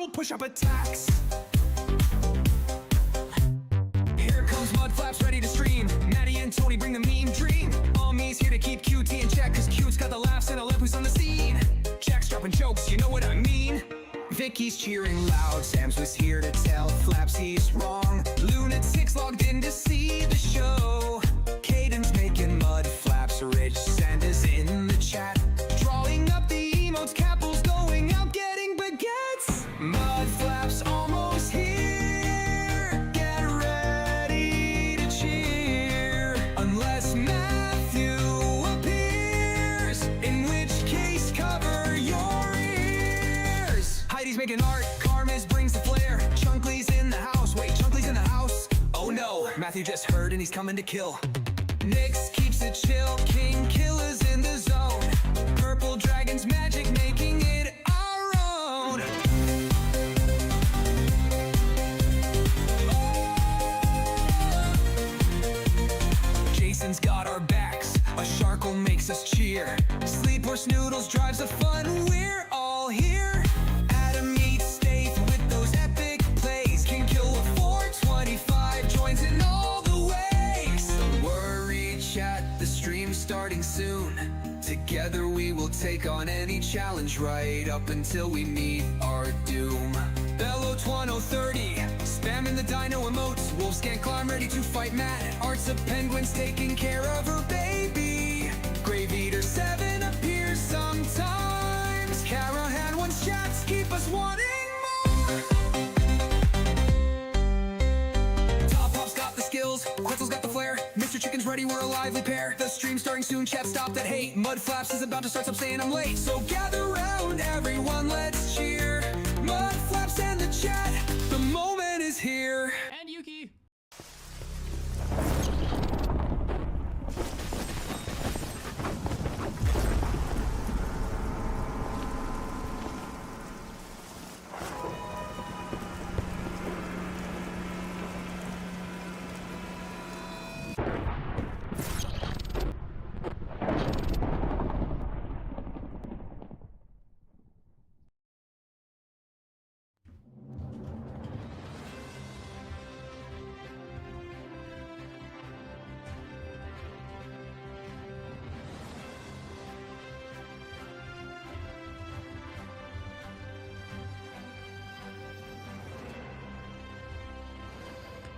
double push-up attacks. Here comes Mud Flaps ready to stream. Maddie and Tony bring the meme dream. All me's here to keep QT in check, cause Q's got the laughs and Olympus on the scene. Jack's dropping jokes, you know what I mean. Vicky's cheering loud, Sam's was here to tell Flaps he's wrong. Lunatics logged in to see the show. Caden's making Mud Flaps rich, Santa's in the chat, drawing up the emotes, Capple's going out getting baguettes. Mud Flaps almost here, get ready to cheer. Unless Matthew appears, in which case cover your ears. Heidi's making art, Carmes brings the flair. Chunkley's in the house, wait, Chunkley's in the house? Oh no, Matthew just heard and he's coming to kill. Nyx keeps it chill, King Killer's in the zone. Purple Dragon's magic making it our own. Jason's got our backs, a Sharkle makes us cheer. Sleep or Snoodles drives the fun, we're all here. Adam eats steak with those epic plays. King Killer 425 joins in all the ways. Don't worry, chat, the stream's starting soon. Together we will take on any challenge right up until we meet our doom. Bello 2030, spamming the dino emotes. Wolves can't climb, ready to fight Matt. Arts of Penguins taking care of her baby. Grave Eater 7 appears sometimes. Carahan wants chats, keep us wanting more. Top Pop's got the skills, Quetzal's got the flair. Mr. Chicken's ready, we're a lively pair. The stream's starting soon, chat stop that hate. Mud Flaps is about to start, stop saying I'm late. So gather round, everyone, let's cheer. Mud Flaps and the chat, the moment is here. And Yuki.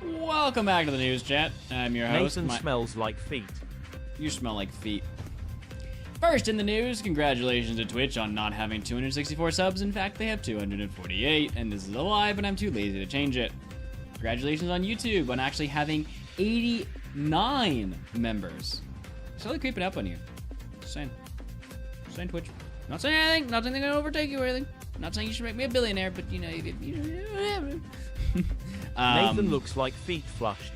Welcome back to the news chat. I'm your host. Nathan smells like feet. You smell like feet. First in the news, congratulations to Twitch on not having 264 subs. In fact, they have 248, and this is a lie, but I'm too lazy to change it. Congratulations on YouTube on actually having 89 members. It's really creeping up on you. Just saying. Just saying, Twitch. Not saying anything. Not saying they're gonna overtake you or anything. Not saying you should make me a billionaire, but you know, whatever. Nathan looks like feet flushed.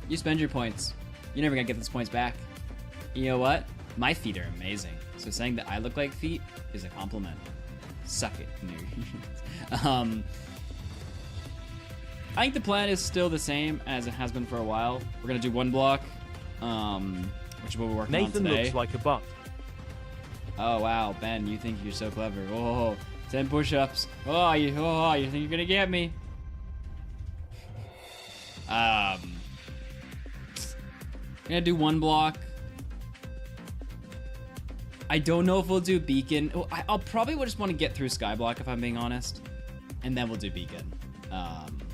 You spend your points. You're never gonna get those points back. You know what? My feet are amazing. So saying that I look like feet is a compliment. Suck it, nerd. I think the plan is still the same as it has been for a while. We're gonna do one block, which is what we're working on today. Nathan looks like a butt. Oh wow, Ben, you think you're so clever. Oh, 10 push-ups. Oh, you think you're gonna get me? I'm gonna do one block. I don't know if we'll do beacon. Oh, I'll probably just want to get through skyblock if I'm being honest, and then we'll do beacon.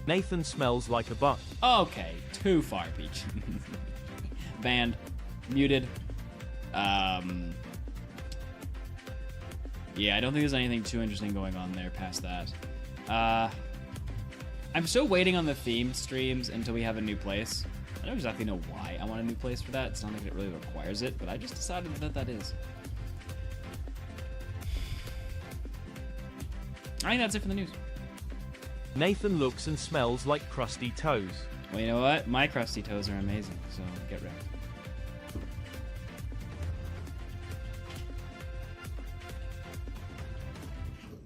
Nathan smells like a butt. Okay, too far, Peach. Banned, muted. Yeah, I don't think there's anything too interesting going on there past that. I'm still waiting on the theme streams until we have a new place. I don't exactly know why I want a new place for that. It's not like it really requires it, but I just decided that that is. I think that's it for the news. Nathan looks and smells like crusty toes. Well, you know what? My crusty toes are amazing, so get wrecked.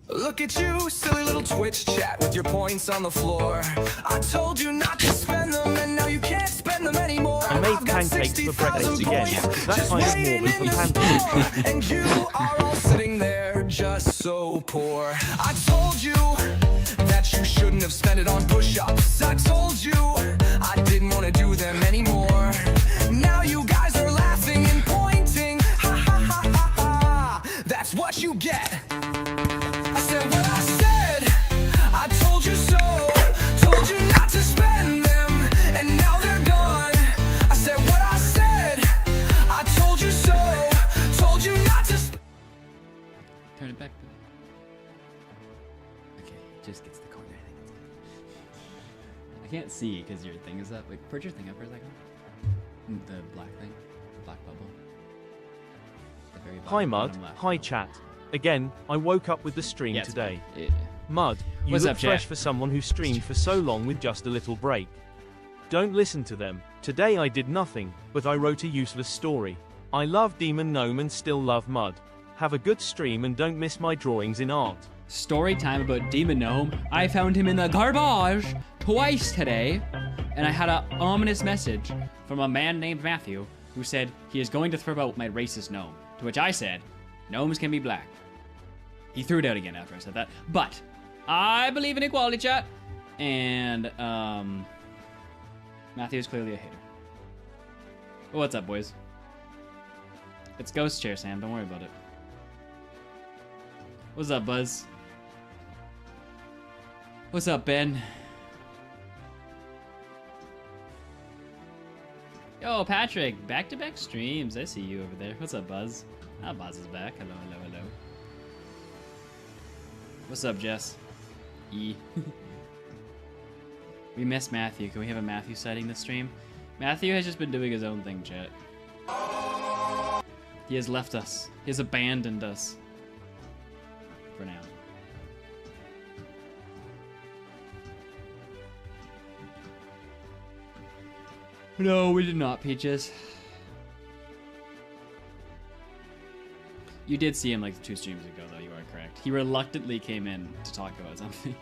Look at you, silly little Twitch chat with your points on the floor. I told you not to spend them and now you can't spend and the many more. I made I've got pancakes for breakfast 60,000 again. boys Is that just kind of waiting morbid for in pancakes? store. And you are all sitting there just so poor. I told you that you shouldn't have spent it on push-ups. I told you I didn't want to do them anymore. Now you guys are laughing and pointing. Ha ha ha ha ha. That's what you get. I said what I said. I told you so. Told you not to spend them, and now they're gone. I said what I said. I told you so. Told you not to. Turn it back. Okay, it just gets the corner. I think it's good. I can't see because your thing is up. Wait, put your thing up for a second. The black thing. Black bubble. The very Hi bottom Mud, left. hi chat. Again, I woke up with the stream Yeah, it's today. fine. Yeah. Mud, you What's look up, fresh chat? for someone who streamed for so long with just a little break. Don't listen to them. Today I did nothing, but I wrote a useless story. I love Demon Gnome and still love Mud. Have a good stream and don't miss my drawings in art. Story time about Demon Gnome. I found him in the garbage twice today, and I had an ominous message from a man named Matthew who said he is going to throw out my racist gnome. To which I said, gnomes can be black. He threw it out again after I said that, but I believe in equality, chat, and Matthew is clearly a hater. But what's up, boys? It's Ghost Chair, Sam. Don't worry about it. What's up, Buzz? What's up, Ben? Yo, Patrick, back-to-back streams. I see you over there. What's up, Buzz? Ah, Buzz is back. Hello, hello, hello. What's up, Jess? E. We miss Matthew. Can we have a Matthew sighting this stream? Matthew has just been doing his own thing, chat. He has left us. He has abandoned us. For now. No, we did not, Peaches. You did see him like 2 streams ago, though. You are correct. He reluctantly came in to talk about something.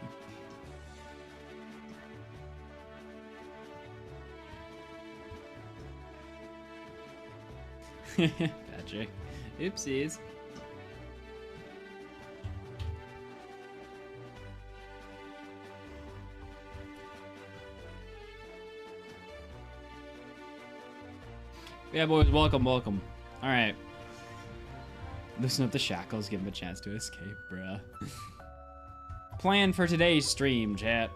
Patrick. Oopsies. Yeah, boys, welcome, welcome. All right. Loosen up the shackles, give him a chance to escape, bruh. Plan for today's stream, chat.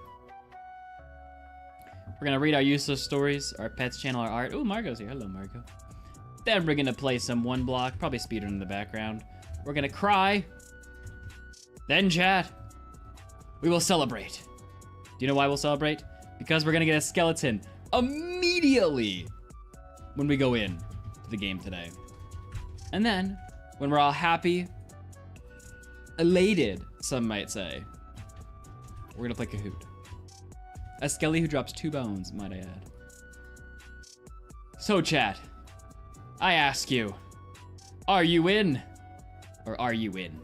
We're gonna read our useless stories, our pets channel, our art. Ooh, Margot's here. Hello, Margot. Then we're gonna play some one block, probably speedrun in the background. We're gonna cry. Then, chat, we will celebrate. Do you know why we'll celebrate? Because we're gonna get a skeleton immediately when we go in to the game today. And then, when we're all happy, elated, some might say, we're gonna play Kahoot. A skelly who drops 2 bones, might I add. So, chat, I ask you, are you in? Or are you in?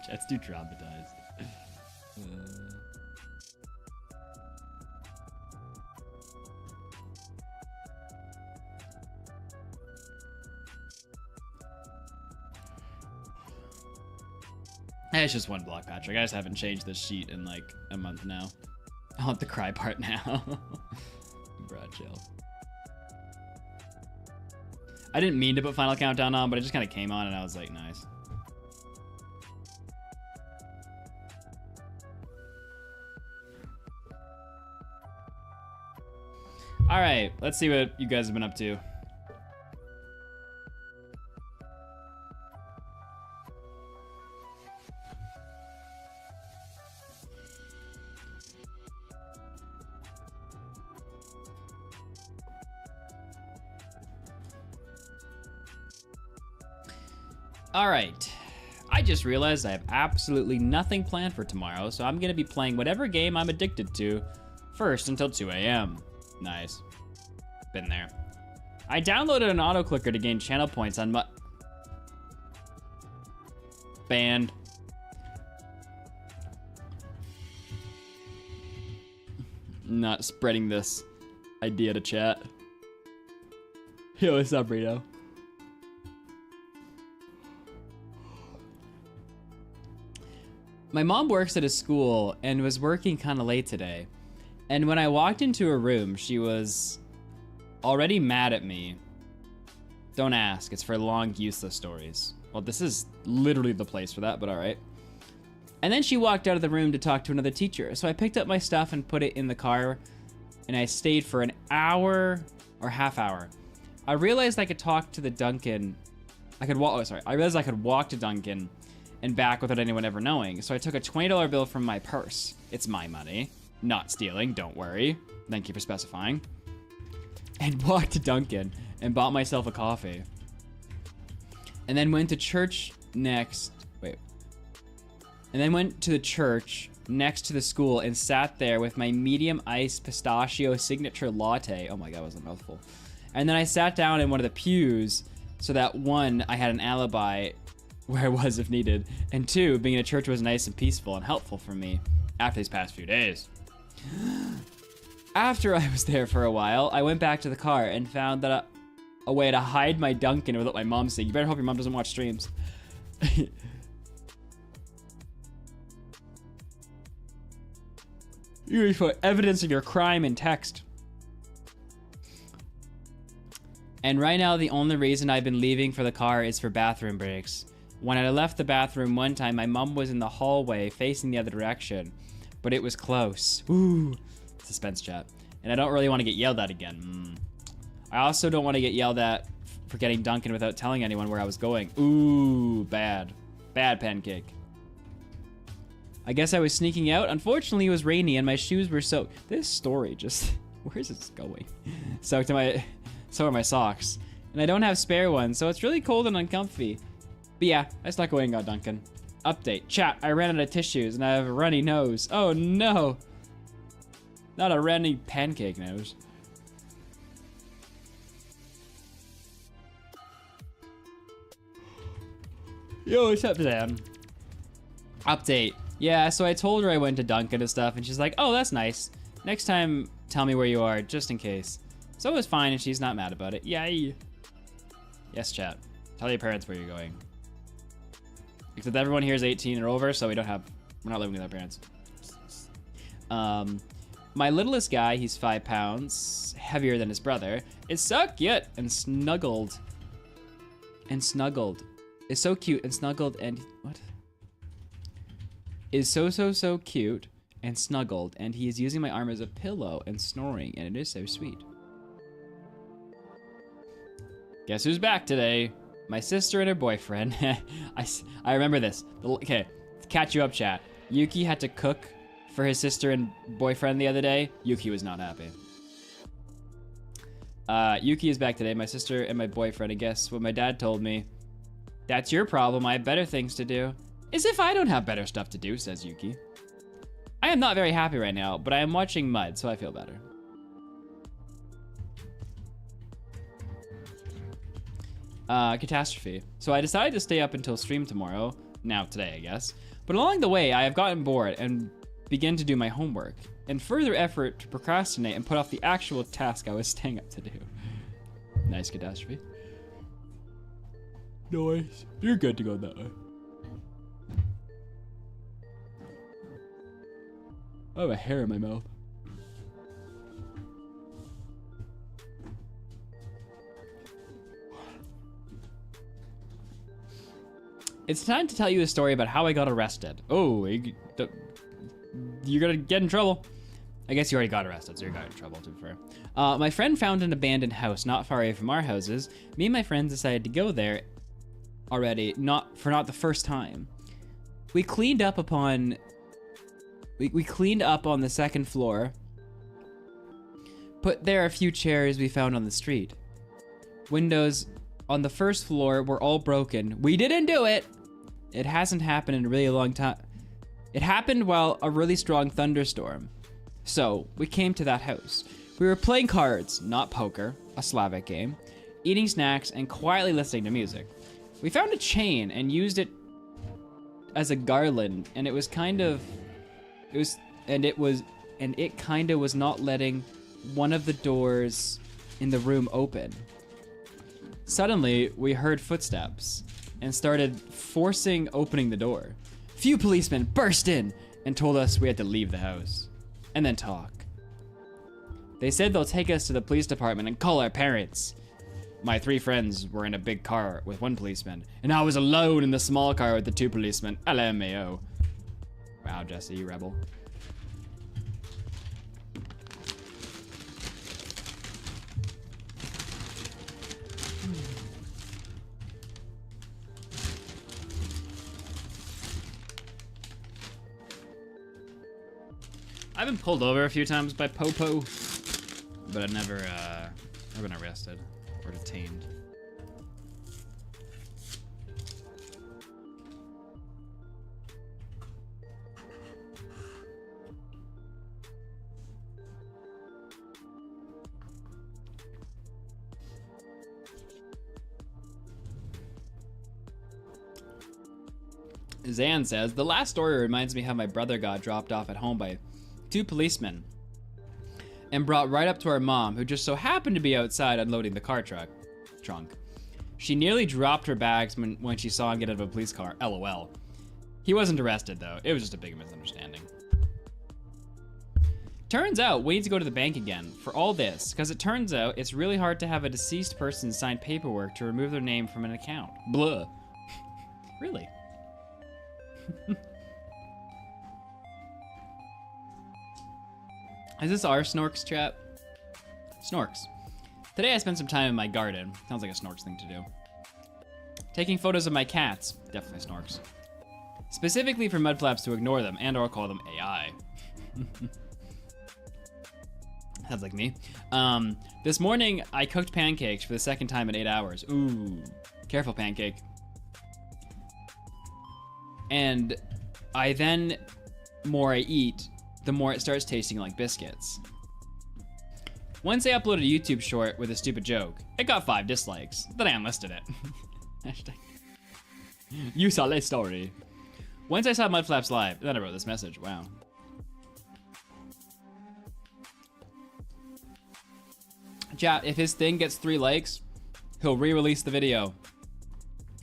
Chat's too traumatized. It's just one block, Patrick. I just haven't changed this sheet in like a month now. I want the cry part now. Bruh, chill. I didn't mean to put Final Countdown on, but it just kind of came on and I was like, nice. All right, let's see what you guys have been up to. All right, I just realized I have absolutely nothing planned for tomorrow, so I'm gonna be playing whatever game I'm addicted to first until 2 a.m. Nice. Been there. I downloaded an auto clicker to gain channel points on my... Banned. Not spreading this idea to chat. Yo, what's up, Rito? My mom works at a school and was working kind of late today. And when I walked into her room, she was already mad at me. Don't ask, it's for long, useless stories. Well, this is literally the place for that, but all right. And then she walked out of the room to talk to another teacher. So I picked up my stuff and put it in the car, and I stayed for an hour or half hour. I realized I could talk to the Duncan. I realized I could walk to Duncan and back without anyone ever knowing. So I took a $20 bill from my purse. It's my money. Not stealing, don't worry. Thank you for specifying. And walked to Duncan and bought myself a coffee. And then went to church next. Wait. And then went to the church next to the school and sat there with my medium iced pistachio signature latte. Oh my god, it was a mouthful. And then I sat down in one of the pews so that one, I had an alibi where I was if needed, and two, being in a church was nice and peaceful and helpful for me after these past few days. After I was there for a while, I went back to the car and found that a way to hide my Dunkin' without my mom seeing. You better hope your mom doesn't watch streams. You put evidence of your crime in text. And right now, the only reason I've been leaving for the car is for bathroom breaks. When I left the bathroom one time, my mom was in the hallway facing the other direction, but it was close. Ooh, suspense chat. And I don't really want to get yelled at again. I also don't want to get yelled at for getting Dunkin' without telling anyone where I was going. Ooh, bad. Bad pancake. I guess I was sneaking out. Unfortunately, it was rainy and my shoes were soaked. This story just, where's this going? Soaked in so are my socks. And I don't have spare ones, so it's really cold and uncomfy. But yeah, I stuck away and got Dunkin'. Update. Chat, I ran out of tissues and I have a runny nose. Oh no. Not a runny pancake nose. Yo, what's up, Dan? Update. Yeah, so I told her I went to Dunkin' and stuff, and she's like, oh, that's nice. Next time, tell me where you are, just in case. So it was fine, and she's not mad about it. Yay. Yes, chat. Tell your parents where you're going. Except everyone here is 18 or over, so we're not living with our parents. My littlest guy, he's 5 pounds, heavier than his brother, is so cute and snuggled. Is so cute and snuggled and, what? Is so cute and snuggled, and he is using my arm as a pillow and snoring, and it is so sweet. Guess who's back today? My sister and her boyfriend. I remember this. Okay, to catch you up, chat. Yuki had to cook for his sister and boyfriend the other day. Yuki was not happy. Yuki is back today. My sister and my boyfriend. And guess what my dad told me? That's your problem. I have better things to do. As if I don't have better stuff to do, says Yuki. I am not very happy right now, but I am watching Mud, so I feel better. Catastrophe. So I decided to stay up until stream tomorrow. Now, today, I guess. But along the way, I have gotten bored and began to do my homework. In further effort to procrastinate and put off the actual task I was staying up to do. Nice, Catastrophe. Nice. You're good to go that way. I have a hair in my mouth. It's time to tell you a story about how I got arrested. Oh, you're gonna get in trouble. I guess you already got arrested, so you got in trouble, to be fair. My friend found an abandoned house not far away from our houses. Me and my friends decided to go there already, not the first time. We cleaned up upon... We cleaned up on the second floor. Put there a few chairs we found on the street. Windows on the first floor were all broken. We didn't do it! It hasn't happened in a really long time. It happened while a really strong thunderstorm. So, we came to that house. We were playing cards, not poker, a Slavic game. eating snacks, and quietly listening to music. We found a chain and used it as a garland, and it kind of was not letting one of the doors in the room open. Suddenly, we heard footsteps and started forcing opening the door. Few policemen burst in and told us we had to leave the house and then talk. They said they'll take us to the police department and call our parents. My 3 friends were in a big car with 1 policeman, and I was alone in the small car with the 2 policemen. LMAO. Wow, Jesse, you rebel. I've been pulled over a few times by Popo, but I've never been arrested or detained. Zan says, the last story reminds me how my brother got dropped off at home by 2 policemen and brought right up to our mom, who just so happened to be outside unloading the car trunk. She nearly dropped her bags when she saw him get out of a police car. LOL. He wasn't arrested though. It was just a big misunderstanding. Turns out we need to go to the bank again for all this, because it turns out it's really hard to have a deceased person sign paperwork to remove their name from an account. Blah. Really? Is this our Snorks chat? Snorks. Today I spent some time in my garden. Sounds like a Snorks thing to do. Taking photos of my cats. Definitely Snorks. Specifically for mudflaps to ignore them and or call them AI. Sounds like me. This morning I cooked pancakes for the 2nd time in 8 hours. Ooh, careful pancake. And the more I eat, the more it starts tasting like biscuits. Once I uploaded a YouTube short with a stupid joke, it got 5 dislikes. Then I unlisted it. Hashtag. You saw the story. Once I saw Mudflaps live, then I wrote this message. Wow. Chat, if his thing gets 3 likes, he'll re-release the video.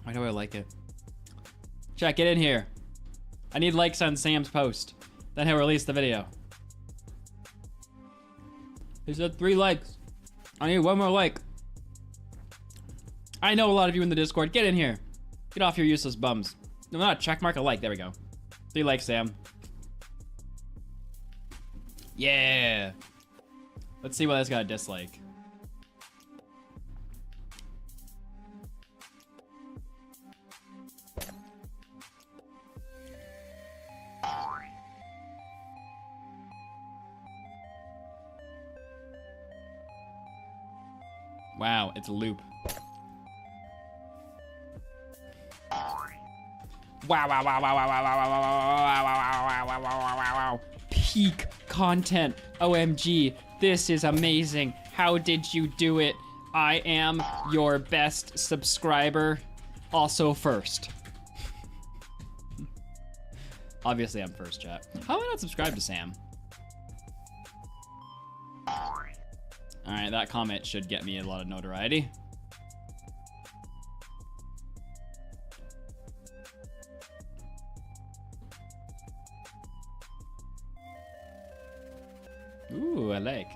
Why do I like it? Chat, get in here. I need likes on Sam's post. Then he'll release the video. He said 3 likes. I need 1 more like. I know a lot of you in the Discord. Get in here. Get off your useless bums. No, not check mark a like. There we go. 3 likes, Sam. Yeah. Let's see why this got a dislike. Wow, it's a loop. Wow, wow, wow, wow, wow, wow, wow, wow, wow, wow, wow, wow, wow. Peak content. OMG, this is amazing. How did you do it? I am your best subscriber. Also first. Obviously I'm first, chat. How am I not subscribed to Sam? All right, that comment should get me a lot of notoriety. Ooh, I like.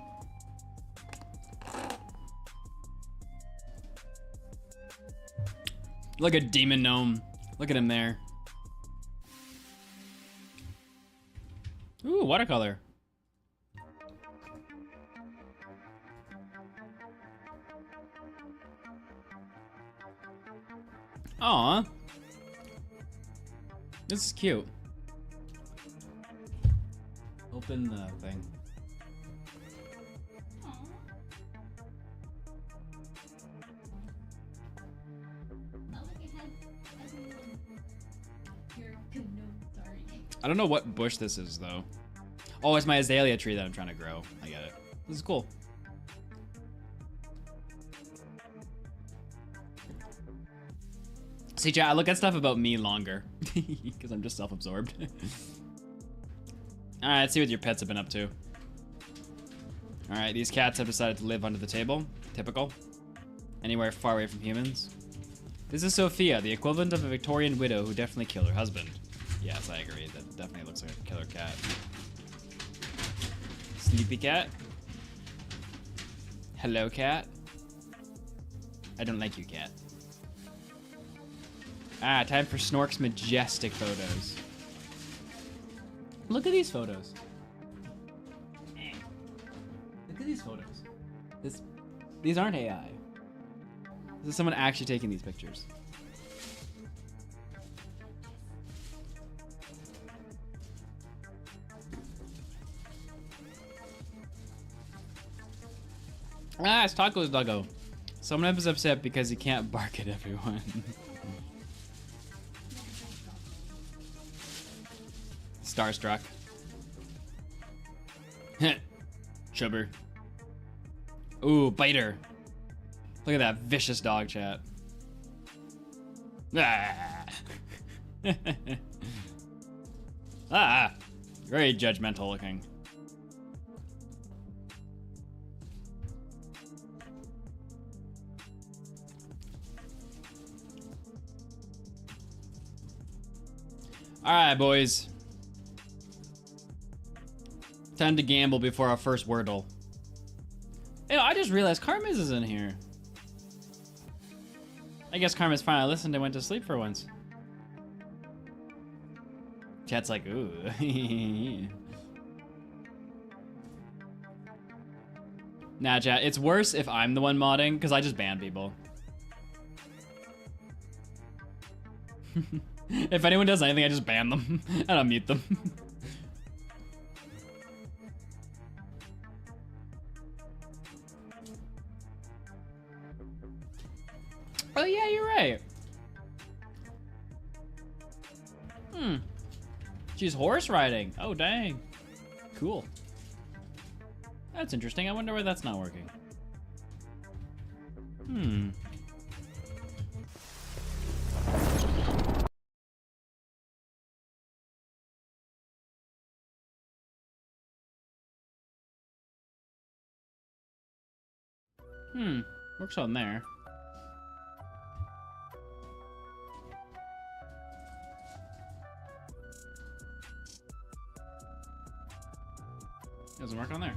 Look at Demon Gnome. Look at him there. Ooh, watercolor. Aw. This is cute. Open the thing. I don't know what bush this is though. Oh, it's my azalea tree that I'm trying to grow. I get it. This is cool. See, chat, I look at stuff about me longer because I'm just self-absorbed. All right, let's see what your pets have been up to. All right, these cats have decided to live under the table. Typical. Anywhere far away from humans. This is Sophia, the equivalent of a Victorian widow who definitely killed her husband. Yes, I agree. That definitely looks like a killer cat. Sleepy cat. Hello, cat. I don't like you, cat. Ah, time for Snork's majestic photos. Look at these photos. Look at these photos. These aren't AI. This is someone actually taking these pictures. Ah, it's Taco's doggo. Someone is upset because he can't bark at everyone. Starstruck. Chubber. Ooh, biter. Look at that vicious dog, chat. Ah. Ah. Very judgmental looking. All right, boys. Time to gamble before our first Wordle. Ew, I just realized Karma's is in here. I guess Karma's finally listened and went to sleep for once. Chat's like, ooh. Nah, chat, it's worse if I'm the one modding, because I just ban people. If anyone does anything, I just ban them and unmute them. Oh yeah, you're right. She's horse riding. Oh dang. Cool. That's interesting. I wonder why that's not working. Works on there. Doesn't work on there.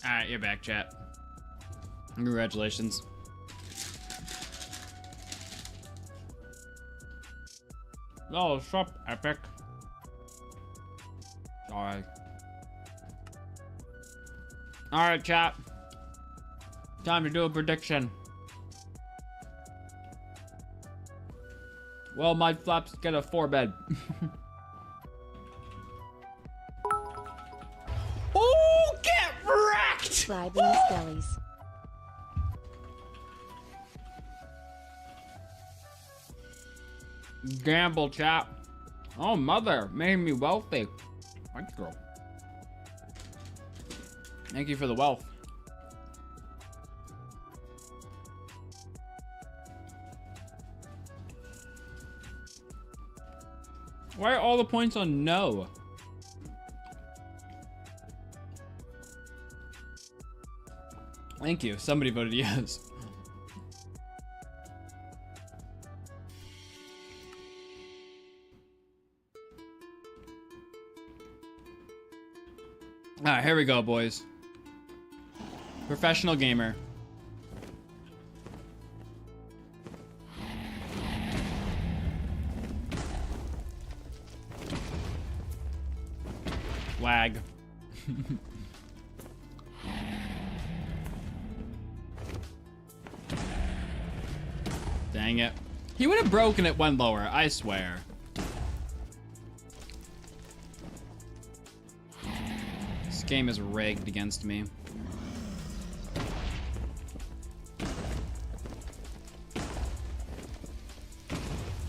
Alright, you're back, chat. Congratulations. Oh, sup, Epic. Sorry. Alright, chat. Time to do a prediction. Well, my flaps get a 4-bed. Oh, get wrecked! Slide in the skellies. Gamble, chat. Oh, mother, made me wealthy. Thank you. Thank you for the wealth. Why are all the points on no? Thank you. Somebody voted yes. All right, here we go, boys. Professional gamer. Lag. Dang it. He would have broken it one lower, I swear. This game is rigged against me.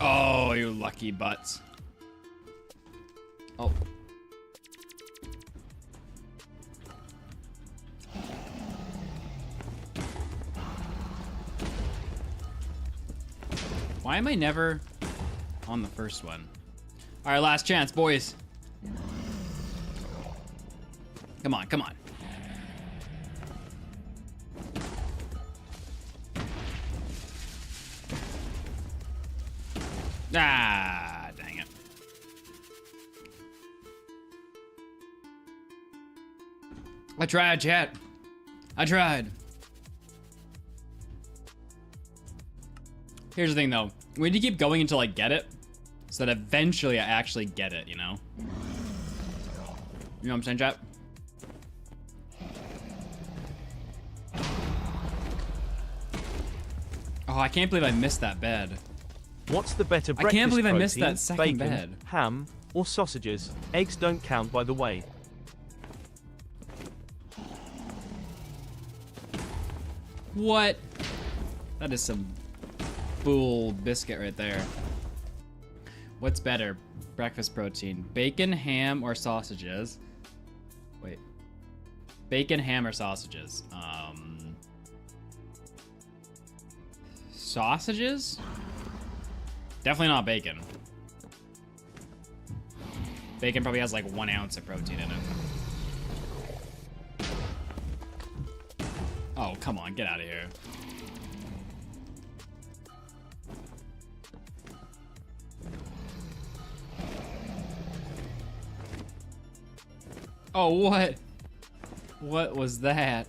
Oh, you lucky butts. Oh. Why am I never on the first one? All right, last chance, boys. Come on, come on. Ah, dang it. I tried, chat. I tried. Here's the thing, though. We need to keep going until I get it, so that eventually I actually get it, you know? You know what I'm saying, chat? Oh, I can't believe I missed that bed. What's the better I breakfast can't believe I missed protein, that second bacon, bed. ham, or sausages? Eggs don't count, by the way. What? That is some bull biscuit right there. What's better? Breakfast protein. Bacon, ham, or sausages? Wait. Bacon, ham, or sausages? Sausages? Definitely not bacon. Bacon probably has like 1 ounce of protein in it. Oh, come on, get out of here. Oh, what? What was that?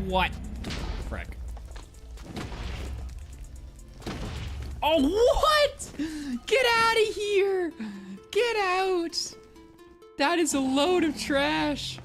What? Frick. Oh, what? Get out of here! Get out! That is a load of trash.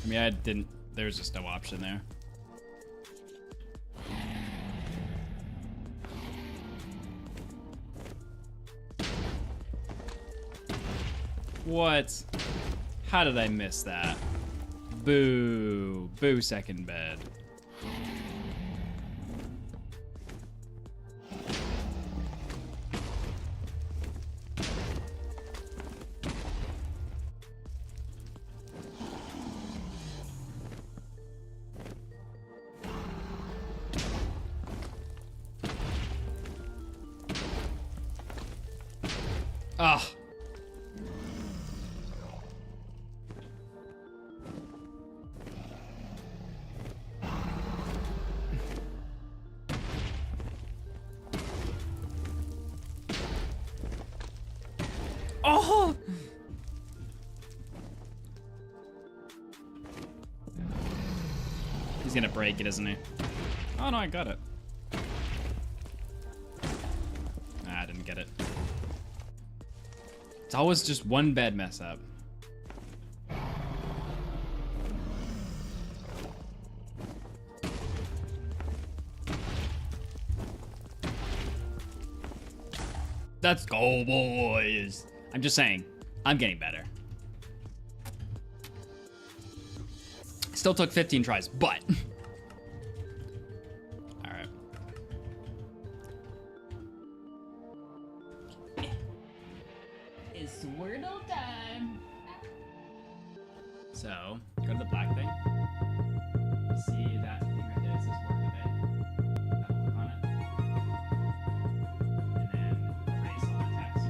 I mean, I didn't, there's just no option there. What? How did I miss that? Boo. Boo second bed. Ugh. Oh! He's gonna break it, isn't he? Oh no, I got it. Nah, I didn't get it. It's always just one bad mess up. Let's go, boys. I'm just saying, I'm getting better. Still took 15 tries, but. All right. It's Wordle time. So, go to the black thing. See that thing right there? It says work of it. Double click on it. And then erase all the text.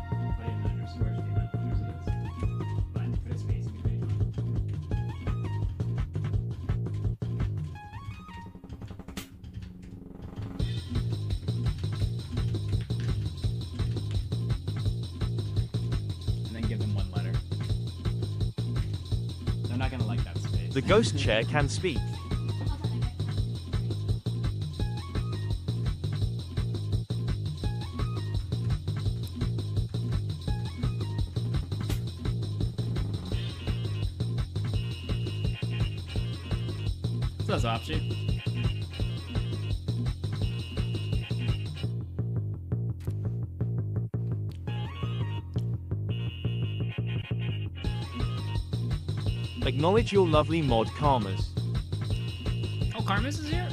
And put in the underscore to the amount of letters it is. But put a space in between. And then give them one letter. They're not gonna like that space. The ghost chair can speak. So that's option. Acknowledge your lovely mod Karmas. Oh, Karmas is here?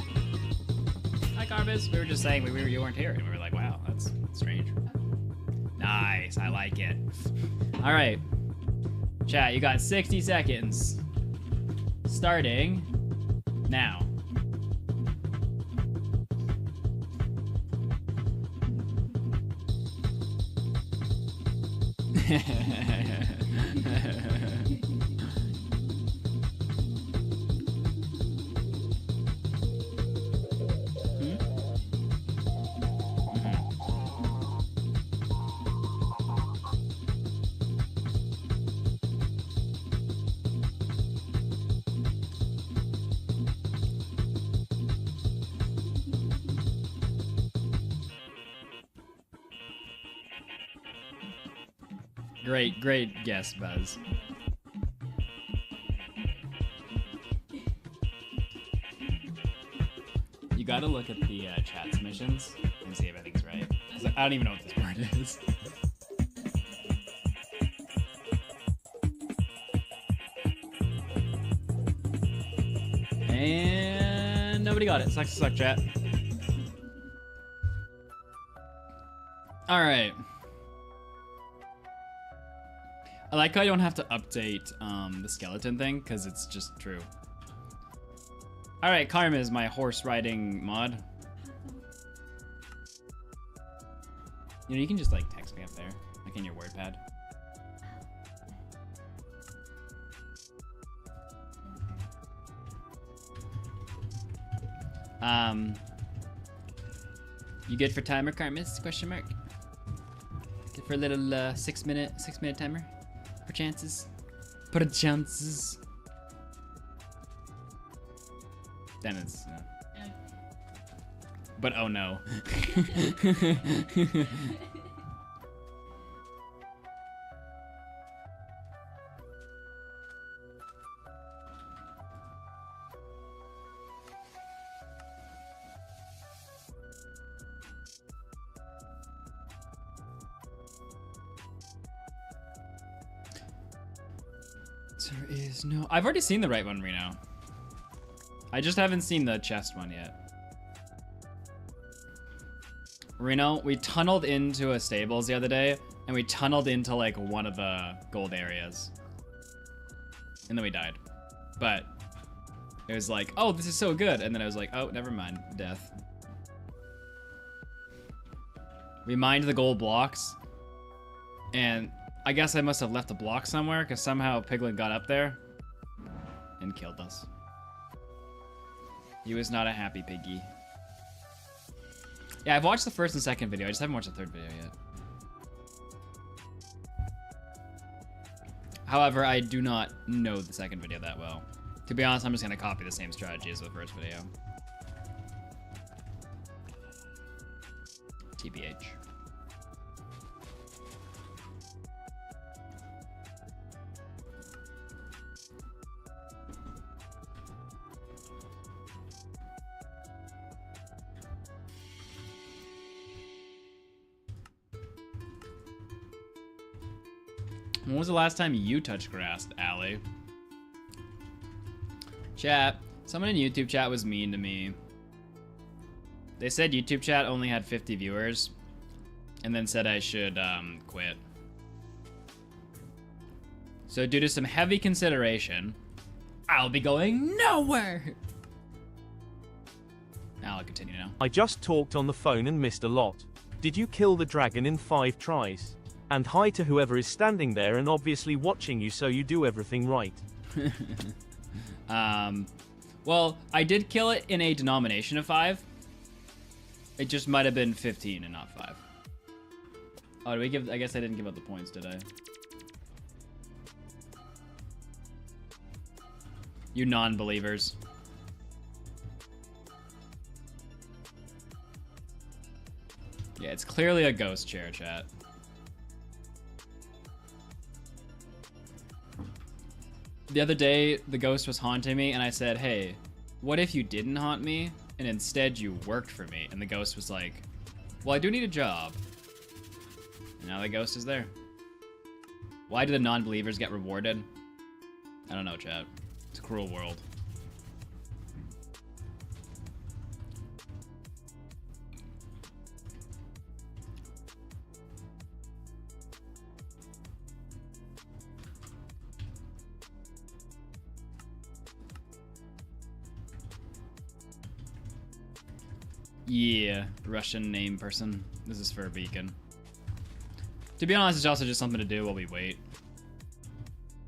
Hi, Karmas. We were just saying you weren't here, and we were like, wow, that's strange. Nice, I like it. All right. Chat, you got 60 seconds. Starting now. Great guess, Buzz. You gotta look at the chat submissions and see if everything's right. 'Cause I don't even know what this word is. And nobody got it. Sucks to suck, chat. All right. I like how I don't have to update the skeleton thing because it's just true. All right, Karma is my horse riding mod. You know, you can just like text me up there, like in your WordPad. You good for timer, Karmis? Question mark. Good for a little 6 minute timer. For chances. Then it's. But oh no. There is no. I've already seen the right one, Reno. I just haven't seen the chest one yet. Reno, we tunneled into a stables the other day, and we tunneled into like one of the gold areas. And then we died. But it was like, oh, this is so good. And then I was like, oh, never mind, death. We mined the gold blocks. And I guess I must have left a block somewhere because somehow Piglin got up there and killed us. He was not a happy piggy. Yeah, I've watched the first and second video. I just haven't watched the third video yet. However, I do not know the second video that well. To be honest, I'm just going to copy the same strategy as the first video. TBH. When was the last time you touched grass, Allie? Chat. Someone in YouTube chat was mean to me. They said YouTube chat only had 50 viewers, and then said I should quit. So due to some heavy consideration, I'll be going nowhere. I'll continue now. I just talked on the phone and missed a lot. Did you kill the dragon in 5 tries? And hi to whoever is standing there and obviously watching you, so you do everything right. Well, I did kill it in a denomination of 5. It just might have been 15 and not 5. Oh, do we give? I guess I didn't give out the points, did I? You non-believers. Yeah, it's clearly a ghost chair, chat. The other day, the ghost was haunting me, and I said, hey, what if you didn't haunt me, and instead you worked for me? And the ghost was like, well, I do need a job. And now the ghost is there. Why do the non-believers get rewarded? I don't know, chat. It's a cruel world. Yeah, Russian name person. This is for a beacon. To be honest, it's also just something to do while we wait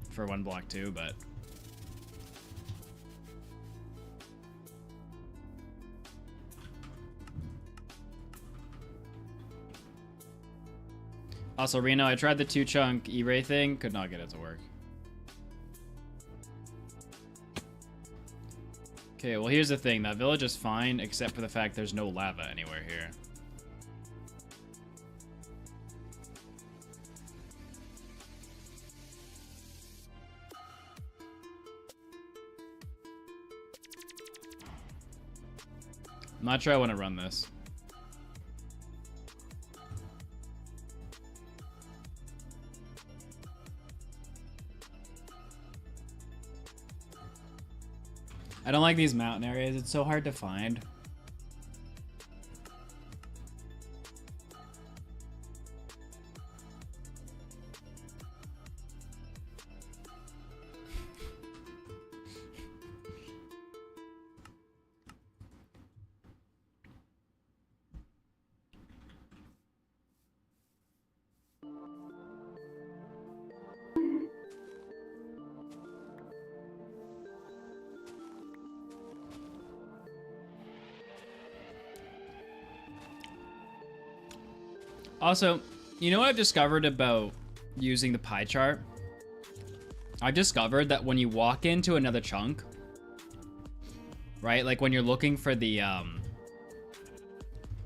for 1 block 2, but also, Reno, I tried the 2-chunk E-ray thing, could not get it to work. Okay, well here's the thing, that village is fine, except for the fact there's no lava anywhere here. I'm not sure I want to run this. I don't like these mountain areas. It's so hard to find. Also, you know what I've discovered about using the pie chart? I've discovered that when you walk into another chunk, right? Like when you're looking for the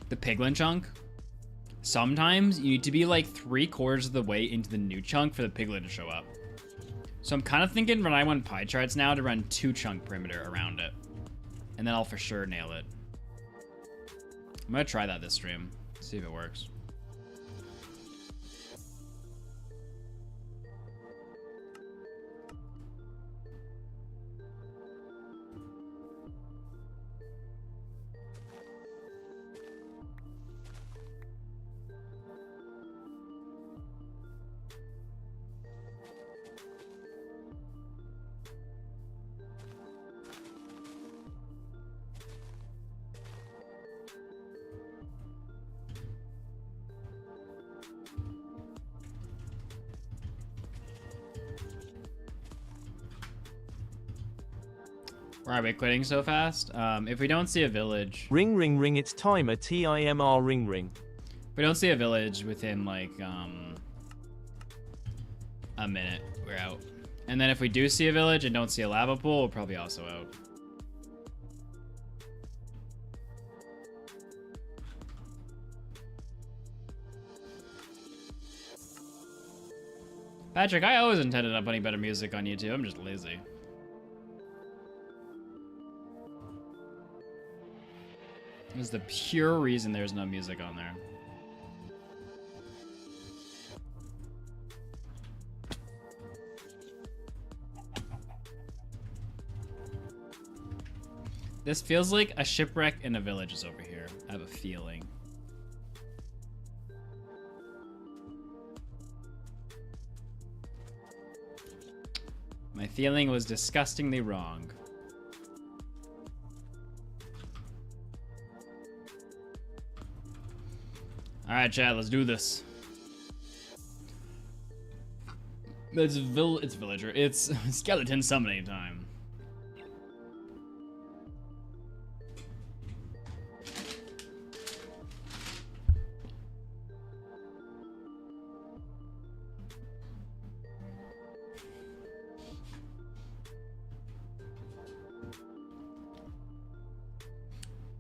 piglin chunk, sometimes you need to be like 3/4 of the way into the new chunk for the piglin to show up. So I'm kind of thinking when I run pie charts now to run 2-chunk perimeter around it. And then I'll for sure nail it. I'm gonna try that this stream, see if it works. Why are we quitting so fast? If we don't see a village, Ring ring ring, it's timer TIMR ring ring. if we don't see a village within like a minute, we're out. And then if we do see a village and don't see a lava pool, we're probably also out. Patrick, I always intended on putting better music on YouTube. I'm just lazy. This is the pure reason there's no music on there. This feels like a shipwreck in a village is over here. I have a feeling. My feeling was disgustingly wrong. Alright, chat, let's do this. It's villager. It's skeleton summoning time.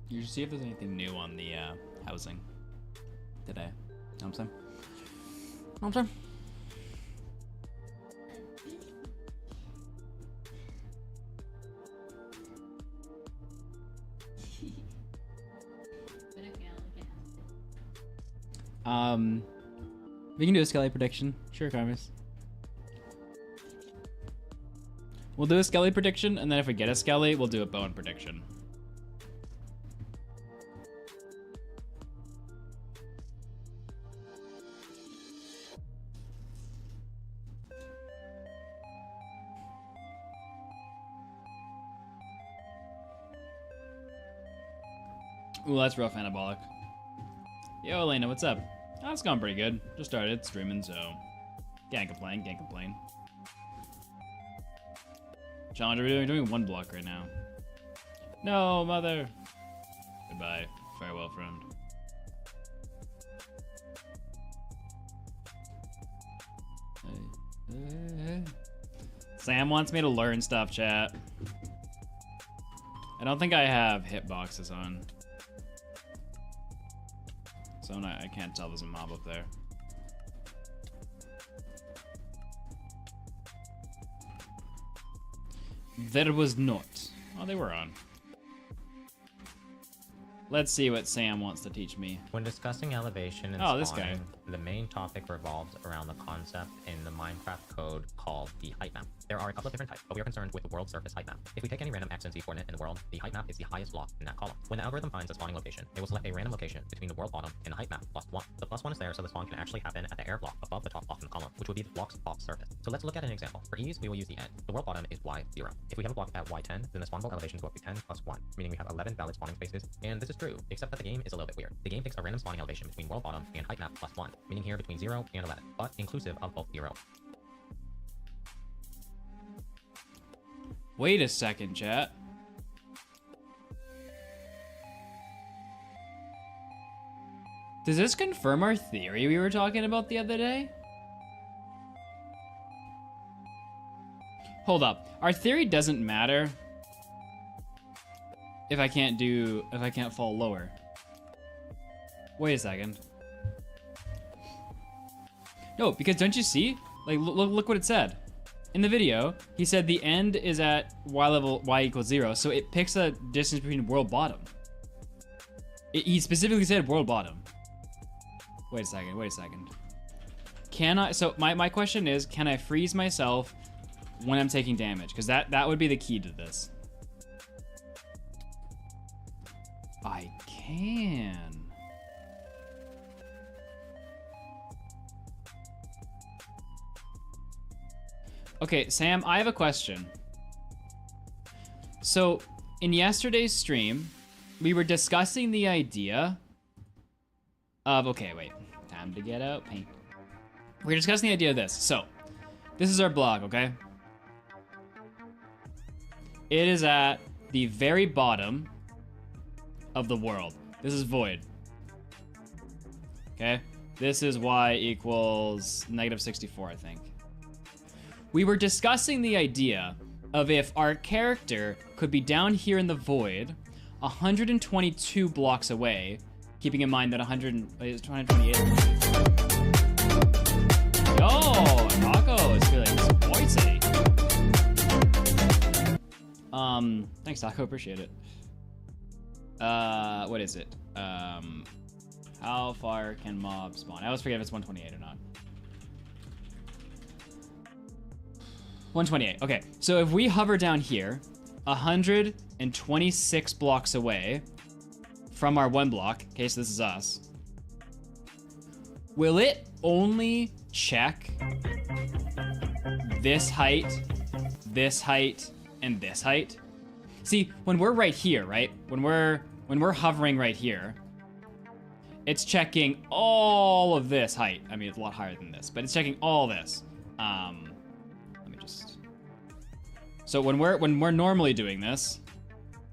You should see if there's anything new on the housing today. Know what I'm saying? Know what I'm saying? We can do a Skelly prediction. Sure, Carmus. We'll do a Skelly prediction, and then if we get a Skelly, we'll do a Bowen prediction. Ooh, that's rough anabolic. Yo, Elena, what's up? Oh, it's gone pretty good. Just started streaming, so can't complain, can't complain. Challenger, we're doing one block right now. No, mother. Goodbye. Farewell, friend. Sam wants me to learn stuff, chat. I don't think I have hitboxes on. So I can't tell there's a mob up there. There was not. Oh, they were on. Let's see what Sam wants to teach me. When discussing elevation and this guy. spawning, the main topic revolves around the concept in the Minecraft code called the height map. There are a couple of different types, but we are concerned with the world surface height map. If we take any random X and Z coordinate in the world, the height map is the highest block in that column. When the algorithm finds a spawning location, it will select a random location between the world bottom and the height map +1. The +1 is there so the spawn can actually happen at the air block above the top block in the column, which would be the block's top surface. So let's look at an example. For ease, we will use the end. The world bottom is Y0. If we have a block at Y10, then the spawnable elevations will be 10 + 1, meaning we have 11 valid spawning spaces. And this is true, except that the game is a little bit weird. The game picks a random spawning elevation between world bottom and height map +1, meaning here between 0 and 11, but inclusive of both 0. Wait a second, chat. Does this confirm our theory we were talking about the other day? Hold up. Our theory doesn't matter if I can't fall lower. Wait a second. No, because don't you see? Like, look what it said. In the video, he said the end is at y equals 0, so it picks a distance between world bottom. He specifically said world bottom. Wait a second. Can I, so my question is, can I freeze myself when I'm taking damage? Because that would be the key to this. I can. Okay, Sam, I have a question. So, in yesterday's stream, we were discussing the idea of, okay, wait, time to get out paint. We're discussing the idea of this. So, this is our blog, okay? It is at the very bottom of the world. This is void. Okay? This is y equals -64, I think. We were discussing the idea of if our character could be down here in the void, 122 blocks away, keeping in mind that 128. Yo, Taco is feeling spicy. Thanks, Taco. Appreciate it. What is it? How far can mobs spawn? I always forget if it's 128 or not. 128. Okay, so if we hover down here, 126 blocks away from our one block, okay, so this is us, will it only check this height, and this height? See, when we're right here, right? When we're hovering right here, it's checking all of this height. I mean, it's a lot higher than this, but it's checking all this. Let me just. So when we're normally doing this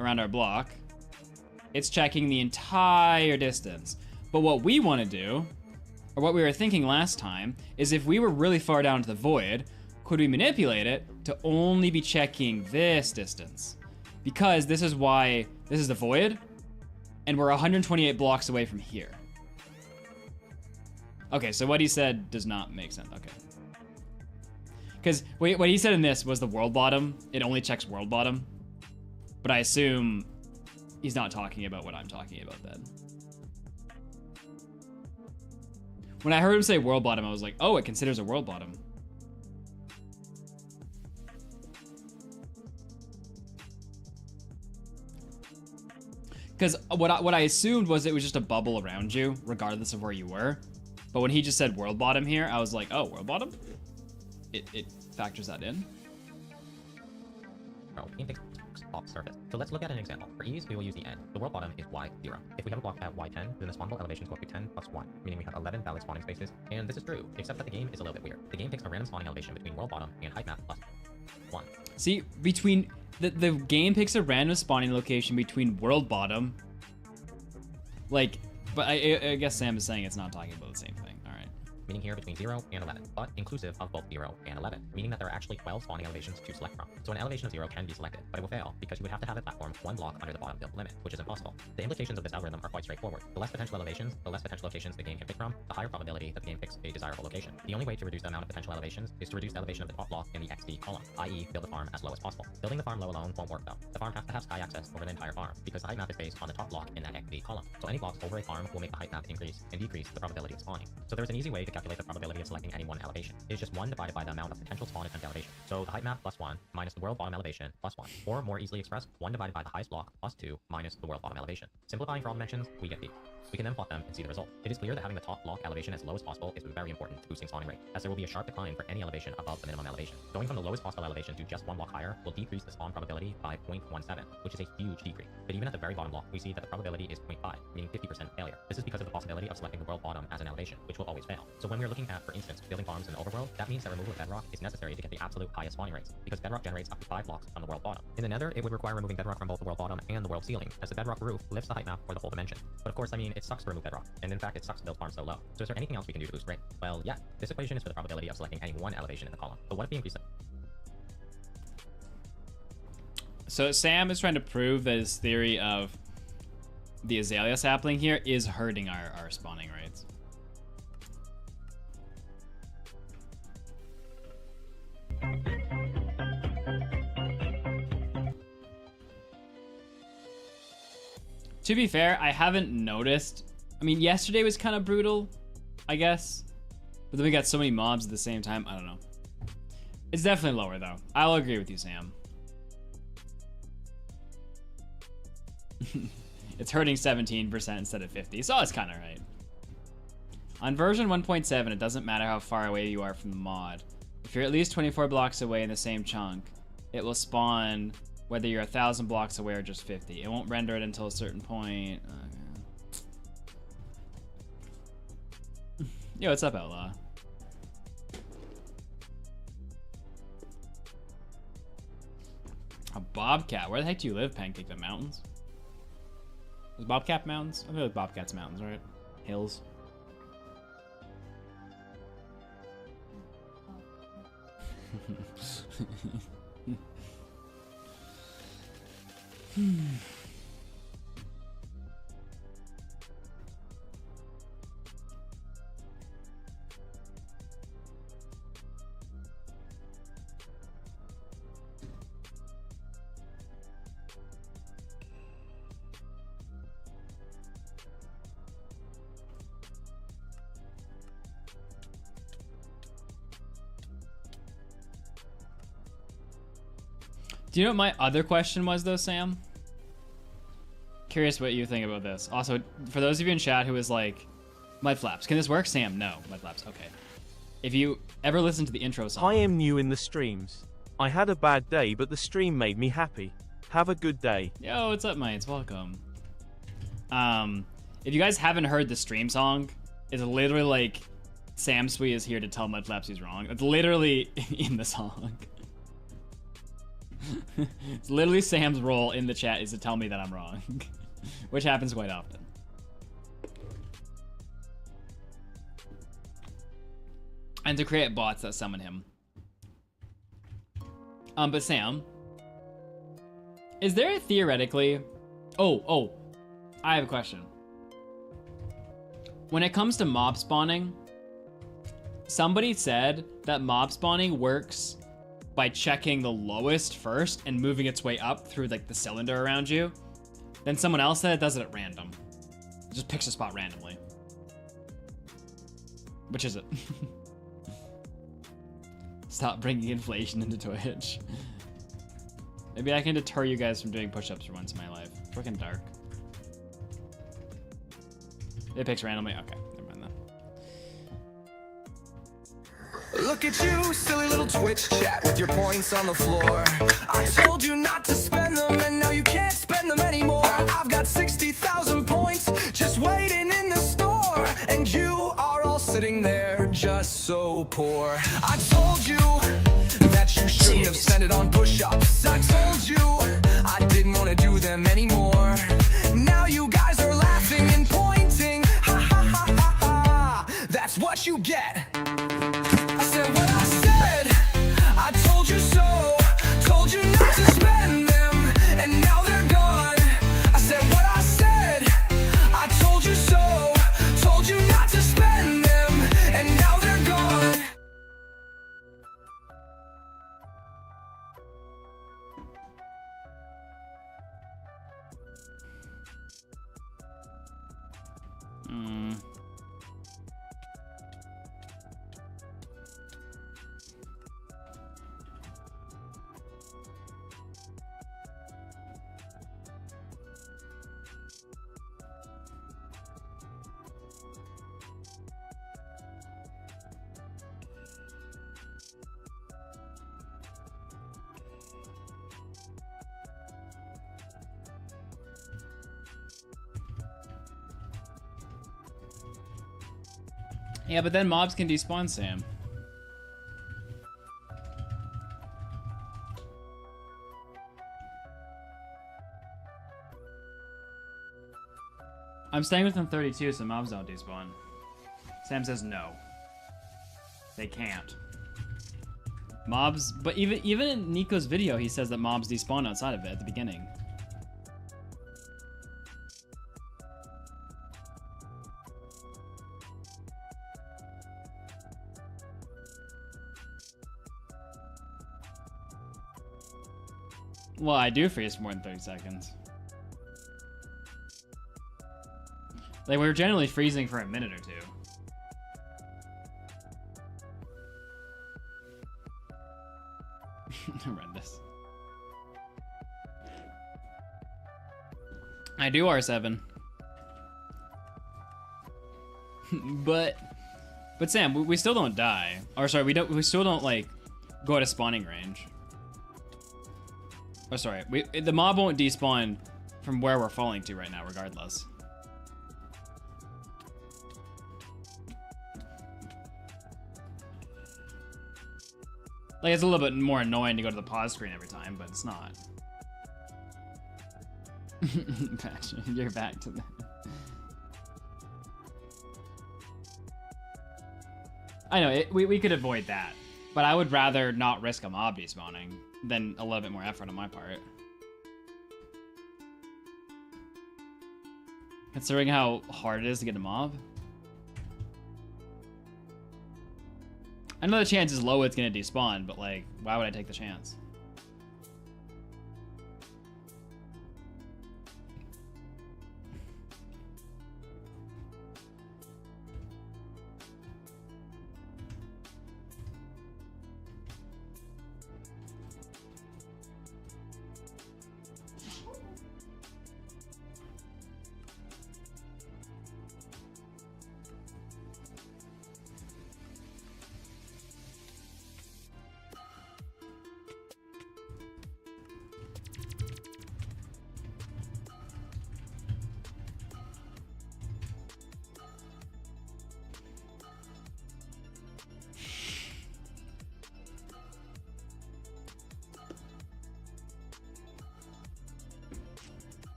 around our block, it's checking the entire distance. But what we want to do, or what we were thinking last time, is if we were really far down to the void, could we manipulate it to only be checking this distance? Because this is why this is the void, and we're 128 blocks away from here. Okay, so what he said does not make sense. Okay. Because what he said in this was the world bottom. It only checks world bottom. But I assume he's not talking about what I'm talking about then. When I heard him say world bottom, I was like, oh, it considers a world bottom. Because what I assumed was it was just a bubble around you, regardless of where you were. But when he just said world bottom here, I was like, oh, world bottom? It factors that in. Off surface. So let's look at an example. For ease, we will use the end. The world bottom is y0. If we have a block at y10, then the spawnable elevations go up to 10 plus 1, meaning we have 11 valid spawning spaces. And this is true, except that the game is a little bit weird. The game picks a random spawning elevation between world bottom and height map plus 1. See, between the game picks a random spawning location between world bottom. Like, but I guess Sam is saying it's not talking about the same thing. All right. Meaning here between 0 and 11, but inclusive of both 0 and 11, meaning that there are actually 12 spawning elevations to select from. So an elevation of 0 can be selected, but it will fail because you would have to have a platform one block under the bottom build limit, which is impossible. The implications of this algorithm are quite straightforward. The less potential elevations, the less potential locations the game can pick from, the higher probability that the game picks a desirable location. The only way to reduce the amount of potential elevations is to reduce the elevation of the top block in the XD column, i.e. build the farm as low as possible. Building the farm low alone won't work though. The farm has to have sky access over the entire farm, because the height map is based on the top block in that XD column. So any blocks over a farm will make the height map increase and decrease the probability of spawning. So there's an easy way to calculate the probability of selecting any one elevation. It's just 1 divided by the amount of potential spawn attempt elevation. So the height map plus 1 minus the world bottom elevation plus 1. Or more easily expressed, 1 divided by the highest block plus 2 minus the world bottom elevation. Simplifying for all dimensions, we get B. We can then plot them and see the result. It is clear that having the top block elevation as low as possible is very important to boosting spawning rate, as there will be a sharp decline for any elevation above the minimum elevation. Going from the lowest possible elevation to just 1 block higher will decrease the spawn probability by 0.17, which is a huge decrease. But even at the very bottom block, we see that the probability is 0.5, meaning 50% failure. This is because of the possibility of selecting the world bottom as an elevation, which will always fail. So when we're looking at, for instance, building farms in the overworld, that means that removal of bedrock is necessary to get the absolute highest spawning rates, because bedrock generates up to 5 blocks from the world bottom. In the nether, it would require removing bedrock from both the world bottom and the world ceiling, as the bedrock roof lifts the height map for the whole dimension. But of course, I mean, it sucks to remove bedrock, and in fact, it sucks to build farms so low. So is there anything else we can do to boost rate? Well, yeah, this equation is for the probability of selecting any one elevation in the column. But what if we increase it? So Sam is trying to prove that his theory of the azalea sapling here is hurting our spawning rates. To be fair, I haven't noticed. I mean, yesterday was kind of brutal, I guess. But then we got so many mobs at the same time. I don't know. It's definitely lower, though. I'll agree with you, Sam. It's hurting 17% instead of 50, so it's kind of right. On version 1.7, it doesn't matter how far away you are from the mod. If you're at least 24 blocks away in the same chunk, it will spawn whether you're 1,000 blocks away or just 50. It won't render it until a certain point. Yo, what's up, Outlaw? A bobcat. Where the heck do you live, Pancake? The mountains? Is Bobcat mountains? I feel like Bobcat's mountains, right? Hills. Do you know what my other question was, though, Sam? Curious what you think about this. Also, for those of you in chat who is like, Mudflaps, can this work? Sam, no. Mudflaps, okay. If you ever listen to the intro song... I am new in the streams. I had a bad day, but the stream made me happy. Have a good day. Yo, what's up, mates? Welcome. If you guys haven't heard the stream song, it's literally like, Sam Sweet is here to tell Mudflaps he's wrong. It's literally in the song. It's literally Sam's role in the chat is to tell me that I'm wrong, which happens quite often. And to create bots that summon him. But Sam, is there theoretically... Oh, I have a question. When it comes to mob spawning, somebody said that mob spawning works by checking the lowest first and moving its way up through like the cylinder around you. Then someone else said it does it at random. It just picks a spot randomly. Which is it? Stop bringing inflation into Twitch. Maybe I can deter you guys from doing push-ups for once in my life. Freaking dark. It picks randomly? Okay, never mind that. Look at you, silly little Twitch chat with your points on the floor. I told you not to spend them, and now you can't spend them anymore. I've got 60,000 points just waiting in the store, and you are all sitting there just so poor. I told you that you shouldn't have spent it on push-ups. I told you I didn't want to do them anymore. Now you guys are laughing and pointing. Ha ha ha ha ha. That's what you get. I said what I said, I told you so, told you not to spend them, and now they're gone. I said what I said, I told you so, told you not to spend them, and now they're gone. Yeah, but then mobs can despawn Sam. I'm staying within 32, so mobs don't despawn. Sam says no. They can't. Mobs, but even in Nico's video, he says that mobs despawn outside of it at the beginning. Well, I do freeze for more than 30 seconds. Like, we're generally freezing for a minute or two. Horrendous. I do R7. but Sam, we still don't die. Or sorry, we still don't like go out of spawning range. Oh, sorry. The mob won't despawn from where we're falling to right now, regardless. Like, it's a little bit more annoying to go to the pause screen every time, but it's not. Patrick, you're back to that. I know, we could avoid that. But I would rather not risk a mob despawning than a little bit more effort on my part. Considering how hard it is to get a mob. I know the chance is low it's gonna despawn, but like, why would I take the chance?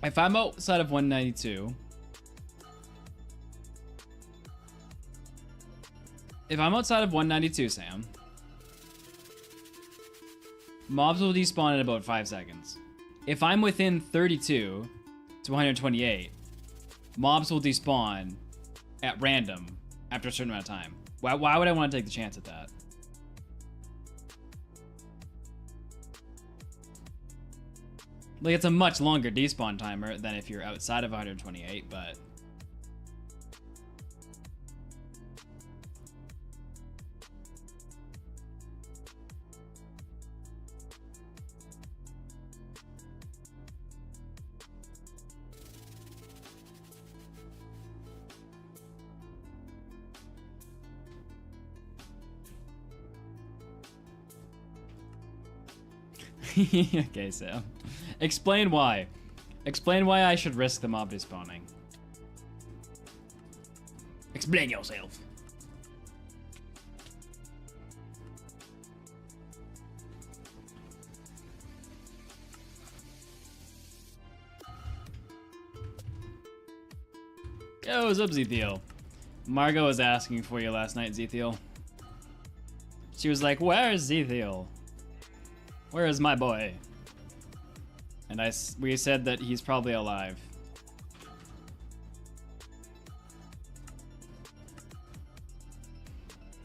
If I'm outside of 192, Sam, mobs will despawn in about 5 seconds. If I'm within 32 to 128, mobs will despawn at random after a certain amount of time. Why would I want to take the chance at that? Like, it's a much longer despawn timer than if you're outside of 128, but... Okay, Sam. Explain why. Explain why I should risk the mob despawning. Explain yourself. Yo, what's up, Zethiel? Margot was asking for you last night, Zethiel. She was like, where's Zethiel? Where is my boy? And we said that he's probably alive.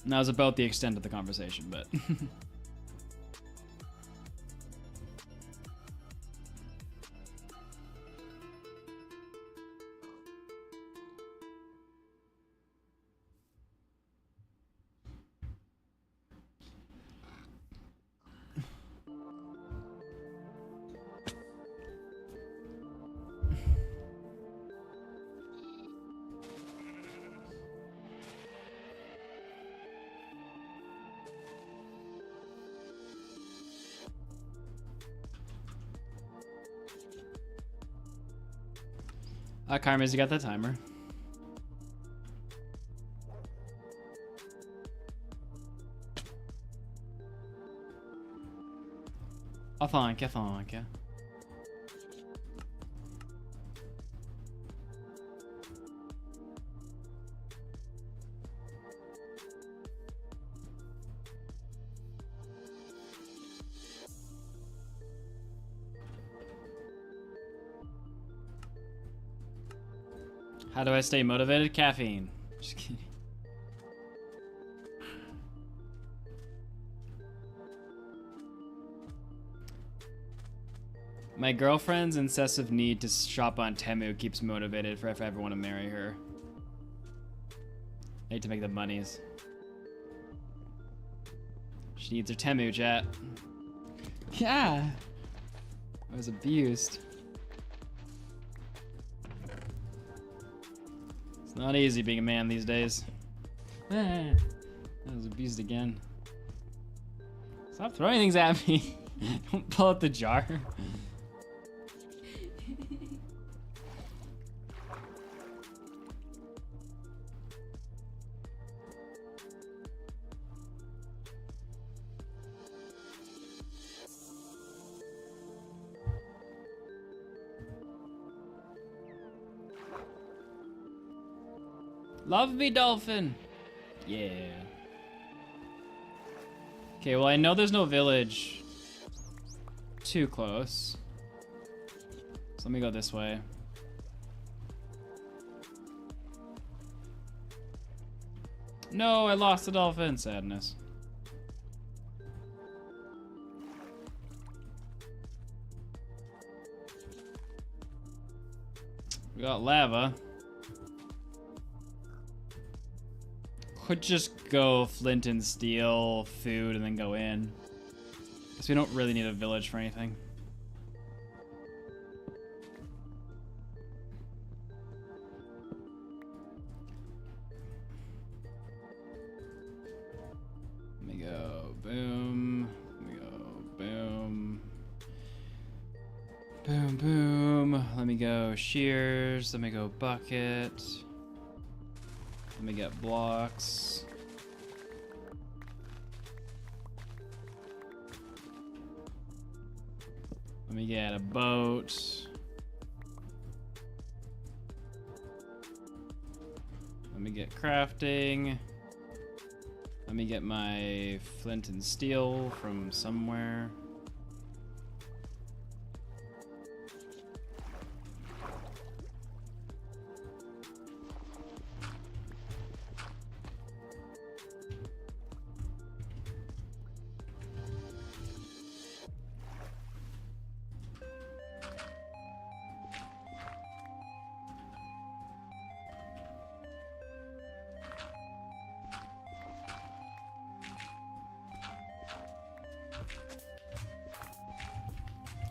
And that was about the extent of the conversation, but... Karmas, you got that timer. Thank you. How do I stay motivated? Caffeine. Just kidding. My girlfriend's incessive need to shop on Temu keeps me motivated if I ever want to marry her. I need to make the monies. She needs her Temu, chat. Yeah. I was abused. It's not easy being a man these days. I was abused again. Stop throwing things at me. Don't pull out the jar. Love me, dolphin. Yeah. Okay, well, I know there's no village too close. So let me go this way. No, I lost the dolphin. Sadness. We got lava. Could just go flint and steel, food, and then go in. Because we don't really need a village for anything. Let me go boom. Let me go boom. Boom, boom. Let me go shears. Let me go bucket. Let me get blocks. Let me get a boat. Let me get crafting. Let me get my flint and steel from somewhere.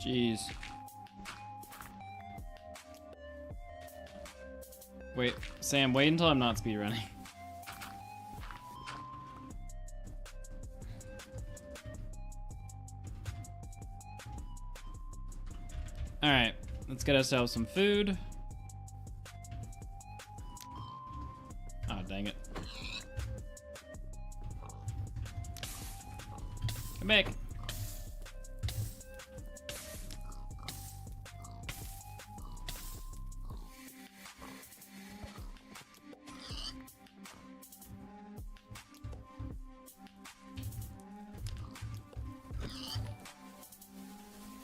Jeez. Wait, Sam, wait until I'm not speedrunning. Alright, let's get ourselves some food. Oh, dang it. Come back.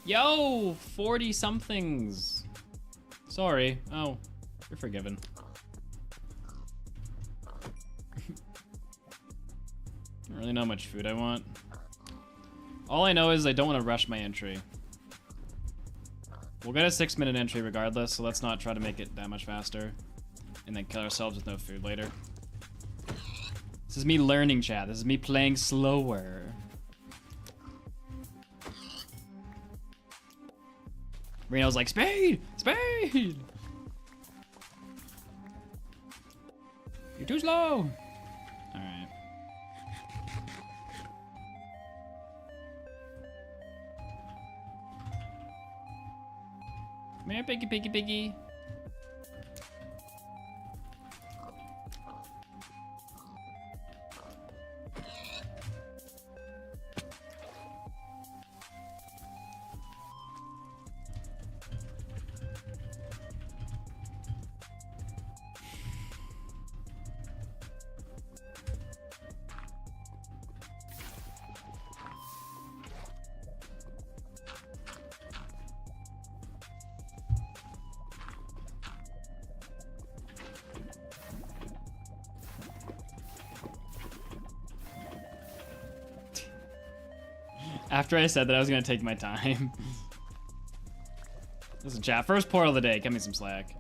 Yo, 40 somethings. Sorry. Oh, you're forgiven. Don't really know how much food I want. All I know is I don't want to rush my entry. We'll get a 6-minute entry regardless, so let's not try to make it that much faster. And then kill ourselves with no food later. This is me learning, chat. This is me playing slower. Reno's like, speed! Speed! You're too slow! Alright. Come here, piggy, piggy, piggy. After I said that I was gonna take my time. Listen, chat, first portal of the day, cut me some slack.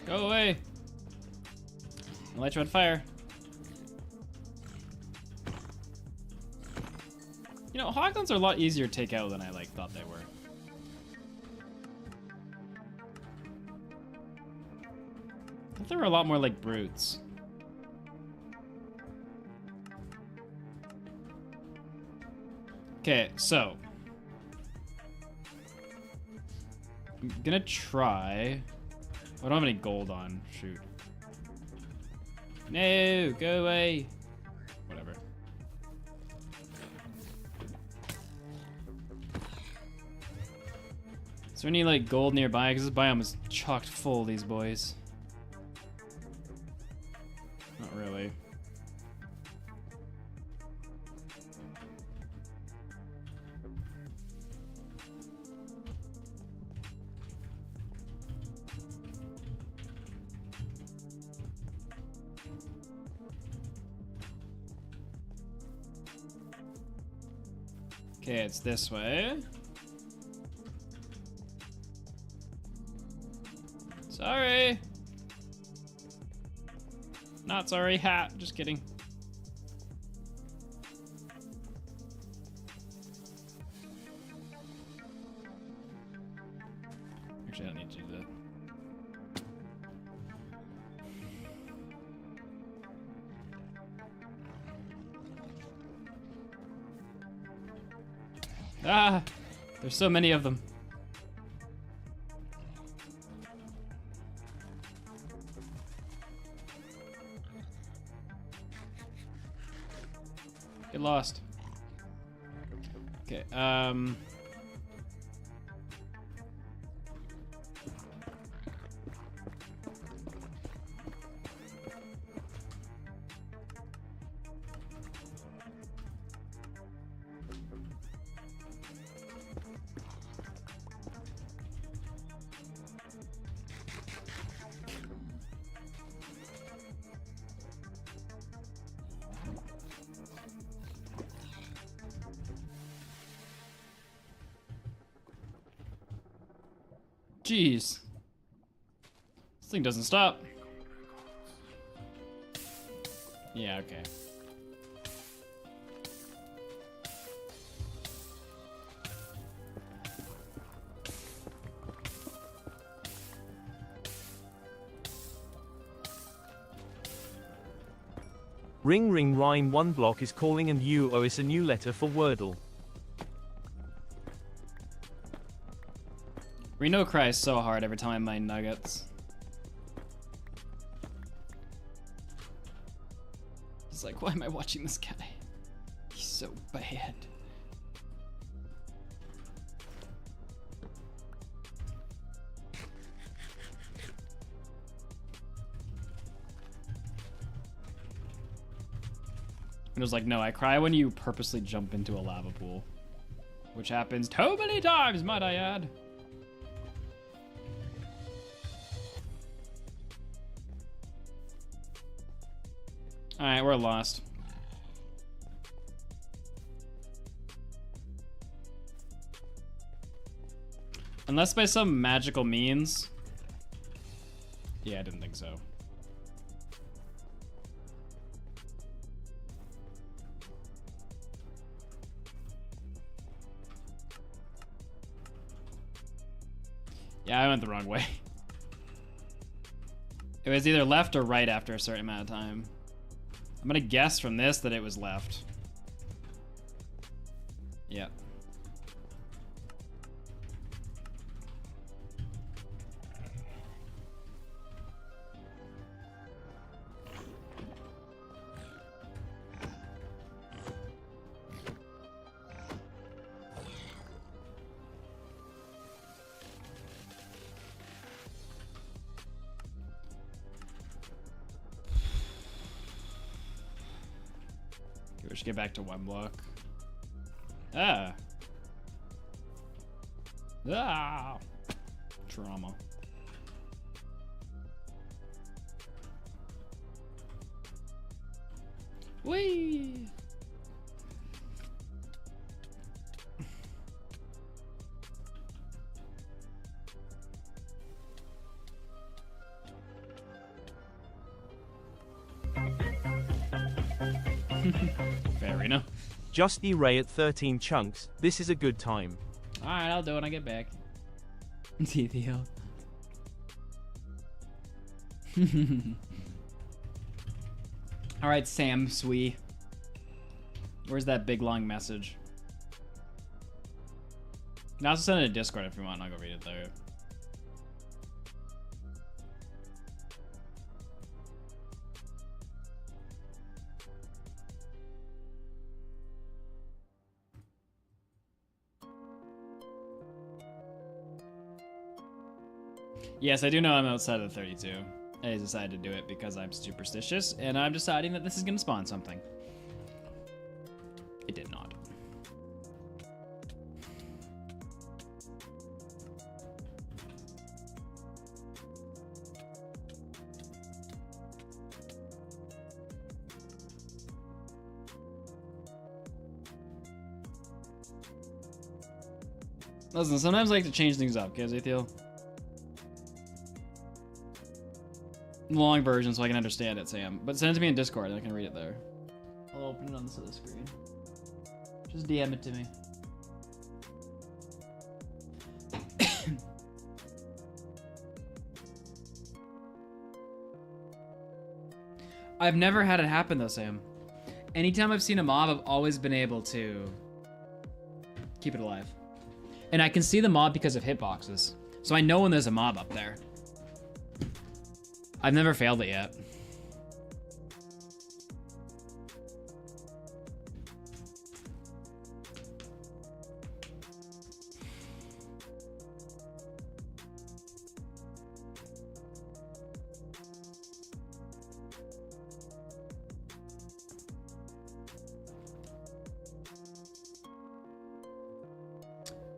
Go away. I'll light you on fire. You know, hoglins are a lot easier to take out than I thought they were. I thought they were a lot more like brutes. Okay, so I'm gonna try. I don't have any gold on. Shoot. No, go away. Whatever. Is there any like gold nearby? Because this biome is chocked full of these boys. Not really. Okay, it's this way. Sorry. Not sorry, hat. Just kidding. Actually, I don't need to do that. Ah! There's so many of them. Get lost. Okay, jeez. This thing doesn't stop. Yeah, okay. Ring ring rhyme Oneblock is calling and you owe us a new letter for Wordle. Reno cries so hard every time I mine nuggets. It's like, why am I watching this guy? He's so bad. And it was like, no, I cry when you purposely jump into a lava pool. Which happens too many times, might I add. Alright, we're lost. Unless by some magical means. Yeah, I didn't think so. Yeah, I went the wrong way. It was either left or right after a certain amount of time. I'm gonna guess from this that it was left. Yeah. We should get back to Oneblock. Ah. Ah. Trauma. Whee! Fair enough. Justy Ray at 13 chunks. This is a good time. Alright, I'll do it when I get back. TTL. Alright, Sam Swee. Where's that big long message? You can also send it to Discord if you want, and I'll go read it there. Yes, I do know I'm outside of the 32. I decided to do it because I'm superstitious, and I'm deciding that this is going to spawn something. It did not. Listen, sometimes I like to change things up, okay, Zathiel? Long version so I can understand it, Sam. But send it to me in Discord and I can read it there. I'll open it on this other screen. Just DM it to me. I've never had it happen though, Sam. Anytime I've seen a mob, I've always been able to keep it alive. And I can see the mob because of hitboxes. So I know when there's a mob up there. I've never failed it yet.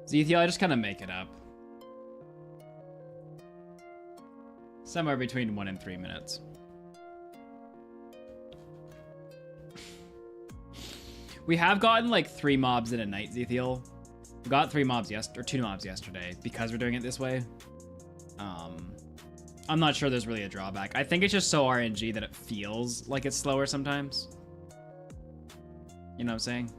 Zethio, I just kind of make it up. Somewhere between 1 and 3 minutes. We have gotten like 3 mobs in a night, Zethiel. We got 2 mobs yesterday because we're doing it this way. I'm not sure there's really a drawback. I think it's just so RNG that it feels like it's slower sometimes. You know what I'm saying?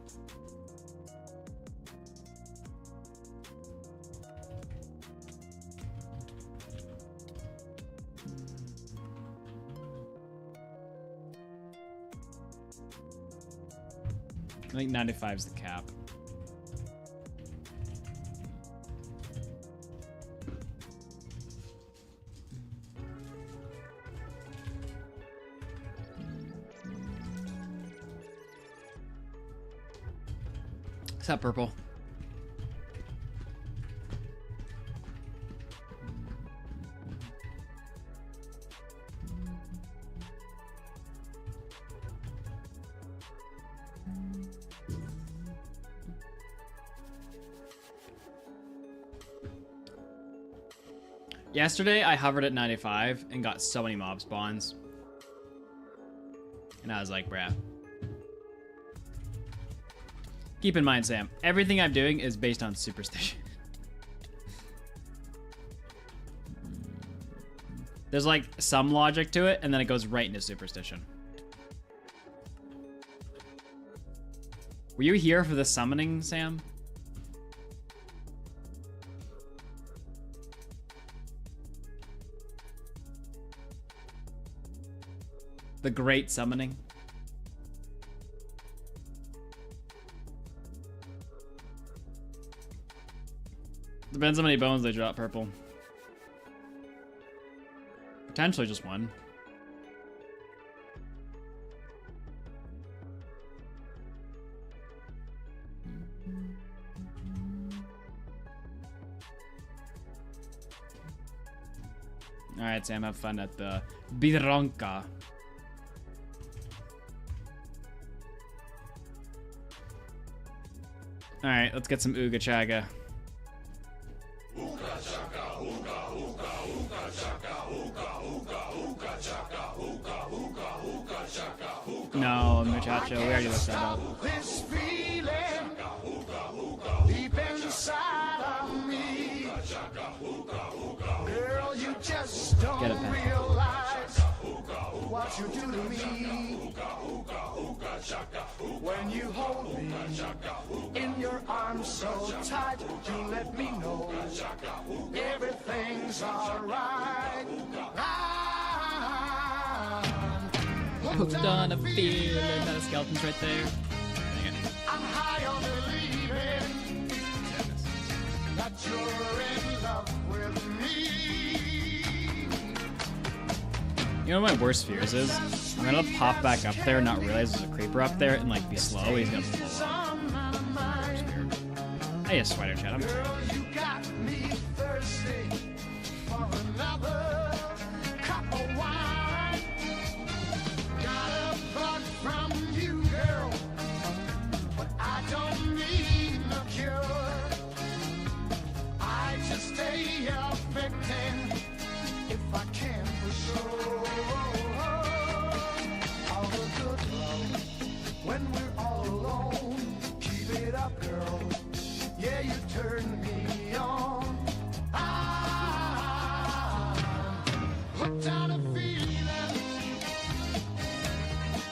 I think 95 is the cap. What's that purple? Yesterday, I hovered at 95 and got so many mob spawns. And I was like, bruh. Keep in mind, Sam, everything I'm doing is based on superstition. There's like some logic to it, and then it goes right into superstition. Were you here for the summoning, Sam? The great summoning. Depends how many bones they drop, purple. Potentially just 1. Alright, Sam, have fun at the Bironka. Alright, let's get some Ooga Chaga. No, muchacho, we already looked that up. This feeling deep inside of me. Girl, you just don't realize what what you do to me. When you hold me in your arms so tight, you let me know everything's alright. Hooked on a feeling. That skeleton's right there. Dang it. I'm high on believing that you're in love with me. You know what my worst fears is? I'm gonna pop back up there and not realize there's a creeper up there and like be slow. He's gonna blow up. Hey, a sweater chat. I'm Girl, you got me thirsty for another cup of wine. Got a bug from you, girl, but I don't need no cure. I just stay affecting if I can for sure. All the good love when we're all alone. Keep it up, girl. Yeah, you turn me on. I'm hooked on a feeling.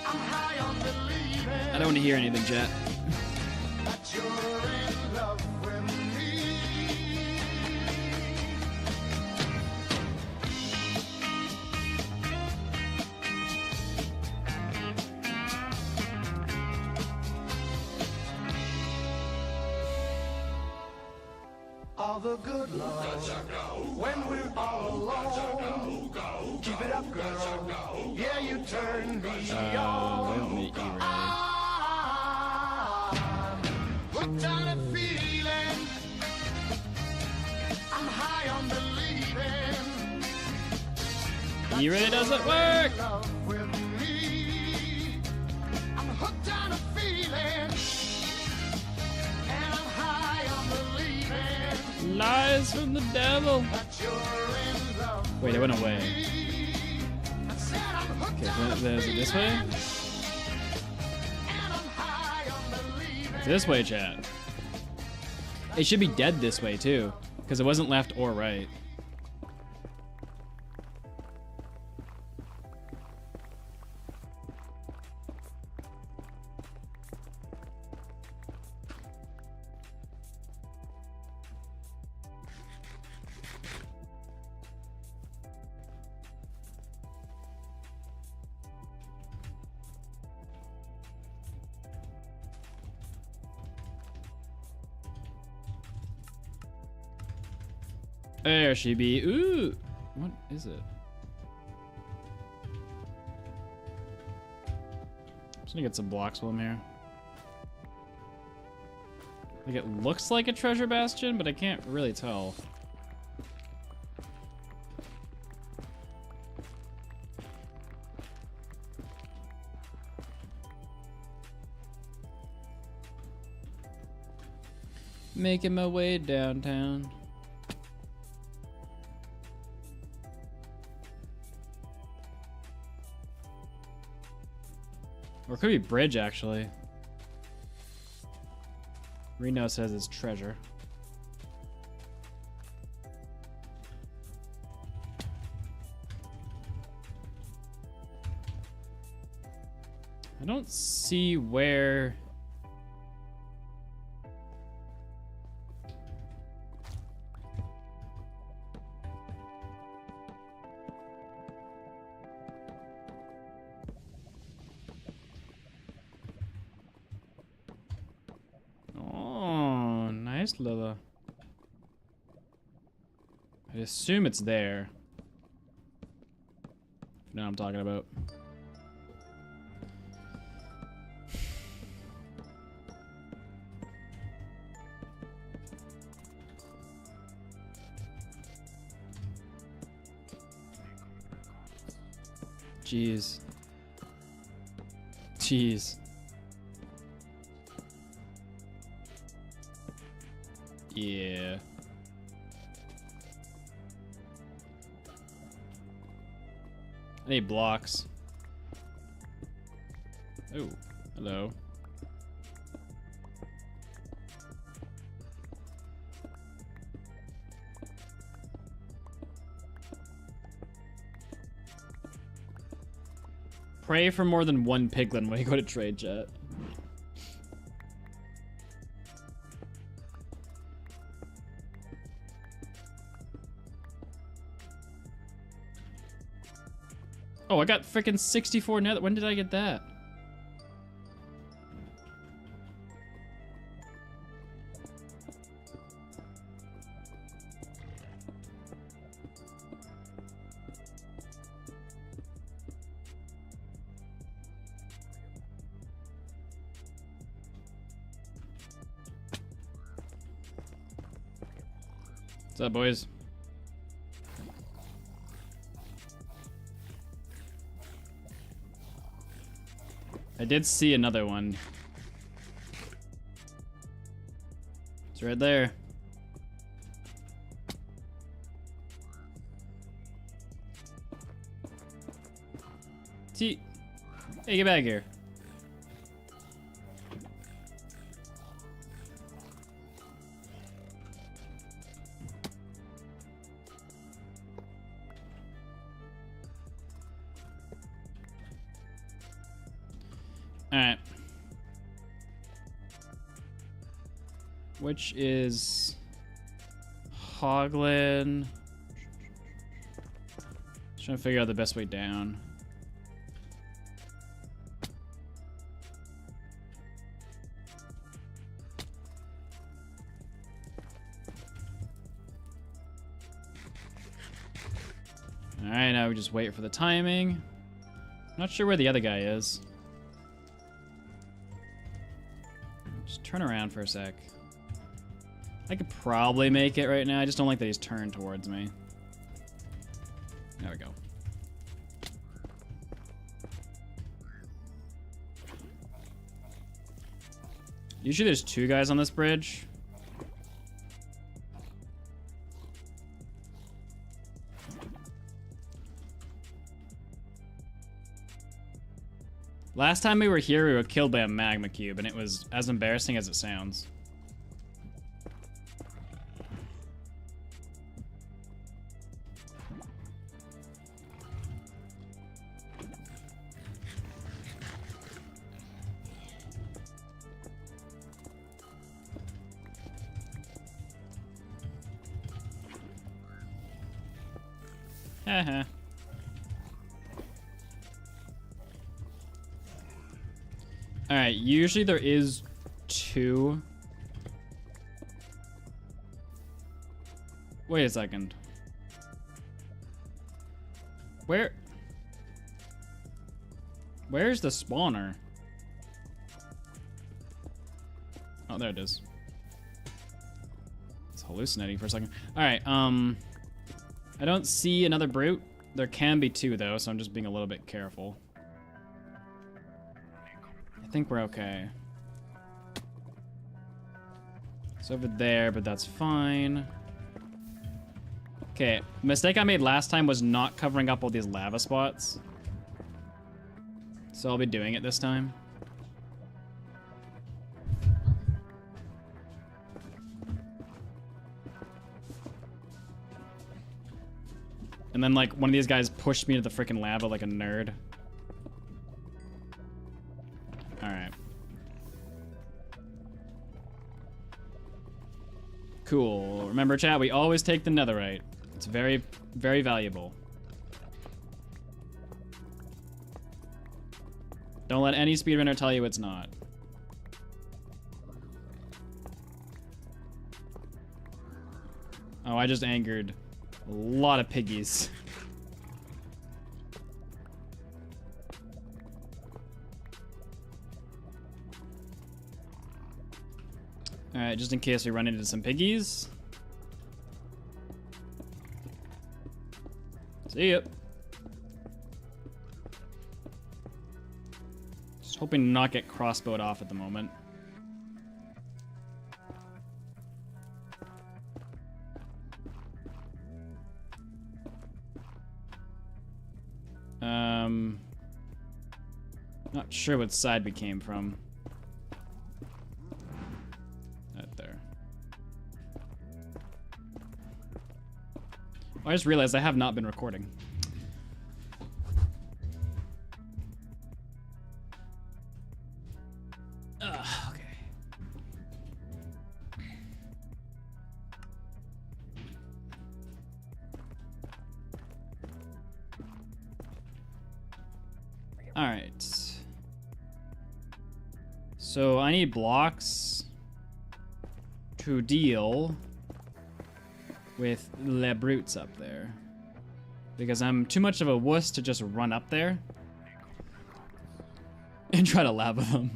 I'm high on believing I don't want to hear anything, chat. that you're in love with me. All the good love when we're all alone. Keep it up, girl. Yeah, you turn me on. Let me eat right. I'm hooked on a feeling. I'm high on believing He really doesn't work. love with me. I'm hooked on a feeling, and I'm high on believing Lies from the devil. that you're in love. Wait, it went away. I said I'm hooked Okay, on a then is it this way? feeling, and I'm high on believing. It's this way, chat. It should be dead this way too, because it wasn't left or right. There she be. Ooh, what is it? I'm just gonna get some blocks while I'm here. Like it looks like a treasure bastion, but I can't really tell. Making my way downtown. Or it could be bridge, actually. Reno says it's treasure. I don't see where... Lilla. I assume it's there. You know what I'm talking about. Jeez. Jeez. Yeah. I need blocks. Oh, hello. Pray for more than one piglin when you go to trade, chat. Oh, I got freaking 64 nether. When did I get that? What's up, boys? I did see another one. It's right there. See? Hey, get back here. Alright. Which is Hoglin. Just trying to figure out the best way down. Alright, now we just wait for the timing. Not sure where the other guy is. Just turn around for a sec. I could probably make it right now. I just don't like that he's turned towards me. There we go. Usually there's two guys on this bridge. Last time we were here, we were killed by a magma cube, and it was as embarrassing as it sounds. Haha. Alright, usually there is two. Wait a second. Where's the spawner? Oh, there it is. It's hallucinating for a second. Alright, I don't see another brute. There can be two though, so I'm just being a little bit careful. I think we're okay. It's over there, but that's fine. Okay, mistake I made last time was not covering up all these lava spots. So I'll be doing it this time. And then, like, one of these guys pushed me into the freaking lava like a nerd. Alright. Cool. Remember, chat, we always take the netherite. It's very, very valuable. Don't let any speedrunner tell you it's not. Oh, I just angered a lot of piggies. Alright, just in case we run into some piggies. See ya. Just hoping to not get crossbowed off at the moment. Not sure what side we came from. Right there. I just realized I have not been recording. Alright. So I need blocks to deal with Le Brutes up there. Because I'm too much of a wuss to just run up there and try to lava them.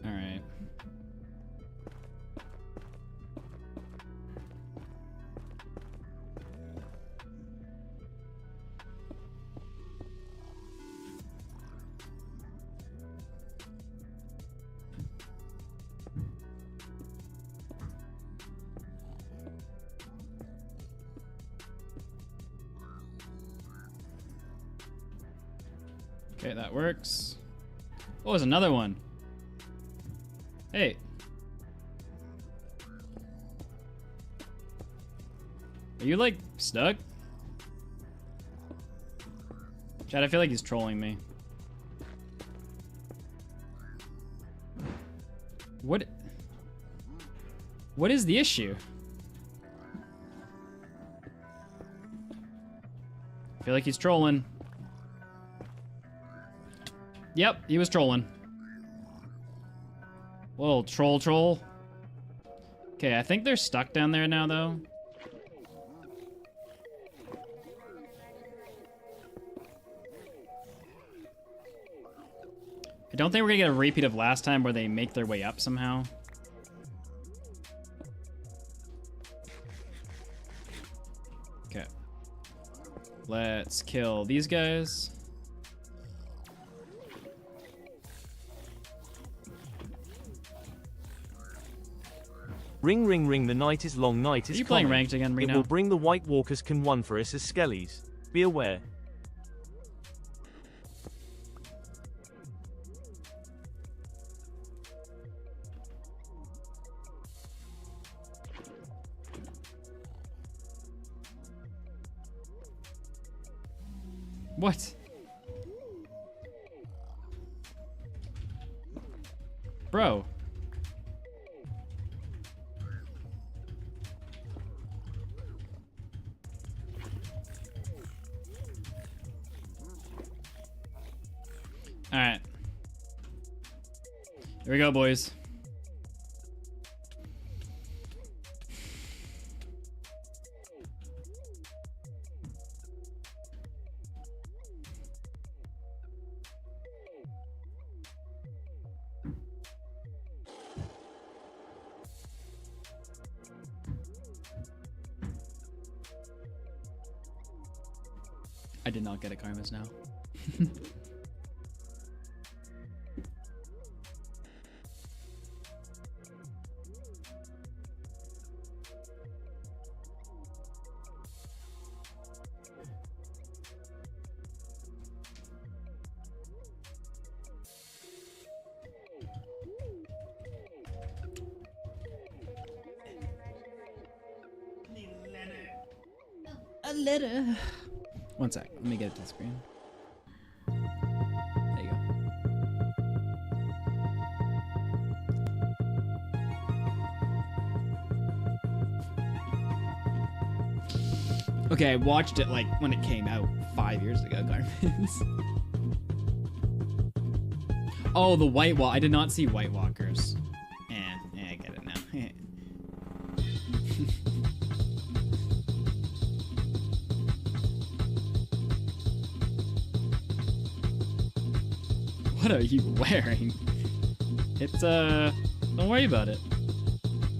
Alright. Okay, that works. Oh, there's another one. Hey. Are you, like, stuck? Chad, I feel like he's trolling me. What is the issue? I feel like he's trolling. Yep, he was trolling. Whoa, troll. Okay, I think they're stuck down there now, though. I don't think we're gonna get a repeat of last time where they make their way up somehow. Okay. Let's kill these guys. Ring ring ring, the night is long, night is Are you playing coming. ranked again, It Reno? will bring the White Walkers can one for us as skellies. Be aware. What? Bro. All right. Here we go, boys. I did not get it, Karmas, now. A letter. One sec. Let me get it to the screen. There you go. Okay, I watched it like when it came out 5 years ago, Garments. Oh, the White Walk. I did not see White Walkers. I get it now. What are you wearing? It's, don't worry about it.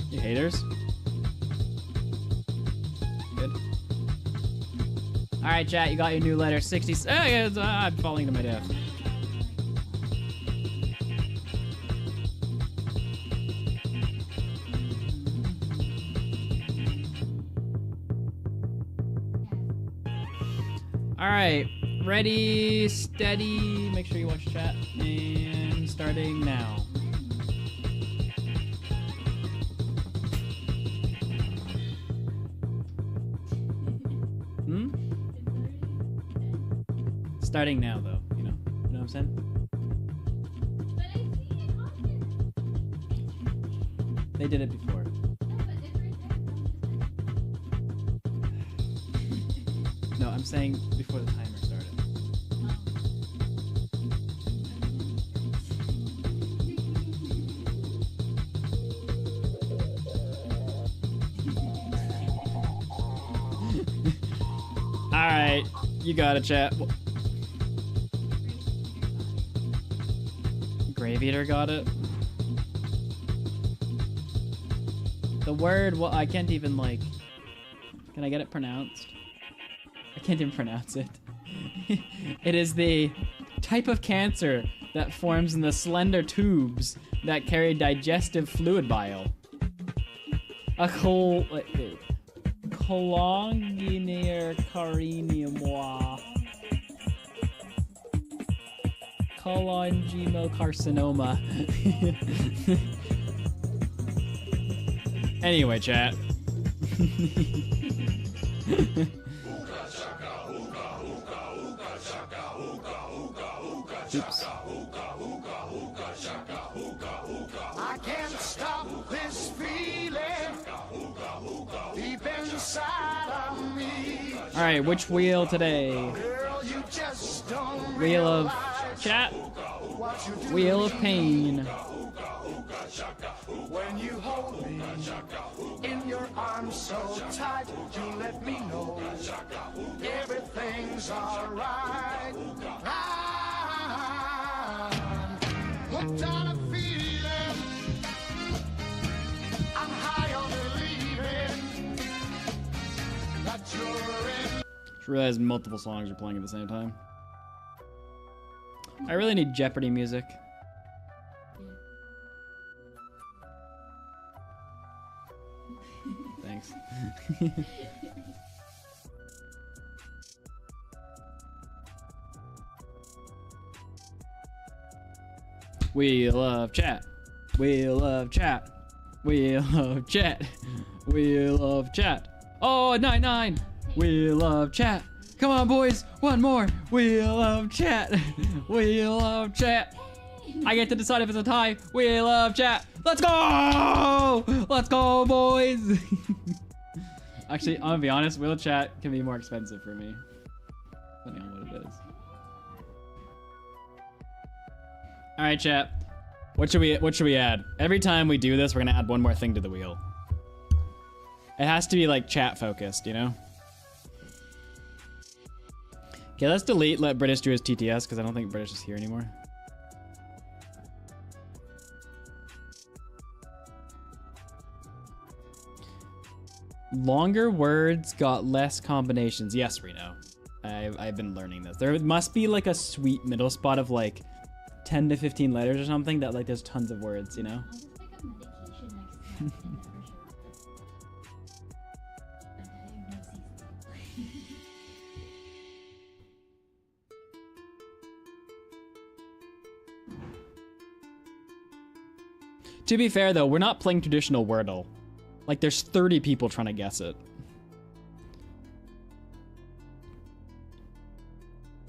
You haters. Good. Alright, chat, you got your new letter. 60. I'm falling to my death. Alright. Ready, steady, make sure you watch chat, and starting now. Starting now, though. You know what I'm saying? But I see it often. They did it before. No, but it's right there. No, I'm saying before the timer started. All right, you got it, chat. Grave Eater got it. The word, well, I can't even like. Can I get it pronounced? I can't even pronounce it. It is the type of cancer that forms in the slender tubes that carry digestive fluid bile. A colongenier carcinoma. Cholangiocarcinoma. Anyway, chat. Oops. I can't stop this feeling deep inside of me. All right, which wheel today? Girl, you just don't Wheel of realize chat. what you do Wheel of pain. when you hold me in your arms so tight. You let me know everything's alright. I'm hooked on a feeling. I'm high on believing that you're in. Just realized multiple songs are playing at the same time. I really need Jeopardy music. Thanks. Wheel of chat. Wheel of chat. Wheel of chat. Wheel of chat. Oh, 9-9. Wheel of chat. Come on, boys. One more. Wheel of chat. Wheel of chat. I get to decide if it's a tie. Wheel of chat. Let's go! Let's go, boys! Actually, I'm gonna be honest, wheel of chat can be more expensive for me. Depending on what it is. Alright, chat. What should we add? Every time we do this, we're gonna add one more thing to the wheel. It has to be like chat focused, you know? Okay, let's let British do his TTS because I don't think British is here anymore. Longer words got less combinations. Yes, Reno. I've been learning this. There must be like a sweet middle spot of like 10 to 15 letters or something that like there's tons of words, you know? I'll just take a medication next time and never show up. A diagnosis. To be fair though, we're not playing traditional Wordle. Like there's 30 people trying to guess it.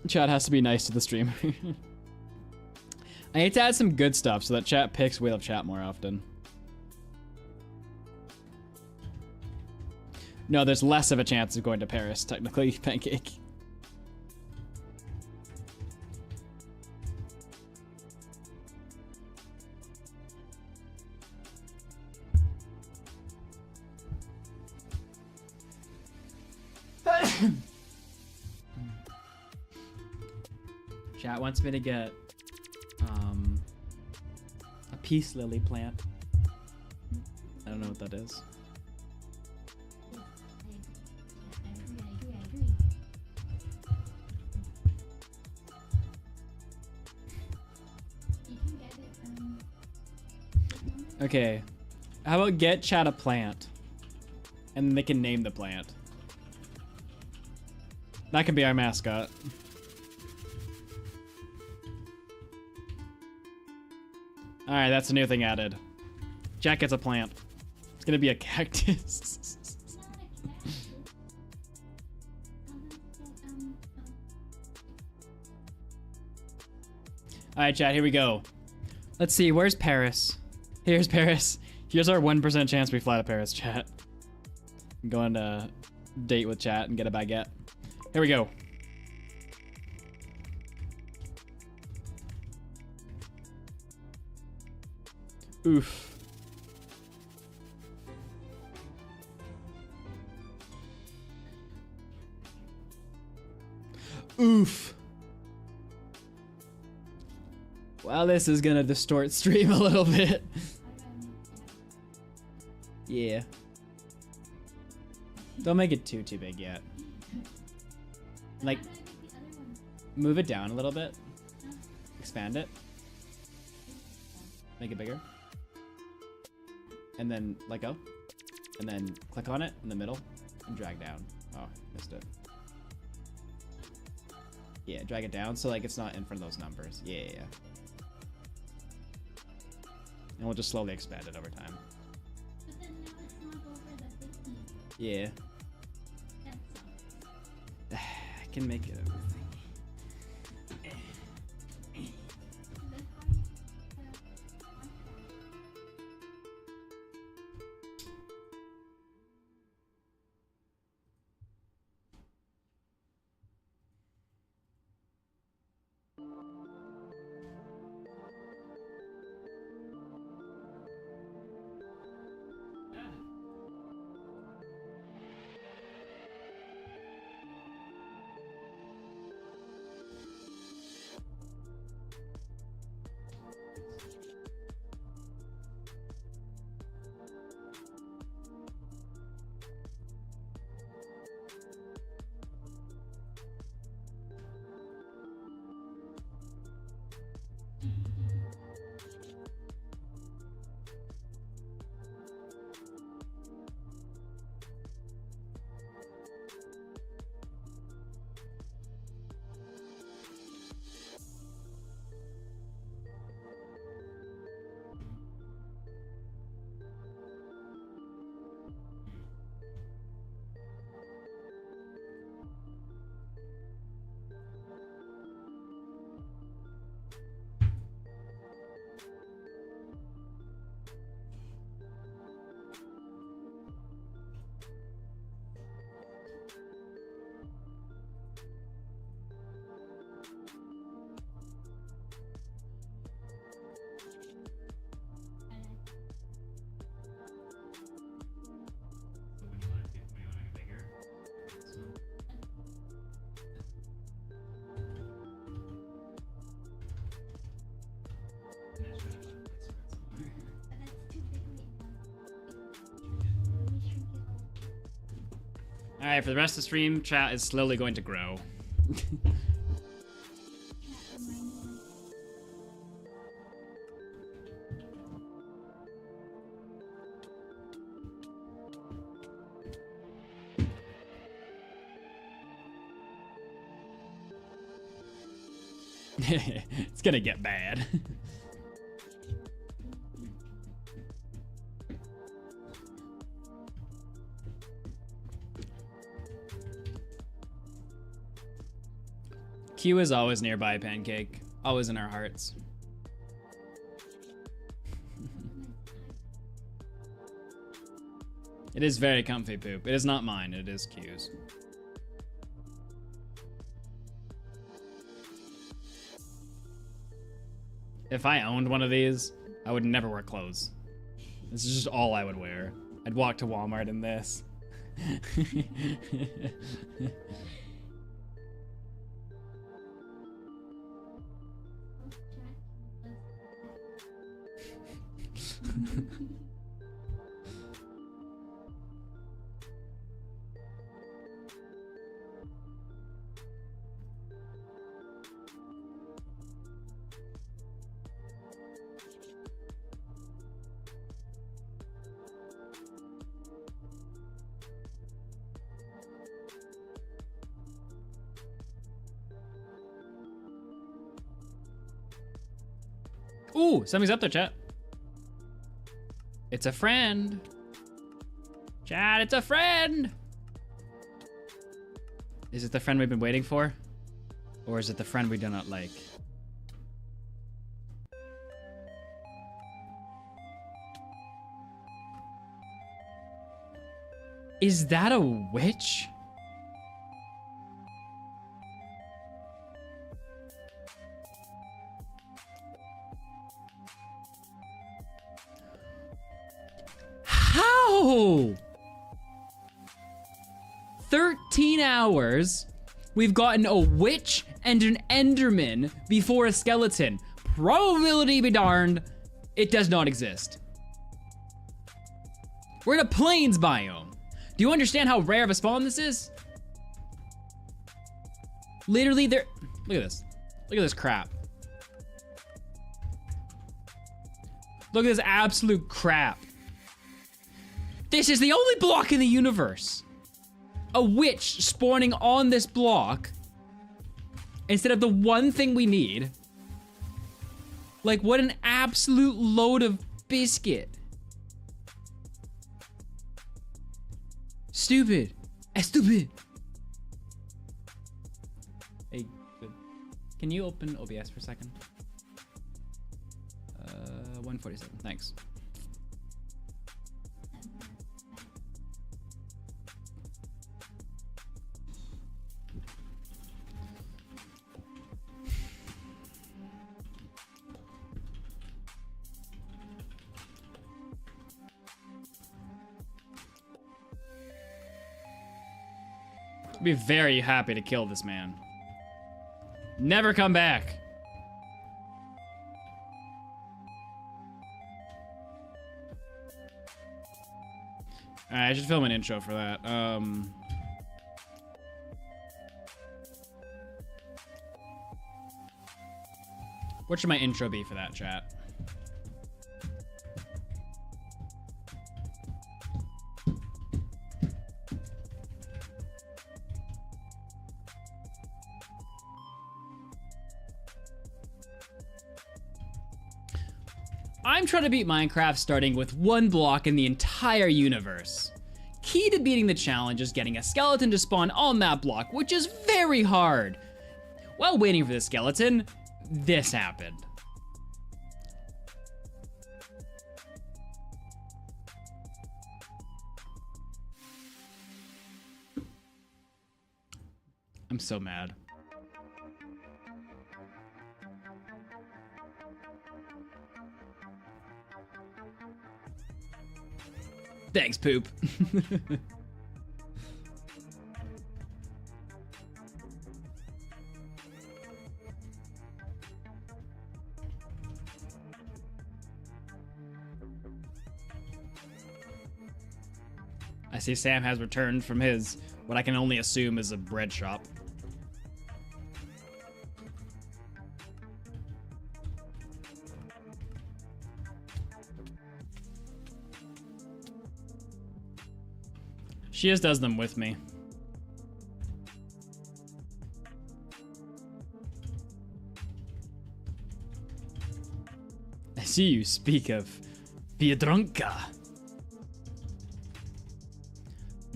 Chat has to be nice to the streamer. I need to add some good stuff so that chat picks Wheel of Chat more often. No, there's less of a chance of going to Paris, technically, Pancake. Chat wants me to get a peace lily plant. I don't know what that is. I agree. You can get it from... Okay, how about get chat a plant, and then they can name the plant. That could be our mascot. All right, that's a new thing added. Jack gets a plant. It's gonna be a cactus. All right, chat, here we go. Let's see, where's Paris? Here's Paris. Here's our 1% chance we fly to Paris, chat. I'm going to date with chat and get a baguette. Here we go. Oof. Oof. Well, this is gonna distort stream a little bit. Yeah. Don't make it too big yet. Like, move it down a little bit. Expand it. Make it bigger. And then let go. And then click on it in the middle and drag down. Oh, missed it. Yeah, drag it down so like it's not in front of those numbers. Yeah. And we'll just slowly expand it over time. But then now it's not over the 50. Yeah. That sucks. I can make it over. But that's too big right now. Let me shrink it all. All right, for the rest of the stream, chat is slowly going to grow. Chat, remind me. It's gonna get bad. Q is always nearby, Pancake. Always in our hearts. It is very comfy poop. It is not mine, it is Q's. If I owned one of these, I would never wear clothes. This is just all I would wear. I'd walk to Walmart in this. Ooh, somebody's up there, chat. It's a friend. Chat, it's a friend. Is it the friend we've been waiting for? Or is it the friend we do not like? Is that a witch? How? 13 hours. We've gotten a witch and an enderman before a skeleton. Probability be darned, it does not exist. We're in a plains biome. Do you understand how rare of a spawn this is? Literally, there. Look at this. Look at this crap. Look at this absolute crap. This is the only block in the universe. A witch spawning on this block instead of the one thing we need. Like, what an absolute load of biscuit. Stupid. Stupid. Hey, can you open OBS for a second? 147, thanks. I'd be very happy to kill this man. Never come back. Alright, I should film an intro for that. What should my intro be for that, chat? I'm trying to beat Minecraft starting with one block in the entire universe. Key to beating the challenge is getting a skeleton to spawn on that block, which is very hard. While waiting for the skeleton, this happened. I'm so mad. Thanks, poop. I see Sam has returned from his, what I can only assume is a bread shop. She just does them with me. I see you speak of Biedronka.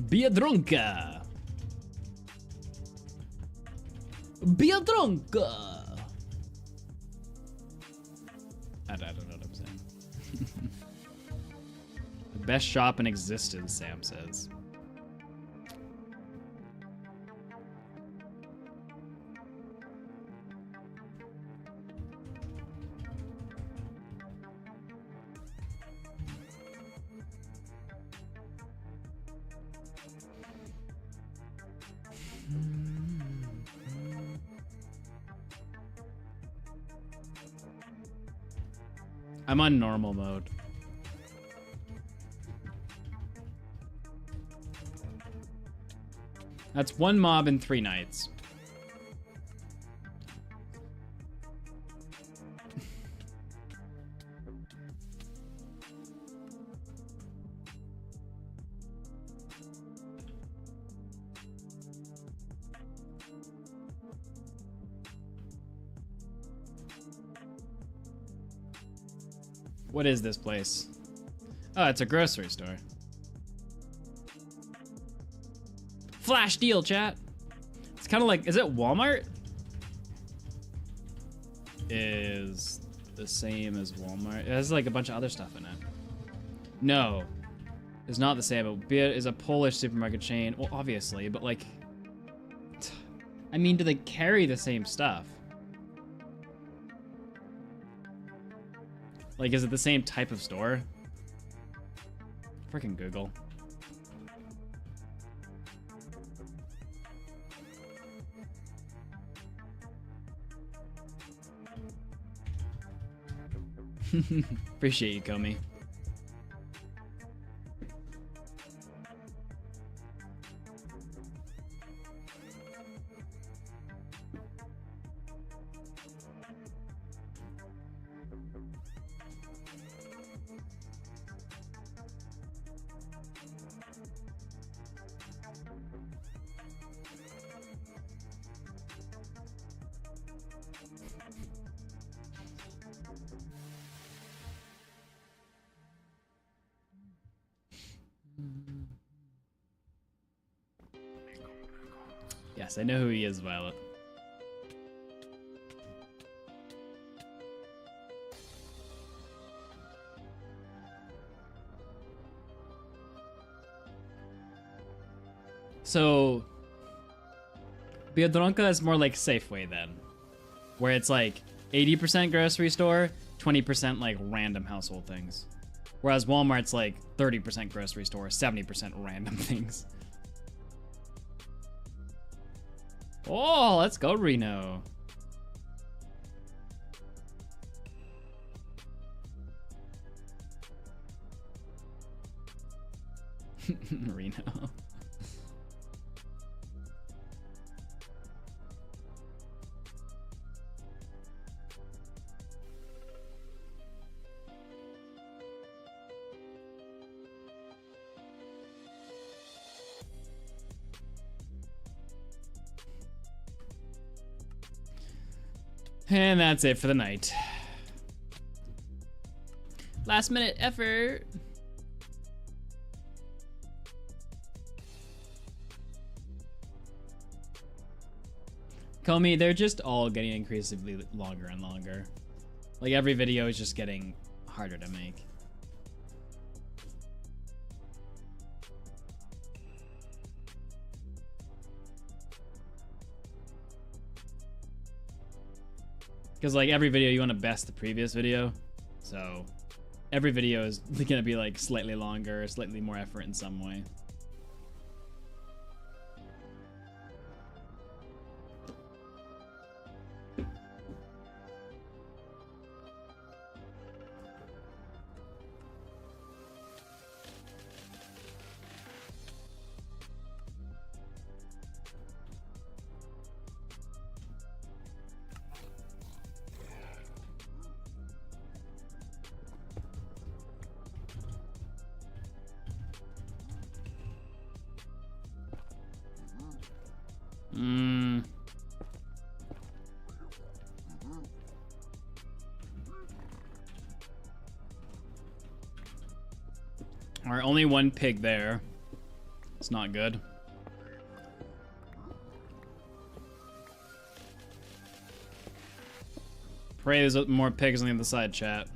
Biedronka. Biedronka. I don't know what I'm saying. The best shop in existence, Sam says. I'm on normal mode. That's one mob in 3 nights. What is this place? Oh, it's a grocery store. Flash deal, chat. It's kind of like, is it Walmart? Is the same as Walmart. It has like a bunch of other stuff in it. No. is not the same. But Bia is a Polish supermarket chain. Well, obviously, but like, I mean, do they carry the same stuff? Like, is it the same type of store? Freaking Google. Appreciate you, Comey. Yes, I know who he is, Violet. So, Biedronka is more like Safeway then, where it's like 80% grocery store, 20% like random household things. Whereas Walmart's like 30% grocery store, 70% random things. Oh, let's go, Reno. Reno. And that's it for the night. Last minute effort. Comey, they're just all getting increasingly longer and longer. Like every video is just getting harder to make. Because like every video you want to best the previous video, so every video is gonna be like slightly longer, slightly more effort in some way. Alright, only one pig there. It's not good. Pray there's more pigs on the other side, chat.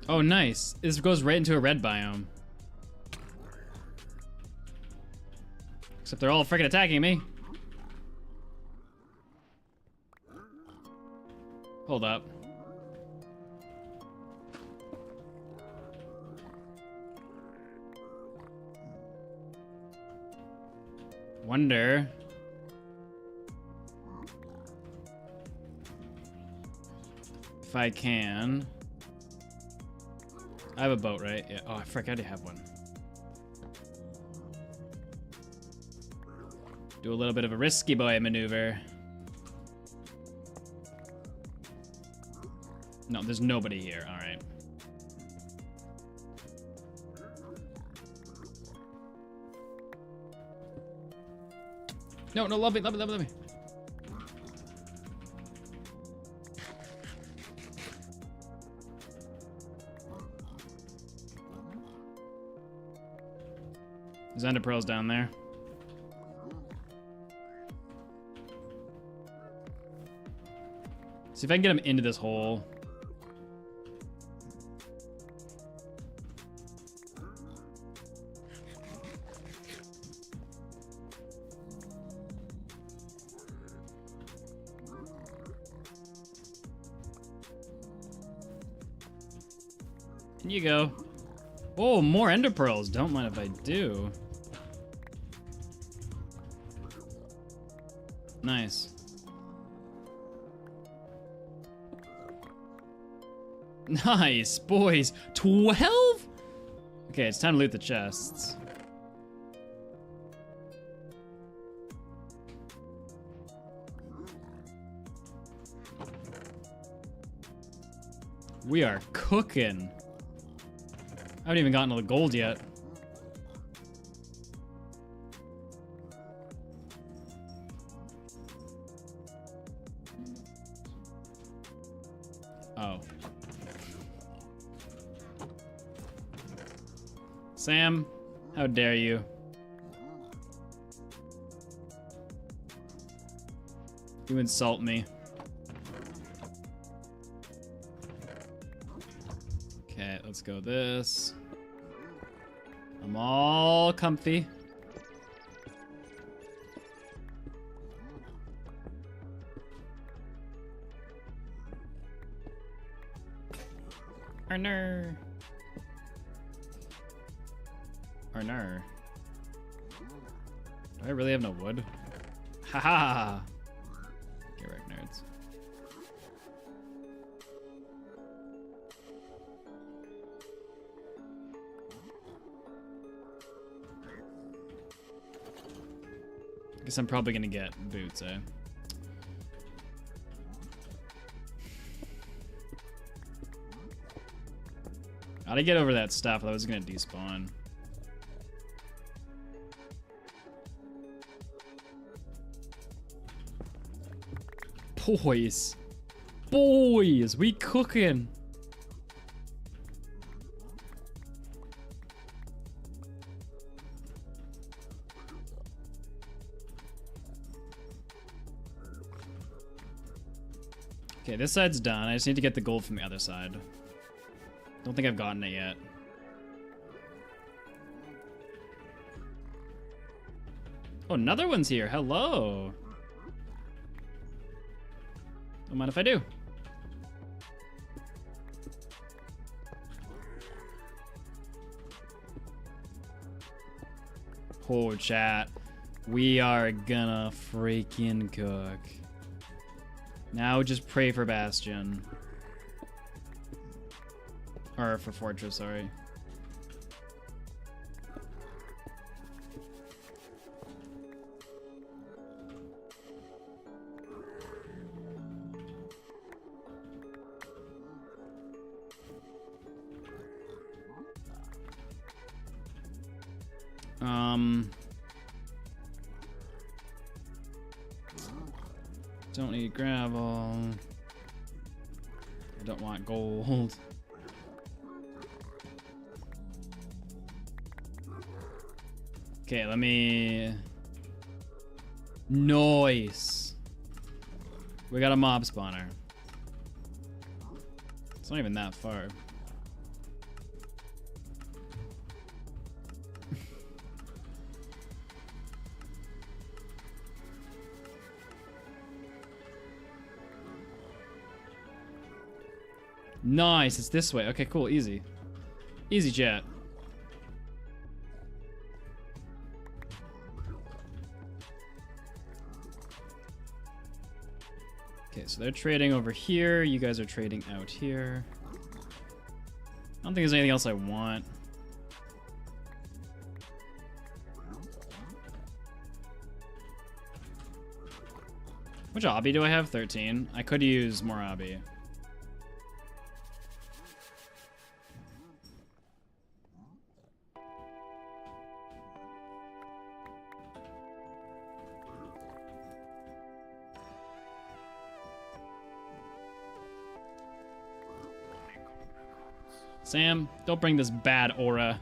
Oh, nice. This goes right into a red biome. Except they're all freaking attacking me. Hold up. Wonder. If I can. I have a boat, right? Yeah. Oh, frick, I already have one. Do a little bit of a risky boy maneuver. No, there's nobody here. All right. No, no, love me, love me, love me, love me. There's ender pearls down there. See if I can get him into this hole. In you go. Oh, more ender pearls. Don't mind if I do. Nice. Nice, boys. 12? Okay, it's time to loot the chests. We are cooking. I haven't even gotten to the gold yet. Oh. Sam, how dare you? You insult me. Okay, let's go this. I'm all comfy. Arner. Arner. Do I really have no wood? Haha. Get wrecked, nerds. Guess I'm probably gonna get boots, eh? Gotta get over that stuff, I was gonna despawn. Boys. Boys, we cooking. Okay, this side's done. I just need to get the gold from the other side. Don't think I've gotten it yet. Oh, another one's here. Hello. Don't mind if I do. Oh, chat. We are gonna freaking cook. Now just pray for Bastion. Or for Fortress, sorry. Don't need gravel. I don't want gold. Okay, let me... Nice. We got a mob spawner. It's not even that far. Nice, it's this way. Okay, cool, easy. Easy, chat. Okay, so they're trading over here. You guys are trading out here. I don't think there's anything else I want. Which obby do I have? 13. I could use more obby. Sam, don't bring this bad aura.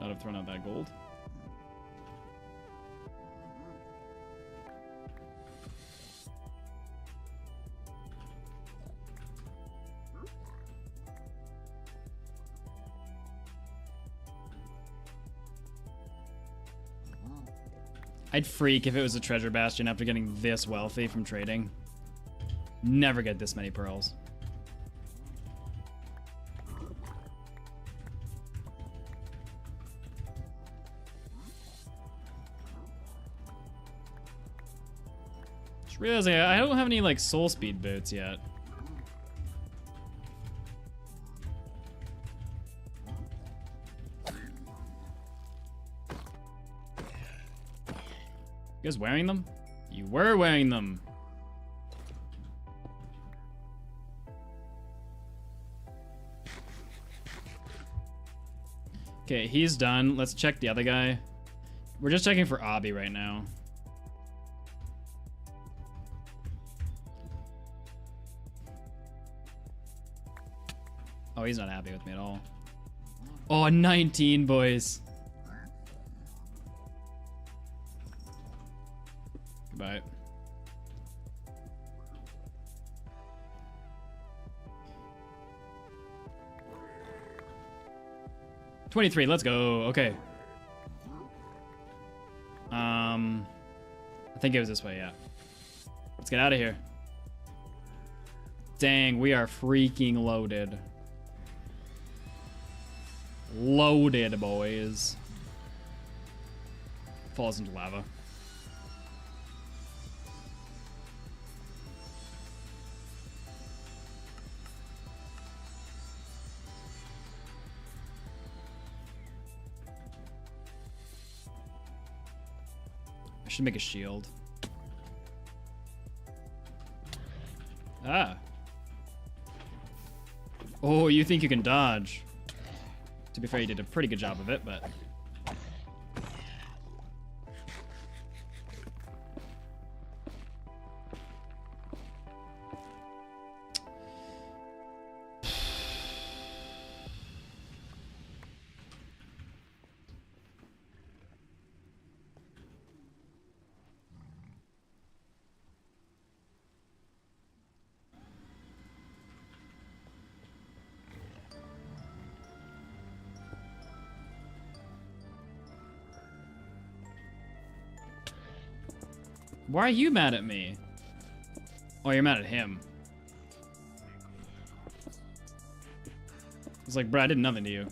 not have thrown out that gold. I'd freak if it was a treasure bastion after getting this wealthy from trading. Never get this many pearls. Just realizing I don't have any like soul speed boots yet. You guys wearing them? You were wearing them. Okay, he's done. Let's check the other guy. We're just checking for Obby right now. Oh, he's not happy with me at all. Oh, 19, boys. Goodbye. $23, let's go. Okay. I think it was this way, yeah. Let's get out of here. Dang, we are freaking loaded. Loaded, boys. Falls into lava. I should make a shield. Ah. Oh, you think you can dodge. To be fair, you did a pretty good job of it, but... Why are you mad at me? Oh, you're mad at him. It's like, bro, I did nothing to you.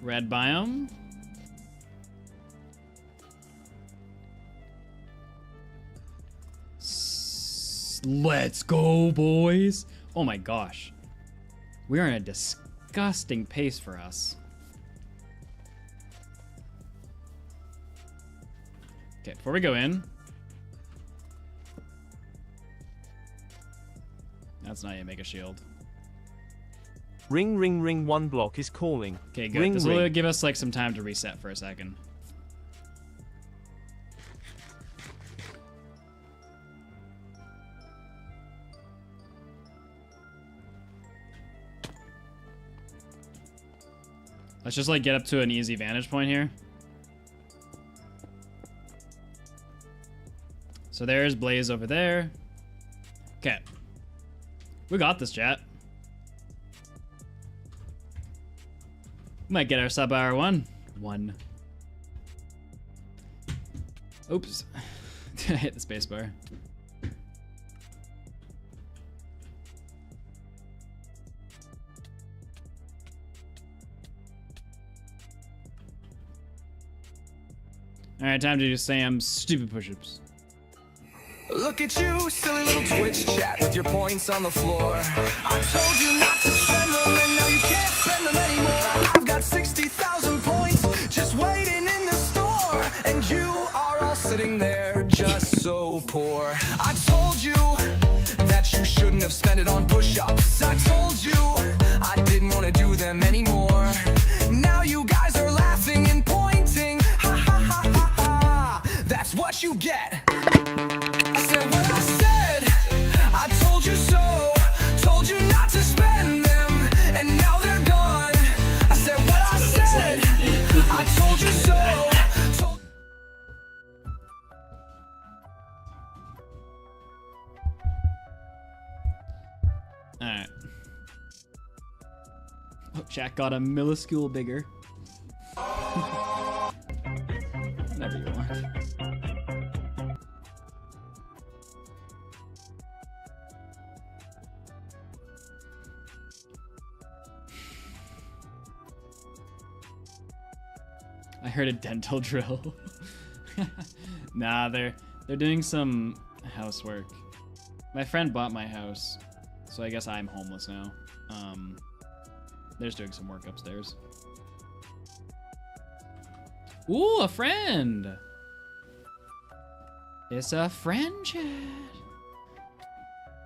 Red biome. Let's go, boys. Oh my gosh. We are in a disgusting pace for us. Okay, before we go in. That's not how you make a shield. Ring ring ring, one block is calling. Okay, good. Ring, This ring. will give us like some time to reset for a second. Let's just like get up to an easy vantage point here. So there's Blaze over there. Okay. We got this, chat. We might get our sub hour one. Oops. I hit the space bar. Alright, time to do Sam's stupid push-ups. Look at you, silly little Twitch chat with your points on the floor. I told you not to spend them, and now you can't spend them anymore. I've got 60,000 points just waiting in the store, and you are all sitting there just so poor. I told you that you shouldn't have spent it on push-ups. I told you I didn't want to do them anymore. Now you guys are laughing and pointing. Ha ha ha ha ha. That's what you get. I said what I said, I told you so. Alright. Oh, Jack got a minuscule bigger. Whatever you want. I heard a dental drill. Nah, they're doing some housework. My friend bought my house, so I guess I'm homeless now. They're just doing some work upstairs. Ooh, a friend! It's a friend, chat.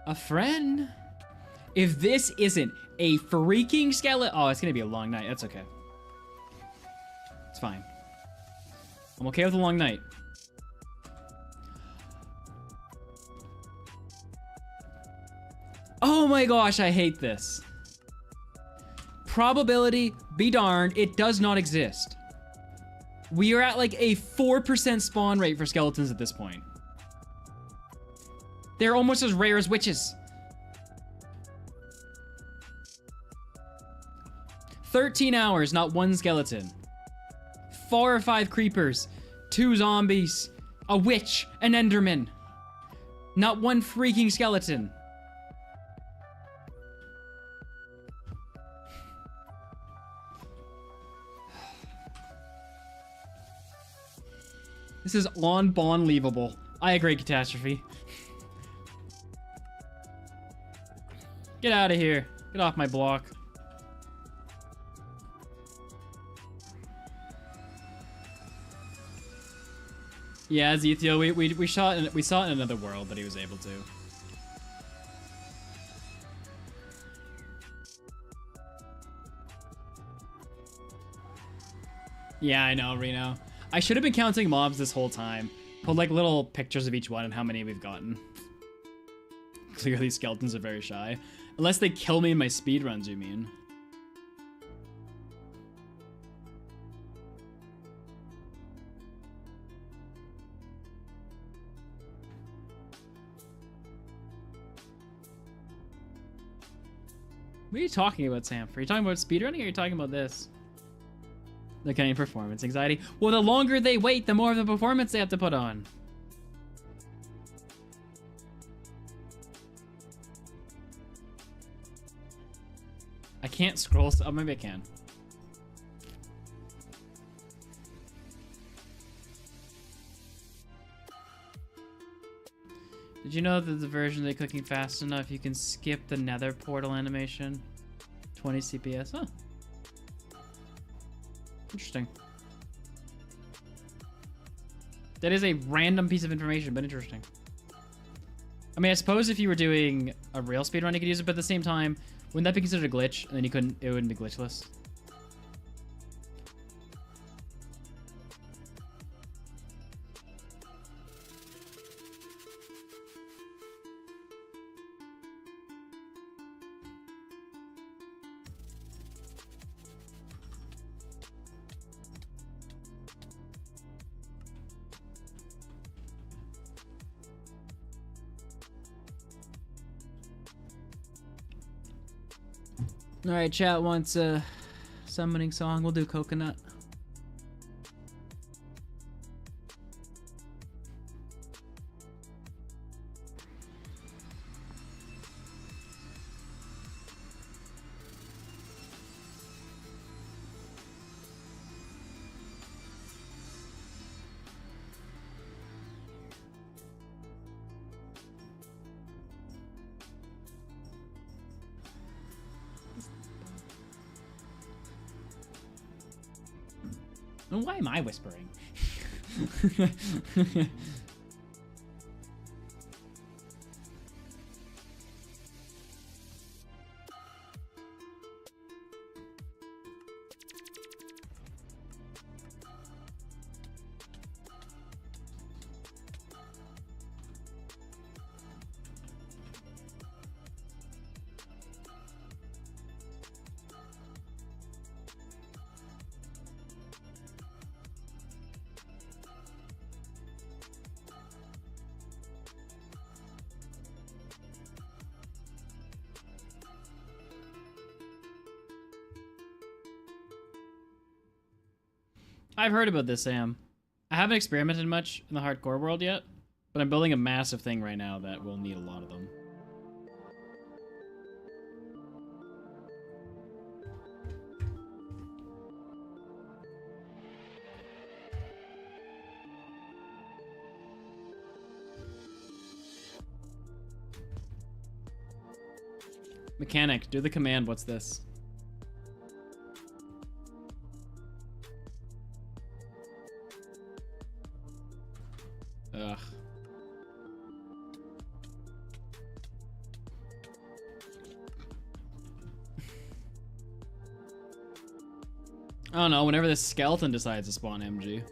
A friend. If this isn't a freaking skeleton, oh, it's gonna be a long night. That's okay. It's fine. I'm okay with a long night. Oh my gosh, I hate this. Probability be darned, it does not exist. We are at like a 4% spawn rate for skeletons at this point. They're almost as rare as witches. 13 hours, not one skeleton. 4 or 5 creepers, 2 zombies, a witch, an enderman. Not one freaking skeleton. This is unbelievable. I agree, Catastrophe. Get out of here. Get off my block. Yeah, Zethio, we saw it in another world that he was able to. Yeah, I know, Reno. I should have been counting mobs this whole time. Put like little pictures of each one and how many we've gotten. Clearly skeletons are very shy. Unless they kill me in my speedruns, you mean. What are you talking about, Sam? Are you talking about speedrunning or are you talking about this? They're getting performance anxiety. Well, the longer they wait, the more of the performance they have to put on. I can't scroll. Oh, maybe I can. Did you know that the version of Cooking Fast Enough, you can skip the nether portal animation? 20 CPS. Huh. Interesting. That is a random piece of information, but interesting. I mean, I suppose if you were doing a real speedrun, you could use it, but at the same time, wouldn't that be considered a glitch? And then it wouldn't be glitchless. Alright, chat wants a summoning song. We'll do Coconut. And why am I whispering? I've heard about this, Sam. I haven't experimented much in the hardcore world yet, but I'm building a massive thing right now that will need a lot of them. Mechanic, do the command, what's this? Ugh. I don't know, whenever this skeleton decides to spawn MG.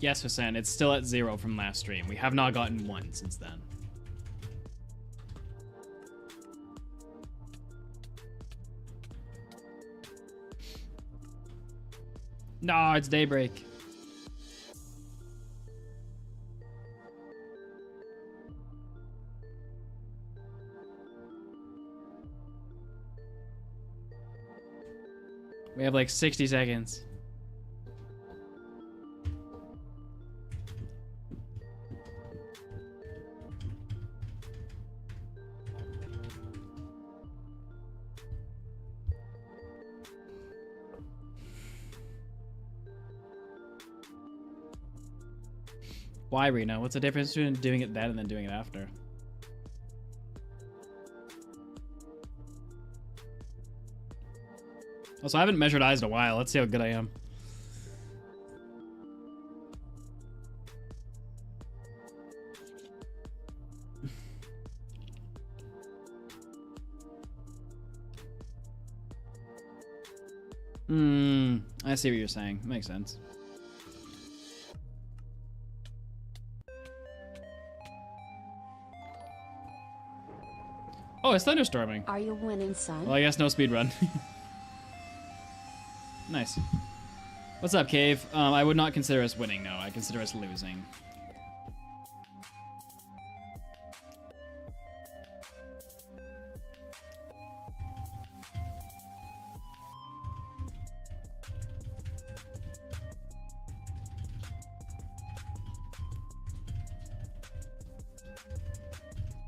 Yes, Hassan, it's still at 0 from last stream. We have not gotten 1 since then. No, it's daybreak. We have like 60 seconds. Why, Reno? What's the difference between doing it then and then doing it after? Also, I haven't measured eyes in a while. Let's see how good I am. I see what you're saying. Makes sense. Oh, it's thunderstorming. Are you winning, son? Well, I guess no speedrun. Nice. What's up, Cave? I would not consider us winning, no. I consider us losing.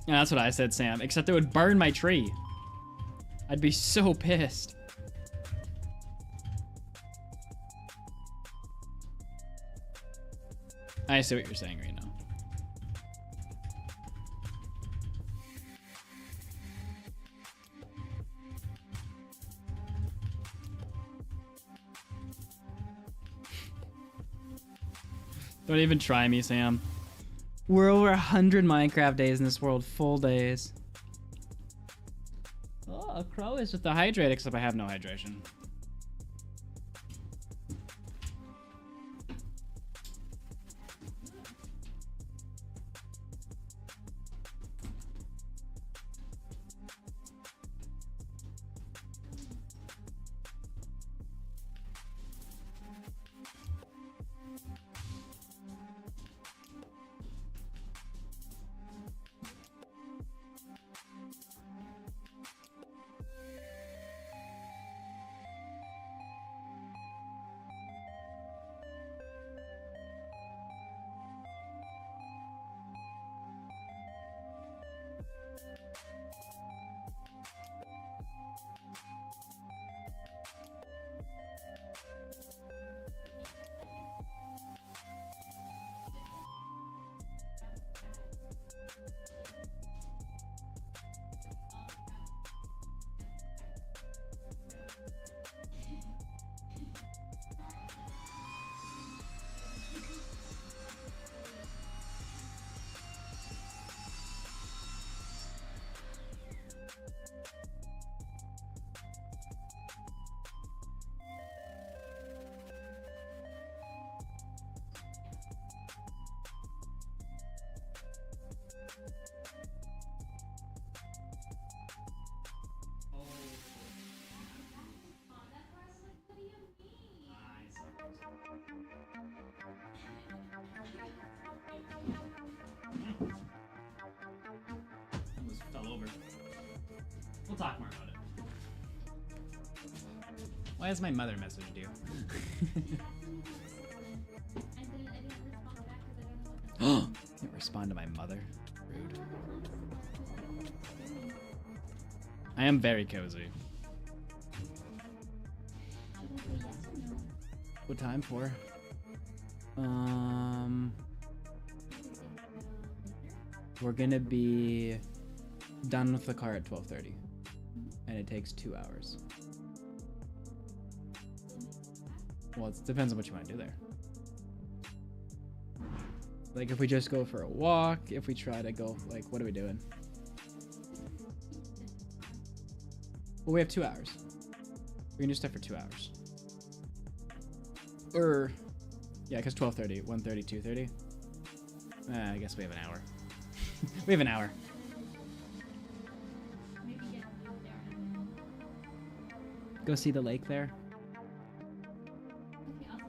Yeah, that's what I said, Sam. Except it would burn my tree. I'd be so pissed. I see what you're saying right now. Don't even try me, Sam. We're over 100 Minecraft days in this world, full days. Oh, a crow is with the hydrate, except I have no hydration. talk more about it. Why has my mother messaged you? I didn't respond back because I don't know what the Didn't respond to my mother. Rude. I am very cozy. should I say yes or no? What time for? We're gonna be done with the car at 12:30, and it takes 2 hours. Well, it depends on what you want to do there. Like if we just go for a walk, if we try to go, like, what are we doing? Well, we have 2 hours. We're gonna do stuff for 2 hours. Or, yeah, because 12:30, 1:30, 2:30. I guess we have an hour. We have an hour. Maybe get out there and then. Go see the lake there. Okay, I'll say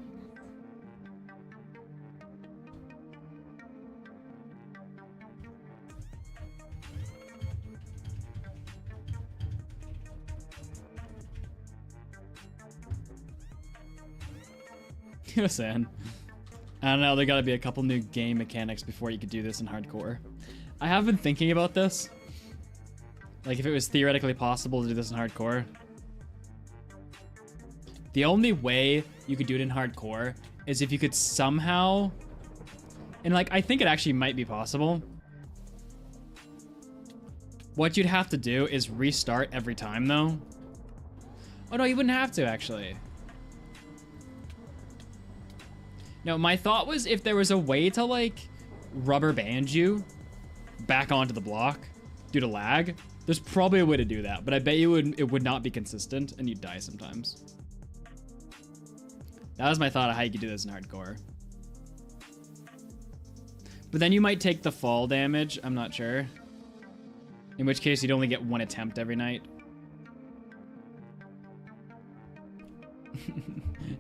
yes. You know, saying. I don't know, there gotta be a couple new game mechanics before you could do this in hardcore. I have been thinking about this. Like, if it was theoretically possible to do this in hardcore. The only way you could do it in hardcore is if you could somehow... And, like, I think it actually might be possible. What you'd have to do is restart every time, though. Oh, no, you wouldn't have to, actually. No, my thought was if there was a way to, like, rubber band you back onto the block due to lag, there's probably a way to do that, but I bet you it would not be consistent and you'd die sometimes. That was my thought of how you could do this in hardcore. But then you might take the fall damage, I'm not sure. In which case you'd only get one attempt every night.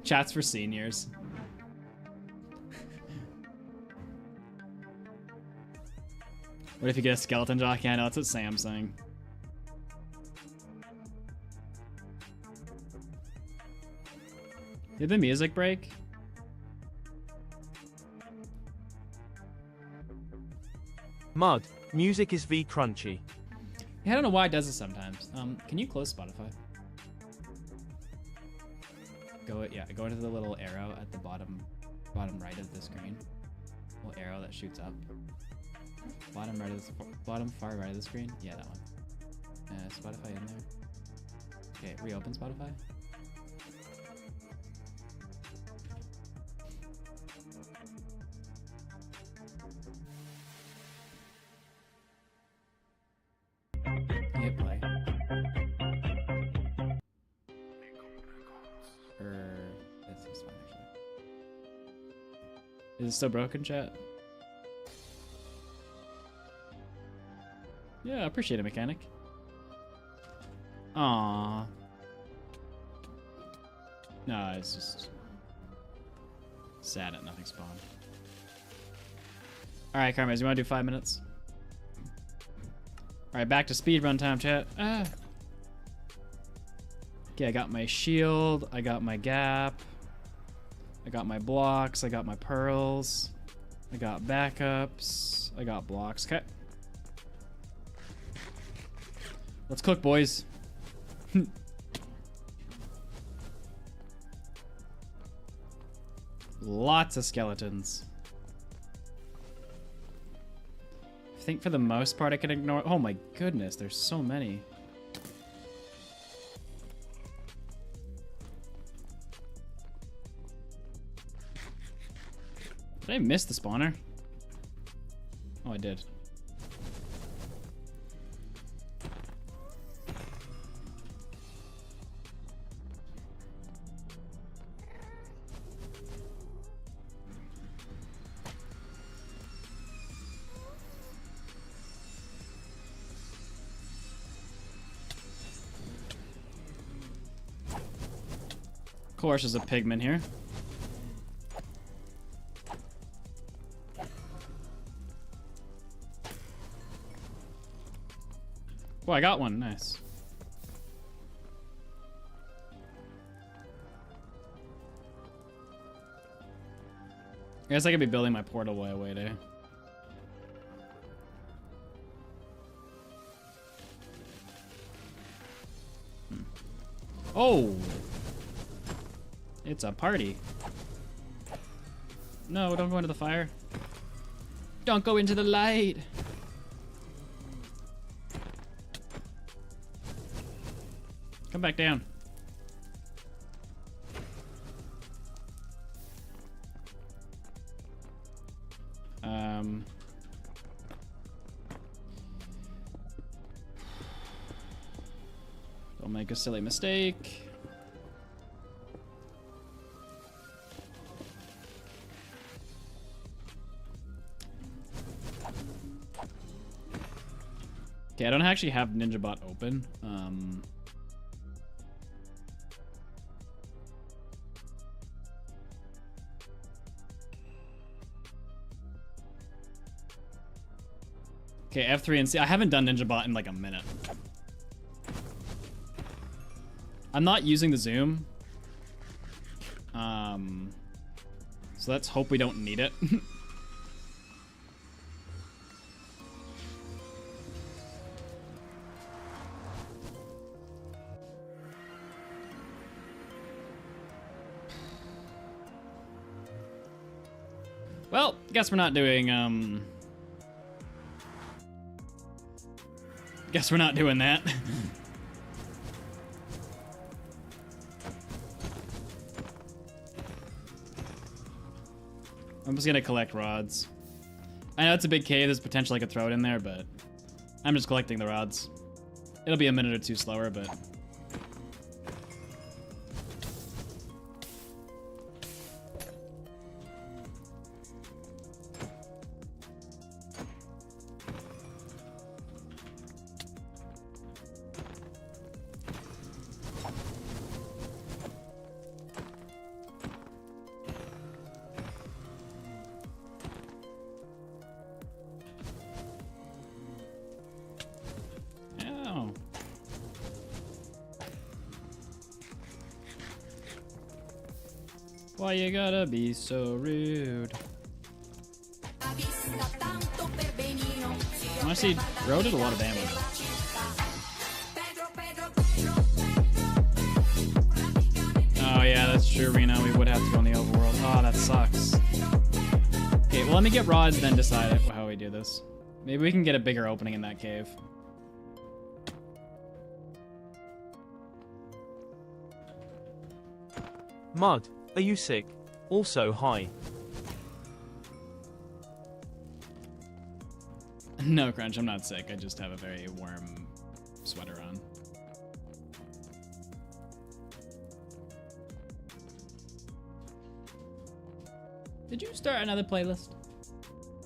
Chats for seniors. What if you get a skeleton jockey? I know, that's what Sam's saying. Did the music break? Mud, music is V crunchy. Yeah, I don't know why it does this sometimes. Can you close Spotify? Go into the little arrow at the bottom right of the screen. Little arrow that shoots up. Bottom far right of the screen. Yeah, that one. Spotify in there. Okay, reopen Spotify. Hit play. This is fine actually. Is it still broken, chat? Yeah, I appreciate it, mechanic. Aww. No, it's just sad that nothing spawned. Alright, Carmes, you want to do 5 minutes? Alright, back to speedrun time, chat. Okay, I got my shield, I got my gap, I got my blocks, I got my pearls, I got backups, I got blocks. Okay. Let's cook, boys. Lots of skeletons. I think for the most part I can ignore... Oh my goodness, there's so many. Did I miss the spawner? Oh, I did. Of course, there's a pigman here. Oh, I got one. Nice. guess I could be building my portal while I wait, eh? Oh! It's a party. No, don't go into the fire. Don't go into the light! Come back down. Don't make a silly mistake. Okay, I don't actually have NinjaBot open. Okay, F3 and C. I haven't done NinjaBot in like a minute. I'm not using the zoom. So let's hope we don't need it. Well, guess we're not doing, guess we're not doing that. I'm just gonna collect rods. I know it's a big cave, there's potential I could throw it in there, but I'm just collecting the rods. It'll be a minute or two slower, but... Why you gotta be so rude? Honestly, Ro did a lot of damage. Oh yeah, that's true, Reno. We would have to go in the overworld. Oh, that sucks. Okay, well let me get rods, then decide how we do this. Maybe we can get a bigger opening in that cave. Mud, are you sick? Also, hi. No, Crunch, I'm not sick. I just have a very warm sweater on. Did you start another playlist?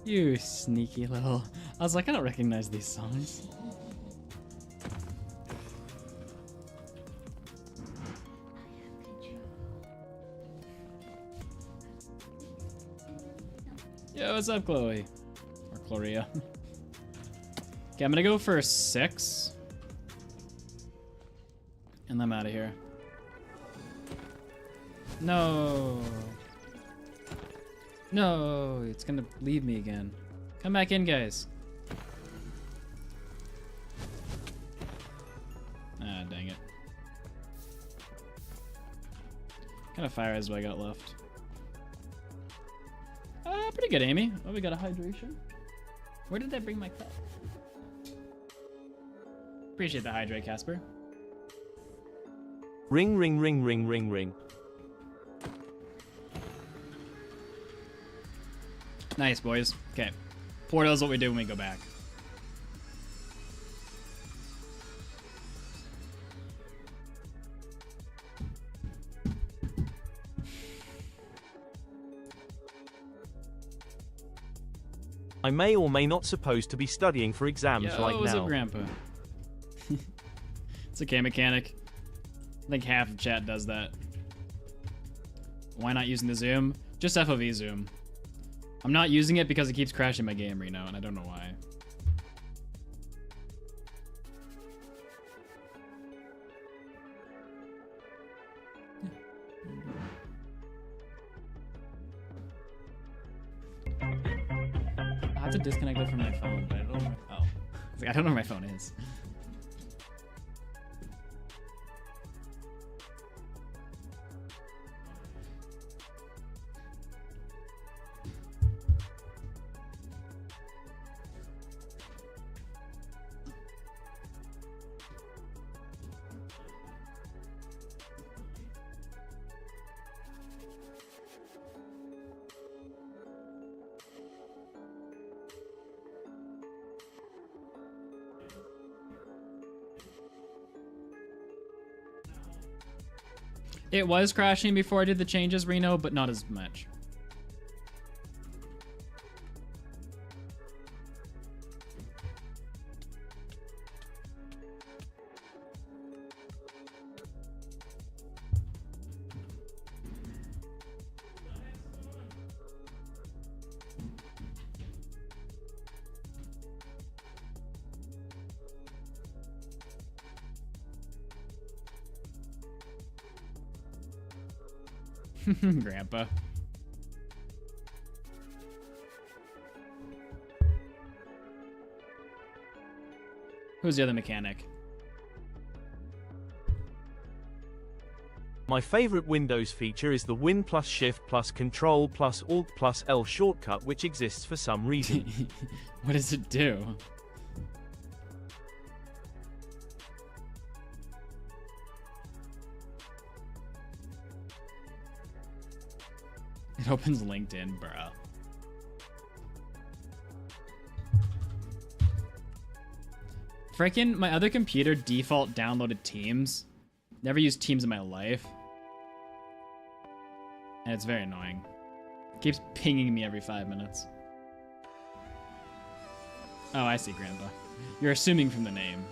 You sneaky little... I was like, I don't recognize these songs. Yo, what's up, Chloe? Or Chloria. Okay, I'm gonna go for 6. And I'm out of here. No. No, it's gonna leave me again. Come back in, guys. Ah, dang it. What kind of fire is what I got left? Pretty good, Amy. Oh, we got a hydration. Where did I bring my cup? Appreciate the hydrate, Casper. Ring, ring, ring, ring, ring, ring. Nice, boys. Okay. Portal is what we do when we go back. I may or may not supposed to be studying for exams right what's now. up, Grandpa? It's okay, mechanic. I think half of chat does that. Why not using the zoom? Just FOV zoom. I'm not using it because it keeps crashing my game, Reno, and I don't know why. How's it disconnected from my phone? But I don't know. Oh. It's like, I don't know where my phone is. It was crashing before I did the changes, Reno, but not as much. Grandpa. Who's the other mechanic? My favorite Windows feature is the Win plus Shift plus Control plus Alt plus L shortcut, which exists for some reason. What does it do? It opens LinkedIn, bruh. Frickin' my other computer default downloaded Teams. Never used Teams in my life. And it's very annoying. It keeps pinging me every 5 minutes. Oh, I see, Grandpa. You're assuming from the name.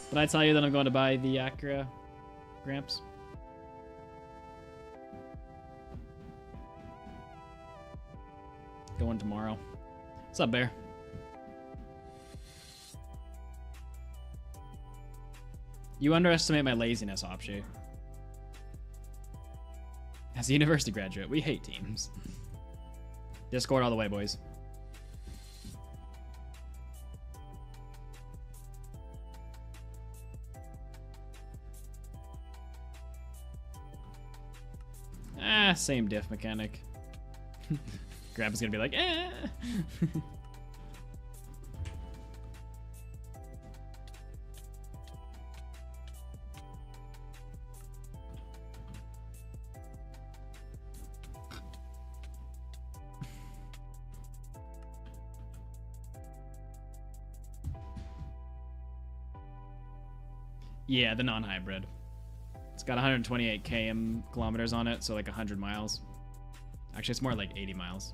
Did I tell you that I'm going to buy the Acura, Gramps? Going tomorrow. What's up, Bear? You underestimate my laziness, Opshi. As a university graduate, we hate Teams. Discord all the way, boys. Ah, same diff mechanic. Grandpa's gonna be like, eh. Yeah, the non-hybrid. It's got 128 kilometers on it, so like 100 miles. Actually, it's more like 80 miles.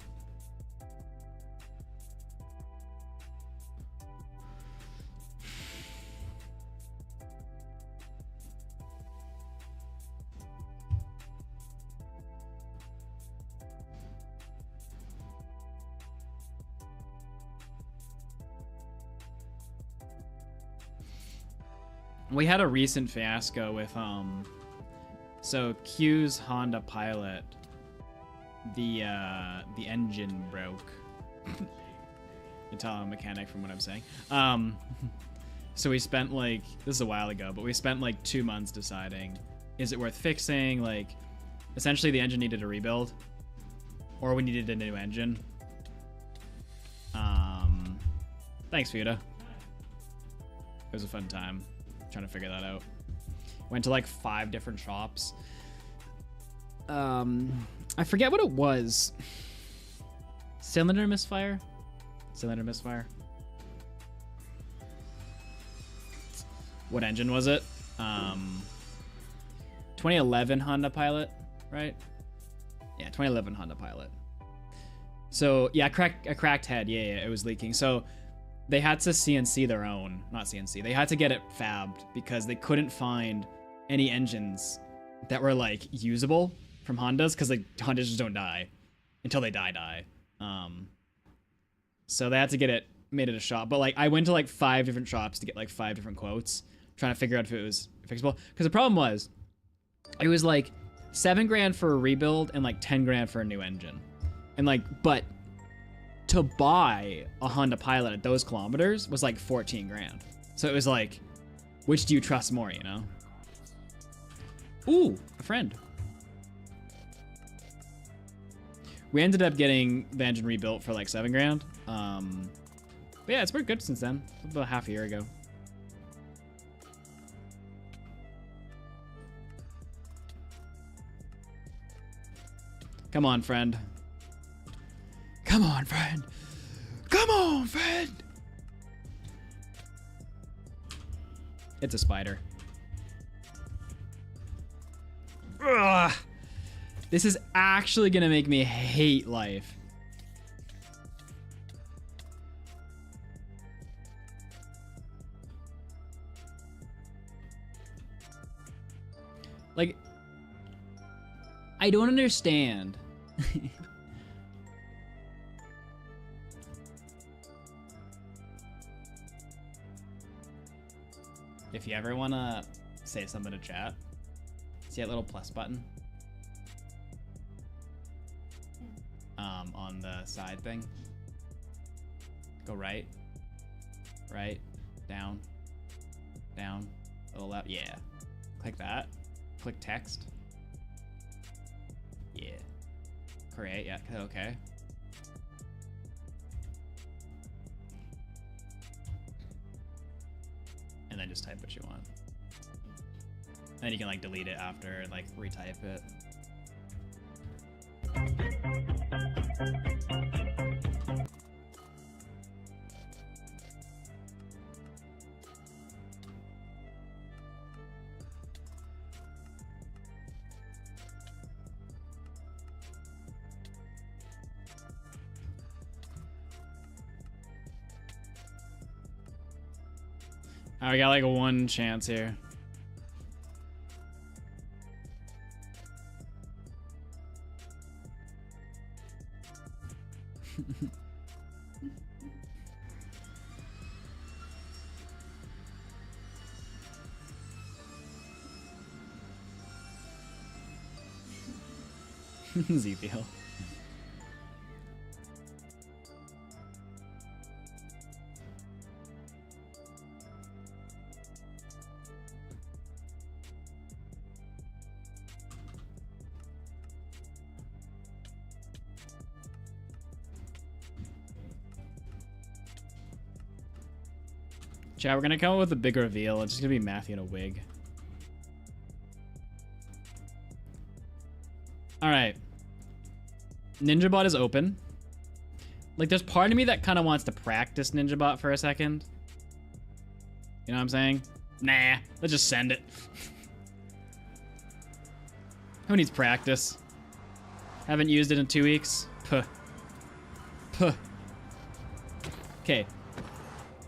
We had a recent fiasco with so Q's Honda Pilot, the engine broke. You can tell I'm a mechanic from what I'm saying. So we spent like, this is a while ago, but we spent like 2 months deciding, is it worth fixing? Like, essentially the engine needed a rebuild, or we needed a new engine. Thanks, Fuda. It was a fun time trying to figure that out. Went to like 5 different shops. I forget what it was. Cylinder misfire? Cylinder misfire. What engine was it? 2011 Honda Pilot, right? Yeah, 2011 Honda Pilot. So yeah, a cracked head. Yeah, it was leaking. So they had to CNC their own, not CNC. They had to get it fabbed because they couldn't find any engines that were like usable from Hondas, because like Hondas just don't die until they die. So they had to get it made at a shop. But like I went to like 5 different shops to get like 5 different quotes, trying to figure out if it was fixable. Because the problem was, it was like $7 grand for a rebuild and like 10 grand for a new engine, and like, but to buy a Honda Pilot at those kilometers was like 14 grand. So it was like, which do you trust more, you know? Ooh, a friend. We ended up getting the engine rebuilt for like 7 grand. But yeah, it's pretty good since then. About half a year ago. Come on, friend. Come on, friend. Come on, friend. It's a spider. Ugh. This is actually gonna make me hate life. Like, I don't understand. If you ever want to say something to chat, see that little plus button? On the side thing. Go right, right, down, down, a little left. Yeah. Click that. Click text. Yeah. Create, yeah, okay. And then just type what you want. And then you can like delete it after, like retype it. I got like one chance here. Zephiel. Chat, we're gonna come up with a big reveal. It's just gonna be Matthew in a wig. Alright. NinjaBot is open. Like, there's part of me that kind of wants to practice NinjaBot for a second. You know what I'm saying? Nah, let's just send it. Who needs practice? Haven't used it in 2 weeks. Puh. Puh. Okay.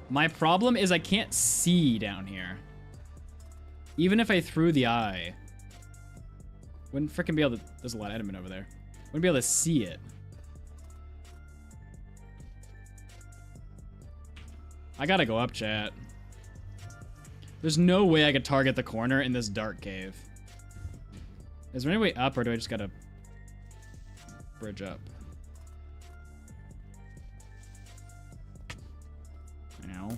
My problem is I can't see down here. Even if I threw the eye. Wouldn't frickin' be able to... There's a lot of adamant over there. Wouldn't be able to see it. I gotta go up, chat. There's no way I could target the corner in this dark cave. Is there any way up, or do I just gotta bridge up? Now.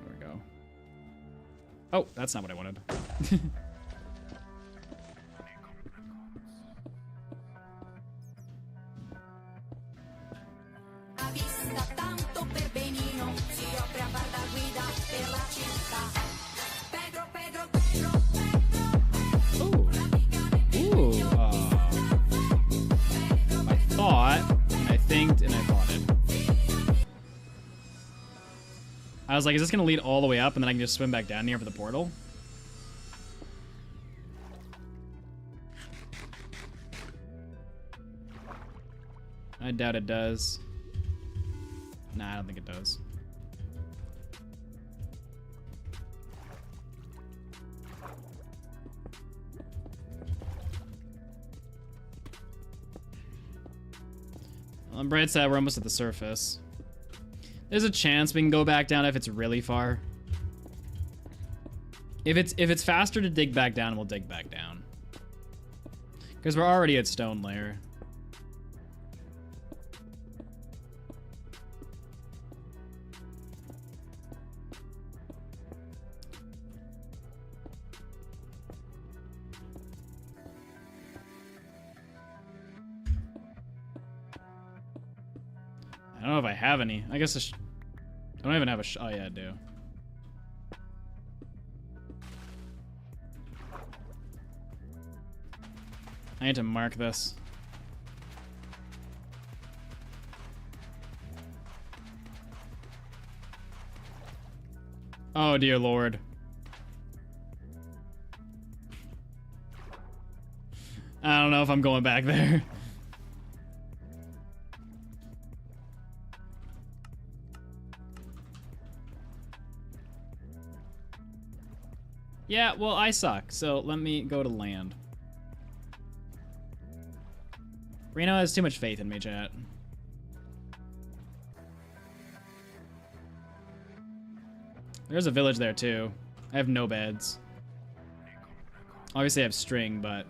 There we go. Oh, that's not what I wanted. I was like, is this gonna lead all the way up and then I can just swim back down here for the portal? I doubt it does. Nah, I don't think it does. On bright side, we're almost at the surface. There's a chance we can go back down if it's really far. If it's faster to dig back down, we'll dig back down. Because we're already at stone layer. don't know if I have any. I guess I don't even have a oh yeah, I do. I need to mark this. Oh dear lord. I don't know if I'm going back there. Yeah, well, I suck, so let me go to land. Reno has too much faith in me, chat. There's a village there, too. I have no beds. Obviously, I have string, but...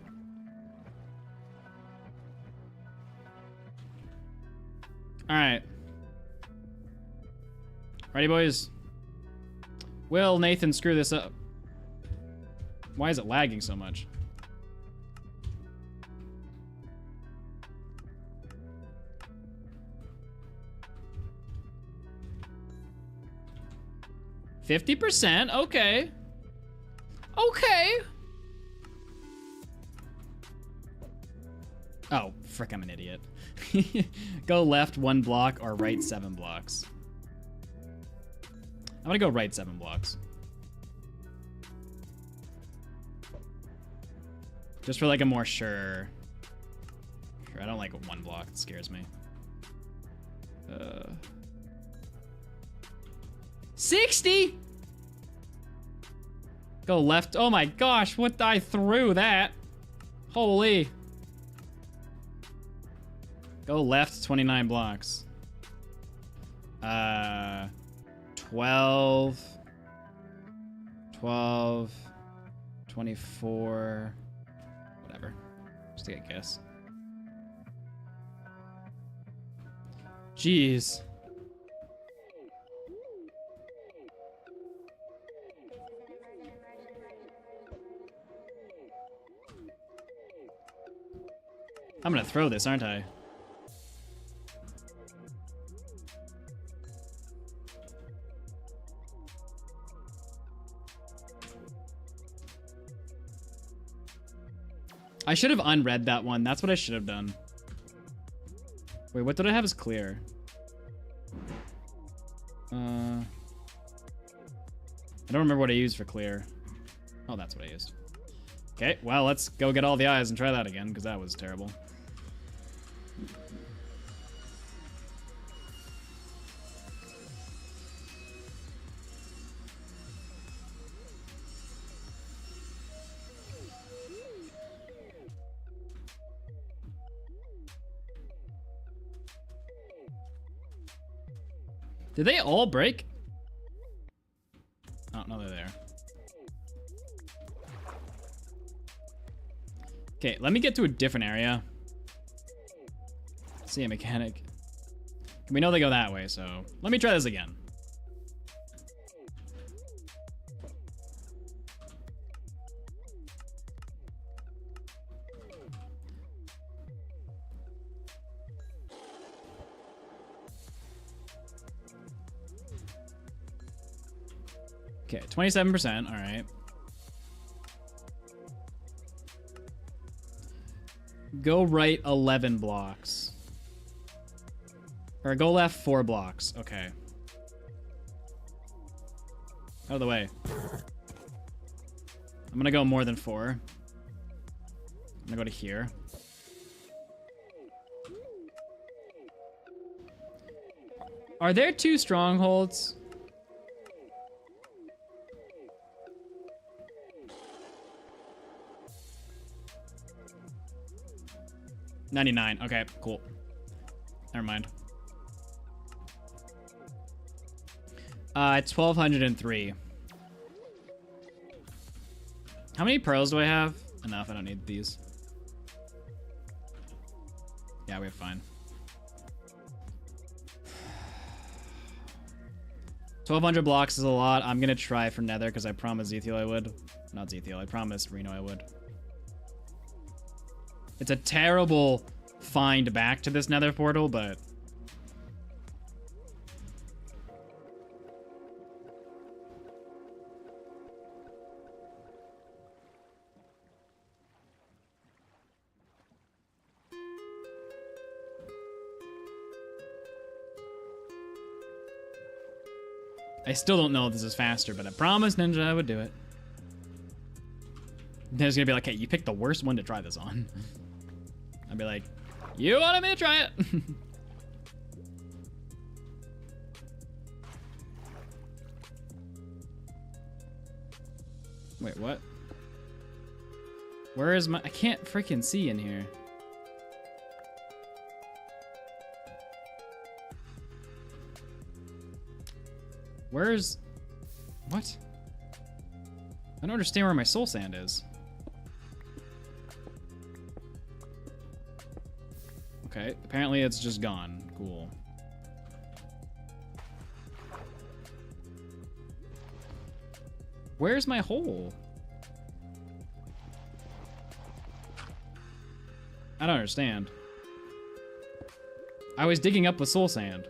Alright. Ready, boys? Will Nathan screw this up? Why is it lagging so much? %? Okay. Okay. Oh, frick, I'm an idiot. Go left 1 block or right 7 blocks. I'm gonna go right 7 blocks. Just for like a more sure. I don't like 1 block, it scares me. 60? Go left. Oh my gosh, what I threw that. Holy. Go left 29 blocks. 12. 12. 24. Whatever. Just take a guess. Jeez. I'm gonna throw this, aren't I? I should have unread that one. That's what I should have done. Wait, what did I have as clear? I don't remember what I used for clear. Oh, that's what I used. Okay, well, let's go get all the eyes and try that again, because that was terrible. Did they all break? Oh, no, they're there. Okay, let me get to a different area. See a mechanic. We know they go that way, so let me try this again. Okay, 27%, all right. Go right 11 blocks. Or go left 4 blocks, okay. Out of the way. I'm gonna go more than 4. I'm gonna go to here. Are there 2 strongholds? $99. Okay, cool. Never mind. It's 1,203. How many pearls do I have? Enough, I don't need these. Yeah, we have fine. 1,200 blocks is a lot. I'm gonna try for Nether because I promised Zethiel I would. Not Zethiel, I promised Reno I would. It's a terrible find back to this Nether portal, but I still don't know if this is faster, but I promised Ninja I would do it. There's gonna be like, hey, you picked the worst one to try this on. I'd be like, you wanted me to try it? Wait, what? Where is my... I can't freaking see in here. Where's... What? I don't understand where my soul sand is. Okay, apparently it's just gone. Cool. Where's my hole? I don't understand. I was digging up with soul sand.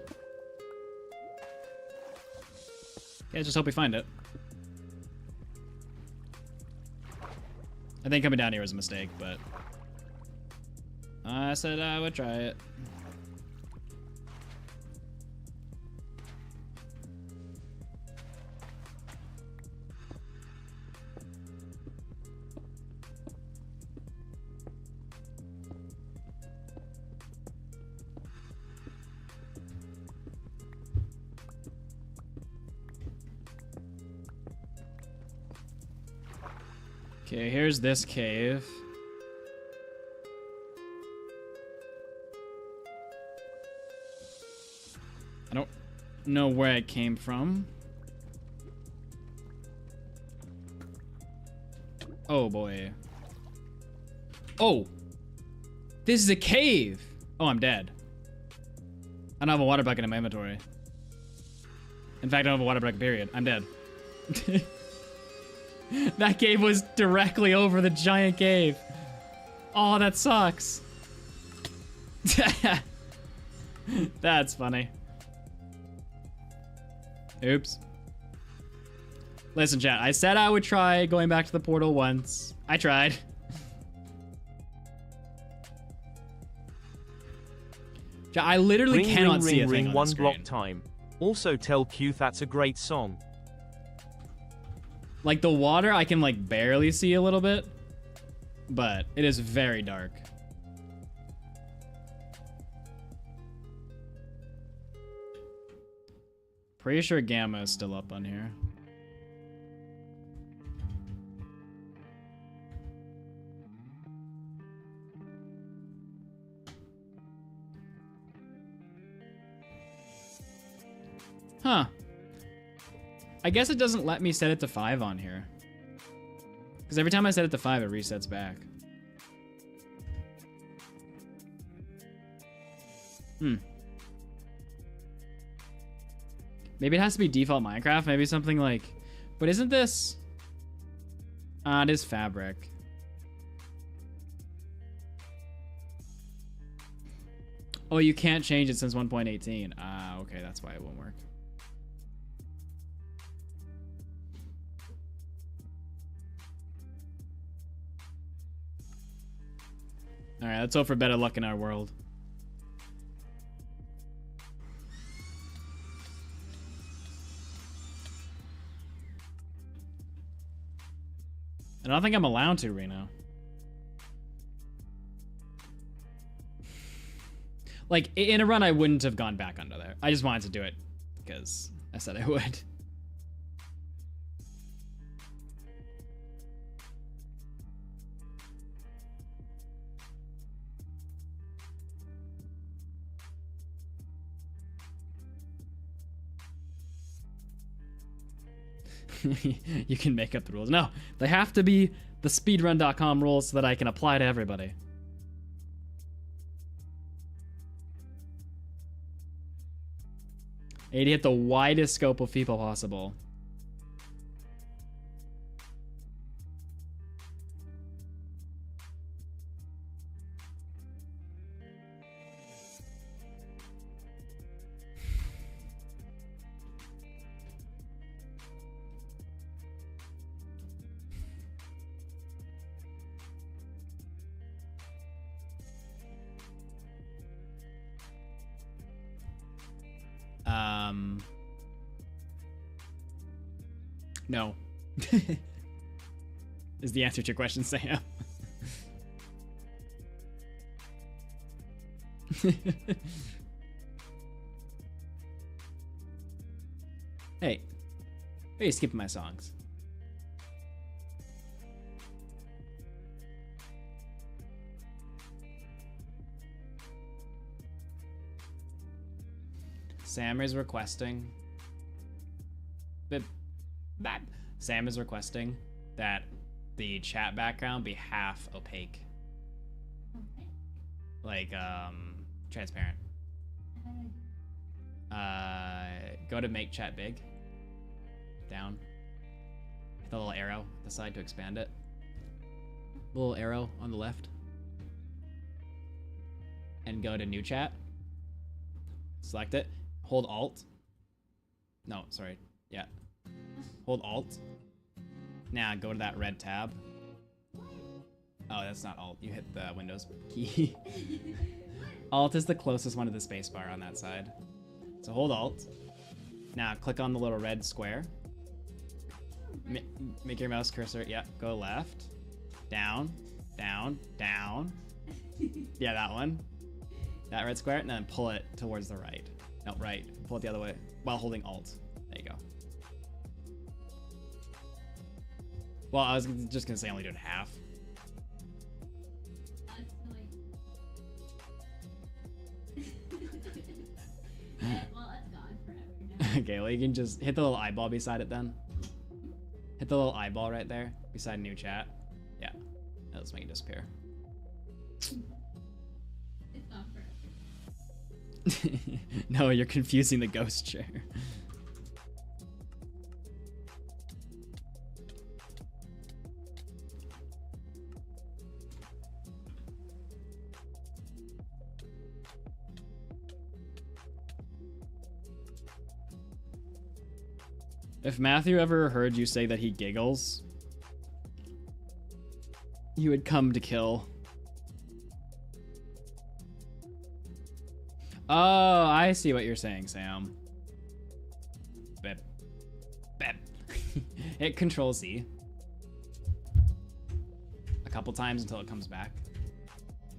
Yeah, just hope we find it. I think coming down here was a mistake, but I said I would try it. Okay, here's this cave. I don't know where it came from. Oh boy. Oh! This is a cave! Oh, I'm dead. I don't have a water bucket in my inventory. In fact, I don't have a water bucket, period. I'm dead. That cave was directly over the giant cave. Oh, that sucks. That's funny. Oops. Listen, chat, I said I would try going back to the portal once. I tried. Chat, I literally cannot see a thing on one the block screen. time. Also tell Q that's a great song. Like the water, I can like barely see a little bit, but it is very dark. Pretty sure Gamma is still up on here. Huh. I guess it doesn't let me set it to 5 on here. Because every time I set it to 5, it resets back. Maybe it has to be default Minecraft. Maybe something like... But isn't this... it is fabric. Oh, you can't change it since 1.18. Okay, that's why it won't work. Alright, let's hope for better luck in our world. I don't think I'm allowed to, Reno. Like, in a run, I wouldn't have gone back under there. I just wanted to do it because I said I would. You can make up the rules. No, they have to be the speedrun.com rules so that I can apply to everybody. I need to hit the widest scope of people possible. No. Is the answer to your question, Sam. Hey, why are you skipping my songs? Sam is requesting Sam is requesting that the chat background be half opaque. Okay. Like transparent. Go to make chat big. Down. Hit the little arrow at the side to expand it. Little arrow on the left. And go to new chat. Select it. Hold Alt. No, sorry. Yeah. Hold Alt. Now go to that red tab. Oh, that's not Alt. You hit the Windows key. Alt is the closest one to the spacebar on that side. So hold Alt. Now click on the little red square. Make your mouse cursor, yeah, go left. Down, down, down. Yeah, that one. That red square, and then pull it towards the right. No, right. Pull it the other way while holding Alt. There you go. Well, I was just gonna say only do it half. Well, it's gone forever now. Okay, well you can just hit the little eyeball beside it then. Hit the little eyeball right there beside new chat. Yeah, let's make it disappear. It's gone forever. No, you're confusing the ghost chair. If Matthew ever heard you say that he giggles, he would come to kill. Oh, I see what you're saying, Sam. Bep. Bep. Hit Control Z a couple times until it comes back.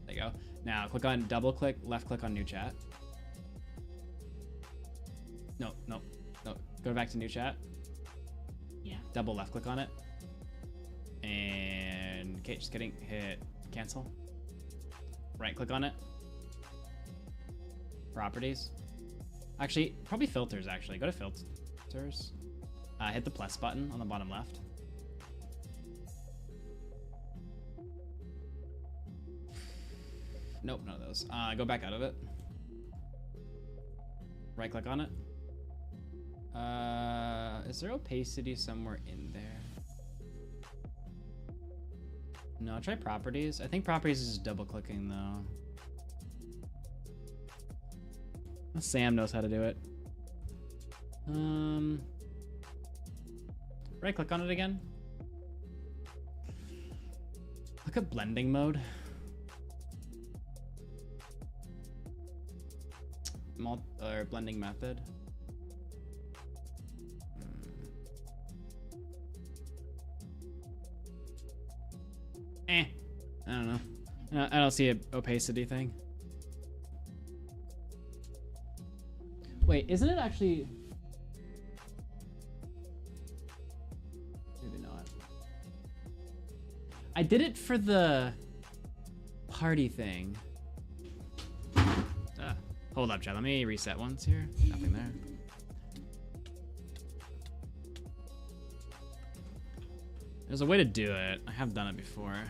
There you go. Now click on, double click, left click on new chat. No, no, no. Go back to new chat. Yeah. Double left click on it. And, okay, just kidding. Hit cancel. Right click on it. Properties. Actually, probably filters, actually. Go to filters. Hit the plus button on the bottom left. Nope, none of those. Go back out of it. Right click on it. Is there opacity somewhere in there? No, try properties. I think properties is just double clicking though. Sam knows how to do it. Right click on it again. Look at blending mode. Or blending method. I don't know. I don't see an opacity thing. Wait, isn't it actually... Maybe not. I did it for the party thing. Hold up, chat. Let me reset once here. Nothing there. There's a way to do it. I have done it before.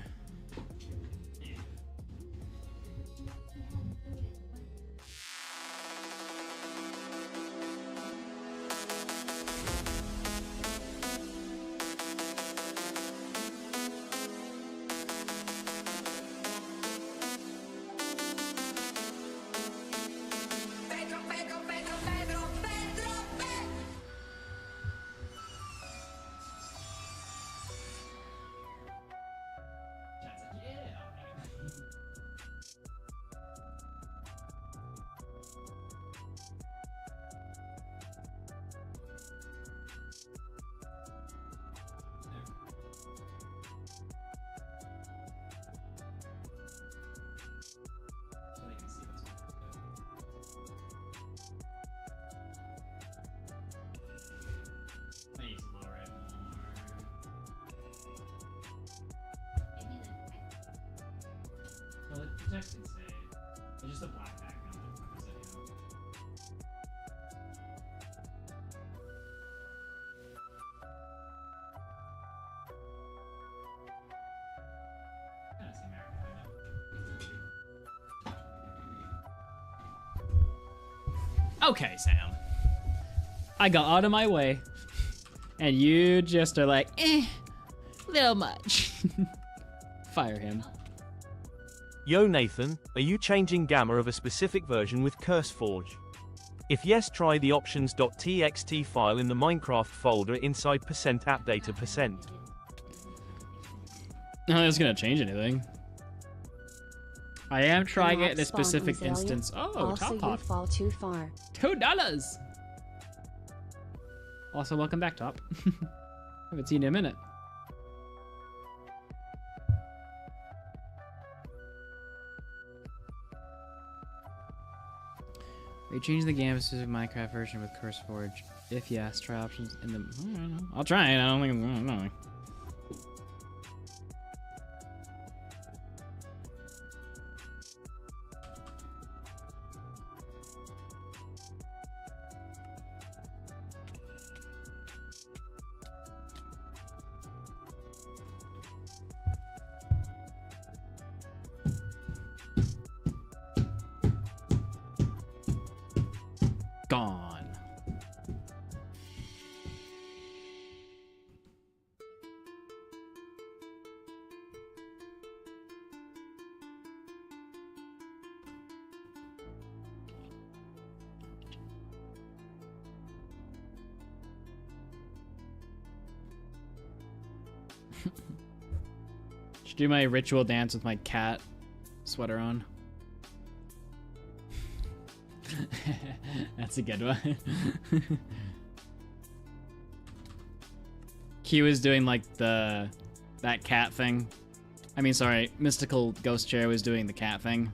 text did say. It's just a black background. Okay, Sam. I got out of my way. And you just are like, little much. Fire him. Yo Nathan, are you changing gamma of a specific version with CurseForge? If yes, try the options.txt file in the Minecraft folder inside %appdata%. I don't think it's gonna change anything. I am trying it in a Spawn specific Azalea. instance. Oh, Also, top you hop. fall too far. $2. Also, welcome back, Top. Haven't seen you in a minute. Are you changing the game specific Minecraft version with CurseForge? If yes, try options in the. I don't know. I'll try it. I don't think I'm gonna know. Gone. Should do my ritual dance with my cat sweater on. That's a good one. Q is doing like that cat thing. I mean, sorry, Mystical Ghost Chair was doing the cat thing.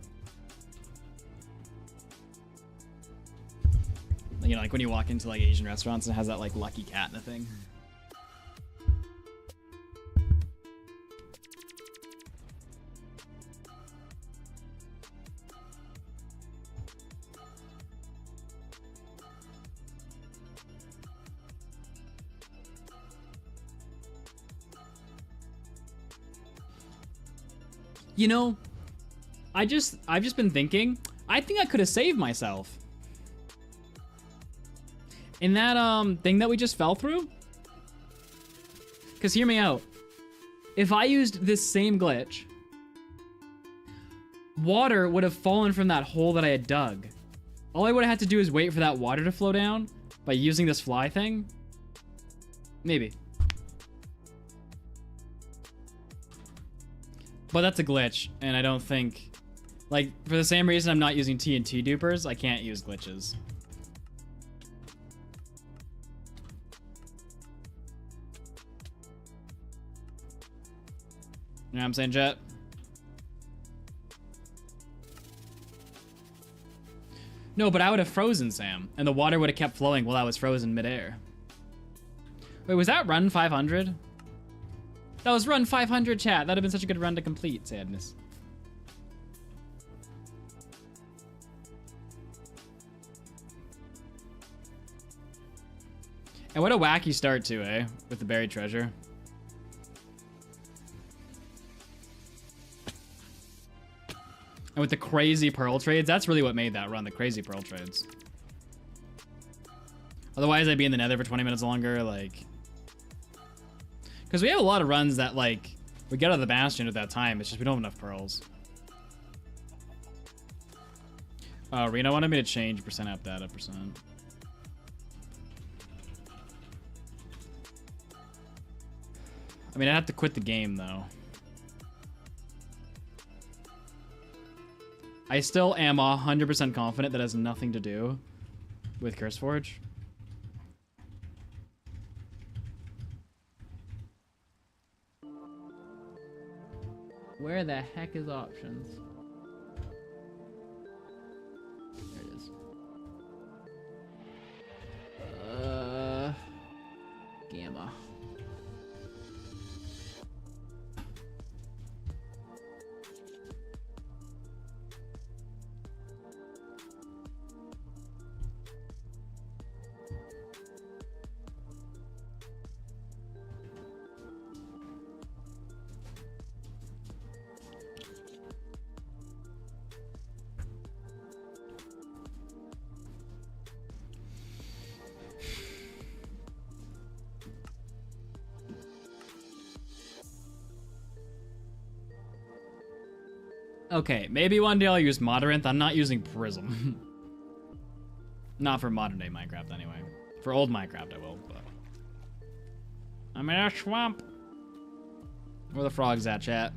You know, like when you walk into like Asian restaurants and it has that like lucky cat in the thing. You know, I've just been thinking, I think I could have saved myself. In that thing that we just fell through? Cause hear me out. If I used this same glitch, water would have fallen from that hole that I had dug. All I would have had to do is wait for that water to flow down by using this fly thing. Maybe. But that's a glitch, and I don't think... Like, for the same reason I'm not using TNT dupers, I can't use glitches. You know what I'm saying, Jet? No, but I would have frozen, Sam, and the water would have kept flowing while I was frozen midair. Wait, was that run 500? That was run 500, chat. That'd have been such a good run to complete, sadness. And what a wacky start too, eh? With the buried treasure. And with the crazy pearl trades, that's really what made that run, the crazy pearl trades. Otherwise, I'd be in the nether for 20 minutes longer, like... Because we have a lot of runs that, like, we get out of the bastion at that time. It's just we don't have enough pearls. Rena wanted me to change %app data %. I mean, I have to quit the game, though. I still am 100% confident that has nothing to do with CurseForge. Where the heck is options? There it is. Gamma. Okay, maybe one day I'll use Moderinth. I'm not using Prism. Not for modern day Minecraft, anyway. For old Minecraft, I will, but... I'm in a swamp. Where the frogs at, chat?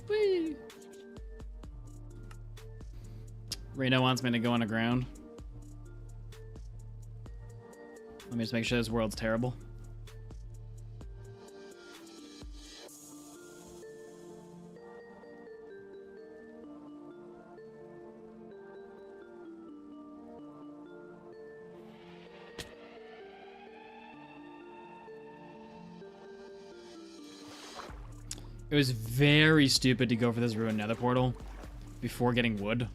Whee! Reno wants me to go underground. Let me just make sure this world's terrible. It was very stupid to go for this ruined nether portal before getting wood.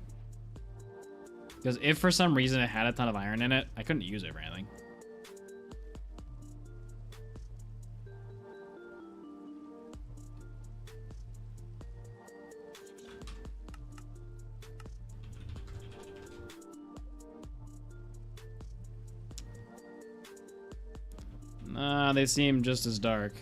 Because if for some reason it had a ton of iron in it, I couldn't use it for anything. Nah, they seem just as dark.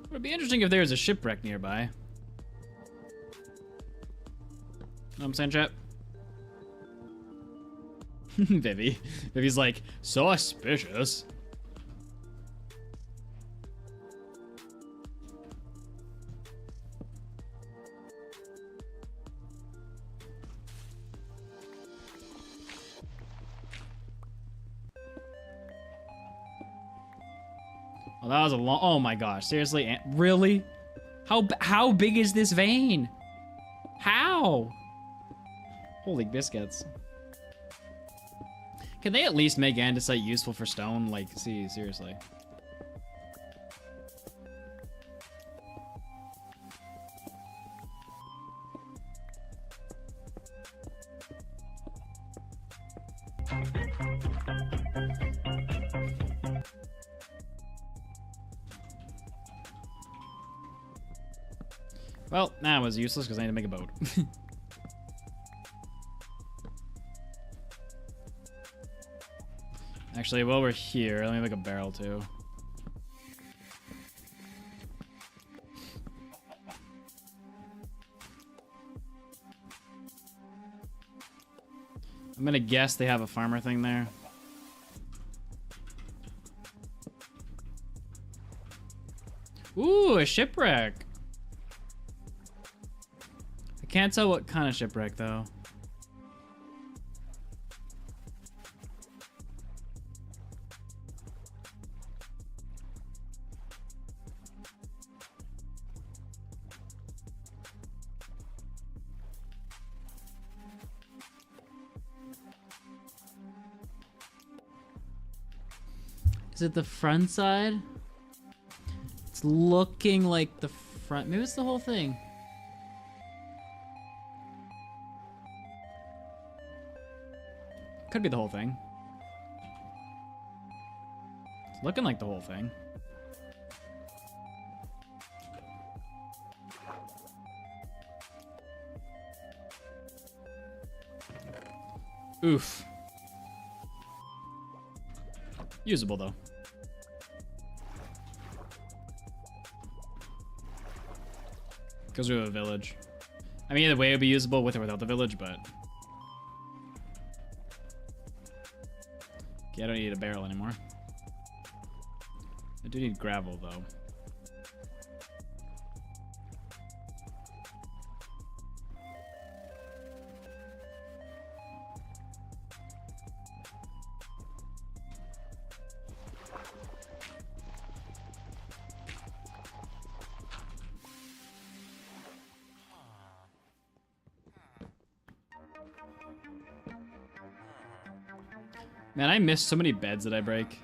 It would be interesting if there was a shipwreck nearby. Know what I'm saying, chat? Vivi. Vivi's like, suspicious. Oh, that was a long. Oh my gosh! Seriously, really? How big is this vein? How? Holy biscuits! Can they at least make andesite useful for stone? Like, see, seriously. Well, that was useless because I need to make a boat. Actually, while we're here, let me make a barrel too. I'm gonna guess they have a farmer thing there. Ooh, a shipwreck. I can't tell what kind of shipwreck though. Is it the front side? It's looking like the front. Maybe it's the whole thing. Could be the whole thing. It's looking like the whole thing. Oof. Usable though. Goes to a village. I mean, either way it would be usable with or without the village, but... Okay, I don't need a barrel anymore. I do need gravel, though. Man, I miss so many beds that I break.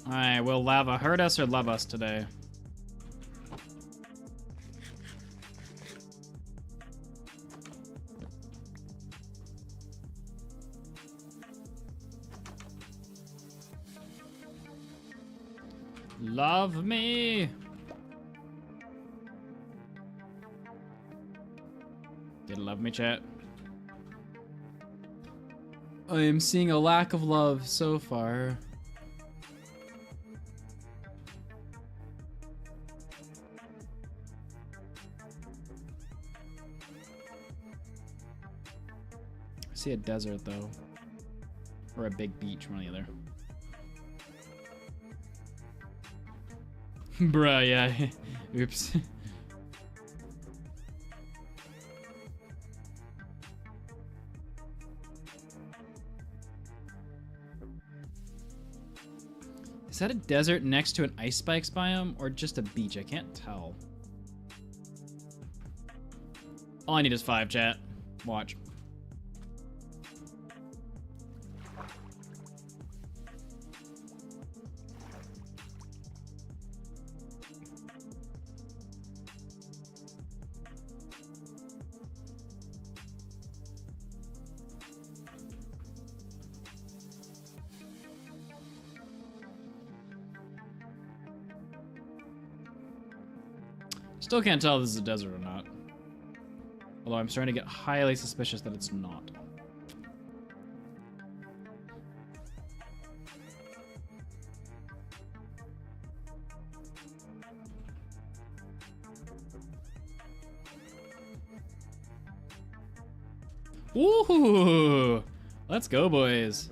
Alright, will lava hurt us or love us today? Love me! Didn't love me, chat. I am seeing a lack of love so far. I see a desert though. Or a big beach, one or the other. Bruh, yeah. Oops. Is that a desert next to an ice spikes biome or just a beach? I can't tell. All I need is 5, chat. Watch. Still can't tell if this is a desert or not. Although I'm starting to get highly suspicious that it's not. Woohoo! Let's go, boys.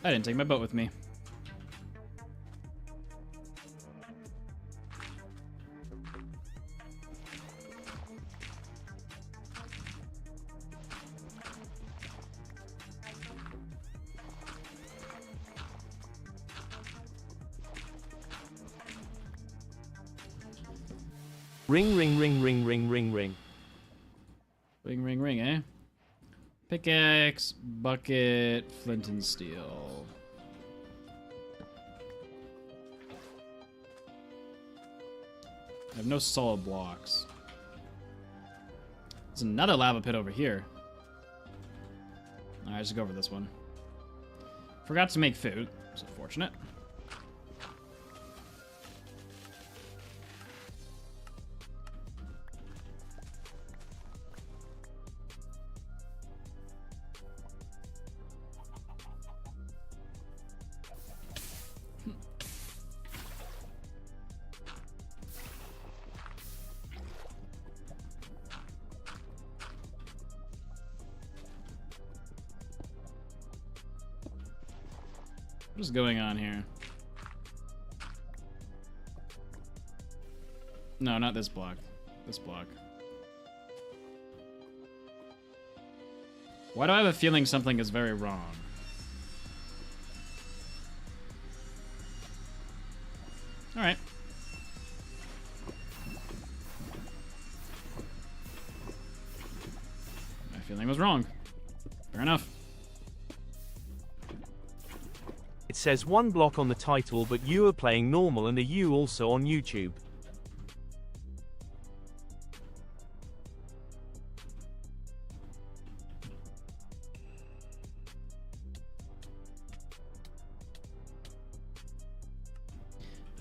I didn't take my boat with me. Ring, ring, ring, ring, ring, ring, ring. Ring, ring, ring, eh? Pickaxe, bucket, flint and steel. I have no solid blocks. There's another lava pit over here. Alright, just go over this one. Forgot to make food. It's unfortunate. What is going on here? No, not this block. This block. Why do I have a feeling something is very wrong? Alright. feeling was wrong. Fair enough. It says one block on the title, but you are playing normal, and are you also on YouTube?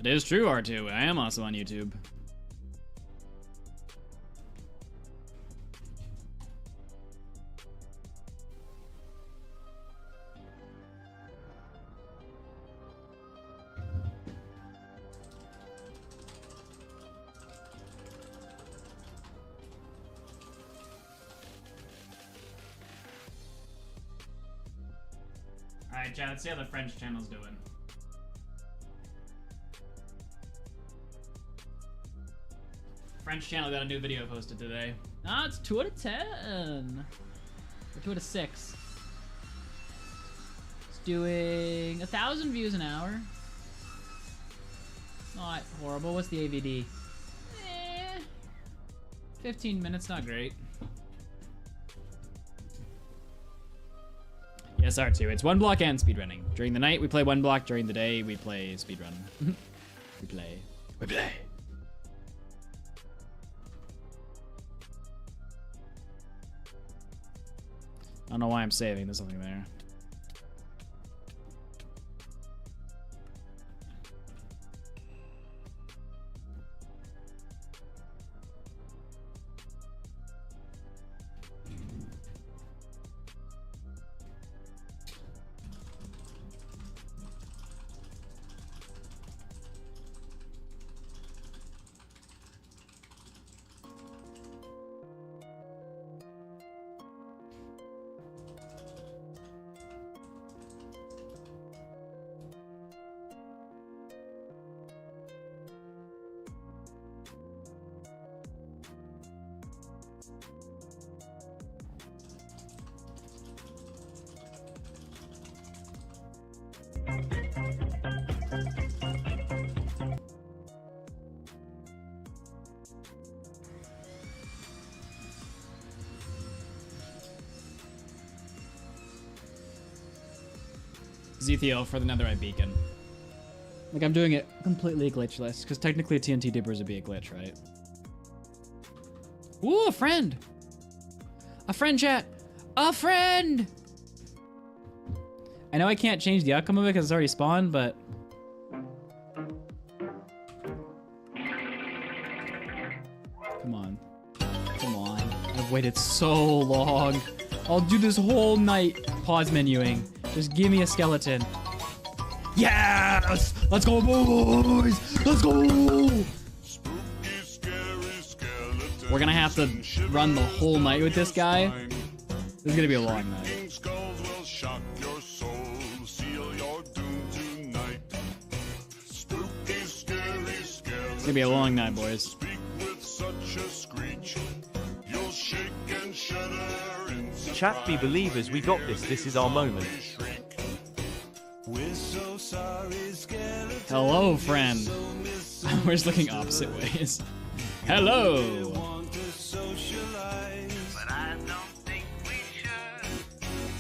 It is true, R2. I am also on YouTube. Alright, chat, let's see how the French channel's doing. French channel got a new video posted today. Ah, it's 2 out of 10. Or 2 out of 6. It's doing 1,000 views an hour. Not horrible. What's the AVD? 15 minutes, not great. Yes, R2. It's one block and speedrunning. During the night, we play one block. During the day, we play speedrun. We play. I don't know why I'm saving. There's something there. Zethiel for the Netherite Beacon. Like, I'm doing it completely glitchless, because technically a TNT Dippers would be a glitch, right? Ooh, a friend! A friend, chat! A friend! I know I can't change the outcome of it because it's already spawned, but... Come on. Come on. I've waited so long. I'll do this whole night pause menuing. Just give me a skeleton. Yes! Let's go, boys! Let's go! We're gonna have to run the whole night with this guy. This is gonna be a long night. It's gonna be a long night, boys. Chat, be believers, we got this. This is our moment. Hello, friend. We're just looking opposite ways. Hello.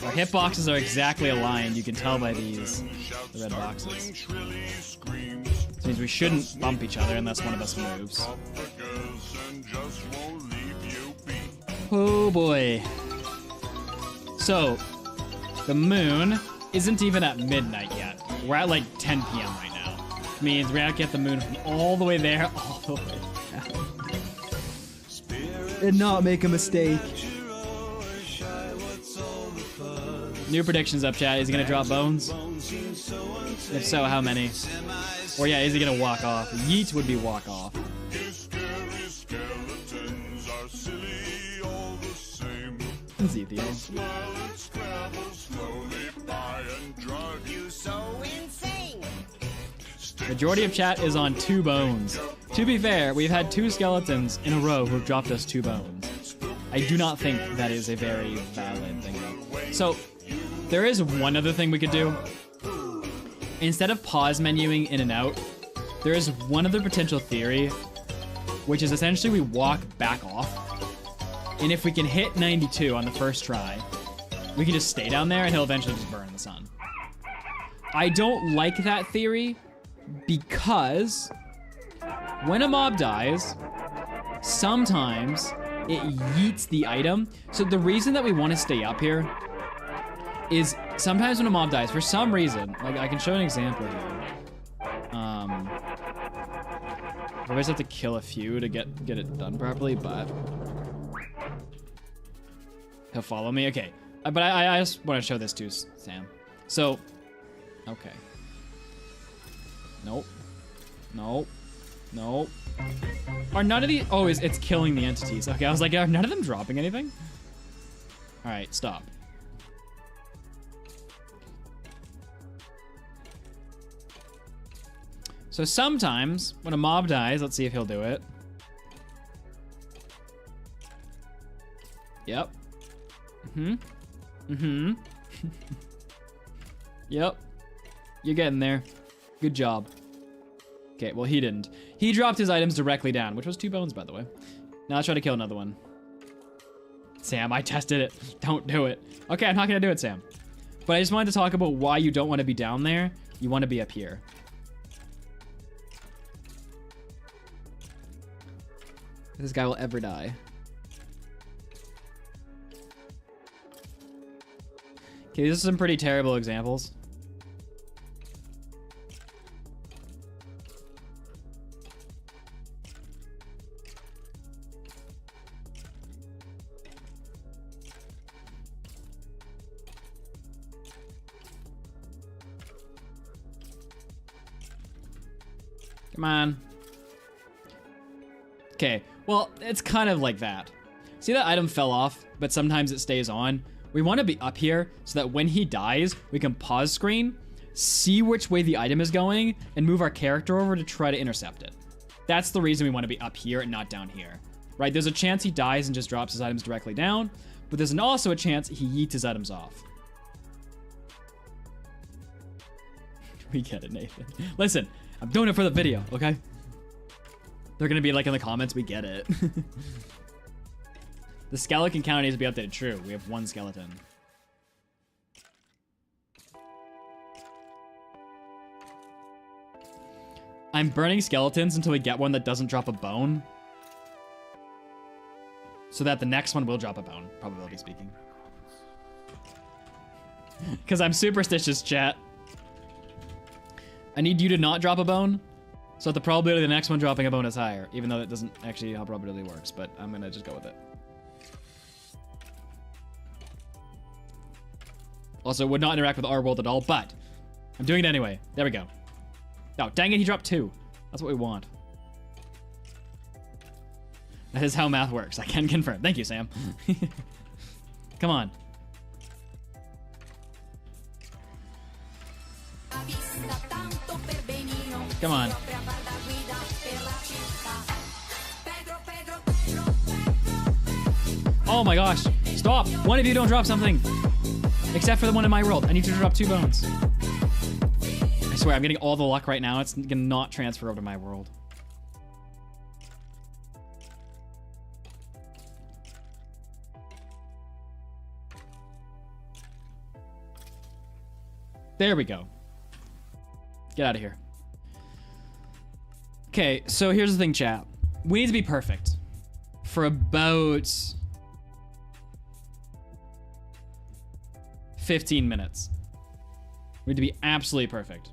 Our hitboxes are exactly aligned. You can tell by these, the red boxes. This means we shouldn't bump each other unless one of us moves. Oh boy. So, the moon isn't even at midnight yet. We're at like 10 p.m. right now. Which means we have to get the moon from all the way there, all the way down. And not make a mistake. New predictions up, chat. Is he gonna drop bones? If so, how many? Or yeah, is he gonna walk off? Yeet would be walk off. Zethiel. Majority of chat is on 2 bones. To be fair, we've had 2 skeletons in a row who've dropped us 2 bones. I do not think that is a very valid thing though. So, there is one other thing we could do. Instead of pause menuing in and out, there is one other potential theory, which is essentially we walk back off And if we can hit 92 on the first try, we can just stay down there and he'll eventually just burn in the sun. I don't like that theory because when a mob dies, sometimes it yeets the item. So the reason that we want to stay up here is sometimes when a mob dies, for some reason, like I can show an example here. I always have to kill a few to get it done properly, but he'll follow me. Okay, but I just want to show this to Sam. So, okay. Nope. Nope. Nope. Are none of these? Oh, it's killing the entities. Okay, I was like, are none of them dropping anything? All right, stop. So sometimes when a mob dies, let's see if he'll do it. Yep. Yep. You're getting there. Good job. Okay, well he didn't. He dropped his items directly down, which was 2 bones, by the way. Now let's try to kill another one. Sam, I tested it. Don't do it. Okay, I'm not gonna do it, Sam. But I just wanted to talk about why you don't want to be down there. You want to be up here. If this guy will ever die. Okay, these are some pretty terrible examples. Come on. Okay, well, it's kind of like that. See that item fell off, but sometimes it stays on? We want to be up here so that when he dies, we can pause screen, see which way the item is going, and move our character over to try to intercept it. That's the reason we want to be up here and not down here, right? There's a chance he dies and just drops his items directly down, but there's also a chance he yeets his items off. We get it, Nathan. Listen, I'm doing it for the video, okay? They're gonna be like in the comments, we get it. The skeleton count needs to be updated. True, we have 1 skeleton. I'm burning skeletons until we get one that doesn't drop a bone. So that the next one will drop a bone, probability speaking. Because I'm superstitious, chat. I need you to not drop a bone, so that the probability of the next one dropping a bone is higher, even though that doesn't actually how probability works, but I'm gonna just go with it. Also, would not interact with our world at all, but I'm doing it anyway. There we go. Oh, dang it, he dropped 2. That's what we want. That is how math works. I can confirm. Thank you, Sam. Come on. Come on. Oh my gosh. Stop. One of you don't drop something. Except for the one in my world. I need you to drop 2 bones. I swear, I'm getting all the luck right now. It's gonna not transfer over to my world. There we go. Get out of here. Okay, so here's the thing, chat. We need to be perfect for about 15 minutes. We need to be absolutely perfect.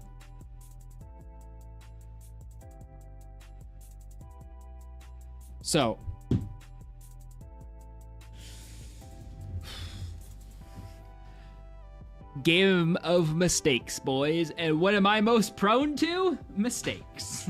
So, game of mistakes, boys. And what am I most prone to? Mistakes.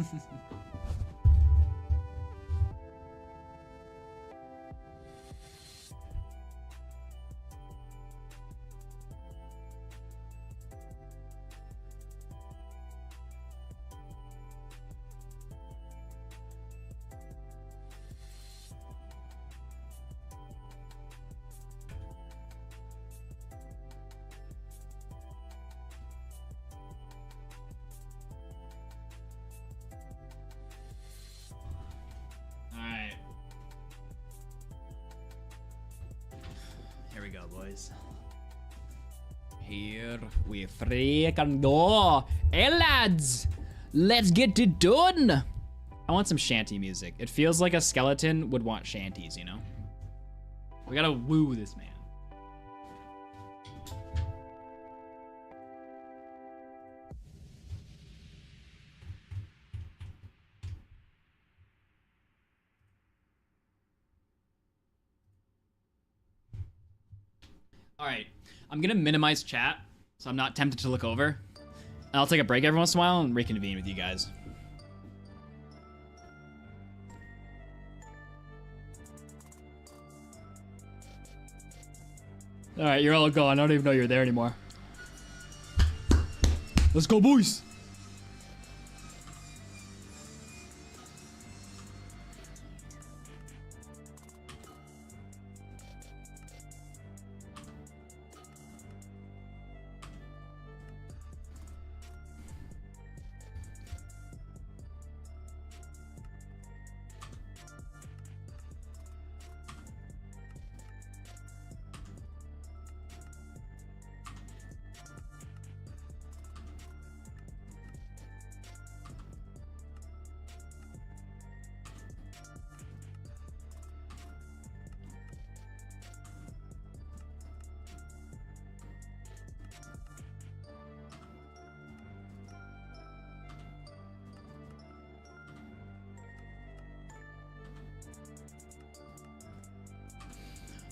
we go, boys. Here we freaking go. Hey, lads. Let's get it done. I want some shanty music. It feels like a skeleton would want shanties, you know? We gotta woo this man. All right, I'm gonna minimize chat so I'm not tempted to look over. And I'll take a break every once in a while and reconvene with you guys. All right, you're all gone. I don't even know you're there anymore. Let's go, boys.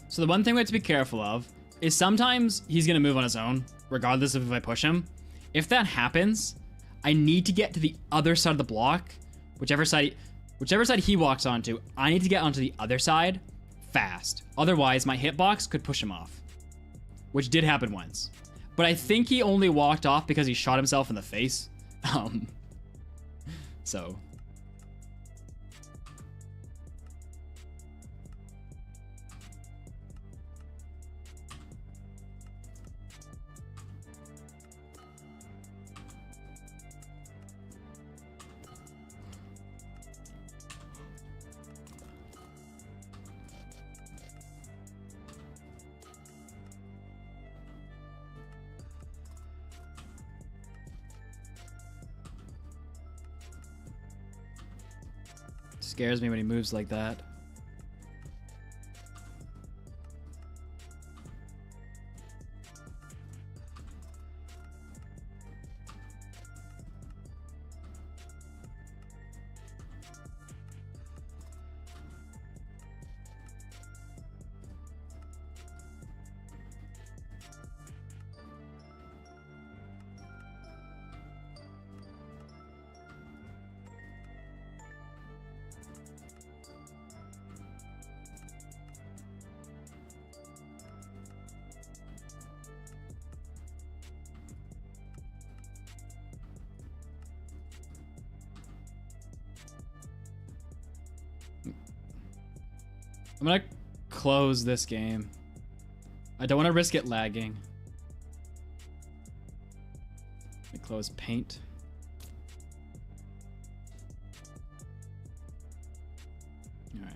So the one thing we have to be careful of is sometimes he's gonna move on his own, regardless of if I push him. If that happens, I need to get to the other side of the block, whichever side he walks onto, I need to get onto the other side fast. Otherwise, my hitbox could push him off, which did happen once. But I think he only walked off because he shot himself in the face. So. Scares me when he moves like that. I'm gonna close this game. I don't want to risk it lagging. Let me close paint. All right.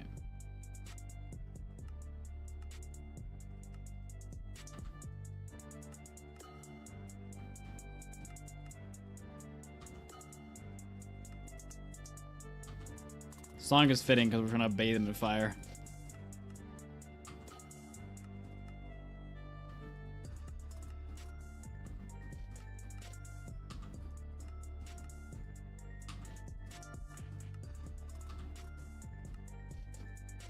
Song is fitting because we're gonna bathe him in fire.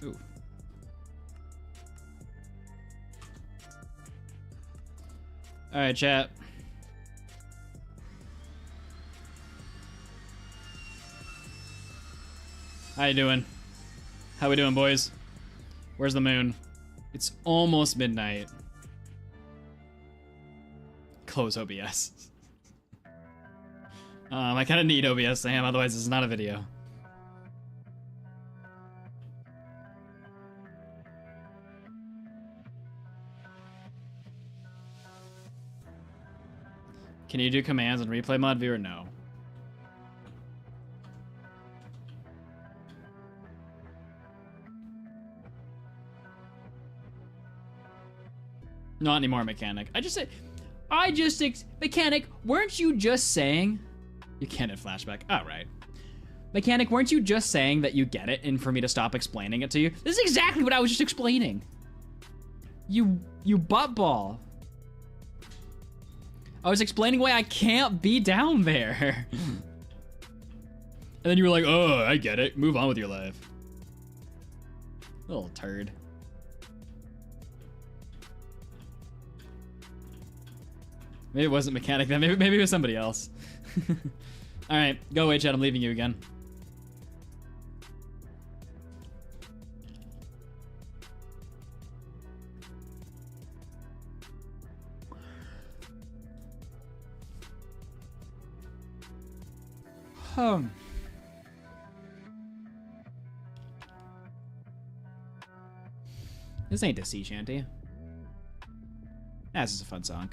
Ooh. All right, chat. How you doing? How we doing, boys? Where's the moon? It's almost midnight. Close OBS. I kind of need OBS, Sam, otherwise it's not a video. Can you do commands in replay mod viewer? No. Not anymore, mechanic. Mechanic, weren't you just saying? You can't hit flashback. All right. Mechanic, weren't you just saying that you get it and for me to stop explaining it to you? This is exactly what I was just explaining. You buttball. I was explaining why I can't be down there. And then you were like, oh, I get it. Move on with your life. Little turd. Maybe it wasn't mechanic then. Maybe it was somebody else. All right, go away, Chad. I'm leaving you again. This ain't the sea shanty. This is a fun song.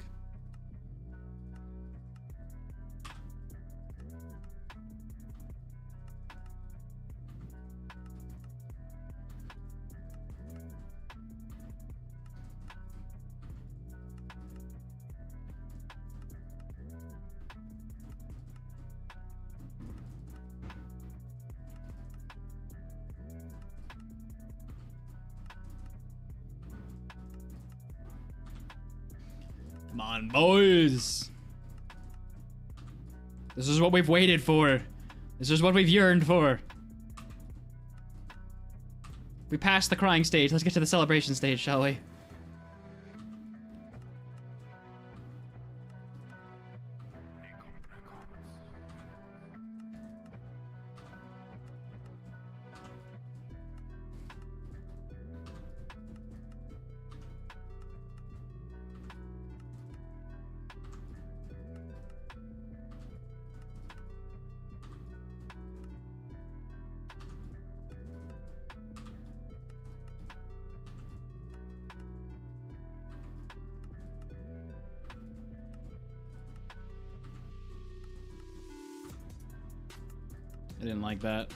Come on, boys. This is what we've waited for. This is what we've yearned for. We passed the crying stage. Let's get to the celebration stage, shall we? I didn't like that.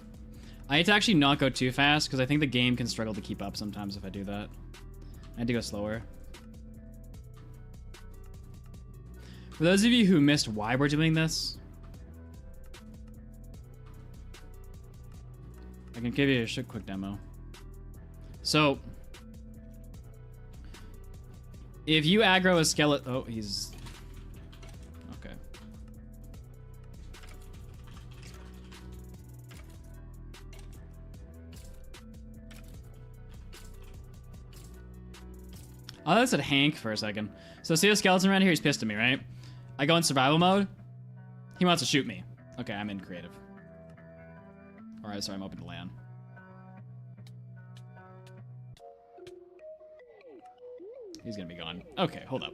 I need to actually not go too fast because I think the game can struggle to keep up sometimes if I do that. I had to go slower. For those of you who missed why we're doing this, I can give you a quick demo. So, if you aggro a skeleton... Oh, he's... Okay. Oh, that said Hank for a second. So see a skeleton around here? He's pissed at me, right? I go in survival mode. He wants to shoot me. Okay, I'm in creative. Alright, sorry, I'm open to land. He's gonna be gone. Okay, hold up.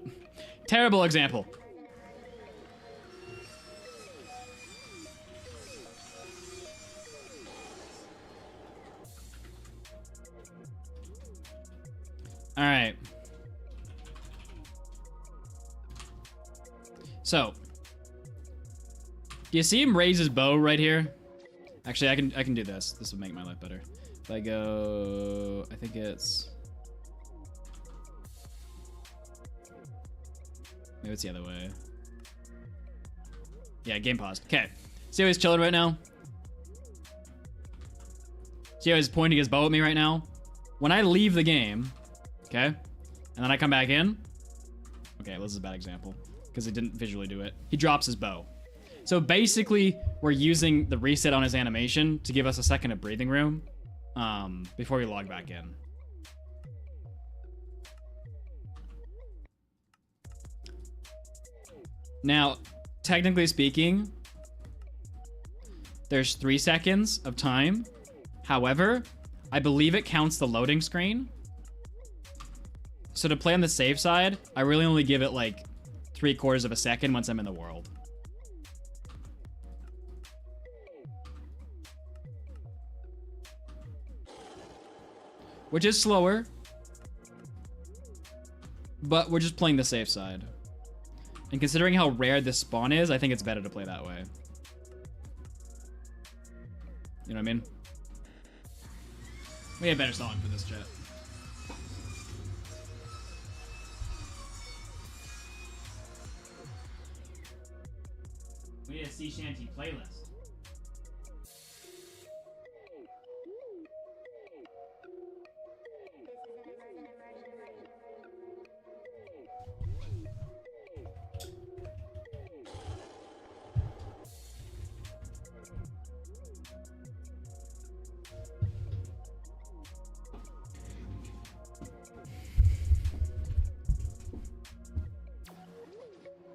Terrible example. Alright. So, do you see him raise his bow right here? Actually, I can do this. This would make my life better. If I go, I think it's, maybe it's the other way. Yeah, game paused. Okay. See how he's chilling right now? See how he's pointing his bow at me right now? When I leave the game, okay, and then I come back in, okay, this is a bad example because it didn't visually do it. He drops his bow. So basically, we're using the reset on his animation to give us a second of breathing room before we log back in. Now, technically speaking, there's 3 seconds of time. However, I believe it counts the loading screen. So to play on the safe side, I really only give it like 3/4 of a second once I'm in the world. Which is slower, but we're just playing the safe side. And considering how rare this spawn is, I think it's better to play that way. You know what I mean? We have better song for this chat. We need a sea shanty playlist.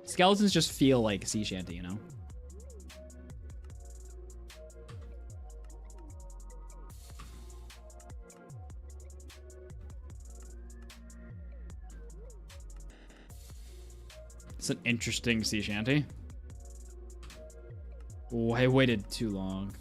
Skeletons just feel like sea shanty, you know? It's an interesting sea shanty. Oh, I waited too long.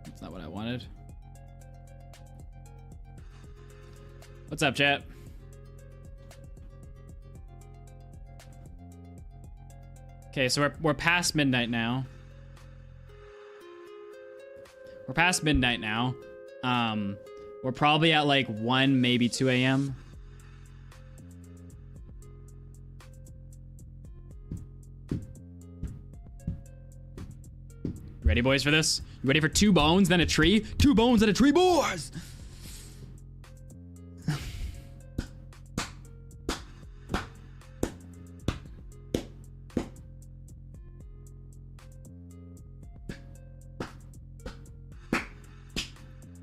That's not what I wanted. What's up, chat? Okay, so we're past midnight now. We're past midnight now. We're probably at like 1, maybe 2 a.m. Ready, boys, for this? You ready for 2 bones, then a tree? 2 bones and a tree, boys!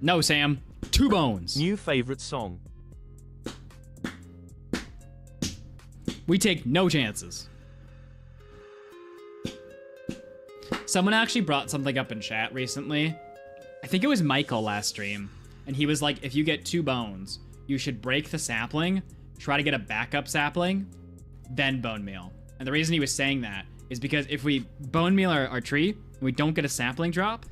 No, Sam. 2 bones. New favorite song. We take no chances. Someone actually brought something up in chat recently. I think it was Michael last stream. And he was like, if you get 2 bones, you should break the sapling, try to get a backup sapling, then bone meal. And the reason he was saying that is because if we bone meal our tree and we don't get a sapling drop,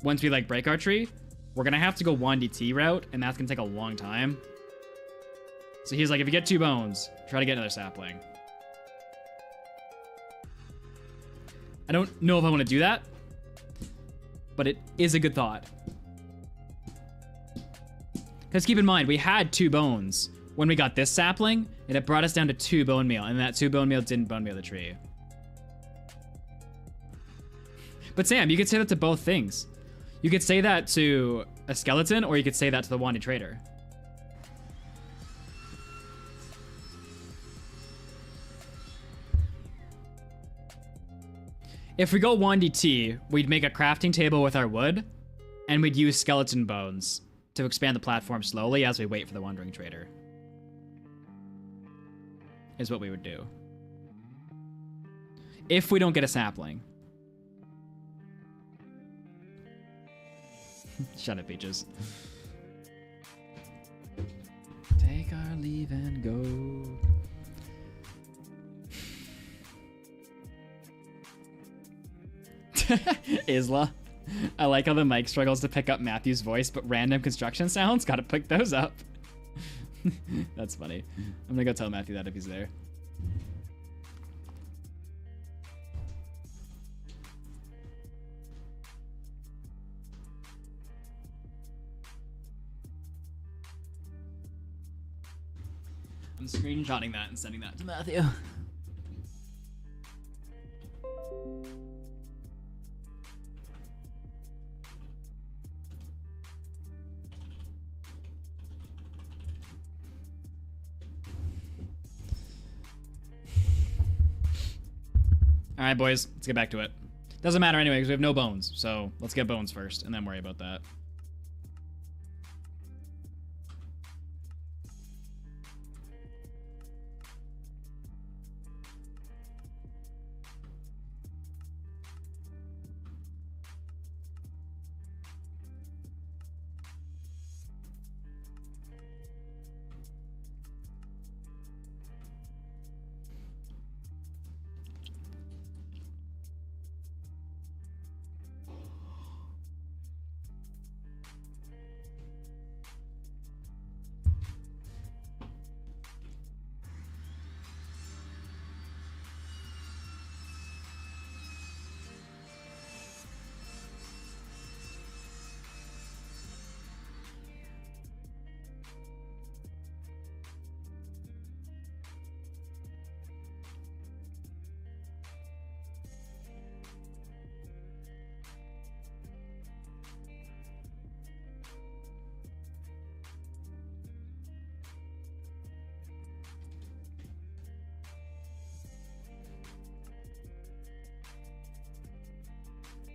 once we like break our tree, we're gonna have to go 1DT route, and that's gonna take a long time. So he's like, if you get 2 bones, try to get another sapling. I don't know if I want to do that, but it is a good thought. Because keep in mind, we had 2 bones when we got this sapling, and it brought us down to 2 bone meal, and that 2 bone meal didn't bone meal the tree. But Sam, you could say that to both things. You could say that to a skeleton, or you could say that to the wanted trader. If we go 1DT, we'd make a crafting table with our wood, and we'd use skeleton bones to expand the platform slowly as we wait for the wandering trader. Is what we would do. If we don't get a sapling. Shut up, Peaches. Take our leave and go. Isla. I like how the mic struggles to pick up Matthew's voice, but random construction sounds, gotta pick those up. That's funny. I'm gonna go tell Matthew that if he's there. I'm screenshotting that and sending that to Matthew. All right, boys, let's get back to it. Doesn't matter anyway because we have no bones. So let's get bones first and then worry about that.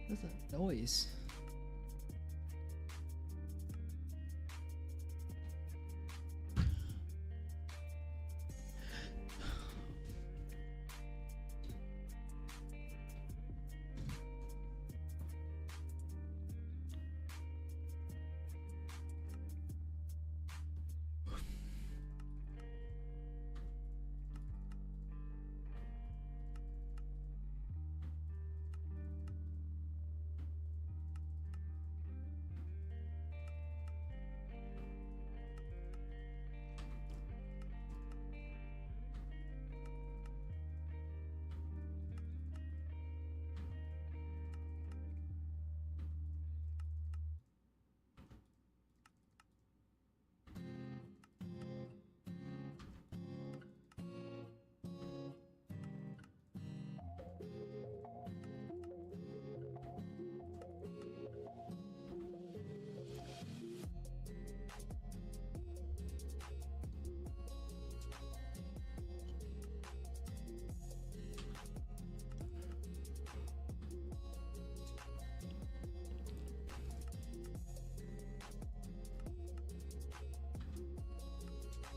What's that noise?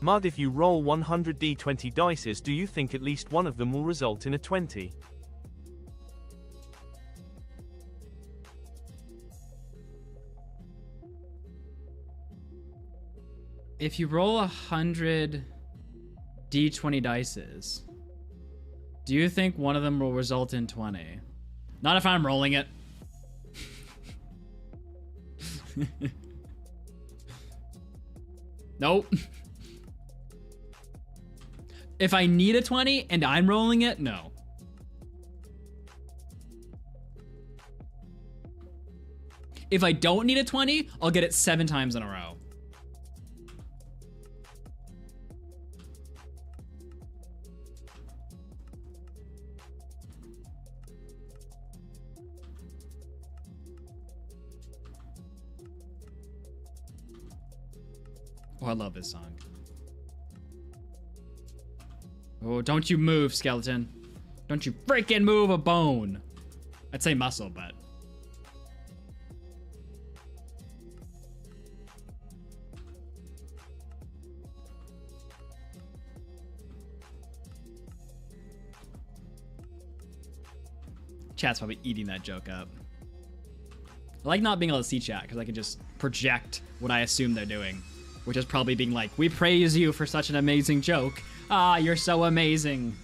Mud, if you roll 100 d20 dices, do you think at least one of them will result in a 20? If you roll 100 d20 dices, do you think one of them will result in 20? Not if I'm rolling it. Nope. If I need a 20 and I'm rolling it, no. If I don't need a 20, I'll get it 7 times in a row. Oh, I love this song. Oh, don't you move, skeleton. Don't you freaking move a bone. I'd say muscle, but... Chat's probably eating that joke up. I like not being able to see chat, because I can just project what I assume they're doing. Which is probably being like, we praise you for such an amazing joke. Ah, you're so amazing.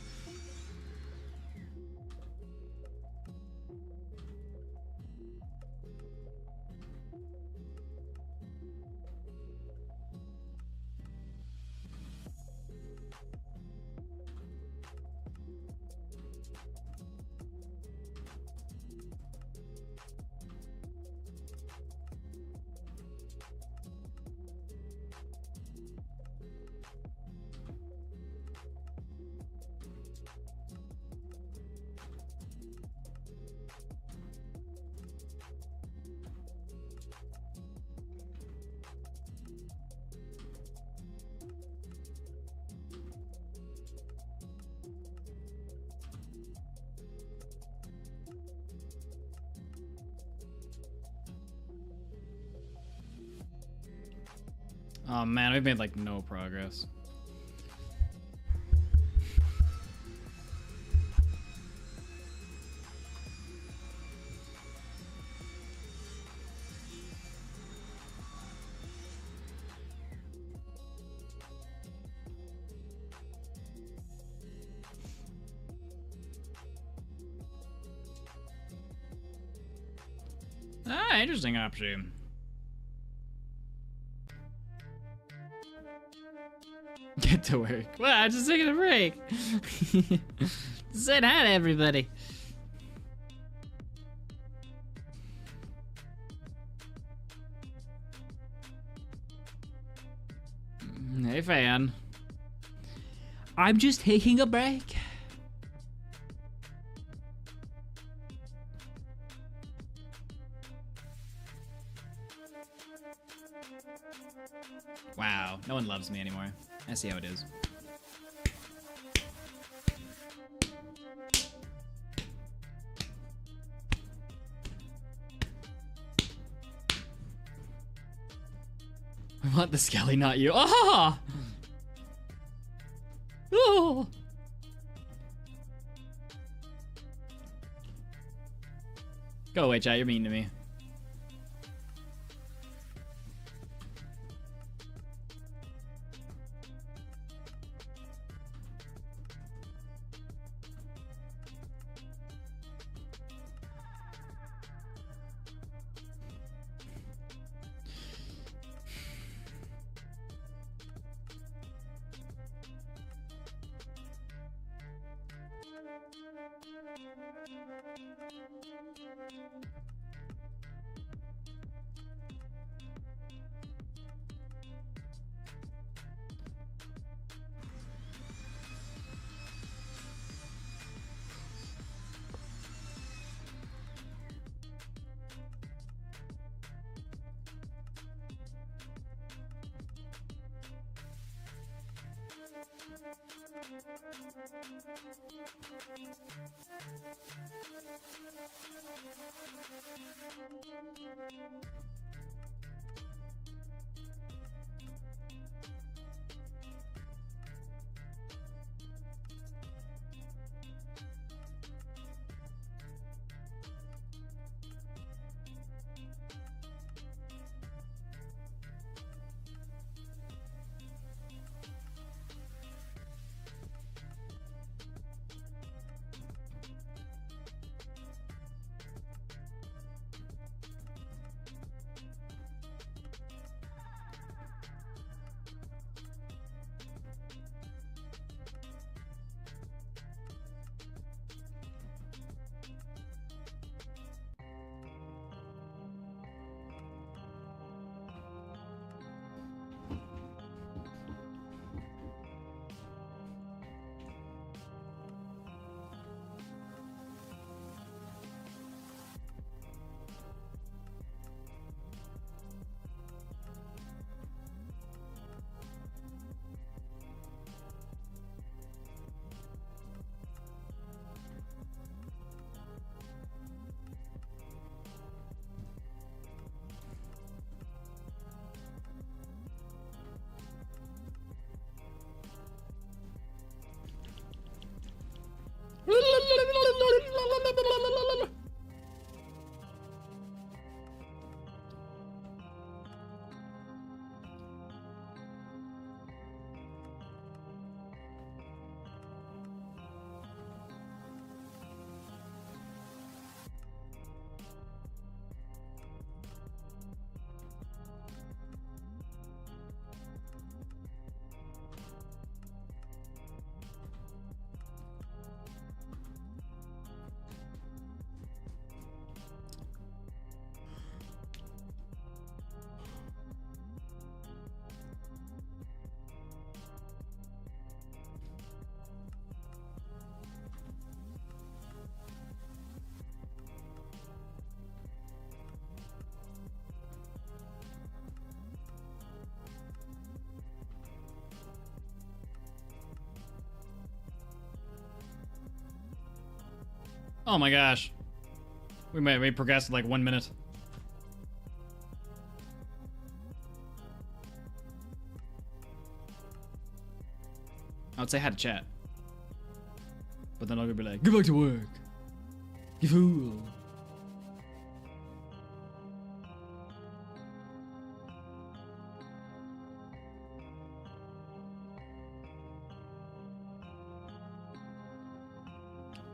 Oh man, we've made like no progress. Ah, interesting option. Get to work. Well, I'm just taking a break. Said hi to everybody. Hey, fan. I'm just taking a break. Wow, no one loves me anymore. I see how it is. I want the Skelly, not you. Ah! Oh! Go away, chat. You're mean to me. Oh my gosh. We progressed like 1 minute. I would say hi to chat. But then I'm gonna be like, get back to work. You fool.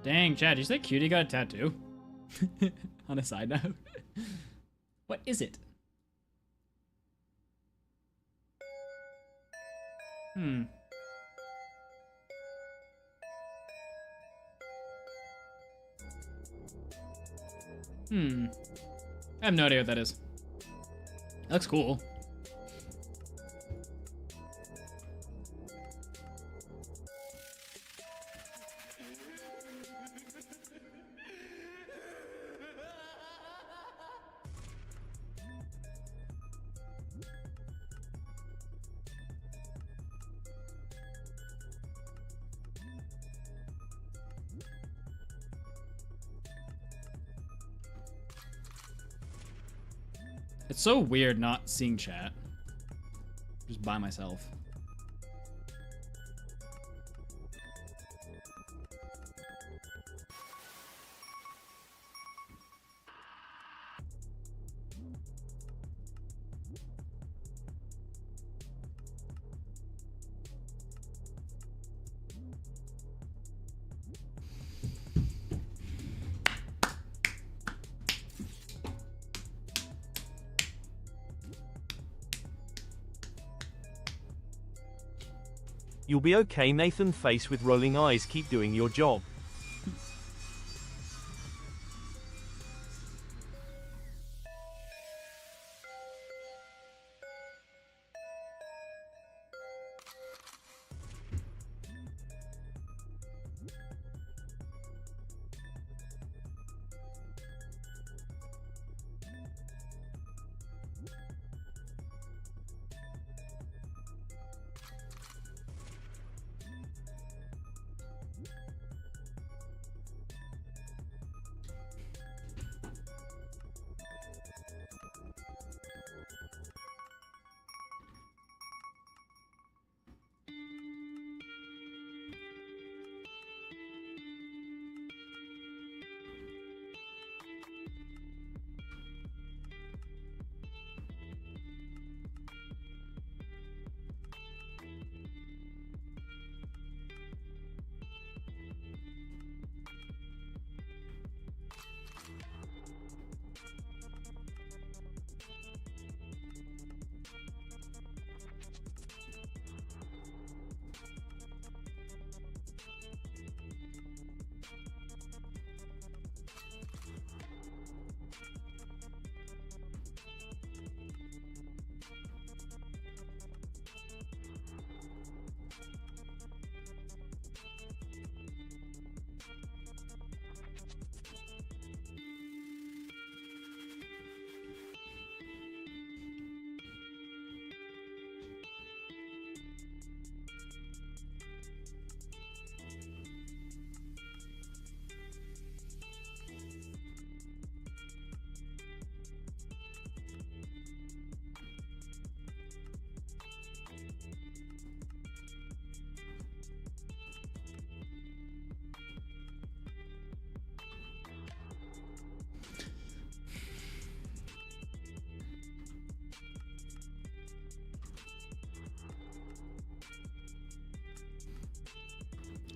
Dang, Chad, did you say Cutie got a tattoo? On a side note. What is it? Hmm. I have no idea what that is. That looks cool. It's so weird not seeing chat. Just by myself. You'll be okay, Nathan. Face with rolling eyes. Keep doing your job.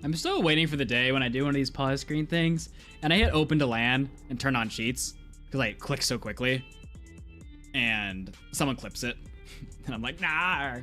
I'm still waiting for the day when I do one of these pause screen things and I hit open to land and turn on cheats because I click so quickly and someone clips it and I'm like, nah.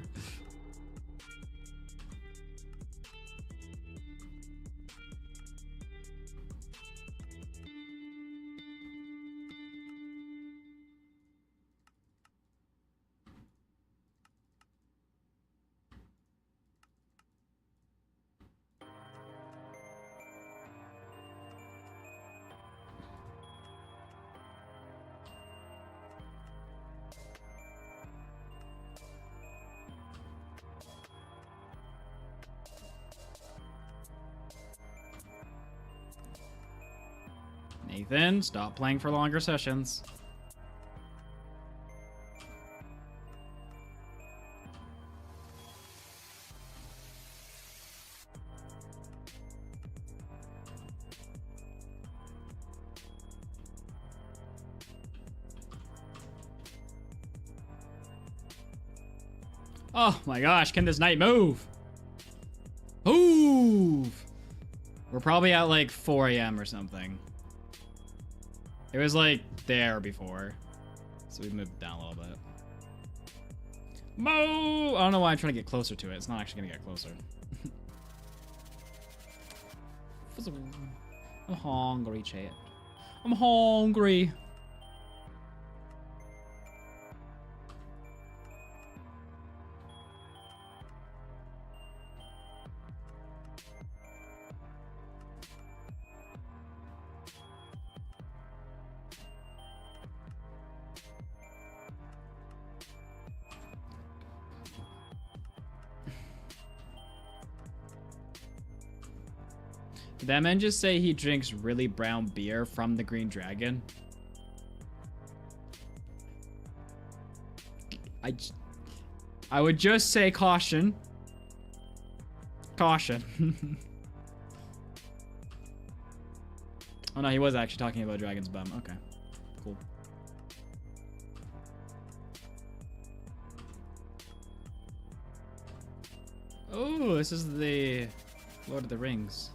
Nathan, stop playing for longer sessions. Oh my gosh, can this knight move? Move! We're probably at like 4 a.m. or something. It was like there before. So we moved down a little bit. Moo! I don't know why I'm trying to get closer to it. It's not actually gonna get closer. I'm hungry, chat. I'm hungry. Did that man just say he drinks really brown beer from the Green Dragon? I would just say caution. Caution. Oh no, he was actually talking about Dragon's Bum. Okay, cool. Oh, this is the Lord of the Rings.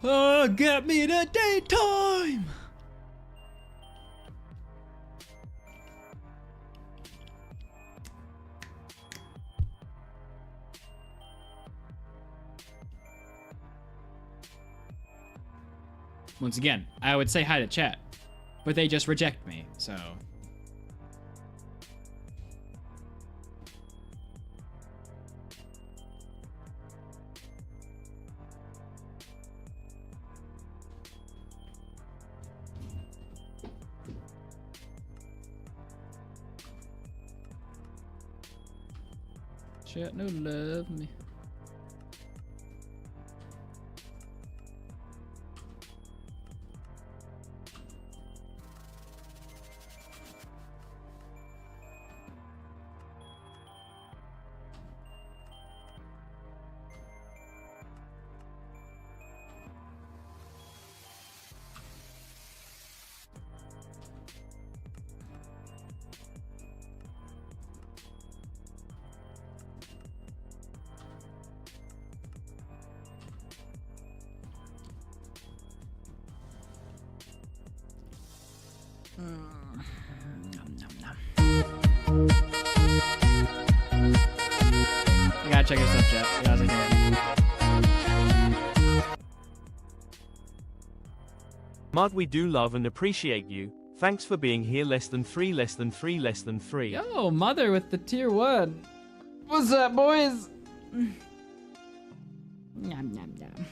Oh, get me the daytime! Once again, I would say hi to chat, but they just reject me, so... Chat no love me. You gotta check your stuff, chat. You guys are doing. Mud, we do love and appreciate you. Thanks for being here. Less than 3, less than 3, less than 3. Yo, Mother with the tier 1. What's up, boys? Nom, nom, nom.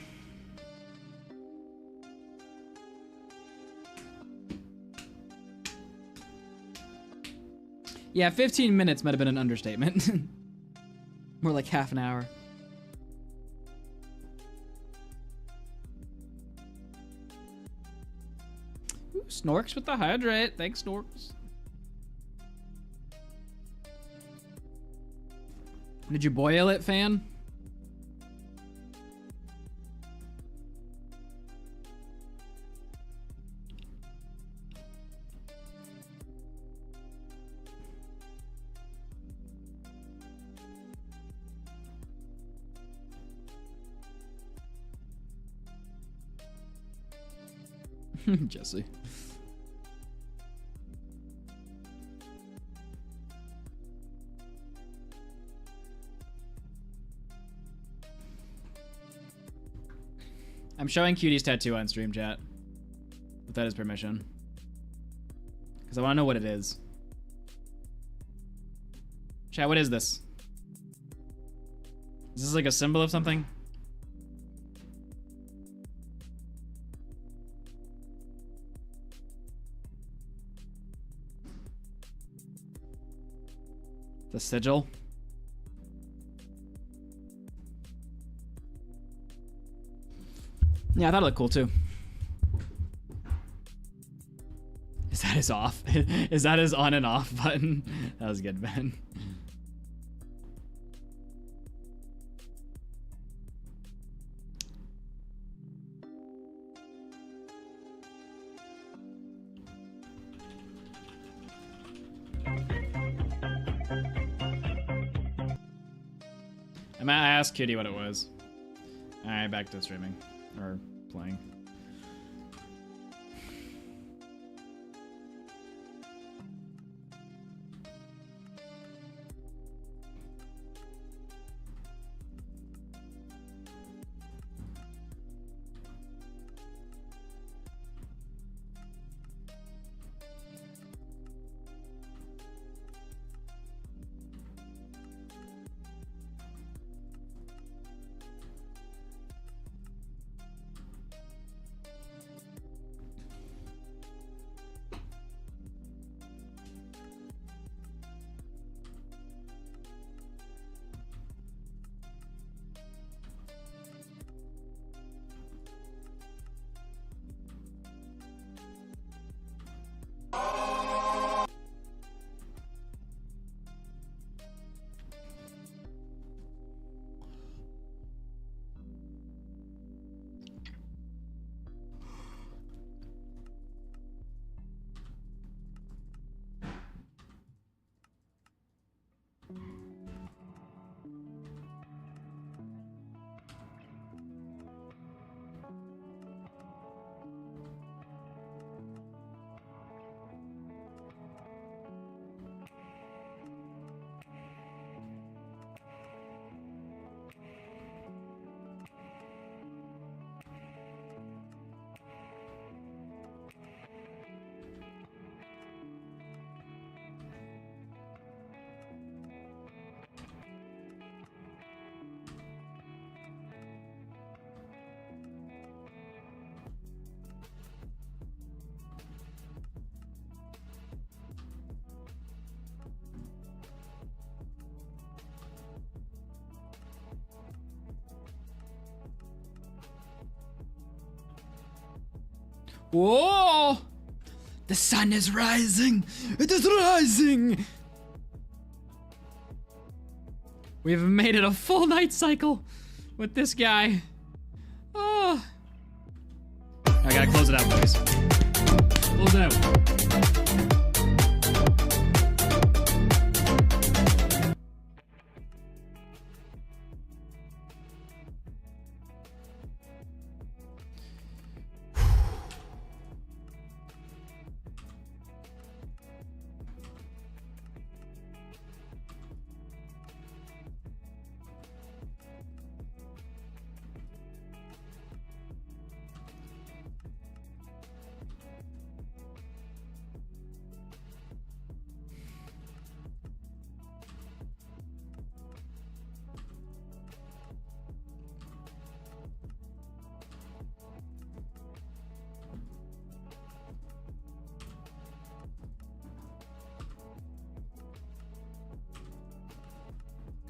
Yeah, 15 minutes might have been an understatement. More like half an hour. Ooh, Snorks with the hydrate. Thanks, Snorks. Did you boil it, fan? Jesse. I'm showing Cutie's tattoo on stream chat. With that his permission. Because I want to know what it is. Chat, what is this? Is this like a symbol of something? The sigil? Yeah, I thought it looked cool too. Is that his off? Is that his on and off button? That was good, Ben. I asked Kitty what it was. Alright, back to streaming. Or playing. Whoa! The sun is rising! It is rising! We've made it a full night cycle with this guy. Oh. I gotta close it out, boys. Close it out.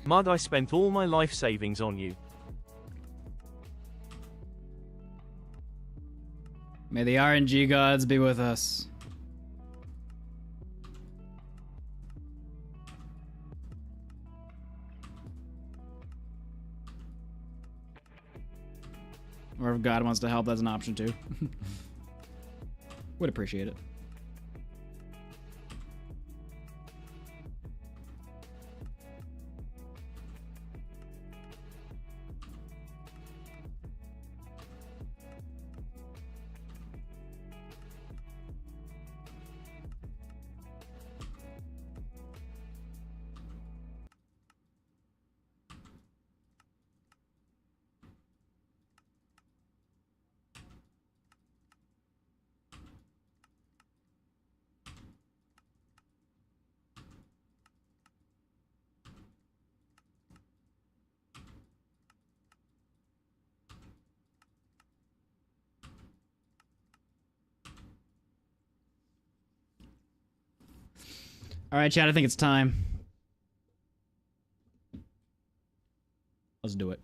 Mud, I spent all my life savings on you. May the RNG gods be with us. Or if God wants to help, that's an option too. Would appreciate it. All right, chat. I think it's time. Let's do it.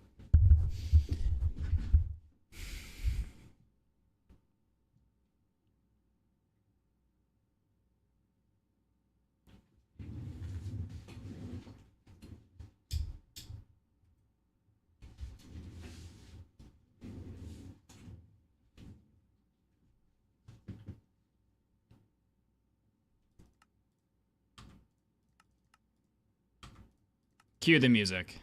Cue the music.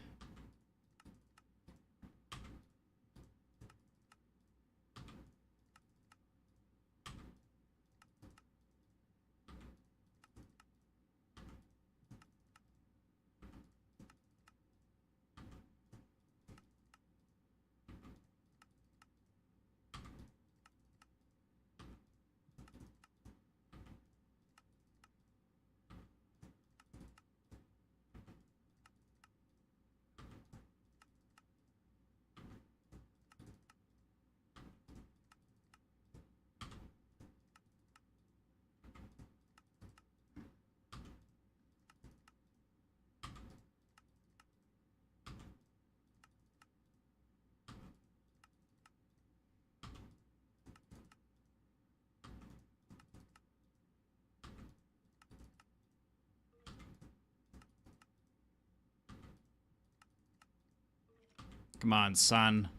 Come on, son.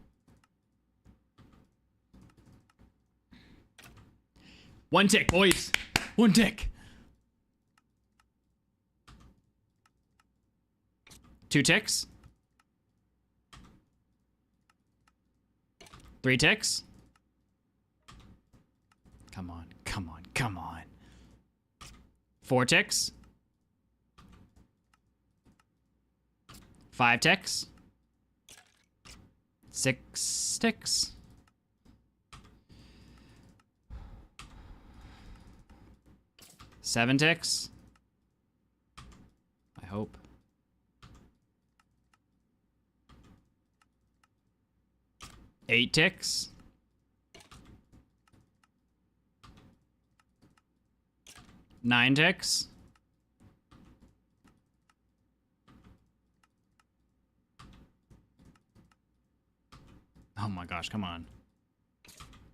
One tick, boys. One tick. 2 ticks. 3 ticks. Come on, come on, come on. 4 ticks. 5 ticks. 6 ticks. 7 ticks. I hope. 8 ticks. 9 ticks. 'Oh my gosh, come on.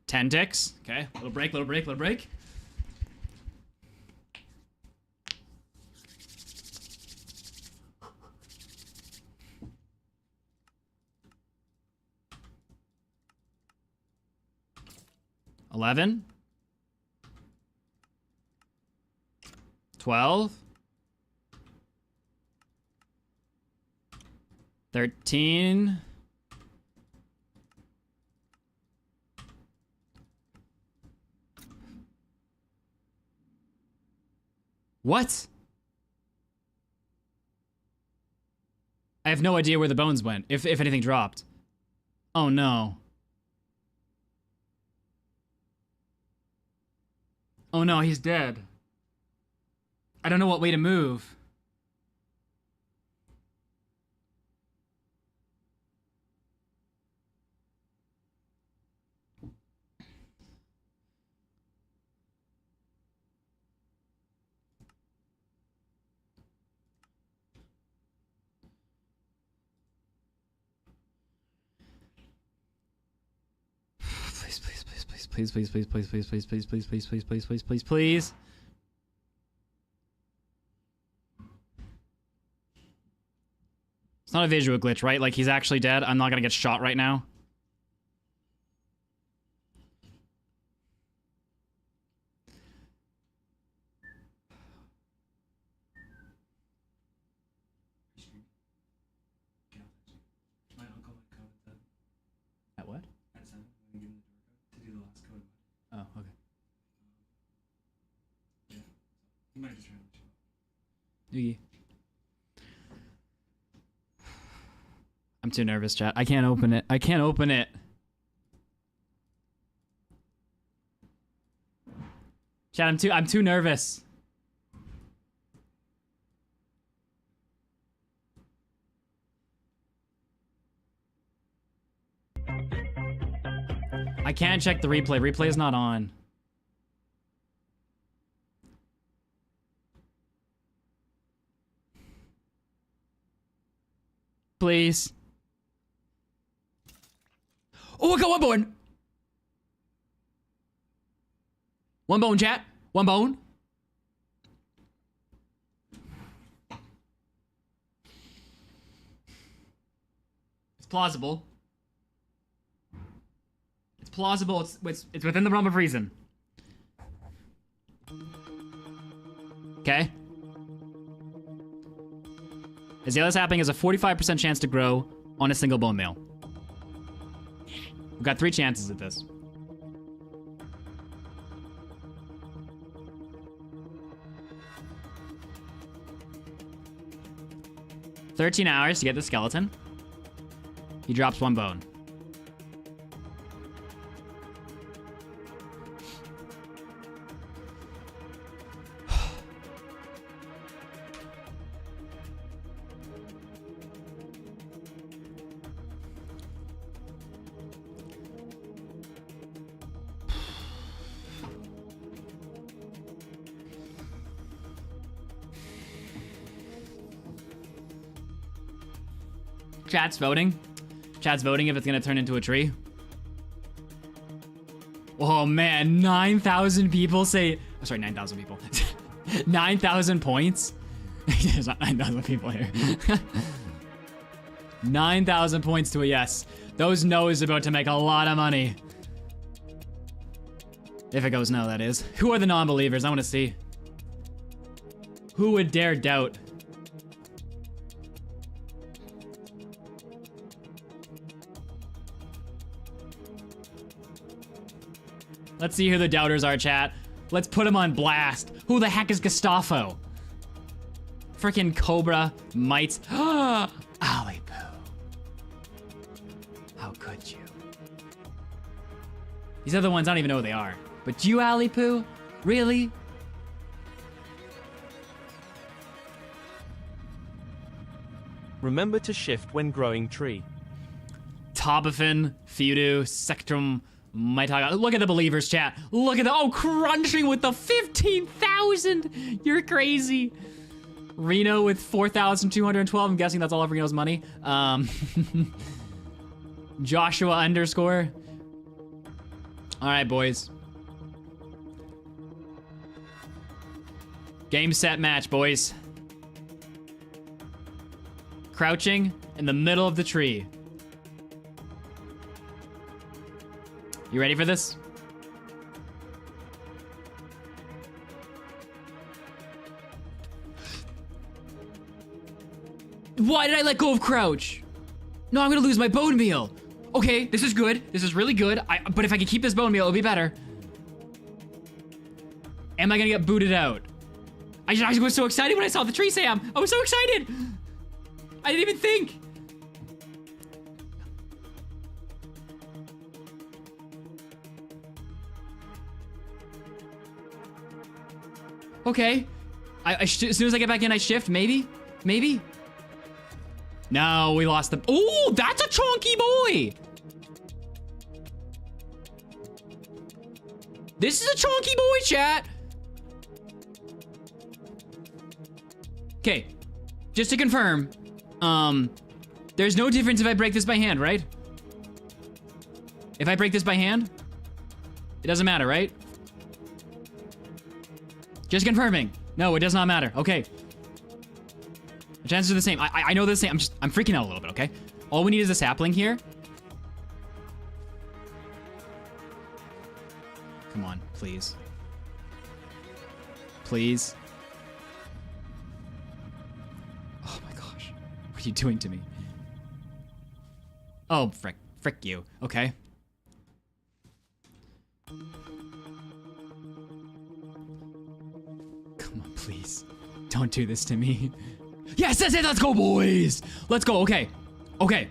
10 ticks. Okay, little break, little break, little break. $11. 12. 13. What? I have no idea where the bones went, if anything dropped. Oh no. Oh no, he's dead. I don't know what way to move. Please, please, please, please, please, please, please, please, please, please, please, please, please, please. It's not a visual glitch, right? Like, he's actually dead. I'm not gonna get shot right now. At what? Oh, okay. Oogie. I'm too nervous, chat. I can't open it. I can't open it. Chat, I'm too nervous. I can't check the replay. Replay is not on. Please. Oh, I got one bone. One bone, chat. One bone. It's plausible. It's plausible. It's within the realm of reason. Okay. Azalea's happening has a 45% chance to grow on a single bone meal. We've got 3 chances at this. $13 hours to get the skeleton. He drops 1 bone. Chat's voting. Chat's voting if it's gonna turn into a tree. Oh man, 9,000 people say, oh, sorry, 9,000 people. 9,000 points. There's not 9,000 people here. 9,000 points to a yes. Those no's about to make a lot of money. If it goes no, that is. Who are the non-believers? I want to see. Who would dare doubt? Let's see who the doubters are, chat. Let's put them on blast. Who the heck is Gustavo? Freaking Cobra mites. Ali Poo. How could you? These other ones, I don't even know who they are. But you, Ali Poo? Really? Remember to shift when growing tree. Tobafin, Feudu, Sectrum, Maitaga. Look at the believers, chat. Look at the, oh, crunching with the 15,000. You're crazy. Reno with 4,212. I'm guessing that's all of Reno's money. Joshua underscore. All right, boys. Game, set, match, boys. Crouching in the middle of the tree. You ready for this? Why did I let go of crouch? No, I'm gonna lose my bone meal. Okay, this is good. This is really good. But if I can keep this bone meal, it'll be better. Am I gonna get booted out? I was so excited when I saw the tree, Sam. I was so excited. I didn't even think. Okay. As soon as I get back in, I shift. Maybe? Maybe? No, we lost the... Oh, that's a chonky boy! This is a chonky boy, chat! Okay. Just to confirm, there's no difference if I break this by hand, right? If I break this by hand, it doesn't matter, right? Just confirming. No, it does not matter. Okay. The chances are the same. I know they're the same. I'm freaking out a little bit, okay? All we need is a sapling here. Come on, please. Please. Oh my gosh. What are you doing to me? Oh, frick you. Okay. Come on, please. Don't do this to me. Yes, that's it. Let's go, boys. Let's go. Okay. Okay.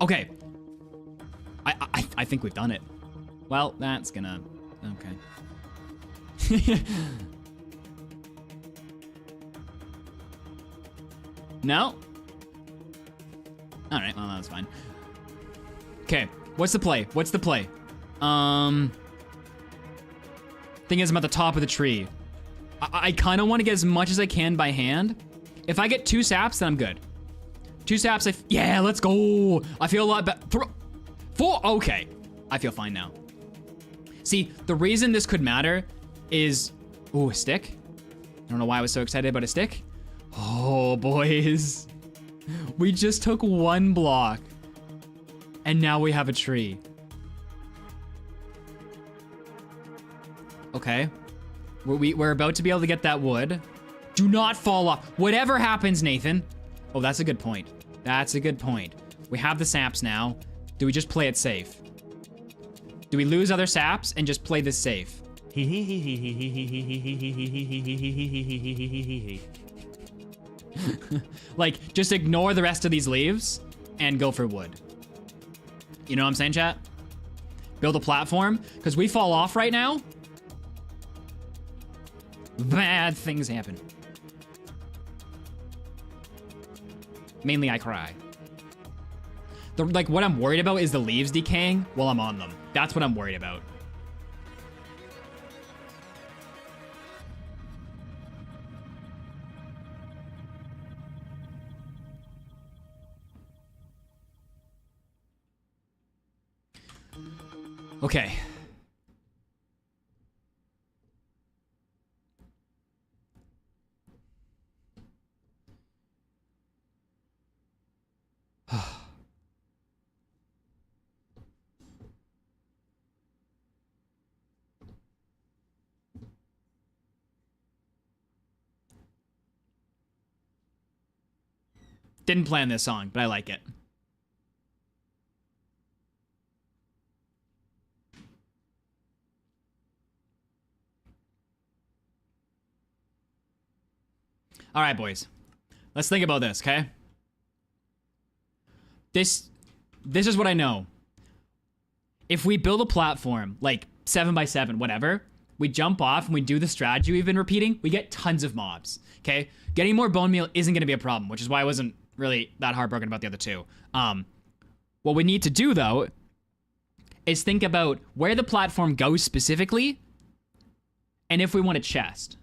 Okay. I think we've done it. Well, that's gonna... Okay. No? Alright, well, that was fine. Okay, what's the play? What's the play? Thing is, I'm at the top of the tree. I kind of want to get as much as I can by hand. If I get 2 saps, then I'm good. 2 saps. Yeah, let's go. I feel a lot better. 4. Okay. I feel fine now. See, the reason this could matter is... Ooh, a stick? I don't know why I was so excited about a stick. Oh, boys. We just took 1 block. And now we have a tree. Okay. We're about to be able to get that wood. Do not fall off. Whatever happens, Nathan. Oh, that's a good point. That's a good point. We have the saps now. Do we just play it safe? Do we lose other saps and just play this safe? Like, just ignore the rest of these leaves and go for wood. You know what I'm saying, chat? Build a platform, because we fall off right now. Bad things happen. Mainly I cry. Like, what I'm worried about is the leaves decaying while I'm on them. That's what I'm worried about. Okay. Didn't plan this song, but I like it. All right, boys. Let's think about this, okay? This is what I know. If we build a platform, like 7x7, whatever, we jump off and we do the strategy we've been repeating, we get tons of mobs, okay? Getting more bone meal isn't gonna be a problem, which is why I wasn't really that heartbroken about the other two. What we need to do, though, is think about where the platform goes specifically, and if we want a chest.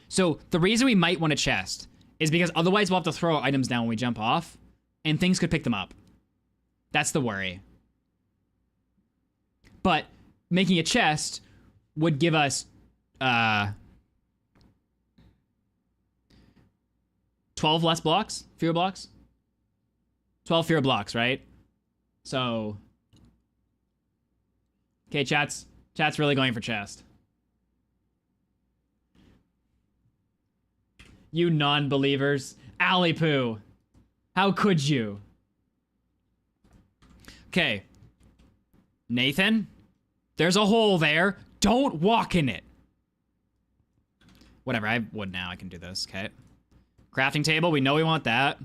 So the reason we might want a chest is because otherwise we'll have to throw items down when we jump off, and things could pick them up. That's the worry. But making a chest would give us 12 less blocks? Fewer blocks? 12 fewer blocks, right? So... Okay, chat's really going for chest. You non-believers. Alley poo. How could you? Okay. Nathan, there's a hole there. Don't walk in it. Whatever, I have wood now. I can do this, okay. Crafting table, we know we want that.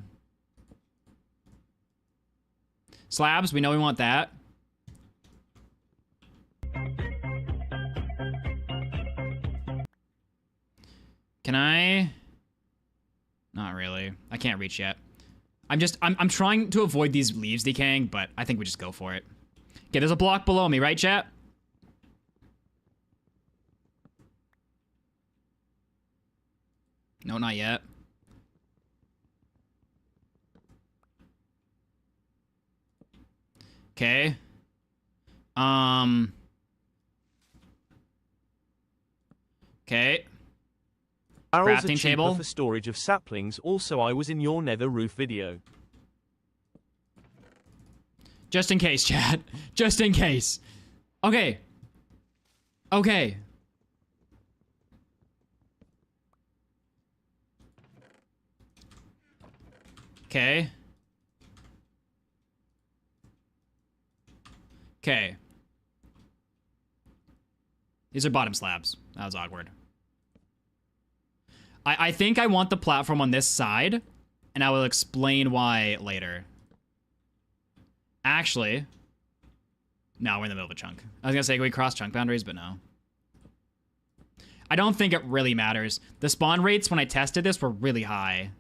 Slabs, we know we want that. Can I? Not really. I can't reach yet. I'm trying to avoid these leaves decaying, but I think we just go for it. Okay, there's a block below me, right, chat? No, not yet. Okay. Okay. Barrels are Crafting cheaper table. for storage of saplings. Also, I was in your nether roof video. Just in case, chat. Just in case. Okay. Okay. Okay. Okay. These are bottom slabs. That was awkward. I think I want the platform on this side, and I will explain why later. Actually, no, we're in the middle of a chunk. I was gonna say, can we cross chunk boundaries, but no. I don't think it really matters. The spawn rates when I tested this were really high.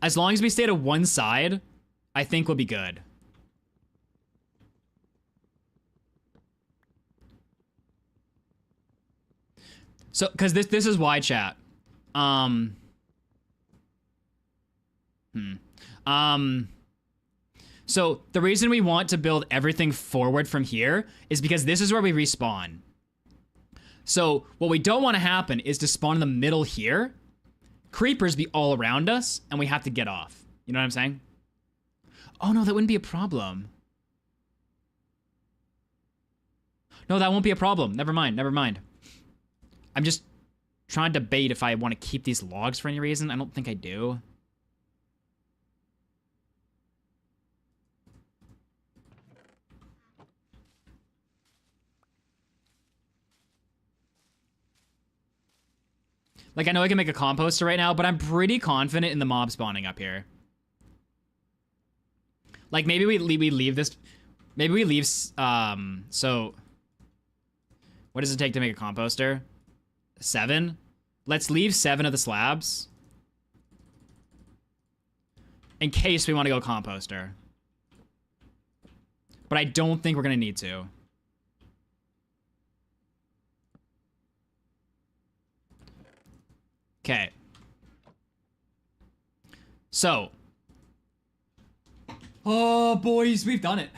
As long as we stay to one side, I think we'll be good. So, because this is why, chat. Um. So the reason we want to build everything forward from here is because this is where we respawn. So what we don't want to happen is to spawn in the middle here, creepers be all around us, and we have to get off. You know what I'm saying? Oh no, that wouldn't be a problem. No, that won't be a problem. Never mind, never mind. I'm just trying to debate if I want to keep these logs for any reason. I don't think I do. Like, I know I can make a composter right now, but I'm pretty confident in the mob spawning up here. Like, maybe we leave this... Maybe we leave... So... What does it take to make a composter? 7? Let's leave 7 of the slabs. In case we want to go composter. But I don't think we're going to need to. Okay. So. Oh, boys, we've done it.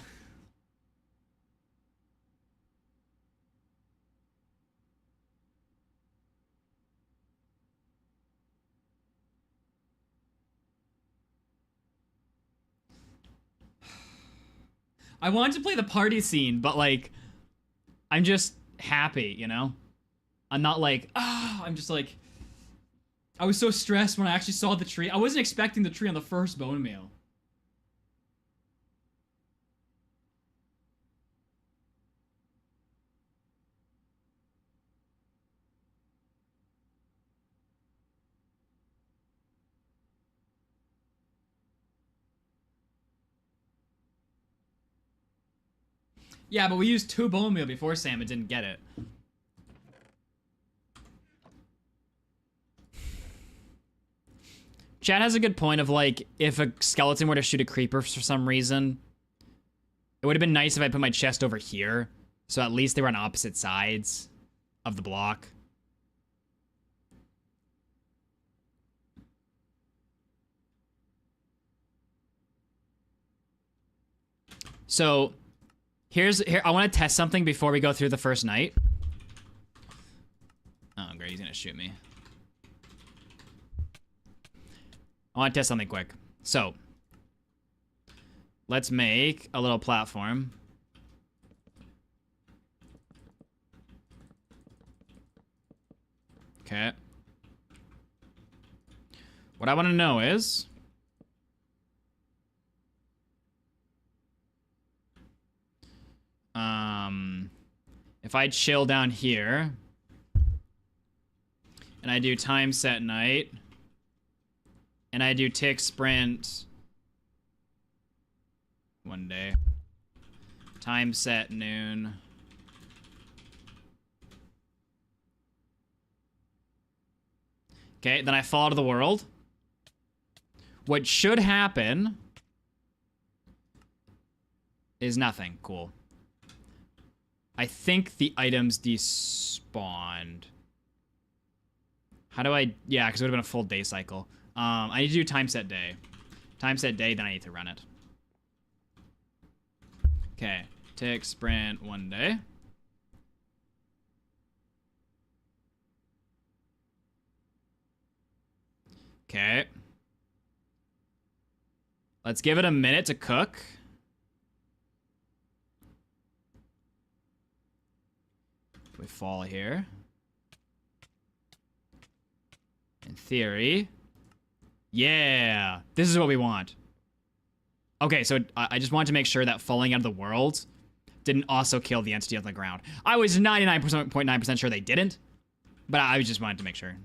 I wanted to play the party scene, but, like, I'm just happy, you know? I'm not like, ah, I'm just like... I was so stressed when I actually saw the tree. I wasn't expecting the tree on the first bone meal. Yeah, but we used 2 bone meal before Sam and didn't get it. Chad has a good point of, like, if a skeleton were to shoot a creeper for some reason, it would have been nice if I put my chest over here, so at least they were on opposite sides of the block. So, here I want to test something before we go through the first night. Oh, great, he's gonna shoot me. I want to test something quick. So, let's make a little platform. Okay. What I want to know is... if I chill down here, and I do time set night, and I do tick sprint 1 day, time set noon, okay, then I fall out of the world. What should happen is nothing. Cool. I think the items despawned. How do I... Yeah, because it would have been a full day cycle. I need to do time set day. Time set day, then I need to run it. Okay. Tick, sprint, 1 day. Okay. Let's give it a minute to cook. We fall here. In theory. Yeah. This is what we want. Okay, so I just wanted to make sure that falling out of the world didn't also kill the entity on the ground. I was 99.9% sure they didn't, but I just wanted to make sure.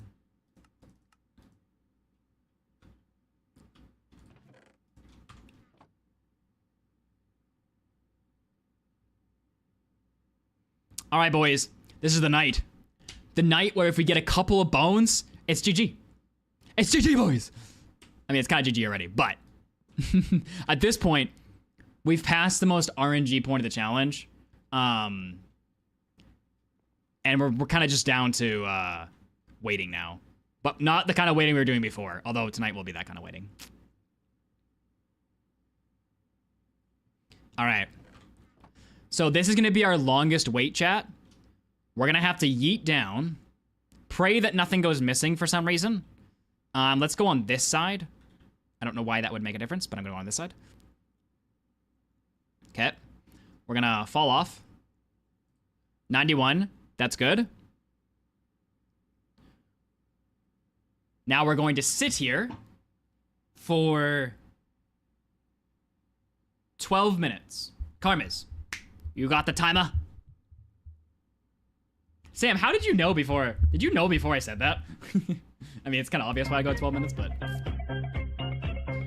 All right, boys. This is the night. The night where if we get a couple of bones, it's GG. It's GG, boys. I mean, it's kind of GG already, but at this point, we've passed the most RNG point of the challenge. And we're kind of just down to waiting now. But not the kind of waiting we were doing before. Although tonight will be that kind of waiting. All right. So this is going to be our longest wait, chat. We're going to have to yeet down. Pray that nothing goes missing for some reason. Let's go on this side. I don't know why that would make a difference, but I'm going to go on this side. Okay. We're going to fall off. 91. That's good. Now we're going to sit here for 12 minutes. Karmas, you got the timer? Sam, how did you know before? Did you know before I said that? I mean, it's kind of obvious why I go 12 minutes, but...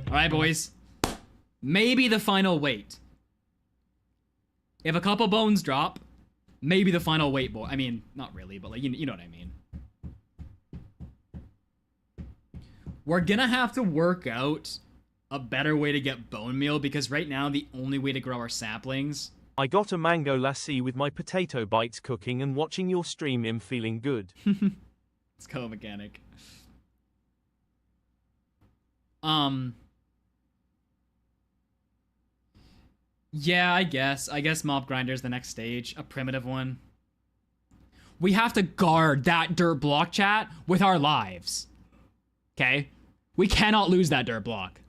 All right, boys. Maybe the final wait. If a couple bones drop, maybe the final wait, boy. I mean, not really, but like, you know what I mean. We're gonna have to work out a better way to get bone meal because right now the only way to grow our saplings... I got a mango lassi with my potato bites cooking and watching your stream. I'm feeling good. Let's go, mechanic. Yeah, I guess mob grinder's the next stage, a primitive one. We have to guard that dirt block, chat, with our lives. Okay? We cannot lose that dirt block.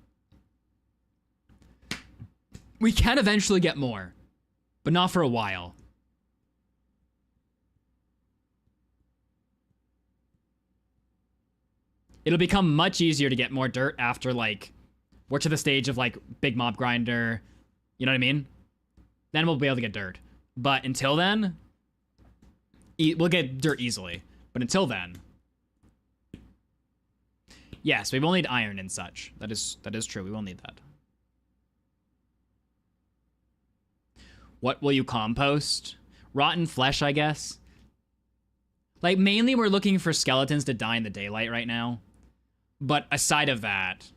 We can eventually get more, but not for a while. It'll become much easier to get more dirt after, like, we're to the stage of, like, big mob grinder. You know what I mean? Then we'll be able to get dirt. But until then, we'll get dirt easily. But until then... Yes, we will need iron and such. That is true. We will need that. What will you compost? Rotten flesh, I guess. Like, mainly we're looking for skeletons to die in the daylight right now. But aside of that,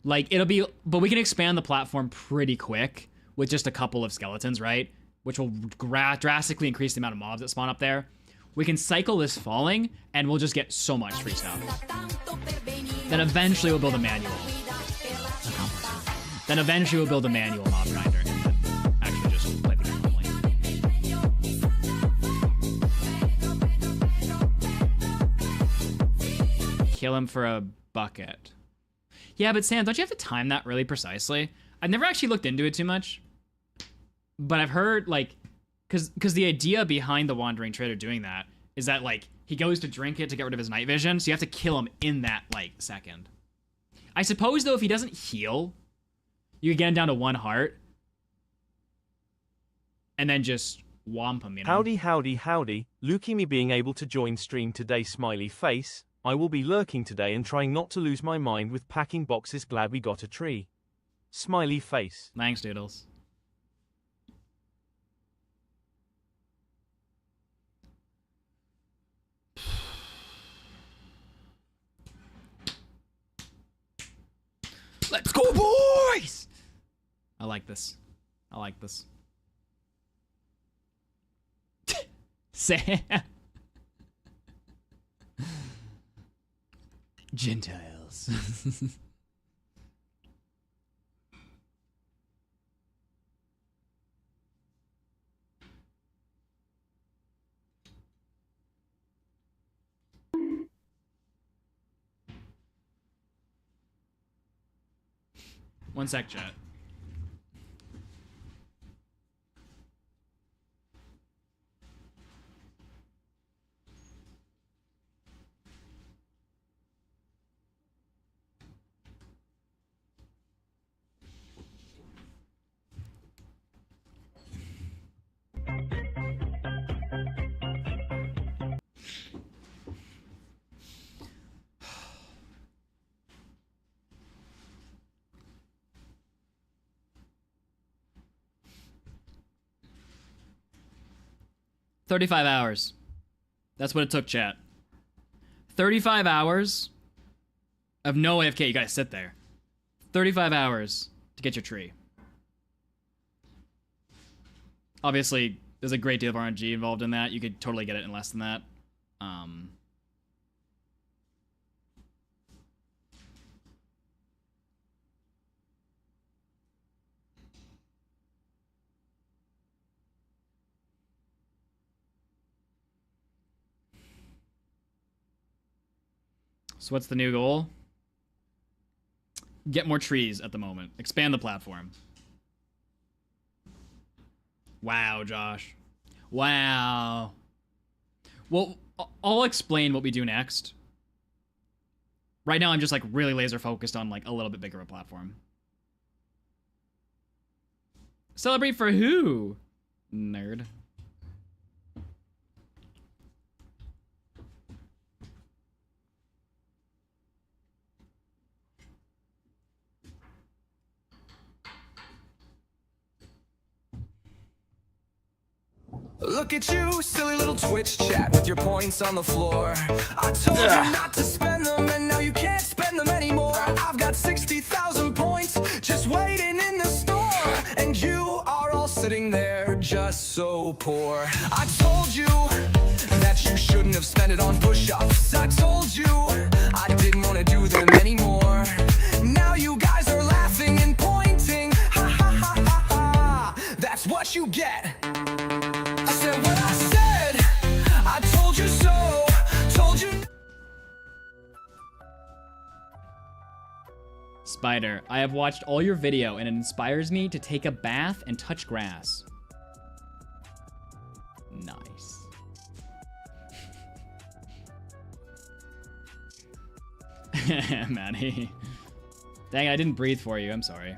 like, it'll be... But we can expand the platform pretty quick with just a couple of skeletons, right? Which will drastically increase the amount of mobs that spawn up there. We can cycle this falling, and we'll just get so much free stuff. Then eventually we'll build a manual. Then eventually we'll build a manual mob grinder. And then actually just play the game normally. Kill him for a bucket. Yeah, but Sam, don't you have to time that really precisely? I've never actually looked into it too much. But I've heard, like... Because the idea behind the Wandering Trader doing that is that, like, he goes to drink it to get rid of his night vision, so you have to kill him in that, like, second. I suppose, though, if he doesn't heal, you can get him down to 1 heart. And then just womp him, you know? Howdy, howdy, howdy. Lukey me being able to join stream today, smiley face. I will be lurking today and trying not to lose my mind with packing boxes. Glad we got a tree. Smiley face. Thanks, Doodles. Let's go, boys! I like this. I like this. Sam. Gentiles. One sec, chat. $35 hours. That's what it took, chat. 35 hours of no AFK. You gotta sit there. 35 hours to get your tree. Obviously, there's a great deal of RNG involved in that. You could totally get it in less than that. So what's the new goal? Get more trees at the moment. Expand the platform. Wow, Josh. Wow. Well, I'll explain what we do next. Right now, I'm just like really laser focused on like a little bit bigger of a platform. Celebrate for who? Nerd. Look at you, silly little Twitch chat with your points on the floor. I told you not to spend them, and now you can't spend them anymore. I've got 60,000 points just waiting in the store, and you are all sitting there just so poor. I told you that you shouldn't have spent it on push-ups. I told you I didn't want to do them anymore. Now you guys are laughing and pointing. Ha ha ha ha ha. That's what you get. I said what I said. I told you so. Told you. Spider, I have watched all your video and it inspires me to take a bath and touch grass. Nice. Maddie. Dang, I didn't breathe for you. I'm sorry.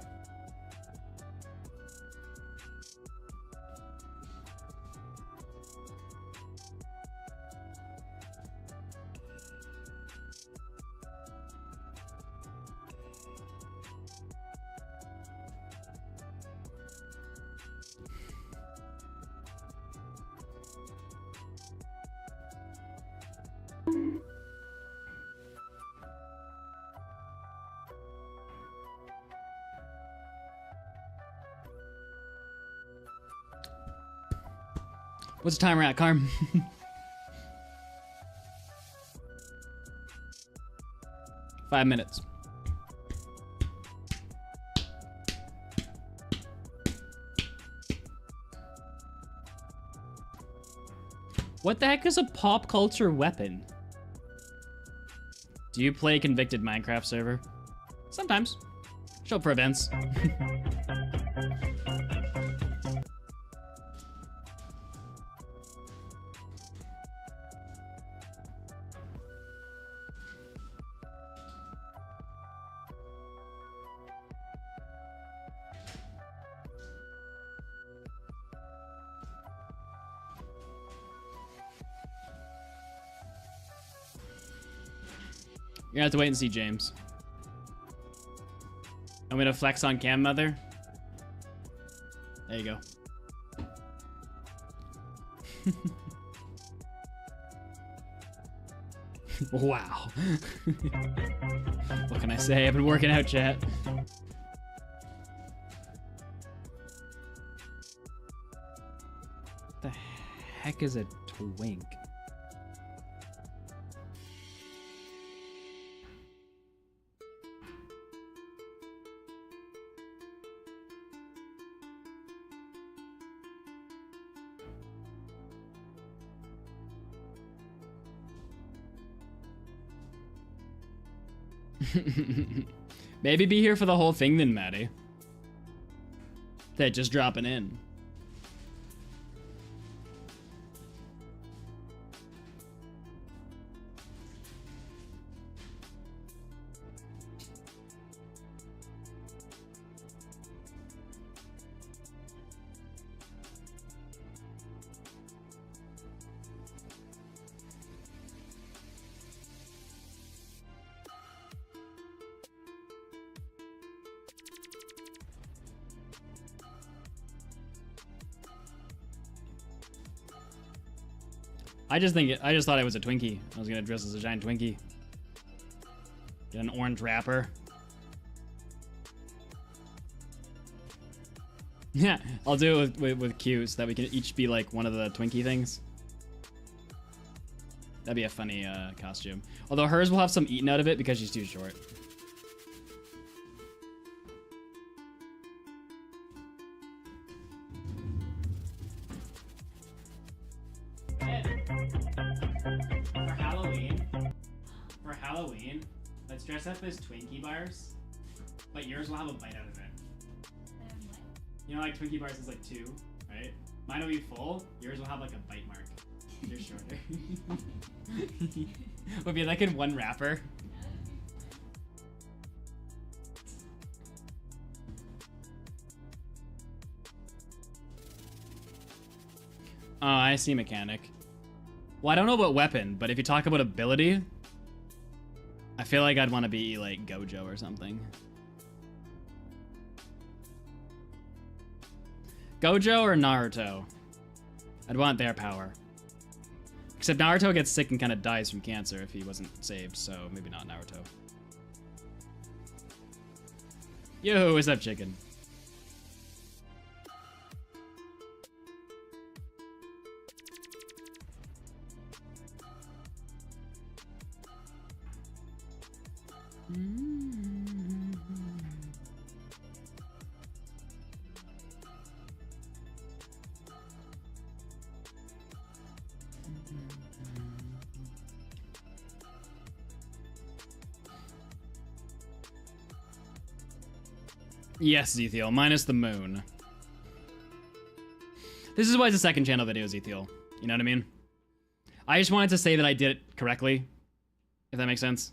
What's the timer at, Carm? Five minutes. What the heck is a pop culture weapon? Do you play convicted Minecraft server? Sometimes. Show up for events. You're gonna have to wait and see, James. I'm gonna flex on cam, mother. There you go. Wow. What can I say? I've been working out, chat. What the heck is a twink? Maybe be here for the whole thing then, Maddie. They're just dropping in. I just thought it was a Twinkie. I was gonna dress as a giant Twinkie. Get an orange wrapper. Yeah, I'll do it with Q so that we can each be like one of the Twinkie things. That'd be a funny costume. Although hers will have some eaten out of it because she's too short. Halloween, let's dress up as Twinkie bars, but yours will have a bite out of it. You know, like Twinkie bars is like 2, right? Mine will be full. Yours will have like a bite mark. You're shorter. Would be like in one wrapper. Oh, I see mechanic. Well, I don't know about weapon, but if you talk about ability, I feel like I'd want to be like Gojo or something. Gojo or Naruto? I'd want their power. Except Naruto gets sick and kind of dies from cancer if he wasn't saved, so maybe not Naruto. Yo, what's up, chicken? Yes, Zethiel, minus the moon. This is why it's a second channel video, Zethiel. You know what I mean? I just wanted to say that I did it correctly, if that makes sense.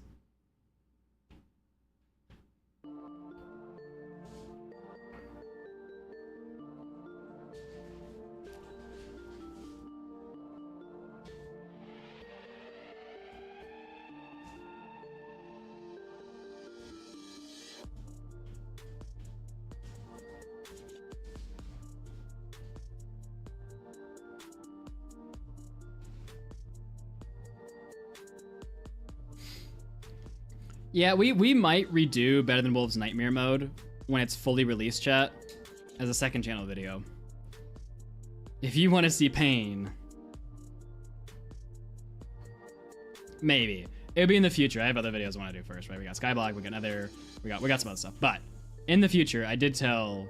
Yeah, we might redo Better Than Wolves Nightmare mode when it's fully released, chat, as a second channel video. If you want to see pain. Maybe. It'll be in the future. I have other videos I want to do first, right? We got skyblock, we got some other stuff. But in the future, I did tell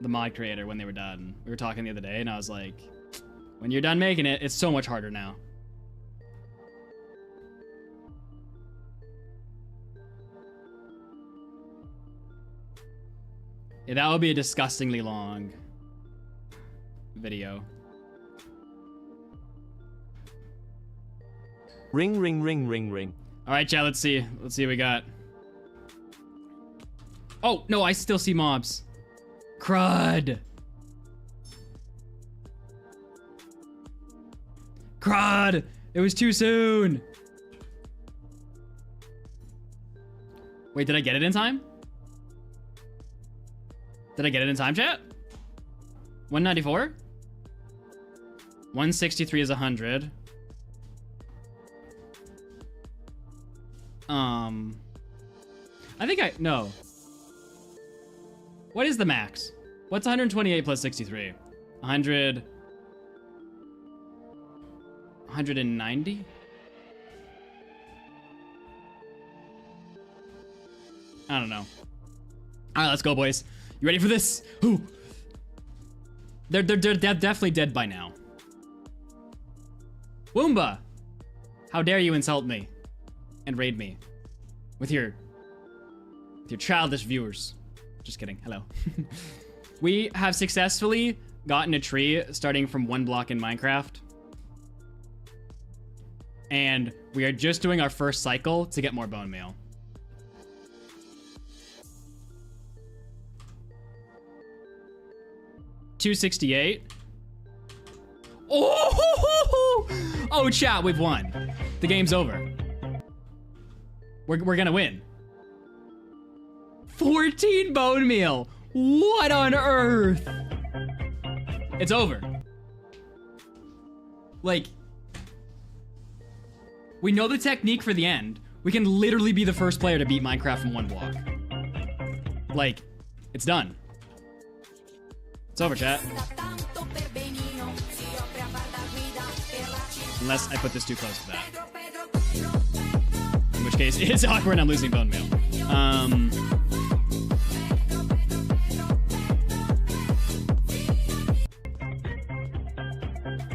the mod creator when they were done. We were talking the other day and I was like, when you're done making it, it's so much harder now. Yeah, that would be a disgustingly long video. Ring, ring, ring, ring, ring. All right, chat, let's see. Let's see what we got. Oh, no, I still see mobs. Crud. Crud. It was too soon. Wait, did I get it in time? Did I get it in time, chat? 194? 163 is 100. I think no. What is the max? What's 128 plus 63? 100... 190? I don't know. All right, let's go, boys. You ready for this? Ooh. They're definitely dead by now. Woomba! How dare you insult me and raid me with your childish viewers. Just kidding. Hello. We have successfully gotten a tree starting from 1 block in Minecraft. And we are just doing our first cycle to get more bone meal. $268. Oh, chat, we've won. The game's over. We're gonna win. 14 bone meal. What on earth? It's over. Like, we know the technique for the end. We can literally be the first player to beat Minecraft from 1 block. Like, it's done. It's over, chat. Unless I put this too close to that. In which case, it's awkward and I'm losing bone meal.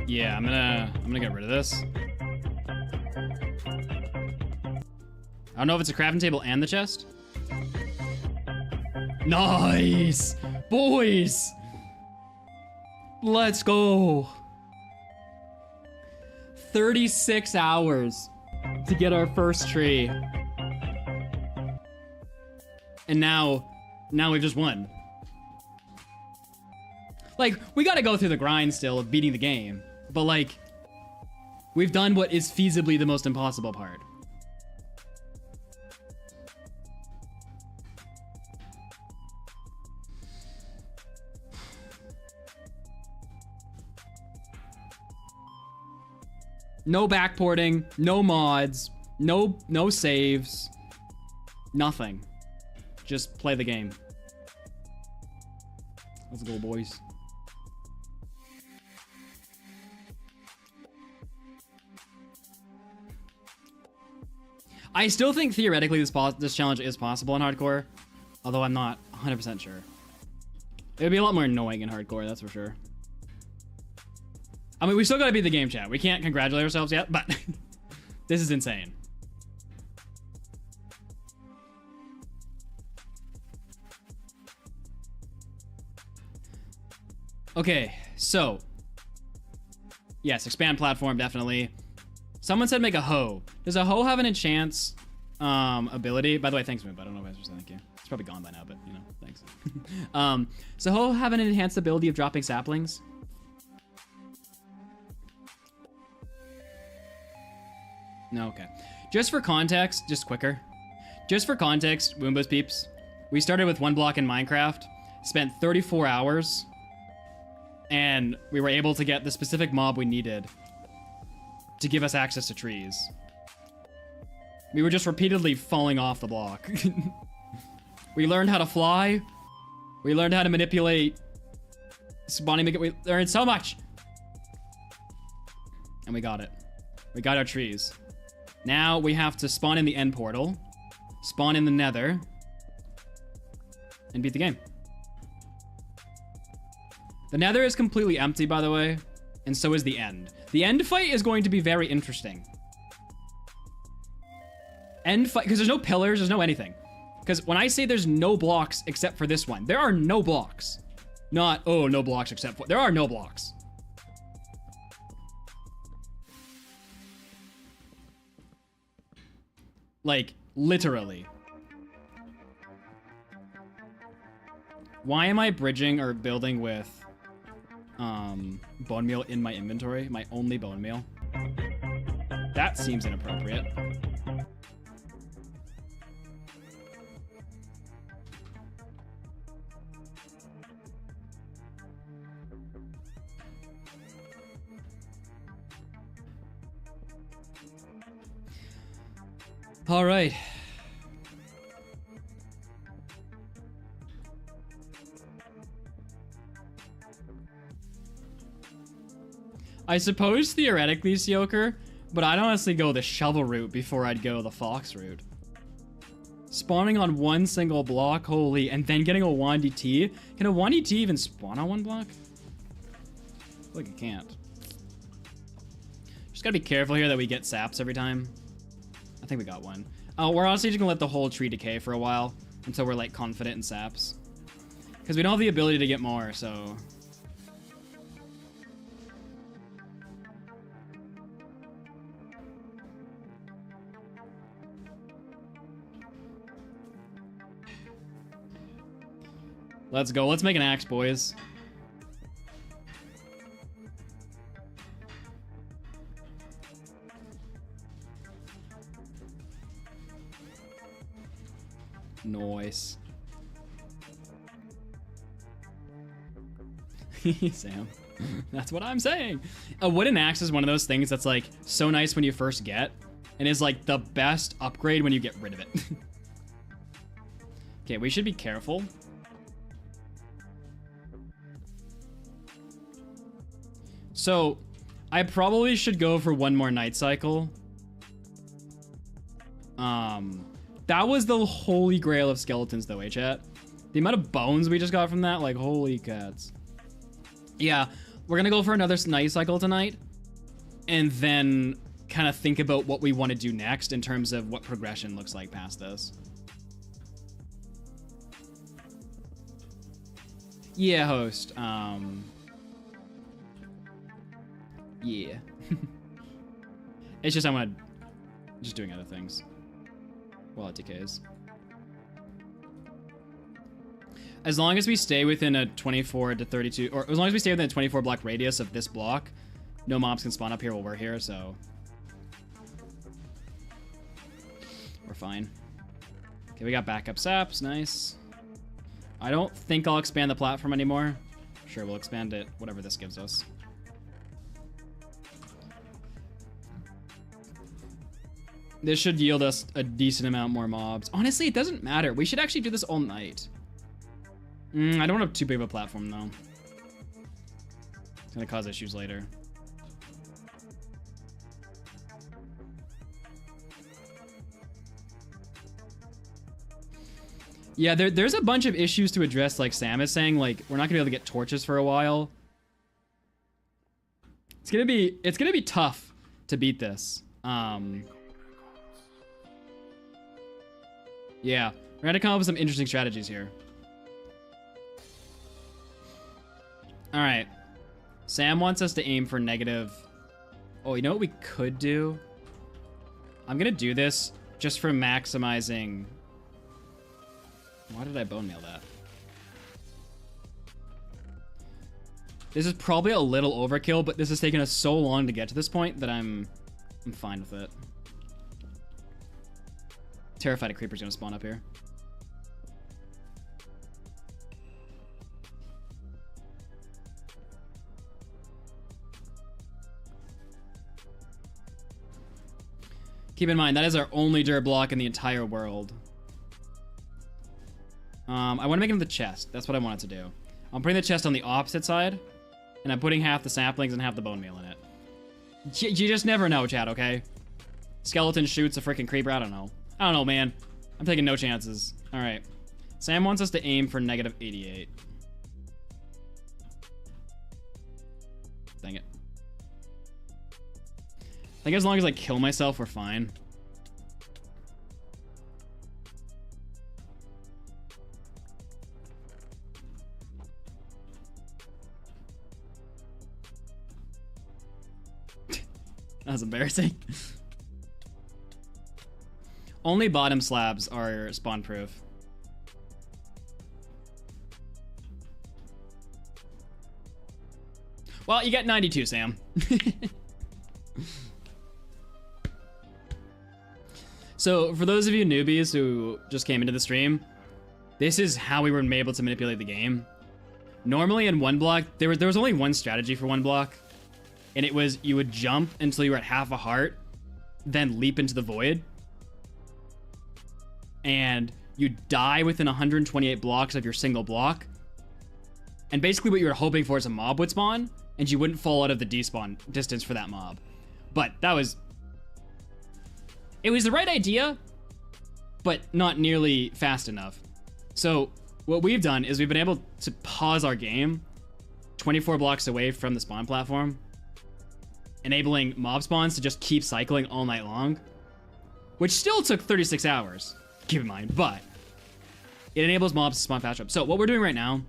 Yeah, I'm gonna get rid of this. I don't know if it's a crafting table and the chest. Nice! Boys! Let's go! 36 hours to get our first tree. And now we've just won. Like, we gotta go through the grind still of beating the game. But like, we've done what is feasibly the most impossible part. No backporting, no mods, no saves, nothing. Just play the game. Let's go, boys. I still think theoretically this challenge is possible in hardcore, although I'm not 100% sure. It would be a lot more annoying in hardcore, that's for sure. I mean, we still gotta beat the game, chat. We can't congratulate ourselves yet, but this is insane. Okay, so yes, expand platform, definitely. Someone said make a hoe. Does a hoe have an enchance ability? By the way, thanks, Moon, but I don't know if I was thank you. It's probably gone by now, but you know, thanks. So hoe have an enhanced ability of dropping saplings? No, okay. Just for context, just quicker. Just for context, Woomba's peeps, we started with Oneblock in Minecraft, spent 34 hours, and we were able to get the specific mob we needed to give us access to trees. We were just repeatedly falling off the block. We learned how to fly. We learned how to manipulate spawning. We learned so much. And we got it. We got our trees. Now we have to spawn in the end portal, spawn in the nether, and beat the game. The nether is completely empty, by the way, and so is the end. The end fight is going to be very interesting. End fight, because there's no pillars, there's no anything. Because when I say there's no blocks except for this one, there are no blocks. Not, oh, no blocks except for, there are no blocks. Like, literally. Why am I bridging or building with bone meal in my inventory? My only bone meal? That seems inappropriate. All right. I suppose theoretically, Sioker, but I'd honestly go the shovel route before I'd go the fox route. Spawning on one single block, holy, and then getting a 1DT. Can a 1DT even spawn on one block? I feel like it can't. Just gotta be careful here that we get saps every time. I think we got one. We're honestly just gonna let the whole tree decay for a while until we're like confident in saps. Because we don't have the ability to get more, so. Let's go. Let's make an axe, boys. Nice. Sam. That's what I'm saying. A wooden axe is one of those things that's like so nice when you first get and is like the best upgrade when you get rid of it. Okay, we should be careful. So, I probably should go for one more night cycle. That was the holy grail of skeletons though, eh, chat? The amount of bones we just got from that, like, holy cats. Yeah, we're gonna go for another night cycle tonight. And then kind of think about what we want to do next in terms of what progression looks like past this. Yeah, host. Yeah. It's just I'm just doing other things while it decays. As long as we stay within a 24 to 32, or as long as we stay within a 24 block radius of this block, no mobs can spawn up here while we're here, so we're fine. Okay, we got backup saps, nice. I don't think I'll expand the platform anymore. Sure, we'll expand it, whatever this gives us. This should yield us a decent amount more mobs. Honestly, it doesn't matter. We should actually do this all night. I don't have too big of a platform, though. It's gonna cause issues later. Yeah, there's a bunch of issues to address, like Sam is saying. Like, we're not gonna be able to get torches for a while. It's gonna be tough to beat this. Yeah, we're gonna come up with some interesting strategies here. All right, Sam wants us to aim for negative. Oh, you know what we could do? I'm gonna do this just for maximizing. Why did I bone meal that? This is probably a little overkill, but this has taken us so long to get to this point that I'm fine with it. Terrified a creeper's gonna spawn up here. Keep in mind, that is our only dirt block in the entire world. I want to make him the chest. That's what I wanted to do. I'm putting the chest on the opposite side, and I'm putting half the saplings and half the bone meal in it. You just never know, chat, okay? Skeleton shoots a freaking creeper. I don't know, man. I'm taking no chances. All right. Sam wants us to aim for negative 88. Dang it. I think as long as I kill myself, we're fine. That was embarrassing. Only bottom slabs are spawn proof. Well, you get 92, Sam. So, for those of you newbies who just came into the stream, this is how we were able to manipulate the game. Normally in one block, there was only one strategy for one block, and it was you would jump until you were at half a heart, then leap into the void, and you die within 128 blocks of your single block. And basically what you were hoping for is a mob would spawn, and you wouldn't fall out of the despawn distance for that mob. But that was... It was the right idea, but not nearly fast enough. So what we've done is we've been able to pause our game 24 blocks away from the spawn platform, enabling mob spawns to just keep cycling all night long, which still took 36 hours, keep in mind, but it enables mobs to spawn faster. So what we're doing right now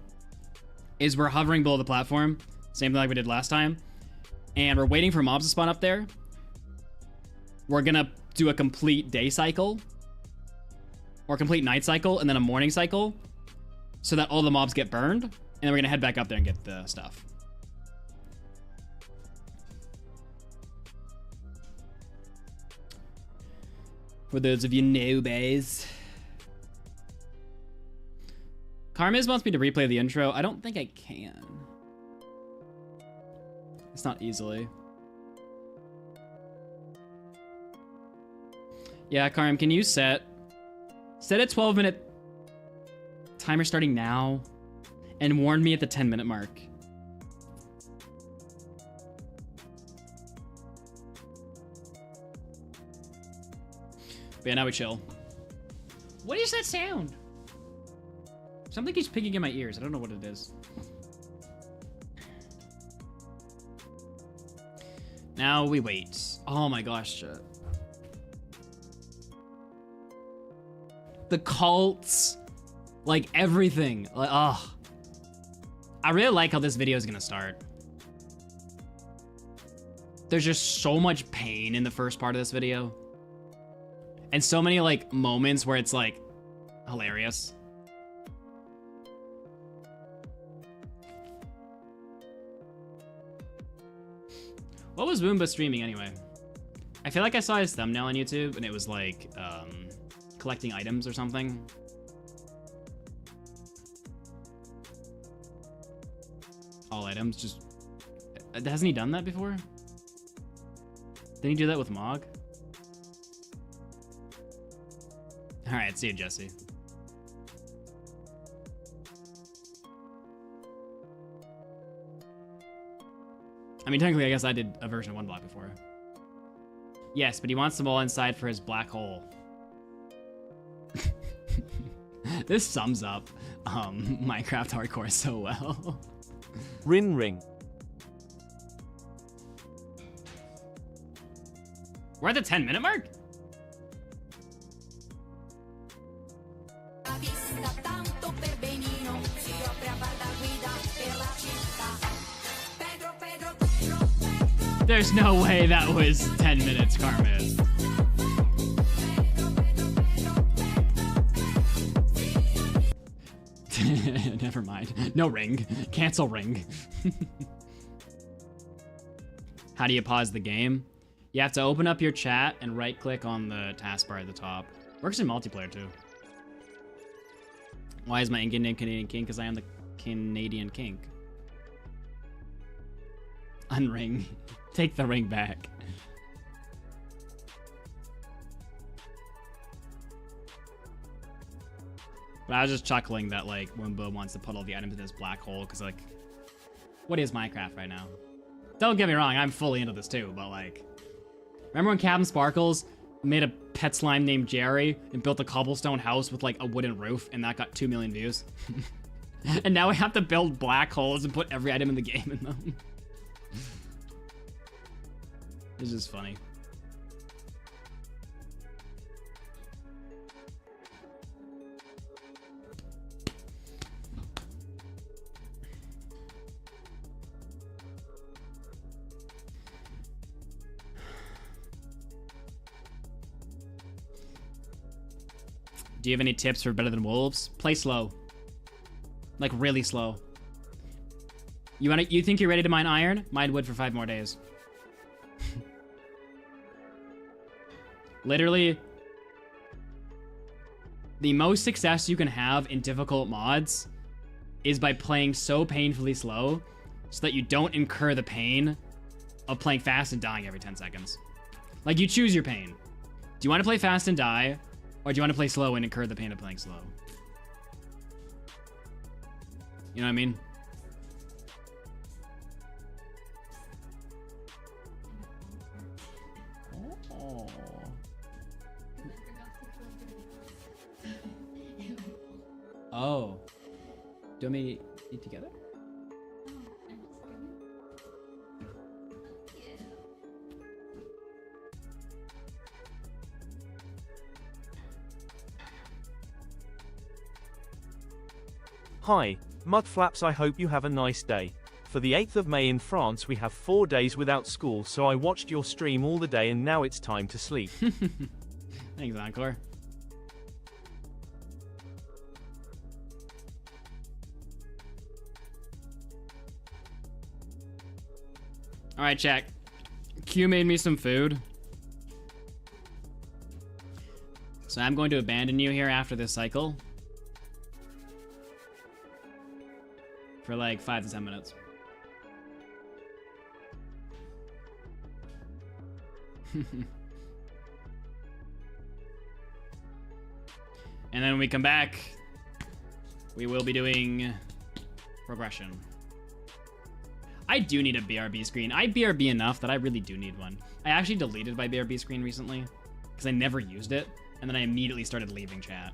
is we're hovering below the platform, same thing like we did last time, and we're waiting for mobs to spawn up there. We're gonna do a complete day cycle, or complete night cycle, and then a morning cycle, so that all the mobs get burned, and then we're gonna head back up there and get the stuff. For those of you newbies. Karmiz wants me to replay the intro. I don't think I can. It's not easily. Yeah, Karim, can you set a 12-minute timer starting now and warn me at the 10-minute mark? But yeah, now we chill. What is that sound? Something keeps picking in my ears. I don't know what it is. Now we wait. Oh my gosh, shit. The cults, like everything. Like, oh. I really like how this video is gonna start. There's just so much pain in the first part of this video. And so many like moments where it's like hilarious. What was Woomba streaming anyway? I feel like I saw his thumbnail on YouTube and it was like collecting items or something. All items, just... Hasn't he done that before? Didn't he do that with Mog? Alright, see you, Jesse. I mean, technically, I guess I did a version of Oneblock before. Yes, but he wants them all inside for his black hole. This sums up Minecraft hardcore so well. Rin ring. We're at the 10-minute mark? There's no way that was 10 minutes, Carmen. Never mind. No ring. Cancel ring. How do you pause the game? You have to open up your chat and right-click on the taskbar at the top. Works in multiplayer, too. Why is my Indian name Canadian King? Because I am the Canadian King. Unring. Take the ring back. But I was just chuckling that, like, Woomba wants to put all the items in this black hole, because, like, what is Minecraft right now? Don't get me wrong, I'm fully into this too, but, like... Remember when Captain Sparkles made a pet slime named Jerry and built a cobblestone house with, like, a wooden roof, and that got 2 million views? And now we have to build black holes and put every item in the game in them. It's just funny. Do you have any tips for better than wolves? Play slow. Like really slow. You think you're ready to mine iron? Mine wood for 5 more days. Literally, the most success you can have in difficult mods is by playing so painfully slow so that you don't incur the pain of playing fast and dying every 10 seconds. Like, you choose your pain. Do you want to play fast and die, or do you want to play slow and incur the pain of playing slow? You know what I mean? Oh. Oh. Do you want me to eat together? Hi, Mudflaps, I hope you have a nice day. For the 8th of May in France we have 4 days without school, so I watched your stream all the day and now it's time to sleep. Thanks, Encore. Alright, chat. Q made me some food. So I'm going to abandon you here after this cycle. For like 5 to 10 minutes. And then when we come back, we will be doing progression. I do need a BRB screen. I BRB enough that I really do need one. I actually deleted my BRB screen recently because I never used it, and then I immediately started leaving chat.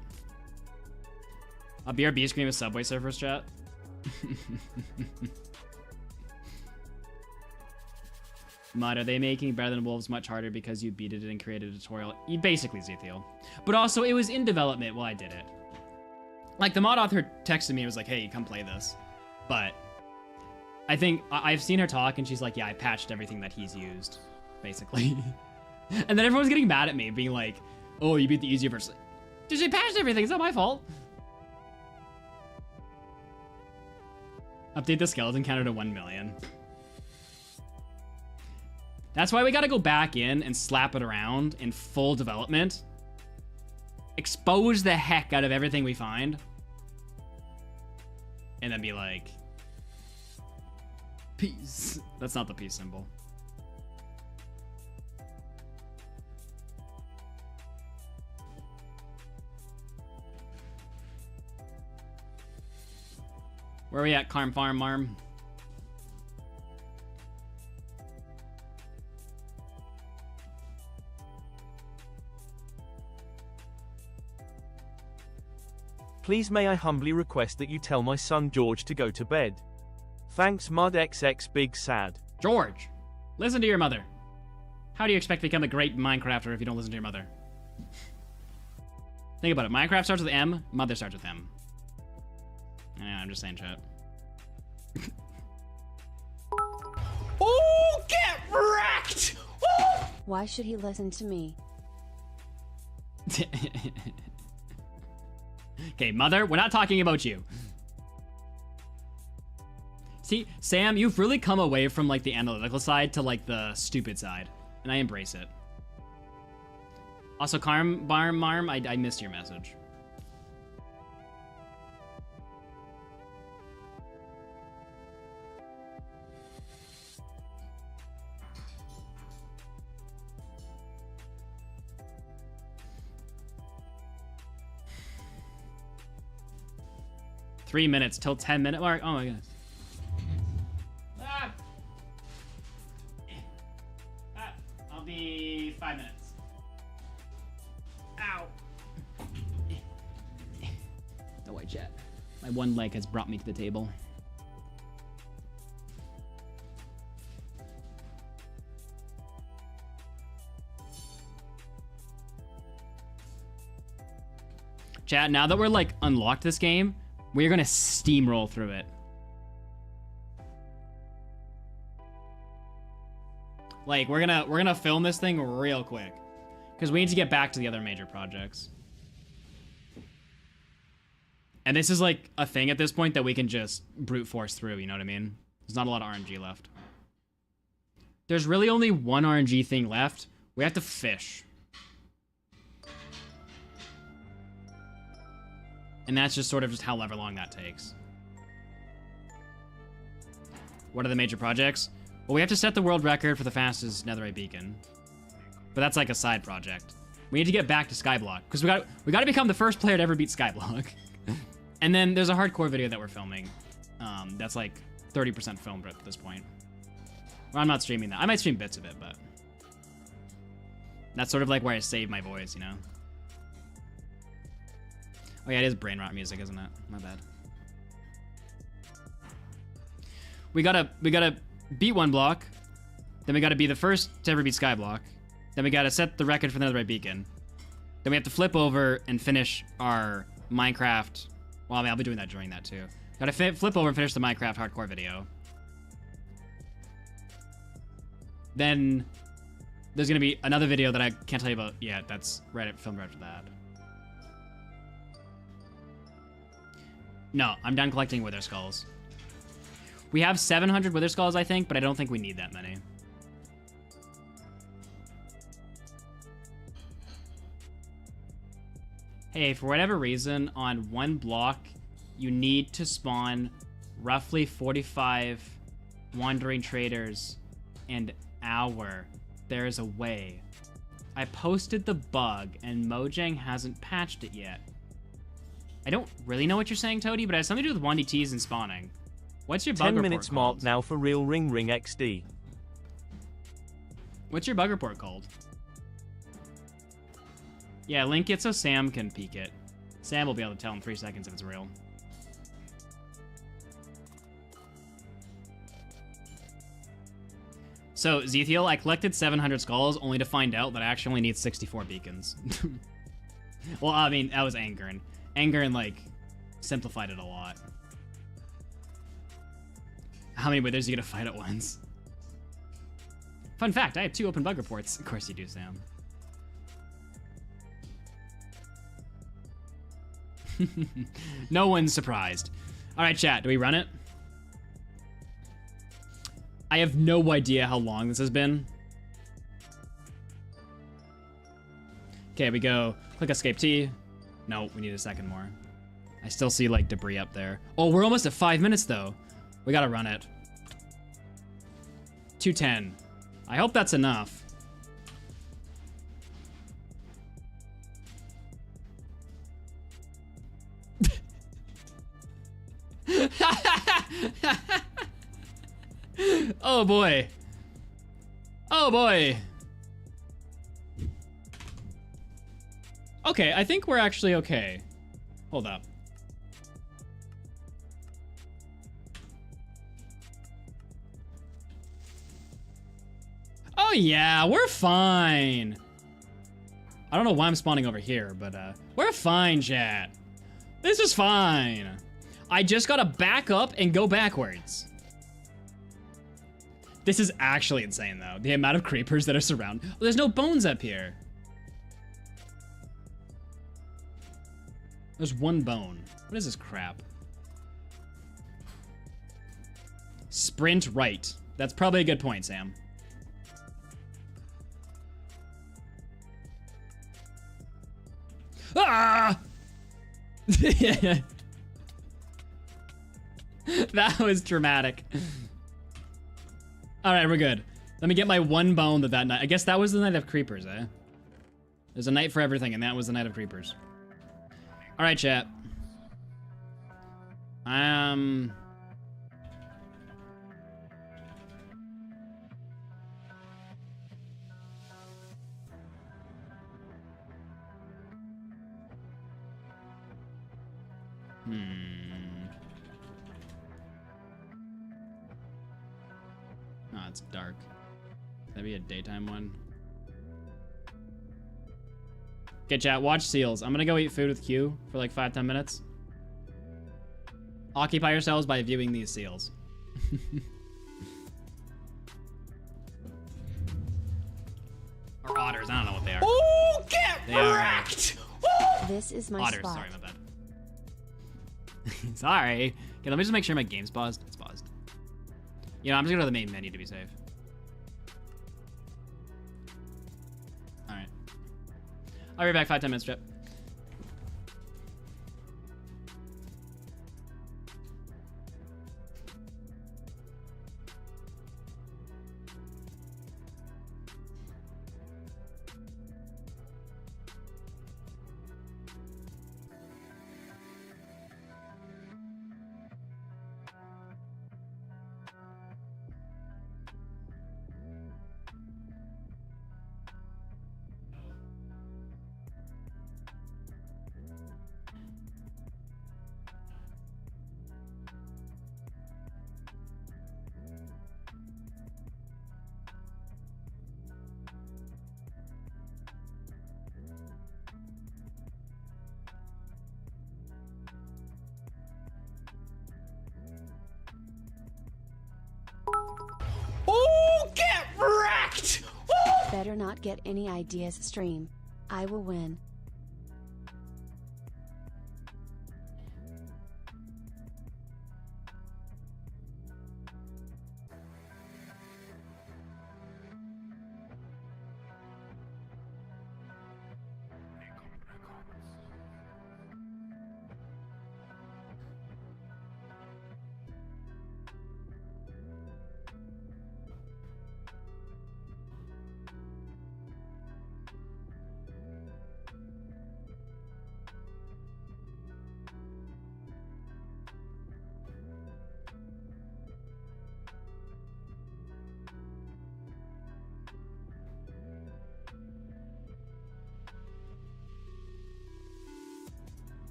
A BRB screen with Subway Surfers chat. Mud, are they making Better Than Wolves much harder because you beat it and created a tutorial? You basically, Zethiel. But also, it was in development while I did it. Like, the mod author texted me and was like, hey, come play this. But I think I've seen her talk and she's like, yeah, I patched everything that he's used, basically. And then everyone's getting mad at me, being like, oh, you beat the easier version. Did she patch everything? It's not my fault. Update the skeleton counter to 1 million. That's why we gotta go back in and slap it around in full development. Expose the heck out of everything we find. And then be like, peace. That's not the peace symbol. Where are we at, Carm Farm Marm? Please may I humbly request that you tell my son George to go to bed. Thanks Mud XX Big Sad. George, listen to your mother. How do you expect to become a great Minecrafter if you don't listen to your mother? Think about it. Minecraft starts with M, mother starts with M. Yeah, I'm just saying chat. Oh, get wrecked! Oh! Why should he listen to me? Okay, mother, we're not talking about you. See, Sam, you've really come away from like the analytical side to like the stupid side, and I embrace it. Also, Carm Barm Marm, I missed your message. Three minutes till 10-minute mark. Oh my goodness. I'll be 5 minutes. Ow. No way, chat. My one leg has brought me to the table. Chat, now that we're like unlocked this game, we're gonna steamroll through it. Like we're gonna film this thing real quick, because we need to get back to the other major projects. And this is like a thing at this point that we can just brute force through. You know what I mean? There's not a lot of RNG left. There's really only one RNG thing left. We have to fish. And that's just sort of just however long that takes. What are the major projects? Well, we have to set the world record for the fastest netherite beacon. But that's like a side project. We need to get back to skyblock, because we got to become the first player to ever beat skyblock. And then there's a hardcore video that we're filming. That's like 30% filmed at this point. Well, I'm not streaming that. I might stream bits of it, but that's sort of like where I save my voice, you know? Oh yeah, it is brain rot music, isn't it? My bad. We gotta beat one block, then we gotta be the first to ever beat skyblock, then we gotta set the record for the netherite beacon, then we have to flip over and finish our Minecraft. Well, I mean, I'll be doing that during that too. Gotta flip over and finish the Minecraft hardcore video. Then there's gonna be another video that I can't tell you about yet. That's filmed right after that. No, I'm done collecting wither skulls. We have 700 wither skulls, I think, but I don't think we need that many. Hey, for whatever reason, on one block, you need to spawn roughly 45 wandering traders an hour. There's a way. I posted the bug, and Mojang hasn't patched it yet. I don't really know what you're saying, Toady, but it has something to do with 1DTs and spawning. What's your bug 10 report minutes called? marked now for real ring XD. What's your bug report called? Yeah, link it so Sam can peek it. Sam will be able to tell in 3 seconds if it's real. So, Zethiel, I collected 700 skulls only to find out that I actually only need 64 beacons. Well, I mean, that was Angerin. Angerin, like, simplified it a lot. How many withers are you gonna fight at once? Fun fact, I have 2 open bug reports. Of course you do, Sam. No one's surprised. Alright, chat, do we run it? I have no idea how long this has been. Okay, we go. Click escape T. No, we need a second more. I still see, like, debris up there. Oh, we're almost at 5 minutes, though. We gotta run it. 210. I hope that's enough. Oh boy. Oh boy. Okay, I think we're actually okay. Hold up. Oh yeah, we're fine. I don't know why I'm spawning over here, but we're fine, chat. This is fine. I just gotta back up and go backwards. This is actually insane, though. The amount of creepers that are surrounded. Oh, there's no bones up here. There's 1 bone. What is this crap? Sprint right. That's probably a good point, Sam. Ah! That was dramatic. All right, we're good. Let me get my 1 bone that night. I guess that was the night of creepers, eh? There's a night for everything, and that was the night of creepers. All right, chat. Oh, it's dark. That'd be a daytime one. Okay, chat, watch seals. I'm gonna go eat food with Q for like 5-10 minutes. Occupy yourselves by viewing these seals. Or otters, I don't know what they are. Oh, get They are, wrecked! This is my otters, spot. sorry, my bad. Sorry. Okay, let me just make sure my game's paused. It's paused. You know, I'm just gonna go to the main menu to be safe. Alright. I'll be back 5-10 minutes, Trip. Oh, get wrecked! Better not get any ideas, stream. I will win.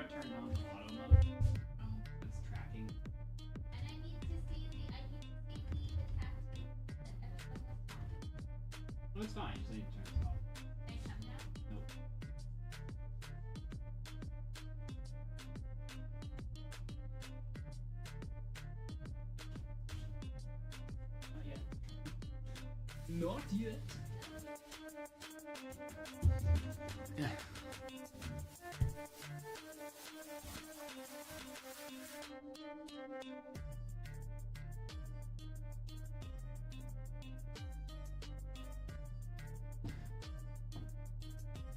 I turned on auto mode. It's tracking. And I need to see the tattoo that everyone has on. Oh, it's fine. Just need to turn this off. Can I come down? Nope. Not yet. Yeah.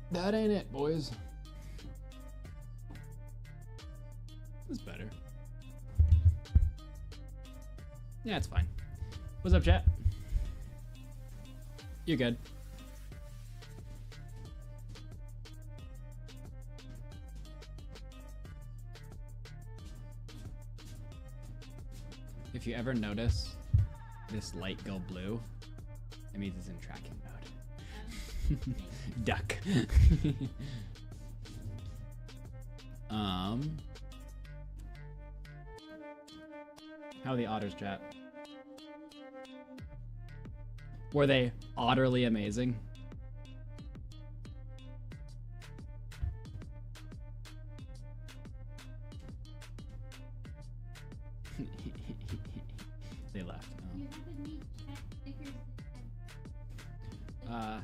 That ain't it, boys. This is better. Yeah, it's fine. What's up, chat? You're good. If you ever notice this light go blue, it means it's in tracking mode. Duck. How are the otters, chat? Were they utterly amazing? They left. Oh. You have to meet cat stickers Uh.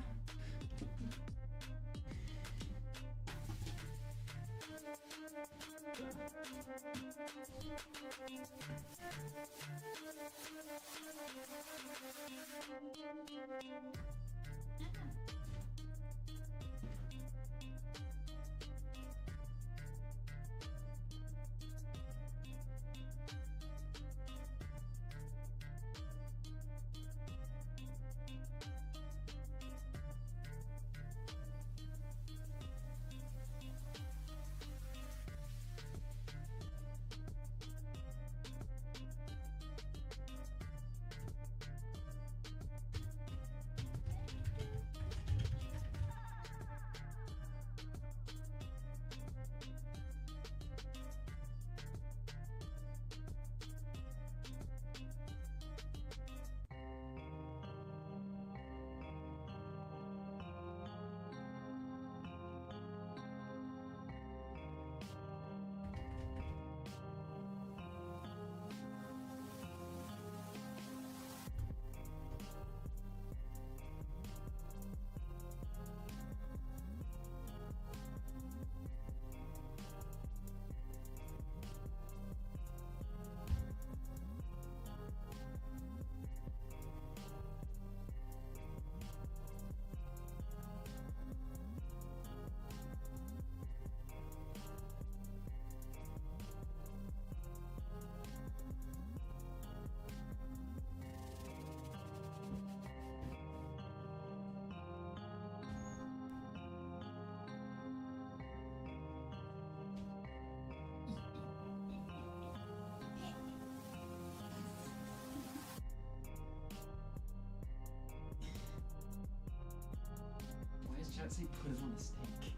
Why is chat saying put us on a snake?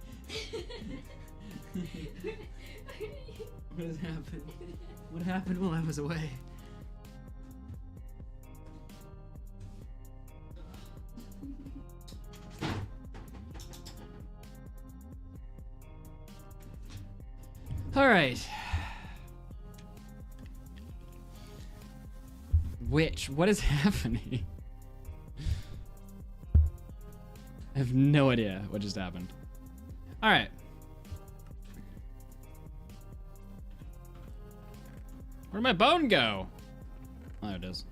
What has happened? What happened while I was away? All right. What is happening? I have no idea what just happened. All right. Where'd my bone go? Oh, there it is.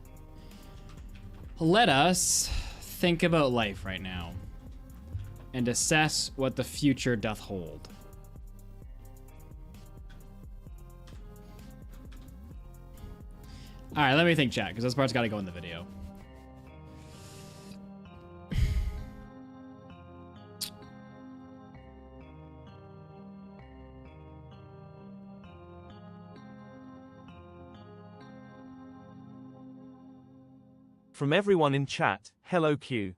Let us think about life right now and assess what the future doth hold. All right, let me think, chat, because this part's got to go in the video. From everyone in chat, hello Q.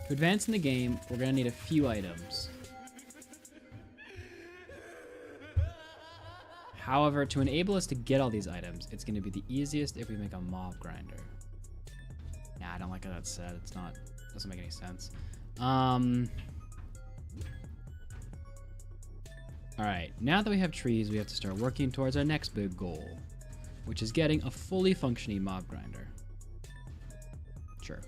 To advance in the game, we're gonna need a few items. However, to enable us to get all these items, it's gonna be the easiest if we make a mob grinder. Nah, I don't like how that's said. It's not, doesn't make any sense. All right, now that we have trees, we have to start working towards our next big goal, which is getting a fully functioning mob grinder. Sure.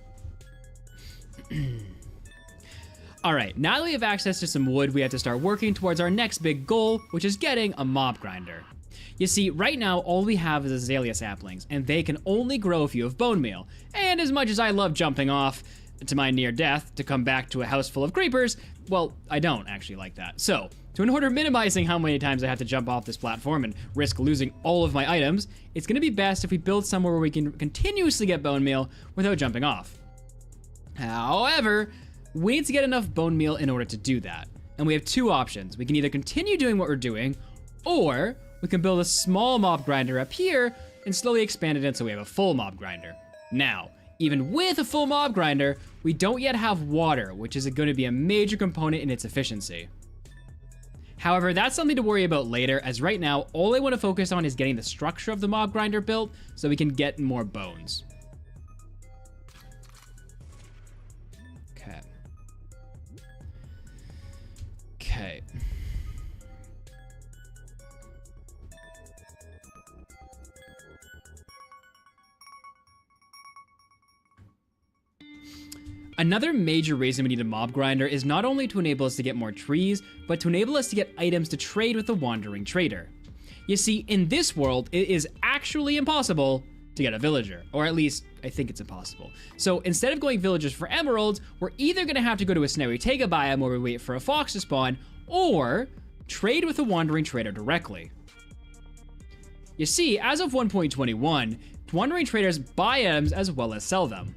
All right, now that we have access to some wood, we have to start working towards our next big goal, which is getting a mob grinder. You see, right now, all we have is azalea saplings, and they can only grow if you have bone meal. And as much as I love jumping off to my near death to come back to a house full of creepers, well, I don't actually like that. So, in order minimizing how many times I have to jump off this platform and risk losing all of my items, it's gonna be best if we build somewhere where we can continuously get bone meal without jumping off. However, we need to get enough bone meal in order to do that. And we have two options. We can either continue doing what we're doing, or we can build a small mob grinder up here and slowly expand it until we have a full mob grinder. Now, even with a full mob grinder, we don't yet have water, which is going to be a major component in its efficiency. However, that's something to worry about later, as right now, all I want to focus on is getting the structure of the mob grinder built so we can get more bones. Okay. Another major reason we need a mob grinder is not only to enable us to get more trees, but to enable us to get items to trade with the wandering trader. You see, in this world, it is actually impossible to get a villager, or at least I think it's impossible. So instead of going villagers for emeralds, we're either gonna have to go to a snowy taiga biome where we wait for a fox to spawn, or trade with a wandering trader directly. You see, as of 1.21, wandering traders buy items as well as sell them.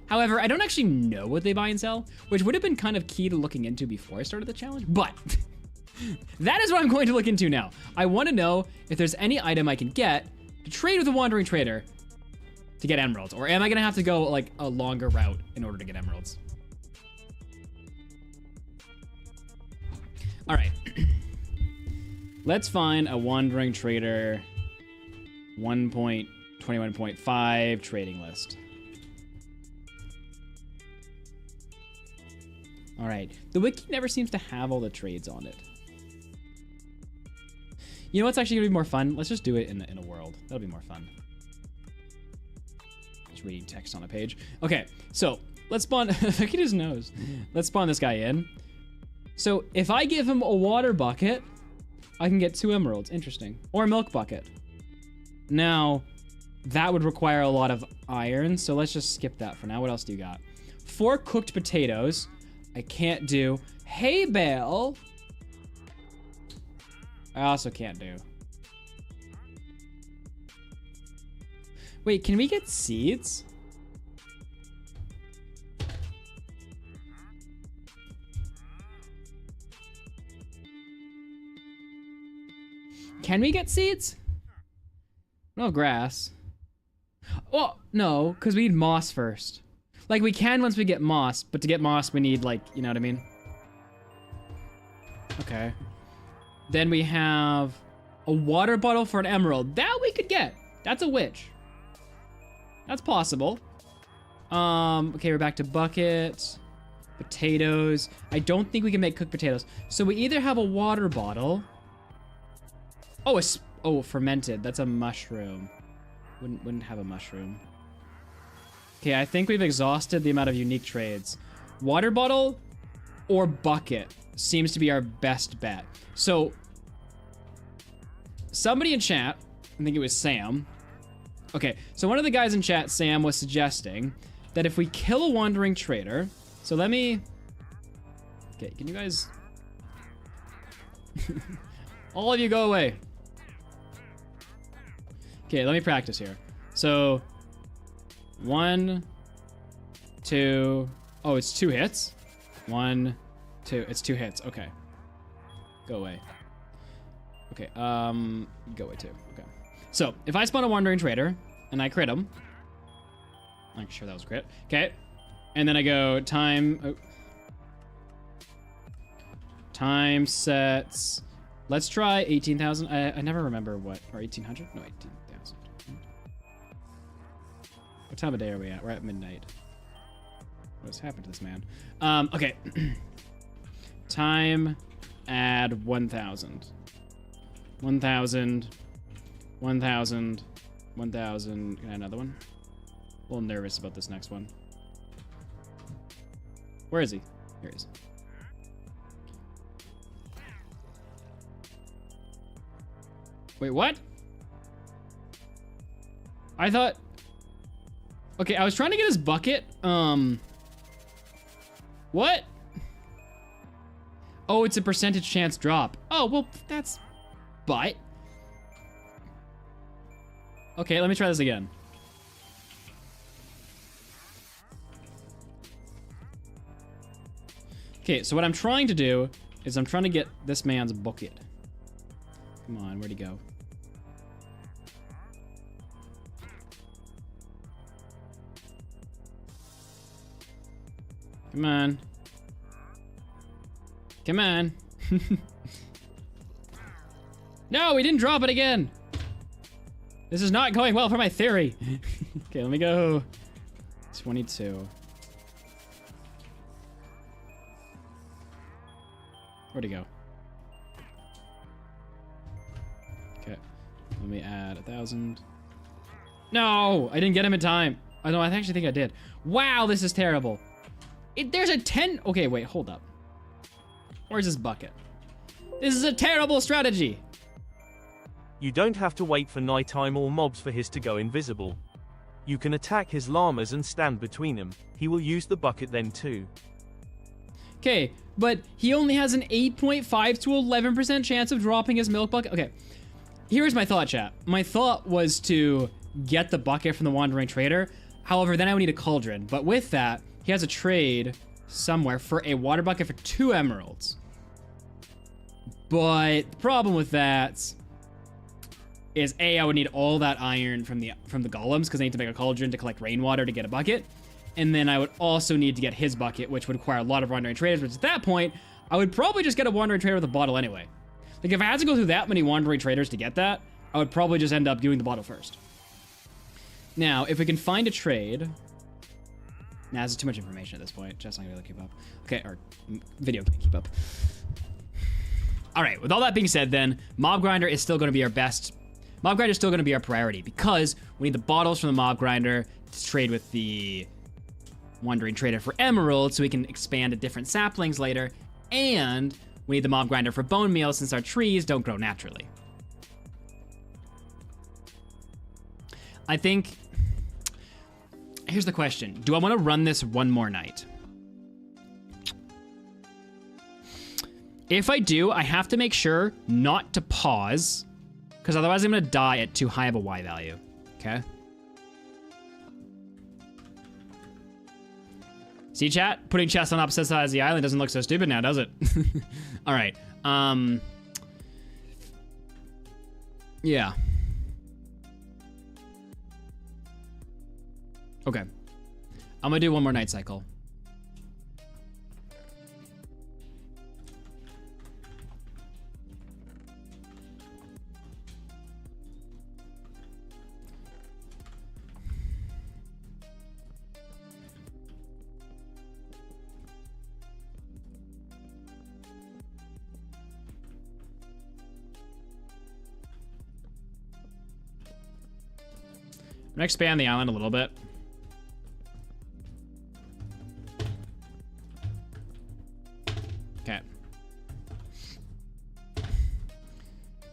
However, I don't actually know what they buy and sell, which would have been kind of key to looking into before I started the challenge, but that is what I'm going to look into now. I want to know if there's any item I can get to trade with a wandering trader to get emeralds, or am I gonna have to go like a longer route in order to get emeralds? All right, let's find a wandering trader 1.21.5 trading list. All right, the wiki never seems to have all the trades on it. You know what's actually gonna be more fun? Let's just do it in a world. That'll be more fun. Just reading text on a page. Okay, so let's spawn, look at his nose. Let's spawn this guy in. So if I give him a water bucket, I can get 2 emeralds, interesting. Or a milk bucket. Now, that would require a lot of iron, so let's just skip that for now. What else do you got? 4 cooked potatoes. I can't do. Hay bale. I also can't do. Wait, can we get seeds? Can we get seeds? No grass. Well, no, because we need moss first. Like, we can once we get moss, but to get moss, we need, like, you know what I mean? Okay. Then we have a water bottle for an emerald. That we could get. That's a witch. That's possible. Okay, we're back to buckets. Potatoes. I don't think we can make cooked potatoes. So we either have a water bottle. Oh, oh, fermented. That's a mushroom. Wouldn't have a mushroom. Okay, I think we've exhausted the amount of unique trades. Water bottle or bucket seems to be our best bet. So, somebody in chat, I think it was Sam. Okay, so one of the guys in chat, Sam, was suggesting that if we kill a wandering trader, so let me, okay, can you guys, all of you go away. Okay, let me practice here. So, 1, 2, oh, it's 2 hits. 1, 2, it's 2 hits, okay. Go away. Okay, go away too, okay. So, if I spawn a wandering trader, and I crit him, I'm sure that was a crit, okay, And then I go time sets. Let's try 18,000. I never remember what, or 1,800? No, 18,000. What time of day are we at? We're at midnight. What's happened to this man? Okay. Time, add 1,000. 1,000. 1,000. 1,000. Can I add another one? A little nervous about this next one. Where is he? Here he is. Wait, what? I thought... Okay, I was trying to get his bucket. What? Oh, it's a percentage chance drop. Oh, well, that's... But... Okay, let me try this again. Okay, so what I'm trying to do is I'm trying to get this man's bucket. Come on, where'd he go? Come on. Come on. No, we didn't drop it again. This is not going well for my theory. Okay, let me go 22. Where'd he go? Okay, let me add 1,000. No, I didn't get him in time. I know, I actually think I did. Wow, this is terrible. There's a 10. Okay, wait, hold up. Where's his bucket? This is a terrible strategy. You don't have to wait for nighttime or mobs for his to go invisible. You can attack his llamas and stand between them. He will use the bucket then too. Okay, but he only has an 8.5 to 11% chance of dropping his milk bucket. Okay, here's my thought, chat. My thought was to get the bucket from the Wandering Trader. However, then I would need a cauldron. But with that, he has a trade somewhere for a water bucket for 2 emeralds. But the problem with that is A, I would need all that iron from the golems because I need to make a cauldron to collect rainwater to get a bucket. And then I would also need to get his bucket, which would require a lot of Wandering Traders, which at that point, I would probably just get a Wandering Trader with a bottle anyway. Like, if I had to go through that many Wandering Traders to get that, I would probably just end up doing the bottle first. Now, if we can find a trade... Nah, this is too much information at this point. Just not gonna be able to keep up. Okay, or video can't keep up. All right, with all that being said then, Mob Grinder is still gonna be our best... Mob Grinder is still gonna be our priority because we need the bottles from the Mob Grinder to trade with the Wandering Trader for emeralds so we can expand to different saplings later, and we need the Mob Grinder for bone meal since our trees don't grow naturally. I think... Here's the question. Do I want to run this one more night? If I do, I have to make sure not to pause, because otherwise I'm going to die at too high of a Y value. Okay? See, chat? Putting chests on opposite sides of the island doesn't look so stupid now, does it? All right. Yeah. Okay. I'm gonna do one more night cycle. I'm gonna expand the island a little bit. Okay.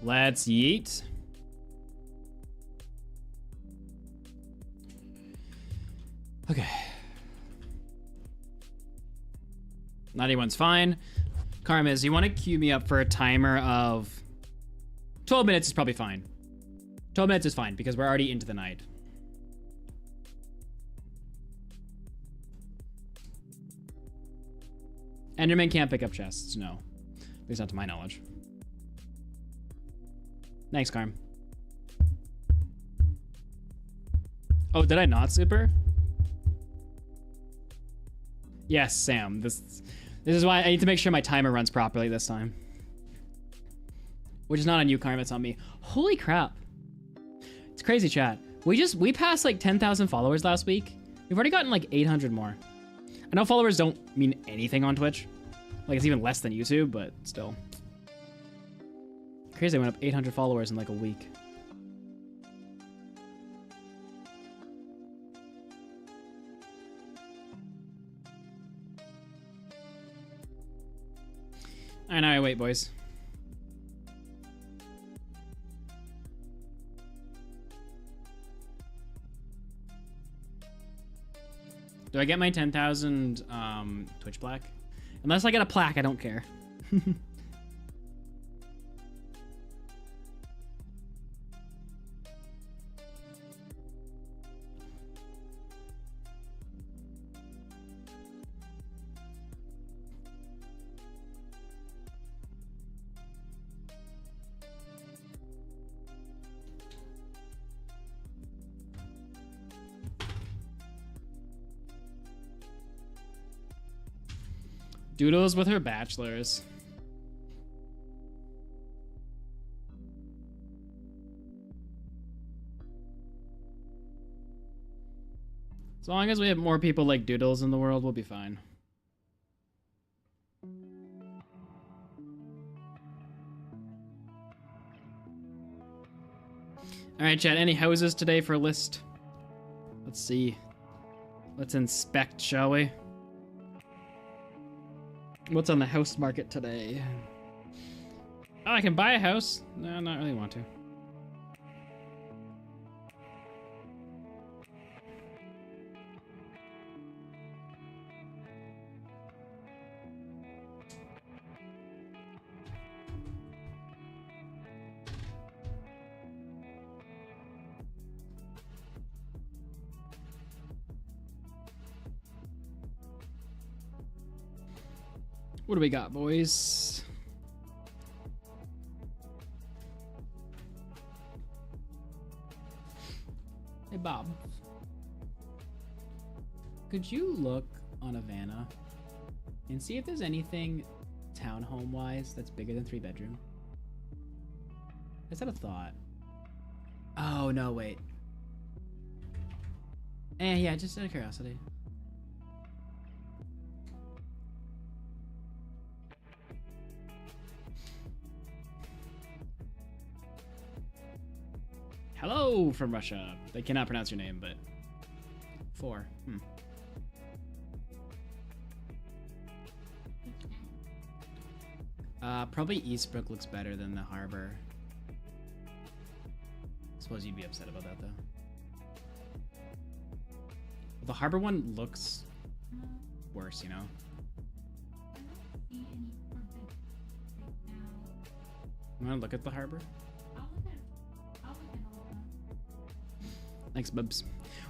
Let's yeet. Okay. 91's fine. Karmas, you want to queue me up for a timer of 12 minutes is probably fine. 12 minutes is fine because we're already into the night. Enderman can't pick up chests, no. At least not to my knowledge. Thanks, Carm. Oh, did I not super? Yes, Sam. This is why I need to make sure my timer runs properly this time. Which is not on you, Karma, it's on me. Holy crap. It's crazy, chat. We passed like 10,000 followers last week. We've already gotten like 800 more. I know followers don't mean anything on Twitch. Like it's even less than YouTube, but still. Crazy, I went up 800 followers in like a week. All right, wait, boys. Do I get my 10,000 Twitch plaque? Unless I get a plaque, I don't care. Doodles with her bachelors. As long as we have more people like Doodles in the world, we'll be fine. Alright, chat, any houses today for a list? Let's see. Let's inspect, shall we? What's on the house market today? Oh, I can buy a house? No, not really want to. What do we got, boys? Hey, Bob. Could you look on Havana and see if there's anything townhome-wise that's bigger than 3-bedroom? Is that a thought? Oh, no, wait. Yeah, just out of curiosity. Hello from Russia. They cannot pronounce your name, but 4. Probably Eastbrook looks better than the harbor. Suppose you'd be upset about that though. The harbor one looks worse, you know? You wanna look at the harbor? Thanks, Bubs.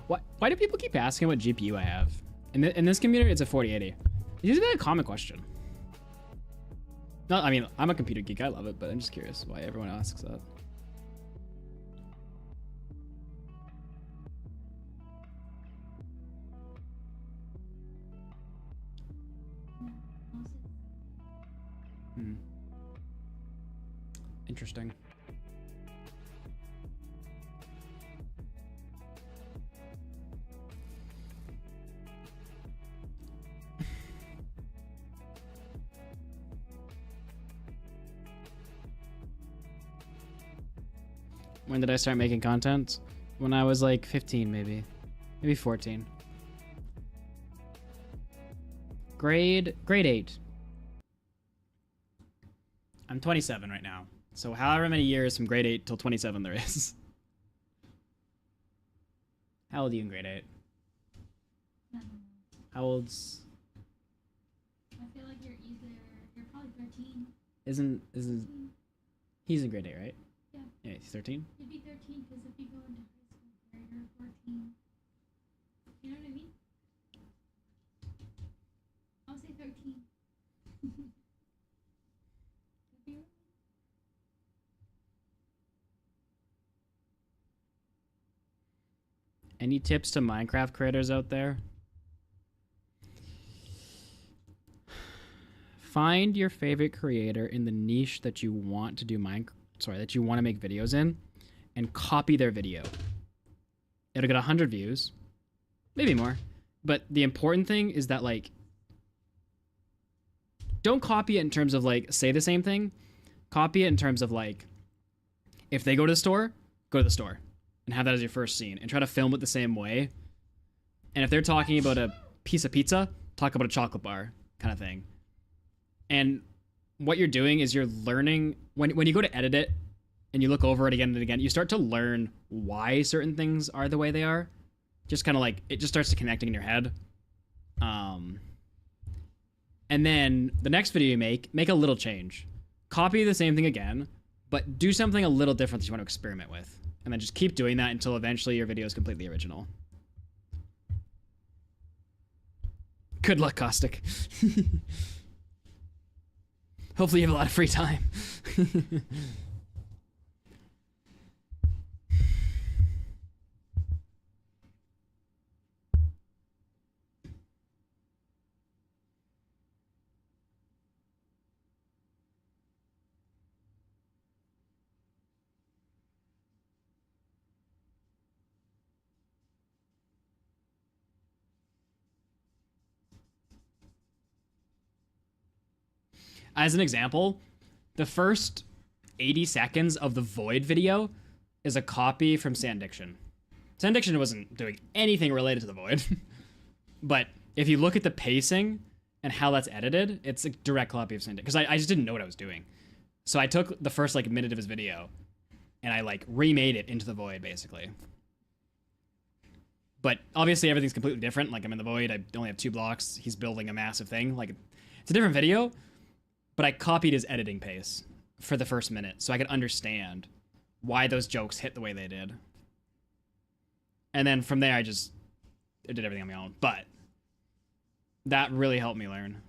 Why do people keep asking what GPU I have? In this computer, it's a 4080. It's usually a common question. No, I mean, I'm a computer geek. I love it, but I'm just curious why everyone asks that. Interesting. When did I start making content? When I was like 15, maybe 14. Grade 8. I'm 27 right now. So however many years from grade 8 till 27 there is. How old are you in grade 8? How old's... I feel like you're probably 13. Isn't he's in grade 8, right? Yeah. Yeah, he's 13? You'd be 13 because if you go into high school, you're 14. You know what I mean? I'll say 13. Any tips to Minecraft creators out there? find your favorite creator in the niche that you want to that you want to make videos in, and copy their video. It'll get 100 views, maybe more. But the important thing is that, like, don't copy it in terms of, like, say the same thing. Copy it in terms of, like, if they go to the store, go to the store and have that as your first scene and try to film it the same way. And if they're talking about a piece of pizza, talk about a chocolate bar kind of thing. And what you're doing is you're learning when you go to edit it and you look over it again and again, you start to learn why certain things are the way they are. Just kind of like, it just starts to connecting in your head. And then the next video you make a little change. Copy the same thing again, but do something a little different that you want to experiment with. And then just keep doing that until eventually your video is completely original. Good luck, Caustic. Hopefully you have a lot of free time. As an example, the first 80 seconds of the Void video is a copy from Sandiction. Sandiction wasn't doing anything related to the Void. But if you look at the pacing and how that's edited, it's a direct copy of Sandiction. Because I just didn't know what I was doing. So I took the first like minute of his video and I like remade it into the Void basically. But obviously everything's completely different. Like I'm in the Void, I only have 2 blocks. He's building a massive thing. Like it's a different video. But I copied his editing pace for the first minute so I could understand why those jokes hit the way they did. And then from there, I did everything on my own. But that really helped me learn.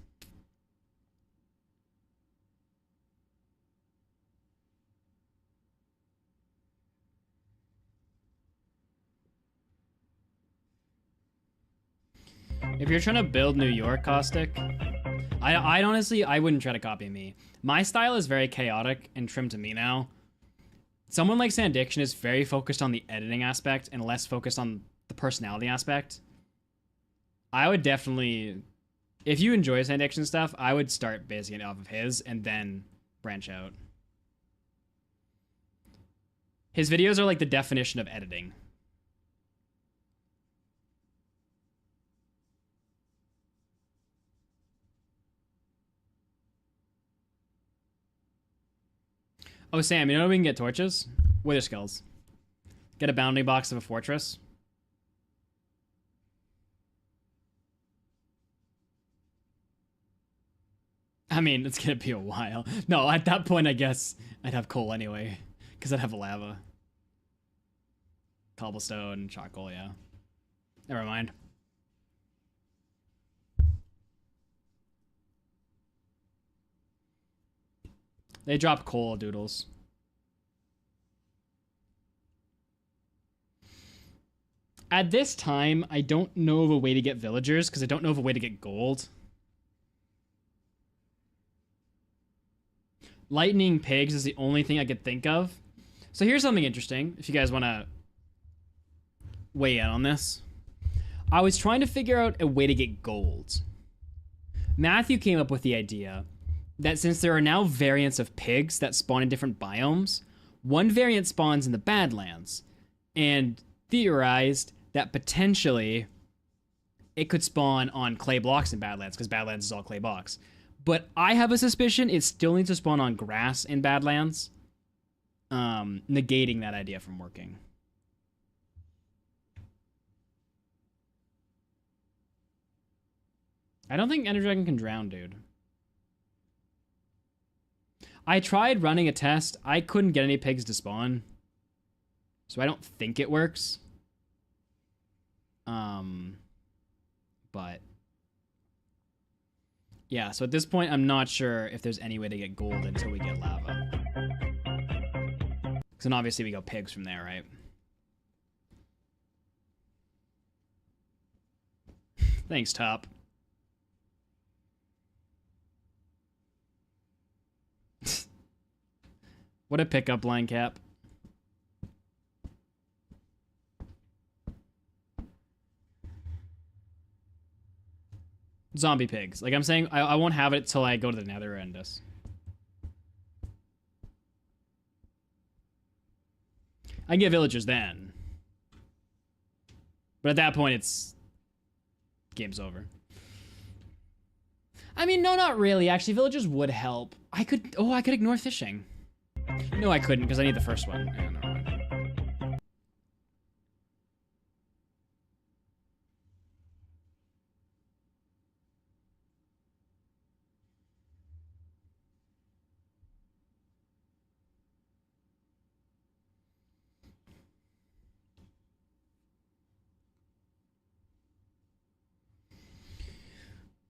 If you're trying to build New York, Caustic, I honestly, I wouldn't try to copy me. My style is very chaotic and trimmed to me now. Someone like Sandiction is very focused on the editing aspect and less focused on the personality aspect. I would definitely, if you enjoy Sandiction stuff, I would start basing it off of his and then branch out. His videos are like the definition of editing. Oh, Sam, you know we can get torches? Wither skulls. Get a bounding box of a fortress. I mean, it's gonna be a while. No, at that point, I guess I'd have coal anyway. Because I'd have lava. Cobblestone, charcoal, yeah. Never mind. They drop coal doodles. At this time, I don't know of a way to get villagers because I don't know of a way to get gold. Lightning pigs is the only thing I could think of. So here's something interesting, if you guys want to weigh in on this. I was trying to figure out a way to get gold. Matthew came up with the idea that since there are now variants of pigs that spawn in different biomes, one variant spawns in the Badlands, and theorized that potentially it could spawn on clay blocks in Badlands, because Badlands is all clay blocks. But I have a suspicion it still needs to spawn on grass in Badlands, negating that idea from working. I don't think Ender Dragon can drown, dude. I tried running a test. I couldn't get any pigs to spawn. So I don't think it works. But yeah, so at this point, I'm not sure if there's any way to get gold until we get lava. Because then obviously we go pigs from there, right? Thanks, Top. What a pickup line, Cap. Zombie pigs. Like I'm saying, I won't have it till I go to the nether and this. I can get villagers then. But at that point, it's... game's over. I mean, no, not really. Actually, villagers would help. I could ignore fishing. No, I couldn't, because I need the first one. Yeah, no.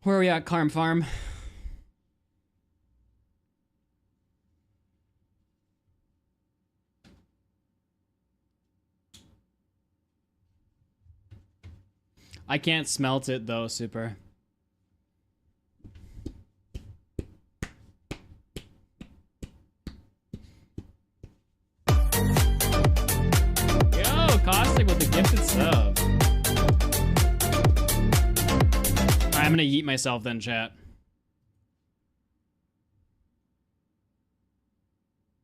Where are we at, Carm Farm? I can't smelt it though, Super. Yo, Caustic with the gifted sub. I'm gonna yeet myself then, chat.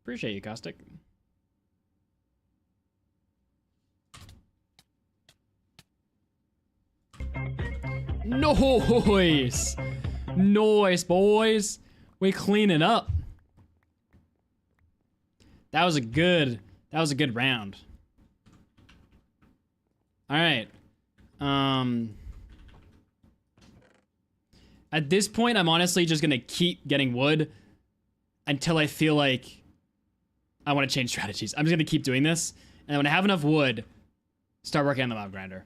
Appreciate you, Caustic. Nice! Nice, boys. We cleaning up. That was a good round. All right. At this point, I'm honestly just gonna keep getting wood until I feel like I want to change strategies. I'm just gonna keep doing this, and when I have enough wood, start working on the mob grinder.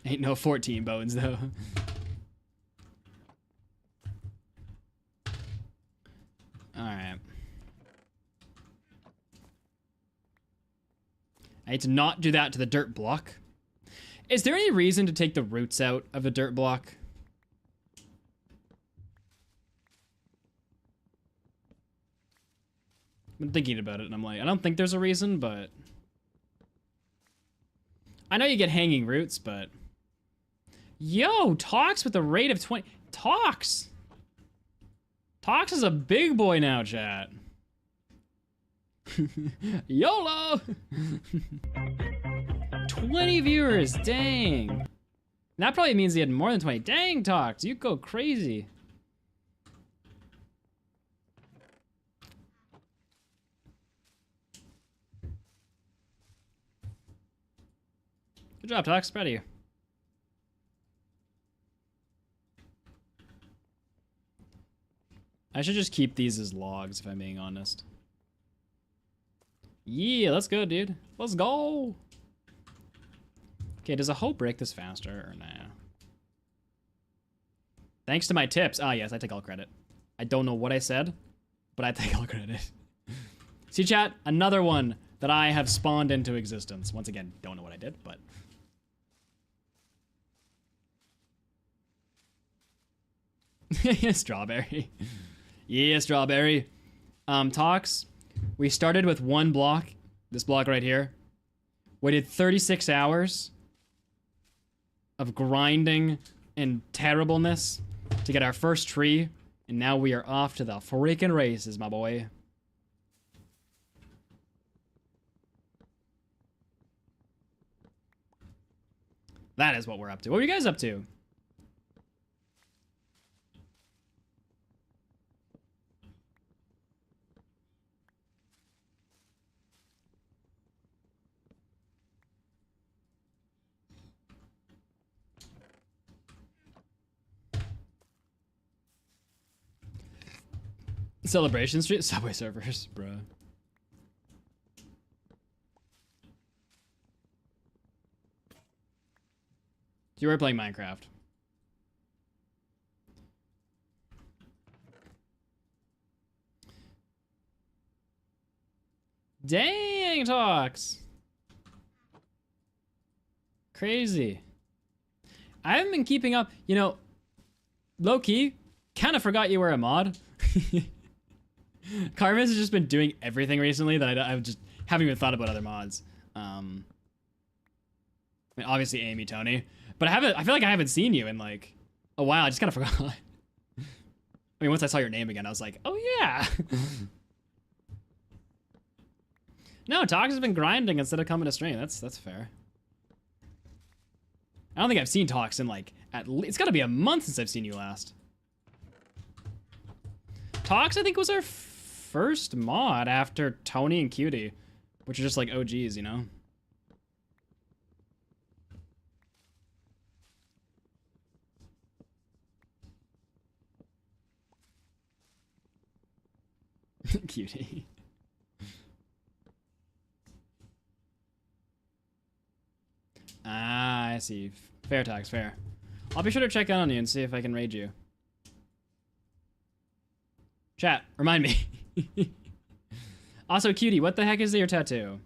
Ain't no 14 bones though. Alright. I need to not do that to the dirt block. Is there any reason to take the roots out of a dirt block? I've been thinking about it and I'm like, I don't think there's a reason, but... I know you get hanging roots, but... Yo, Tox with a rate of 20... Tox! Tox is a big boy now, chat. YOLO! 20 viewers, dang. That probably means he had more than 20. Dang, Tox, you go crazy. Good job, Tox. Proud of you. I should just keep these as logs, if I'm being honest. Yeah, let's go, dude. Let's go. Okay, does a hoe break this faster or nah? Thanks to my tips. Ah, yes, I take all credit. I don't know what I said, but I take all credit. See, chat, another one that I have spawned into existence. Once again, don't know what I did, but... Strawberry. Yeah, strawberry. Tox, we started with one block, this block right here. Waited 36 hours of grinding and terribleness to get our first tree, and now we are off to the freaking races, my boy. That is what we're up to. What are you guys up to? Celebration Street? Subway servers, bro. You were playing Minecraft. Dang, Tox. Crazy. I haven't been keeping up. You know, low-key, kind of forgot you were a mod. Carmus has just been doing everything recently that I just haven't even thought about other mods. I mean, obviously Amy, Tony, but I feel like I haven't seen you in like a while. I just kind of forgot. I mean, once I saw your name again, I was like, oh yeah. No, Tox has been grinding instead of coming to stream. That's fair. I don't think I've seen Tox in like it's got to be a month since I've seen you last. Tox, I think, was our first mod after Tony and Cutie, which are just like OGs, you know? Cutie. Ah, I see. Fair, Tox, fair. I'll be sure to check out on you and see if I can raid you. Chat, remind me. Also, Cutie, what the heck is your tattoo?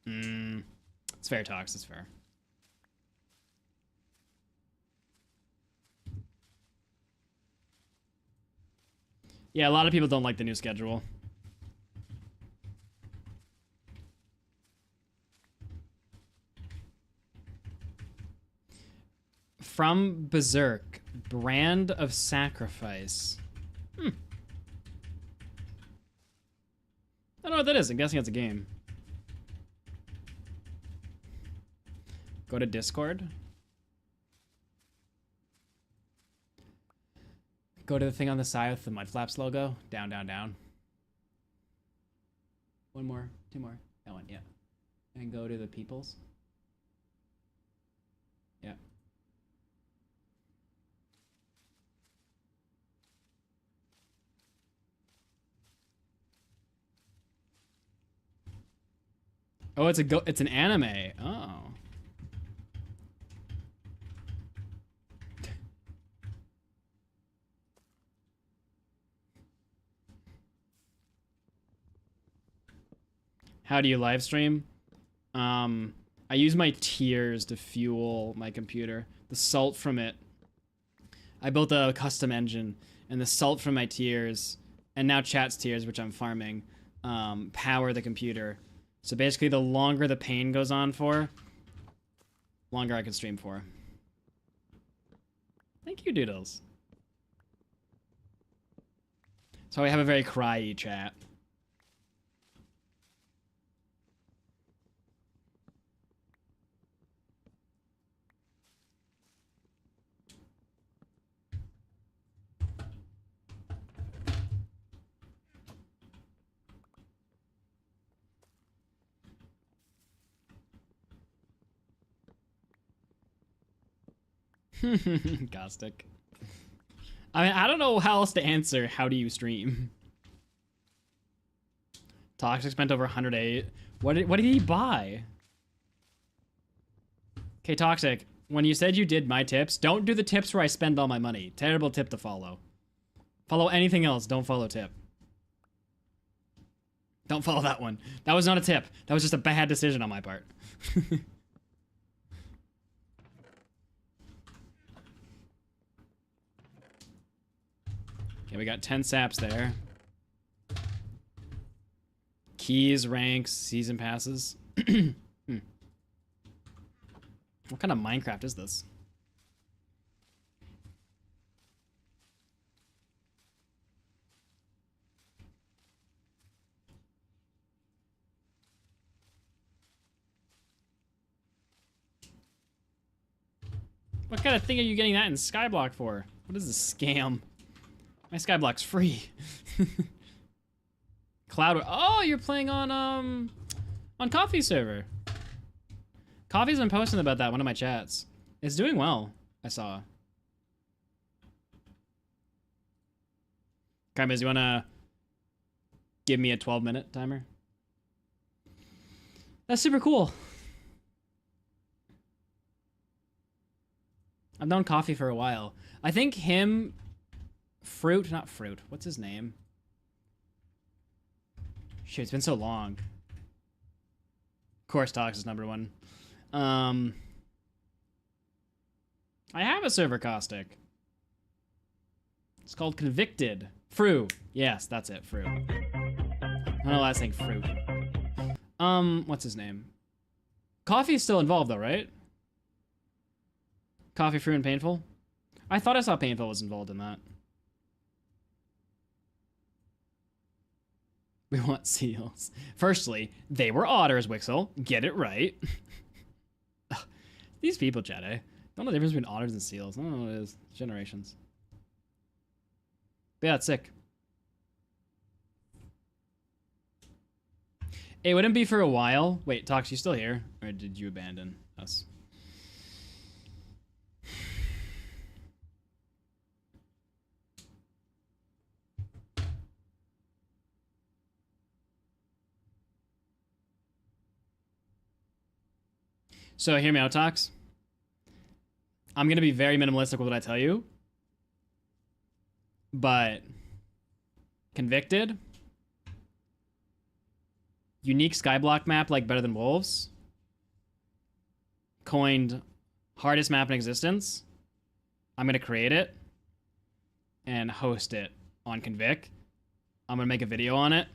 It's fair, Tox, it's fair. Yeah, a lot of people don't like the new schedule. From Berserk, Brand of Sacrifice. I don't know what that is. I'm guessing it's a game. Go to Discord. Go to the thing on the side with the Mudflaps logo. Down, down, down. One more. Two more. That one, yeah. And go to the peoples. Yeah. Oh, it's an anime. Oh. How do you live stream? I use my tiers to fuel my computer. The salt from it. I built a custom engine, and the salt from my tiers, and now chat's tiers, which I'm farming, power the computer. So basically, the longer the pain goes on for, longer I can stream for. Thank you, Doodles. So I have a very cry-y chat. Caustic. I mean, I don't know how else to answer. How do you stream? Toxic spent over 108. What did he buy? Okay, Toxic. When you said you did my tips, don't do the tips where I spend all my money. Terrible tip to follow. Follow anything else. Don't follow tip. Don't follow that one. That was not a tip. That was just a bad decision on my part. Okay, we got 10 saps there. Keys, ranks, season passes. What kind of Minecraft is this? What kind of thing are you getting that in skyblock for? What is this scam? My skyblock's free. Cloud. Oh, you're playing on Coffee server. Coffee's been posting about that one of my chats. It's doing well. I saw. Carmiz, you wanna give me a 12-minute timer? That's super cool. I've known Coffee for a while. I think him, not Fruit. What's his name? Shoot, it's been so long. Of course, Tox is #1. I have a server Caustic. It's called Convicted. Fru. Yes, that's it. Fru. I don't know why I was saying fruit. What's his name? Coffee's still involved though, right? Coffee, Fru, and Painful? I thought I saw Painful was involved in that. We want seals. Firstly, they were otters, Wixel. Get it right. These people, chat, eh? Don't know the difference between otters and seals. I don't know what it is. Generations. But yeah, it's sick. It wouldn't be for a while. Wait, Tox, you still here? Or did you abandon us? So hear me out, Tox. I'm gonna be very minimalistic with what I tell you. But Convicted, unique skyblock map like Better Than Wolves, coined hardest map in existence. I'm gonna create it and host it on Convic. I'm gonna make a video on it,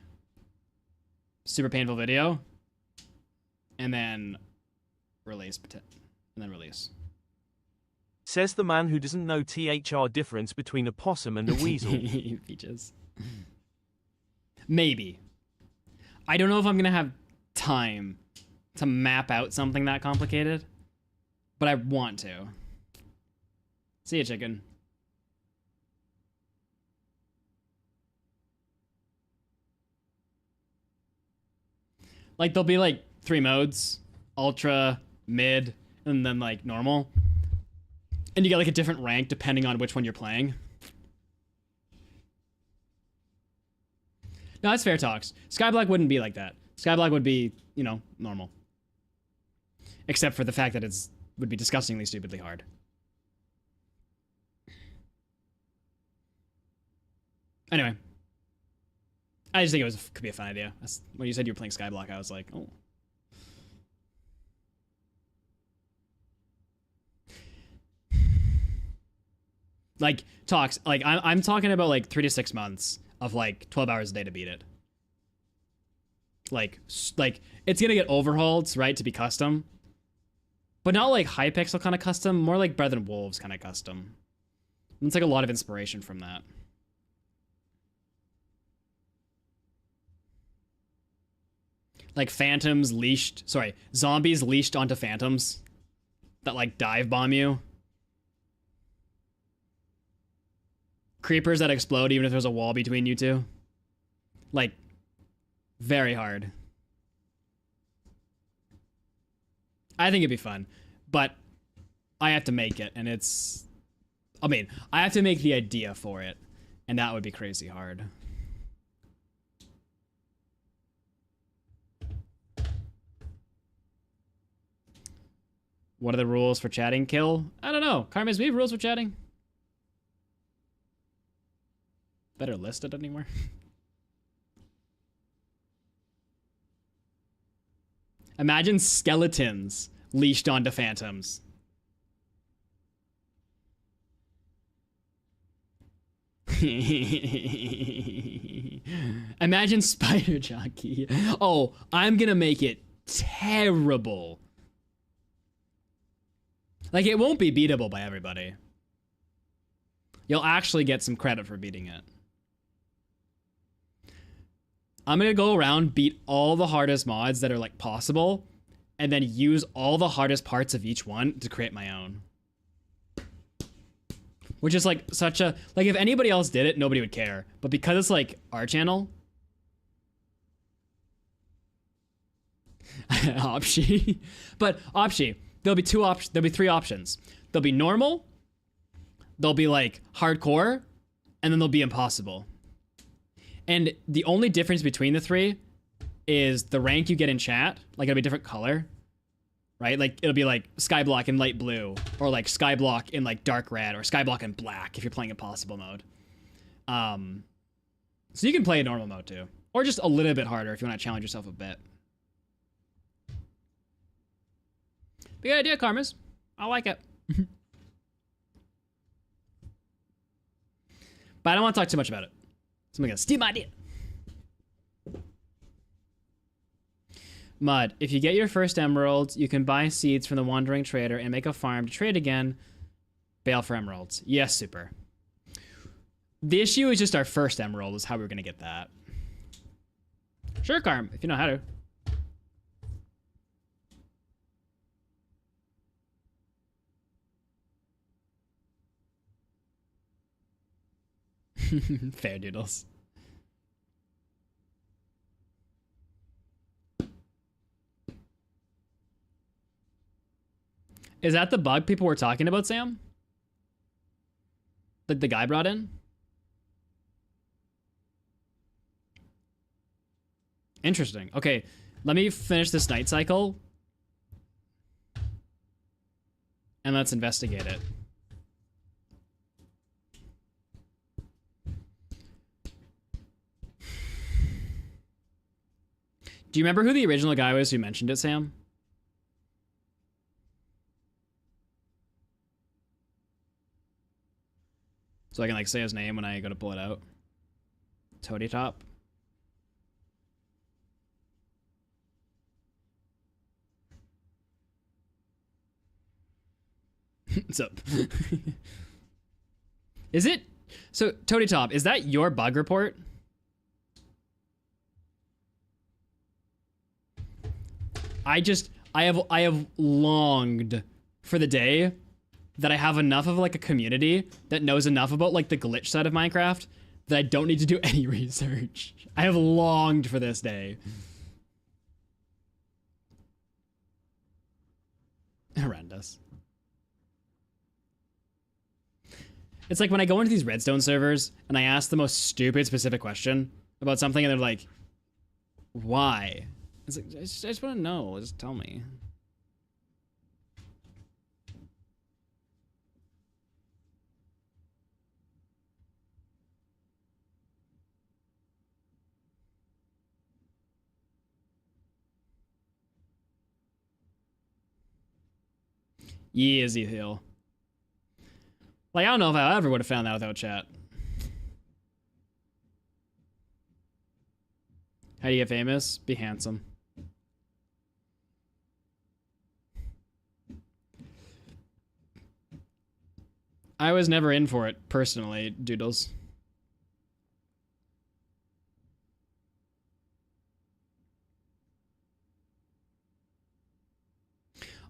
super painful video, and then release. Says the man who doesn't know THR difference between a possum and a weasel. Peaches. Maybe. I don't know if I'm gonna have time to map out something that complicated, but I want to. See ya, chicken. Like, there'll be like 3 modes: ultra, mid, and then like normal. And you get like a different rank depending on which one you're playing. No, that's fair talks. Skyblock wouldn't be like that. Skyblock would be, you know, normal. Except for the fact that it's would be disgustingly stupidly hard. Anyway. I just think it could be a fun idea. When you said you were playing Skyblock, I was like, oh. Like, talks, like, I'm talking about, like, 3 to 6 months of, like, 12 hours a day to beat it. Like, it's gonna get overhauled, right, to be custom. But not, like, Hypixel kind of custom, more like Better Than Wolves kind of custom. And it's, like, a lot of inspiration from that. Like, zombies leashed onto phantoms that, like, dive bomb you. Creepers that explode even if there's a wall between you two. Like, very hard. I think it'd be fun, but I have to make it, and I have to make the idea for it, and that would be crazy hard. What are the rules for chatting kill? I don't know. Carmes, we have rules for chatting? Better listed anywhere. Imagine skeletons leashed onto phantoms. Imagine spider jockey. Oh, I'm gonna make it terrible. Like, it won't be beatable by everybody. You'll actually get some credit for beating it. I'm gonna go around, beat all the hardest mods that are, like, possible, and then use all the hardest parts of each one to create my own. Which is, like, such a... Like, if anybody else did it, nobody would care. But because it's, like, our channel... Opshi. But, Opshi, there'll be 3 options. There'll be normal, there'll be, like, hardcore, and then there'll be impossible. And the only difference between the 3 is the rank you get in chat. Like, it'll be a different color, right? Like, it'll be like skyblock in light blue, or like skyblock in like dark red, or skyblock in black if you're playing impossible mode. So you can play a normal mode too, or just a little bit harder if you want to challenge yourself a bit. Big idea, Karmas. I like it. But I don't want to talk too much about it. Somebody's gonna steal my idea. Mud, if you get your first emerald, you can buy seeds from the wandering trader and make a farm to trade again. Bail for emeralds. Yes, super. The issue is just our first emerald is how we're gonna get that. Sure, Carm, if you know how to. Fair doodles. Is that the bug people were talking about, Sam? Like the guy brought in? Interesting. Okay, let me finish this night cycle. And let's investigate it. Do you remember who the original guy was who mentioned it, Sam? So I can like say his name when I go to pull it out. Toady Top. What's up? Is it? So Toady Top, is that your bug report? I have longed for the day that I have enough of like a community that knows enough about like the glitch side of Minecraft that I don't need to do any research. I have longed for this day. Horrendous. It's like when I go into these redstone servers and I ask the most stupid specific question about something and they're like, why? It's like, I just want to know. Just tell me. Easy hill. Like, I don't know if I ever would have found that without chat. How do you get famous? Be handsome. I was never in for it, personally, Doodles.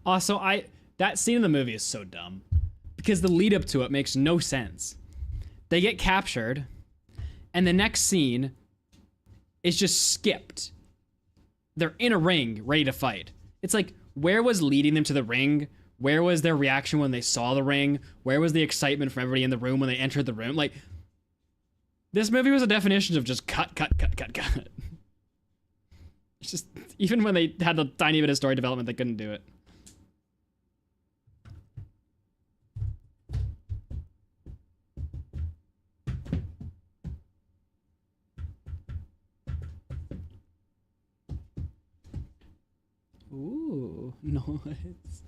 Also, that scene in the movie is so dumb. Because the lead up to it makes no sense. They get captured, and the next scene is just skipped. They're in a ring, ready to fight. It's like, where was leading them to the ring? Where was their reaction when they saw the ring? Where was the excitement from everybody in the room when they entered the room? Like, this movie was a definition of just cut. It's just, even when they had the tiny bit of story development, they couldn't do it. Ooh, nice.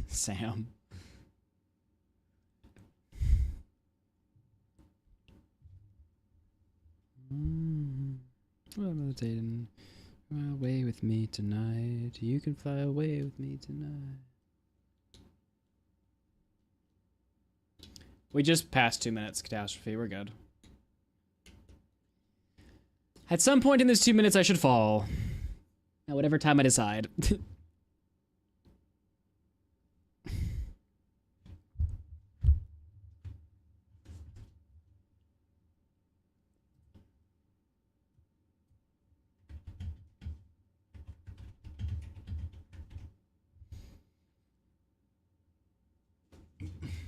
Sam. Well, meditating. Fly away with me tonight. You can fly away with me tonight. We just passed 2 minutes catastrophe. We're good. At some point in this 2 minutes, I should fall. At whatever time I decide.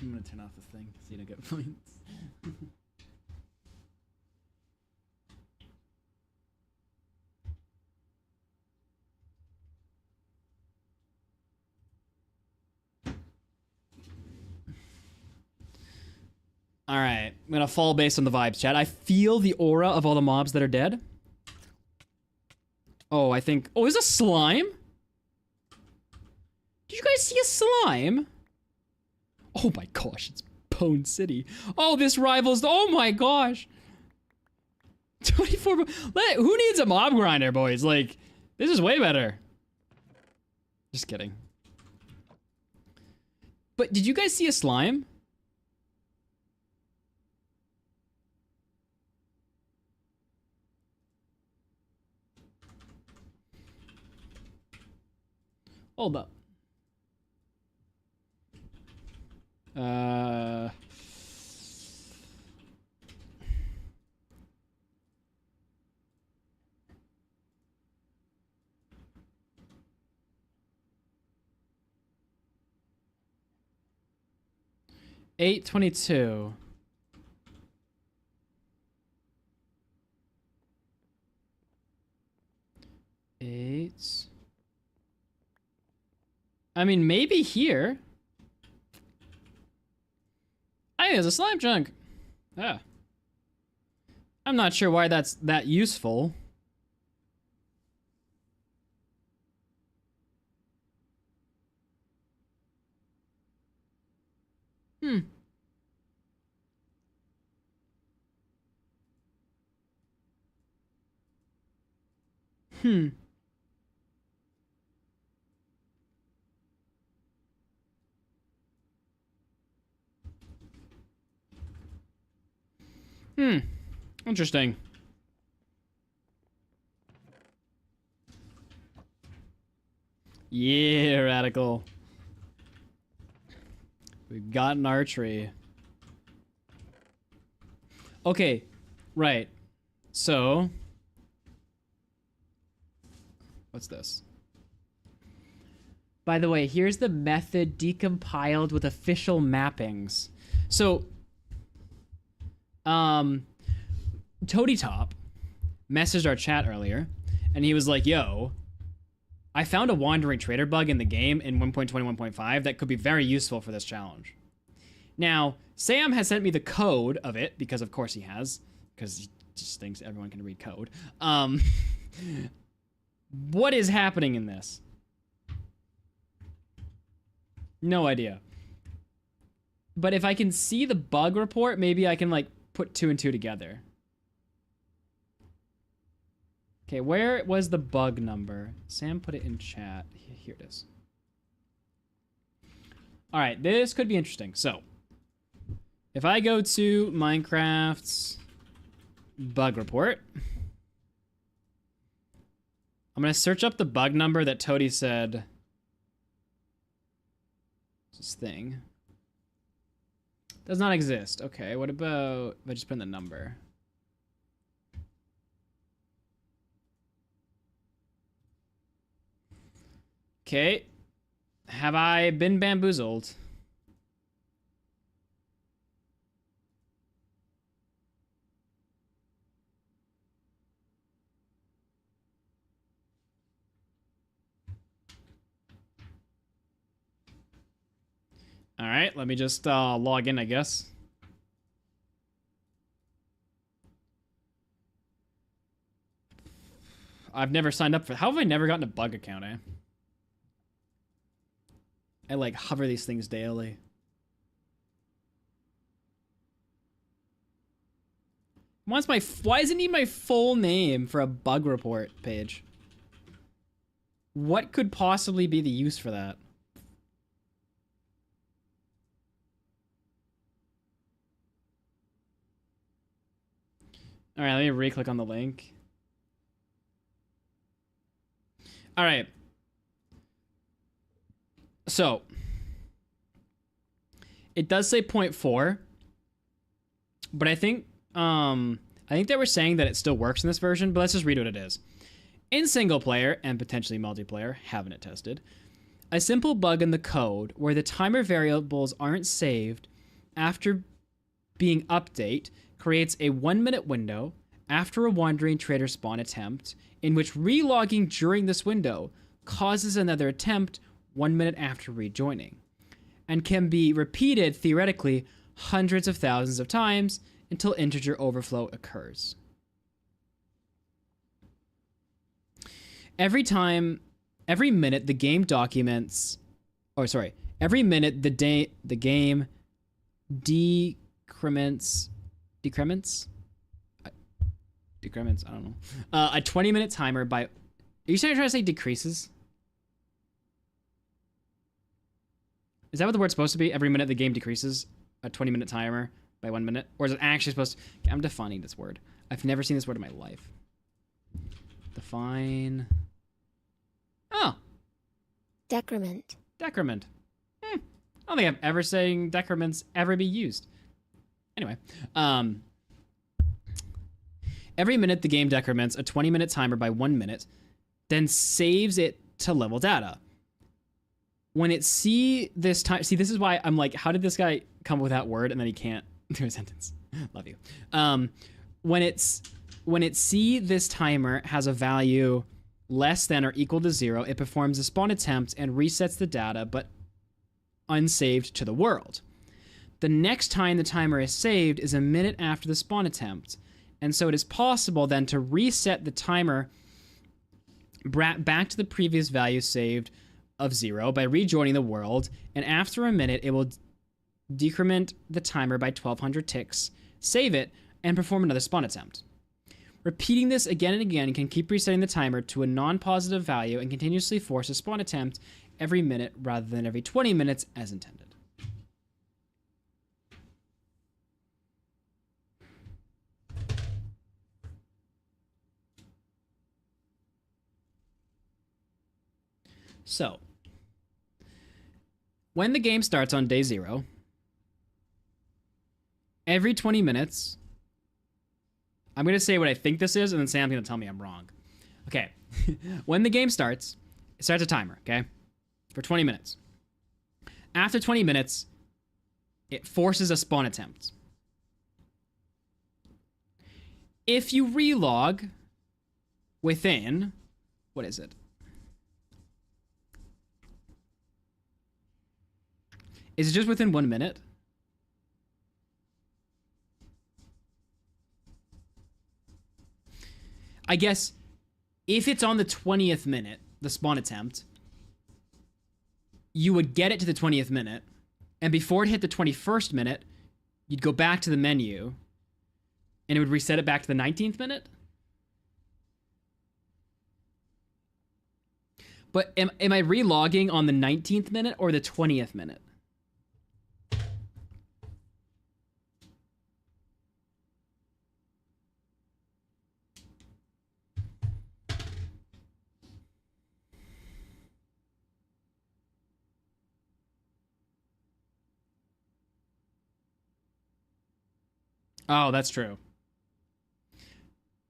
I'm gonna turn off the thing so you don't get points. Alright, I'm gonna fall based on the vibes, chat. I feel the aura of all the mobs that are dead. Oh, I think... Oh, is a slime? Did you guys see a slime? Oh my gosh, it's Pwn City. Oh, this rivals the... Oh my gosh. 24... Who needs a mob grinder, boys? Like, this is way better. Just kidding. But did you guys see a slime? Hold up. Uh... 8:22. I mean, maybe here. Hey, there's a slime chunk. Yeah. I'm not sure why that's that useful. Hmm. Hmm. Hmm. Interesting. Yeah, radical. We've got an archery. Okay, right. So, what's this? By the way, here's the method decompiled with official mappings. So, Toady Top messaged our chat earlier, and he was like, yo, I found a wandering trader bug in the game in 1.21.5 that could be very useful for this challenge. Now, Sam has sent me the code of it, because of course he has, because he just thinks everyone can read code. What is happening in this? No idea. But if I can see the bug report, maybe I can, like, put 2 and 2 together. Okay, where was the bug number? Sam put it in chat. Here it is. All right, this could be interesting. So, if I go to Minecraft's bug report, I'm going to search up the bug number that Toady said. This thing does not exist. Okay, what about if I just put in the number? Okay. Have I been bamboozled? All right, let me just log in, I guess. I've never signed up for... How have I never gotten a bug account, eh? I, like, hover these things daily. Why does it need my full name for a bug report page? What could possibly be the use for that? All right, let me re-click on the link. All right. So it does say 0.4, but I think they were saying that it still works in this version, but let's just read what it is. In single player and potentially multiplayer, haven't it tested, a simple bug in the code where the timer variables aren't saved after being update creates a 1-minute window after a wandering trader spawn attempt in which relogging during this window causes another attempt 1 minute after rejoining, and can be repeated theoretically hundreds of thousands of times until integer overflow occurs. Every minute the game documents, every minute the game decrements, I don't know, a 20-minute timer by, are you trying to say decreases? Is that what the word's supposed to be? Every minute the game decreases a 20-minute timer by 1 minute? Or is it actually supposed to... I'm defining this word. I've never seen this word in my life. Define... Oh. Decrement. Decrement. I don't think I've ever seen decrements ever be used. Anyway. Every minute the game decrements a 20-minute timer by 1 minute, then saves it to level data. When it see this time, see, this is why I'm like, how did this guy come up with that word and then he can't do a sentence? Love you. When it see this timer has a value less than or equal to 0, it performs a spawn attempt and resets the data, but unsaved to the world. The next time the timer is saved is a minute after the spawn attempt, and so it is possible then to reset the timer back to the previous value saved of 0 by rejoining the world, and after a minute it will decrement the timer by 1200 ticks, save it, and perform another spawn attempt. Repeating this again and again can keep resetting the timer to a non-positive value and continuously force a spawn attempt every minute rather than every 20 minutes as intended. So, when the game starts on day 0, every 20 minutes, I'm going to say what I think this is, and then Sam's going to tell me I'm wrong. Okay. When the game starts, it starts a timer, okay? For 20 minutes. After 20 minutes, it forces a spawn attempt. If you relog within, what is it? Is it just within 1 minute? I guess if it's on the 20th minute, the spawn attempt, you would get it to the 20th minute, and before it hit the 21st minute, you'd go back to the menu, and it would reset it back to the 19th minute? But am I relogging on the 19th minute or the 20th minute? Oh, that's true.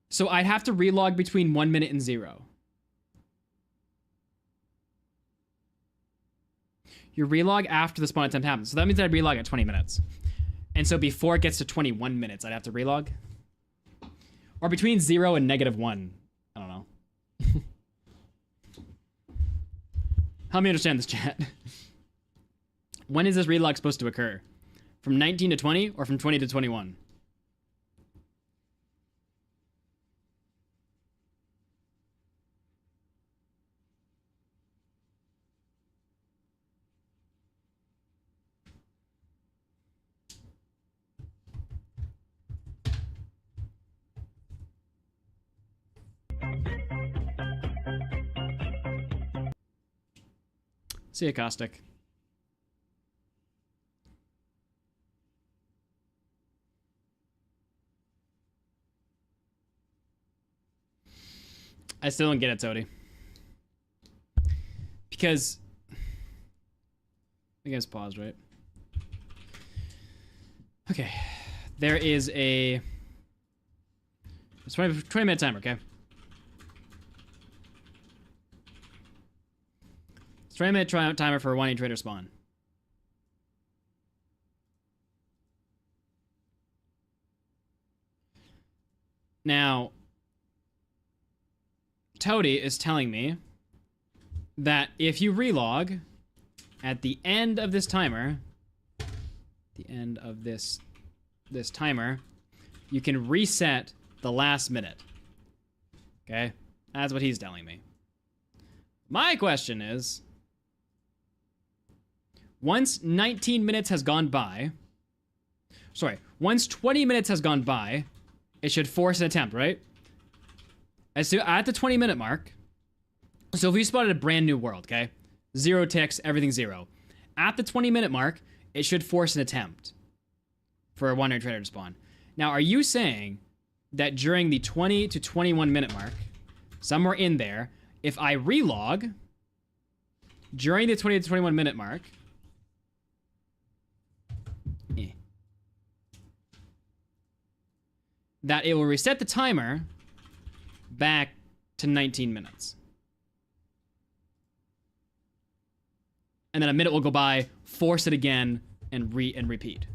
So I'd have to relog between 1 minute and 0. You relog after the spawn attempt happens. So that means I'd relog at 20 minutes. And so before it gets to 21 minutes, I'd have to relog. Or between 0 and -1. I don't know. Help me understand this, chat. When is this relog supposed to occur? From 19 to 20 or from 20 to 21? See ya, Caustic. I still don't get it, Toady. Because I think it's paused, right? Okay. There is a it's 20-minute timer, okay? It's 20-minute timer for a 1-8 trader spawn. Now, Toady is telling me that if you relog at the end of this timer, timer, you can reset the last minute. Okay? That's what he's telling me. My question is, once 19 minutes has gone by, once 20 minutes has gone by, it should force an attempt, right? At the 20-minute mark, so if we spotted a brand new world, okay? 0 ticks, everything 0. At the 20-minute mark, it should force an attempt for a 1-8 trader to spawn. Now, are you saying that during the 20 to 21-minute mark, somewhere in there, if I relog during the 20 to 21-minute mark, that it will reset the timer back to 19 minutes. And then a minute will go by, force it again, and repeat.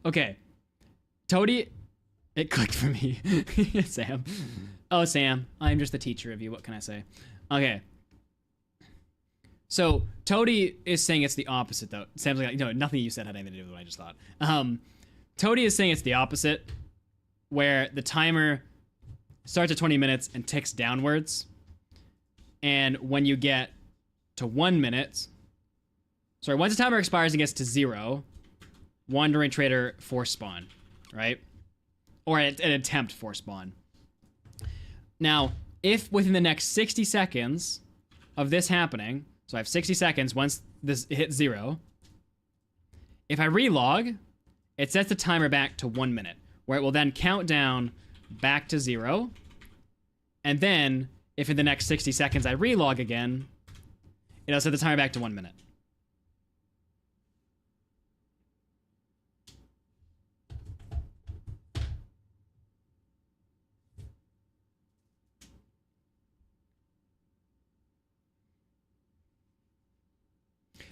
Okay. Toady, it clicked for me. Sam. Oh, Sam, I'm just the teacher of you. What can I say? Okay. So, Toady is saying it's the opposite, though. Sam's like, no, nothing you said had anything to do with what I just thought. Toady is saying it's the opposite, where the timer starts at 20 minutes and ticks downwards. And when you get to 1 minute... once the timer expires and gets to 0, Wandering Trader force spawn, right? Or an attempt force spawn. Now, if within the next 60 seconds of this happening, so I have 60 seconds once this hits 0, if I relog, it sets the timer back to 1 minute, where it will then count down back to 0. And then, if in the next 60 seconds I relog again, it'll set the timer back to 1 minute.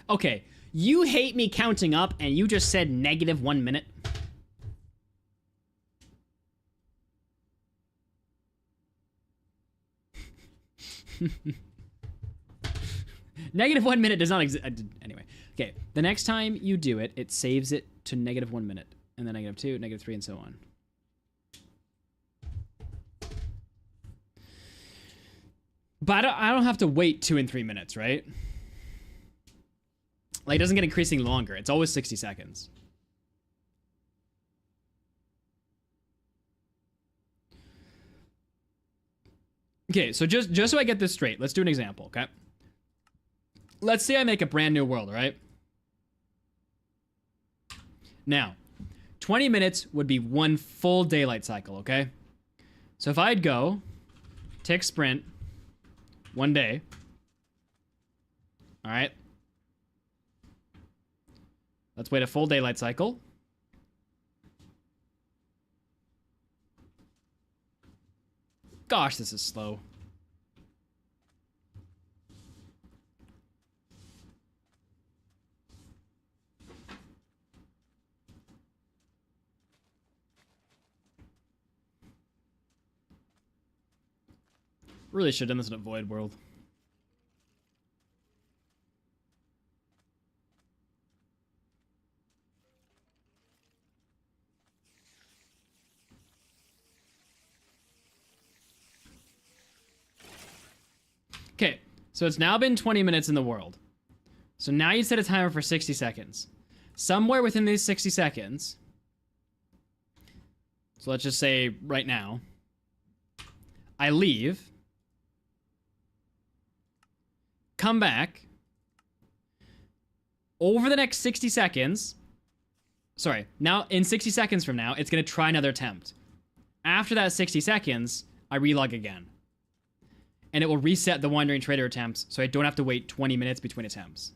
Okay, you hate me counting up, and you just said -1 minute. -1 minute does not exist. Anyway, okay. The next time you do it, it saves it to -1 minute, and then -2, -3, and so on. But I don't have to wait 2 and 3 minutes, right? Like, it doesn't get increasing longer. It's always 60 seconds. Okay, so just so I get this straight, let's do an example, okay? Let's say I make a brand new world, right? Now, 20 minutes would be 1 full daylight cycle, okay? So if I'd go, tick sprint, 1 day, all right? Let's wait a full daylight cycle. Gosh, this is slow. Really should have done this in a void world. Okay, so it's now been 20 minutes in the world. So now you set a timer for 60 seconds. Somewhere within these 60 seconds, so let's just say right now, I leave, come back over the next 60 seconds. Sorry, now in 60 seconds from now, it's going to try another attempt. After that 60 seconds, I relog again. And it will reset the Wandering Trader attempts, so I don't have to wait 20 minutes between attempts.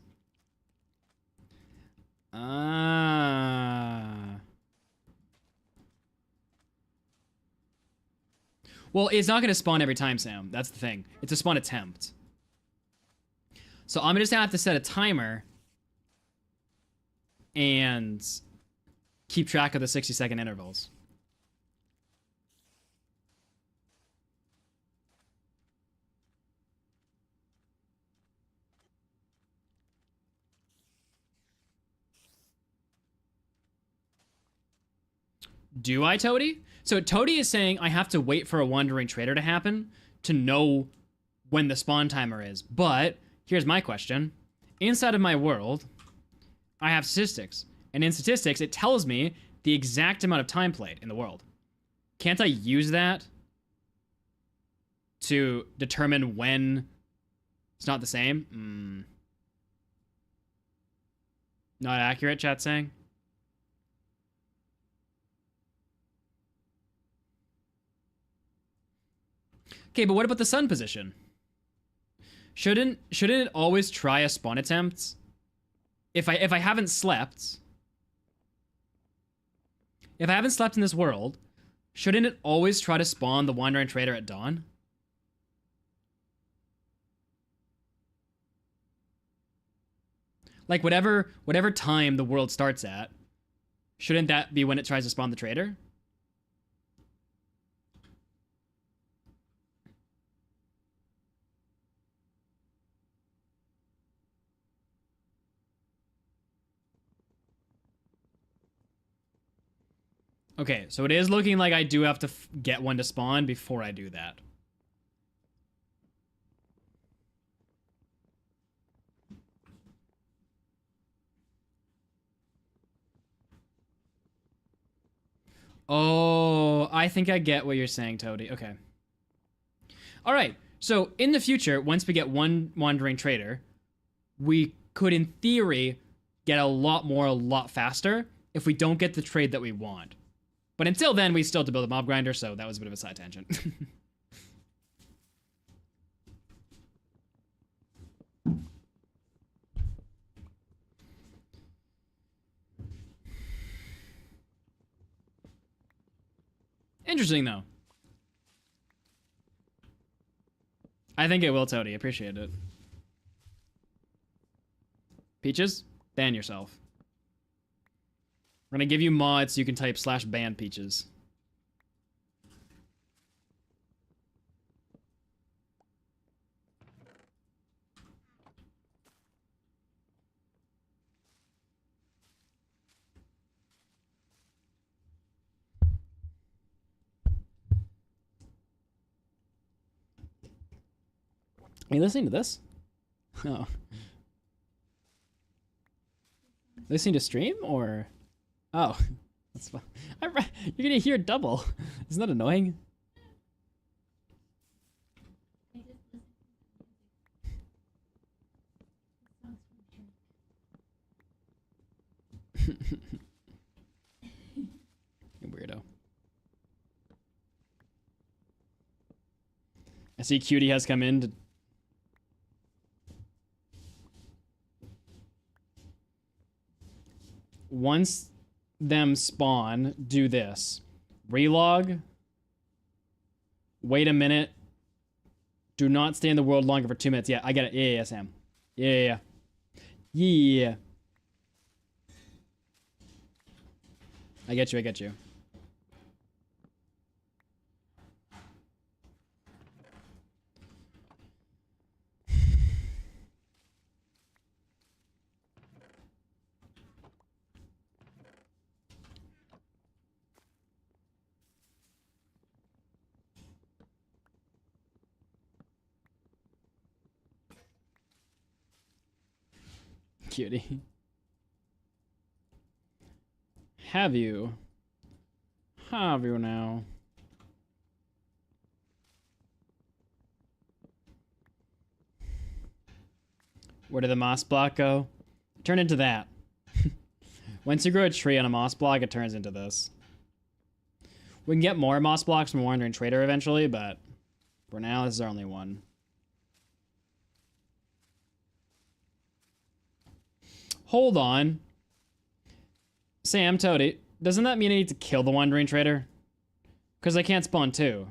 Well, it's not going to spawn every time, Sam. That's the thing. It's a spawn attempt. So I'm just going to have to set a timer and keep track of the 60-second intervals. Do I, Toady? So Toady is saying I have to wait for a Wandering Trader to happen to know when the spawn timer is. But here's my question. Inside of my world, I have statistics. And in statistics, it tells me the exact amount of time played in the world. Can't I use that to determine when it's not the same? Not accurate, chat's saying. Okay, but what about the sun position? Shouldn't it always try a spawn attempt? If I haven't slept, if I haven't slept in this world, shouldn't it always try to spawn the Wandering Trader at dawn? Like whatever time the world starts at, shouldn't that be when it tries to spawn the trader? Okay, so it is looking like I do have to get one to spawn before I do that. Oh, I think I get what you're saying, Toady. Okay. All right, so in the future, once we get one Wandering Trader, we could, in theory, get a lot more, a lot faster if we don't get the trade that we want. But until then, we still have to build a mob grinder, so that was a bit of a side tangent. Interesting, though. I think it will, Toady. Appreciate it. Peaches, ban yourself. We're gonna give you mods so you can type /ban Peaches. Are you listening to this? Oh. Listening to stream or? Oh, that's fun. You're gonna hear double. Isn't that annoying? You weirdo. I see Cutie has come in to... Once them spawn, do this. Relog. Wait a minute. Do not stay in the world longer for 2 minutes. Yeah, I get it. Yeah, Sam. Yeah. Yeah. I get you. Cutie. Have you now? Where did the moss block go? Turn into that. Once you grow a tree on a moss block, it turns into this. We can get more moss blocks from Wandering Trader eventually, but for now, this is our only one. Hold on. Sam, Toady, doesn't that mean I need to kill the Wandering Trader? Because I can't spawn two.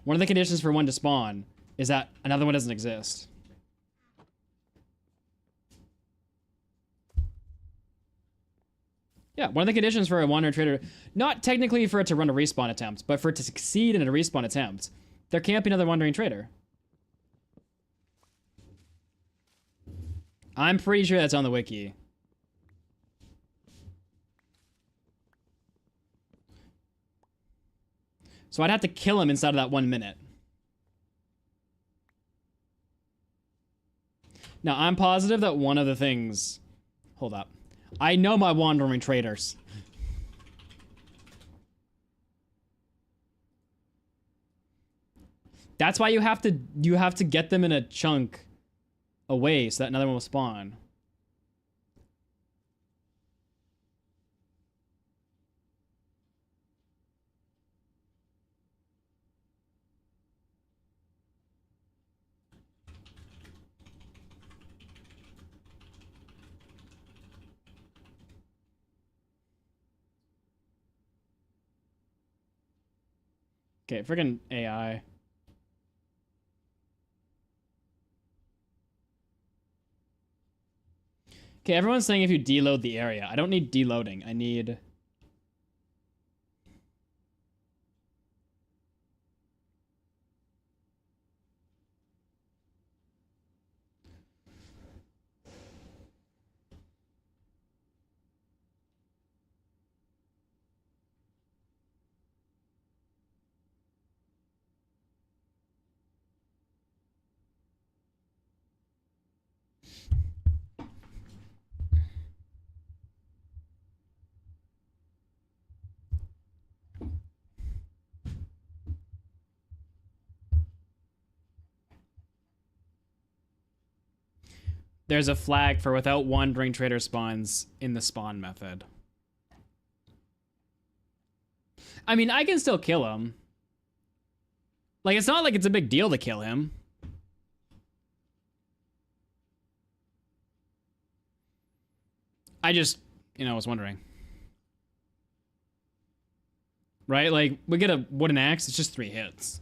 One of the conditions for one to spawn is that another one doesn't exist. Yeah, one of the conditions for a Wandering Trader, not technically for it to run a respawn attempt, but for it to succeed in a respawn attempt, there can't be another Wandering Trader. I'm pretty sure that's on the wiki. So I'd have to kill him inside of that 1 minute. Now, I'm positive that one of the things... Hold up. I know my Wandering Traders. That's why you have to get them in a chunk away so that another one will spawn. Okay, friggin' AI. Okay, everyone's saying if you deload the area. I don't need deloading. I need... There's a flag for without Wandering Trader spawns in the spawn method. I mean, I can still kill him. Like, it's not like it's a big deal to kill him. I just, was wondering. Right? Like, we get a wooden axe, it's just 3 hits.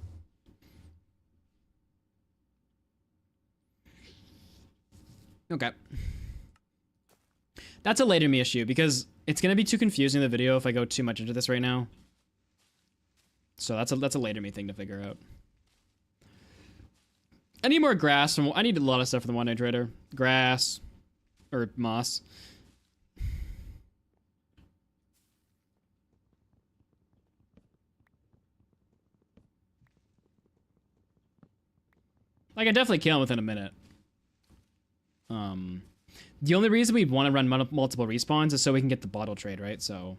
Okay. That's a later me issue because it's gonna be too confusing in the video if I go too much into this right now. So that's a later me thing to figure out. I need more grass. I need a lot of stuff for the Wandering Trader. Grass or moss. I can definitely kill him within a minute. The only reason we want to run multiple respawns is so we can get the bottle trade, right? So...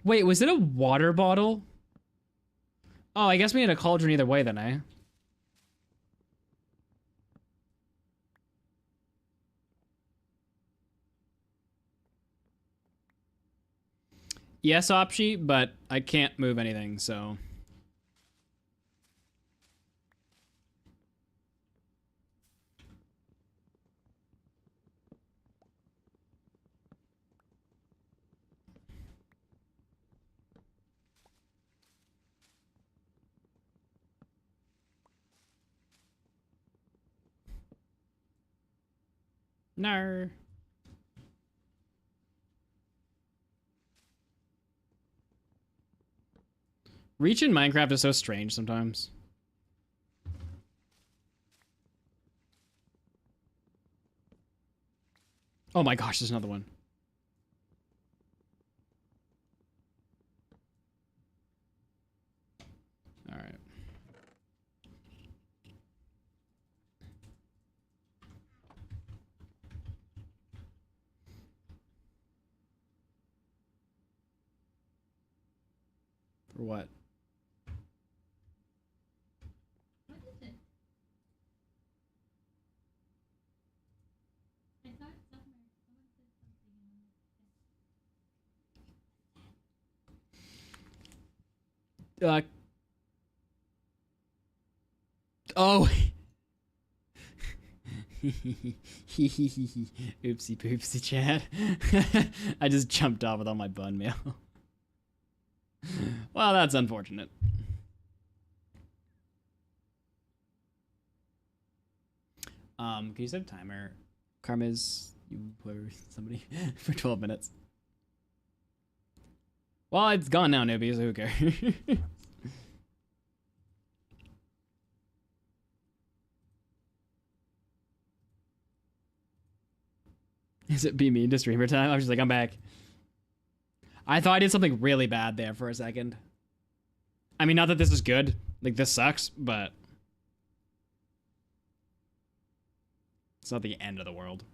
Wait, was it a water bottle? Oh, I guess we need a cauldron either way then, eh? Yes, Opshi, but I can't move anything, so... No. Reach in Minecraft is so strange sometimes. Oh my gosh, there's another one. All right. For what? Oh. Oopsie poopsie, chat. I just jumped off with all my bun mail. Well, that's unfortunate. Can you set a timer, Karma's, whoever, somebody, for 12 minutes? Well, it's gone now, newbie, so who cares? Is it be mean to streamer time? I was just like, I'm back. I thought I did something really bad there for a second. I mean, not that this is good. Like, this sucks, but it's not the end of the world.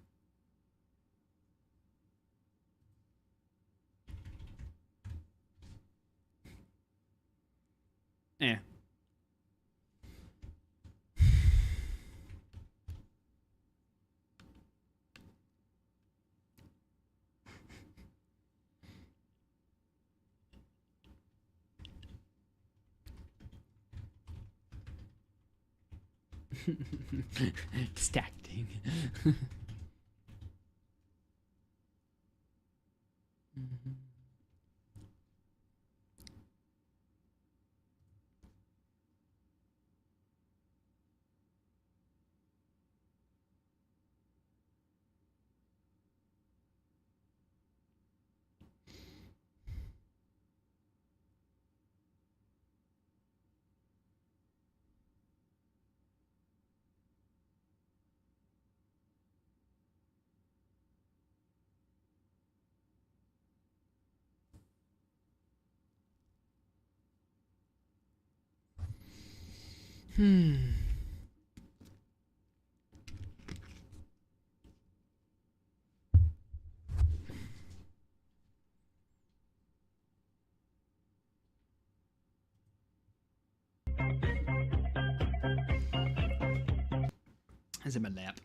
Eh. Distracting. It's in my lap.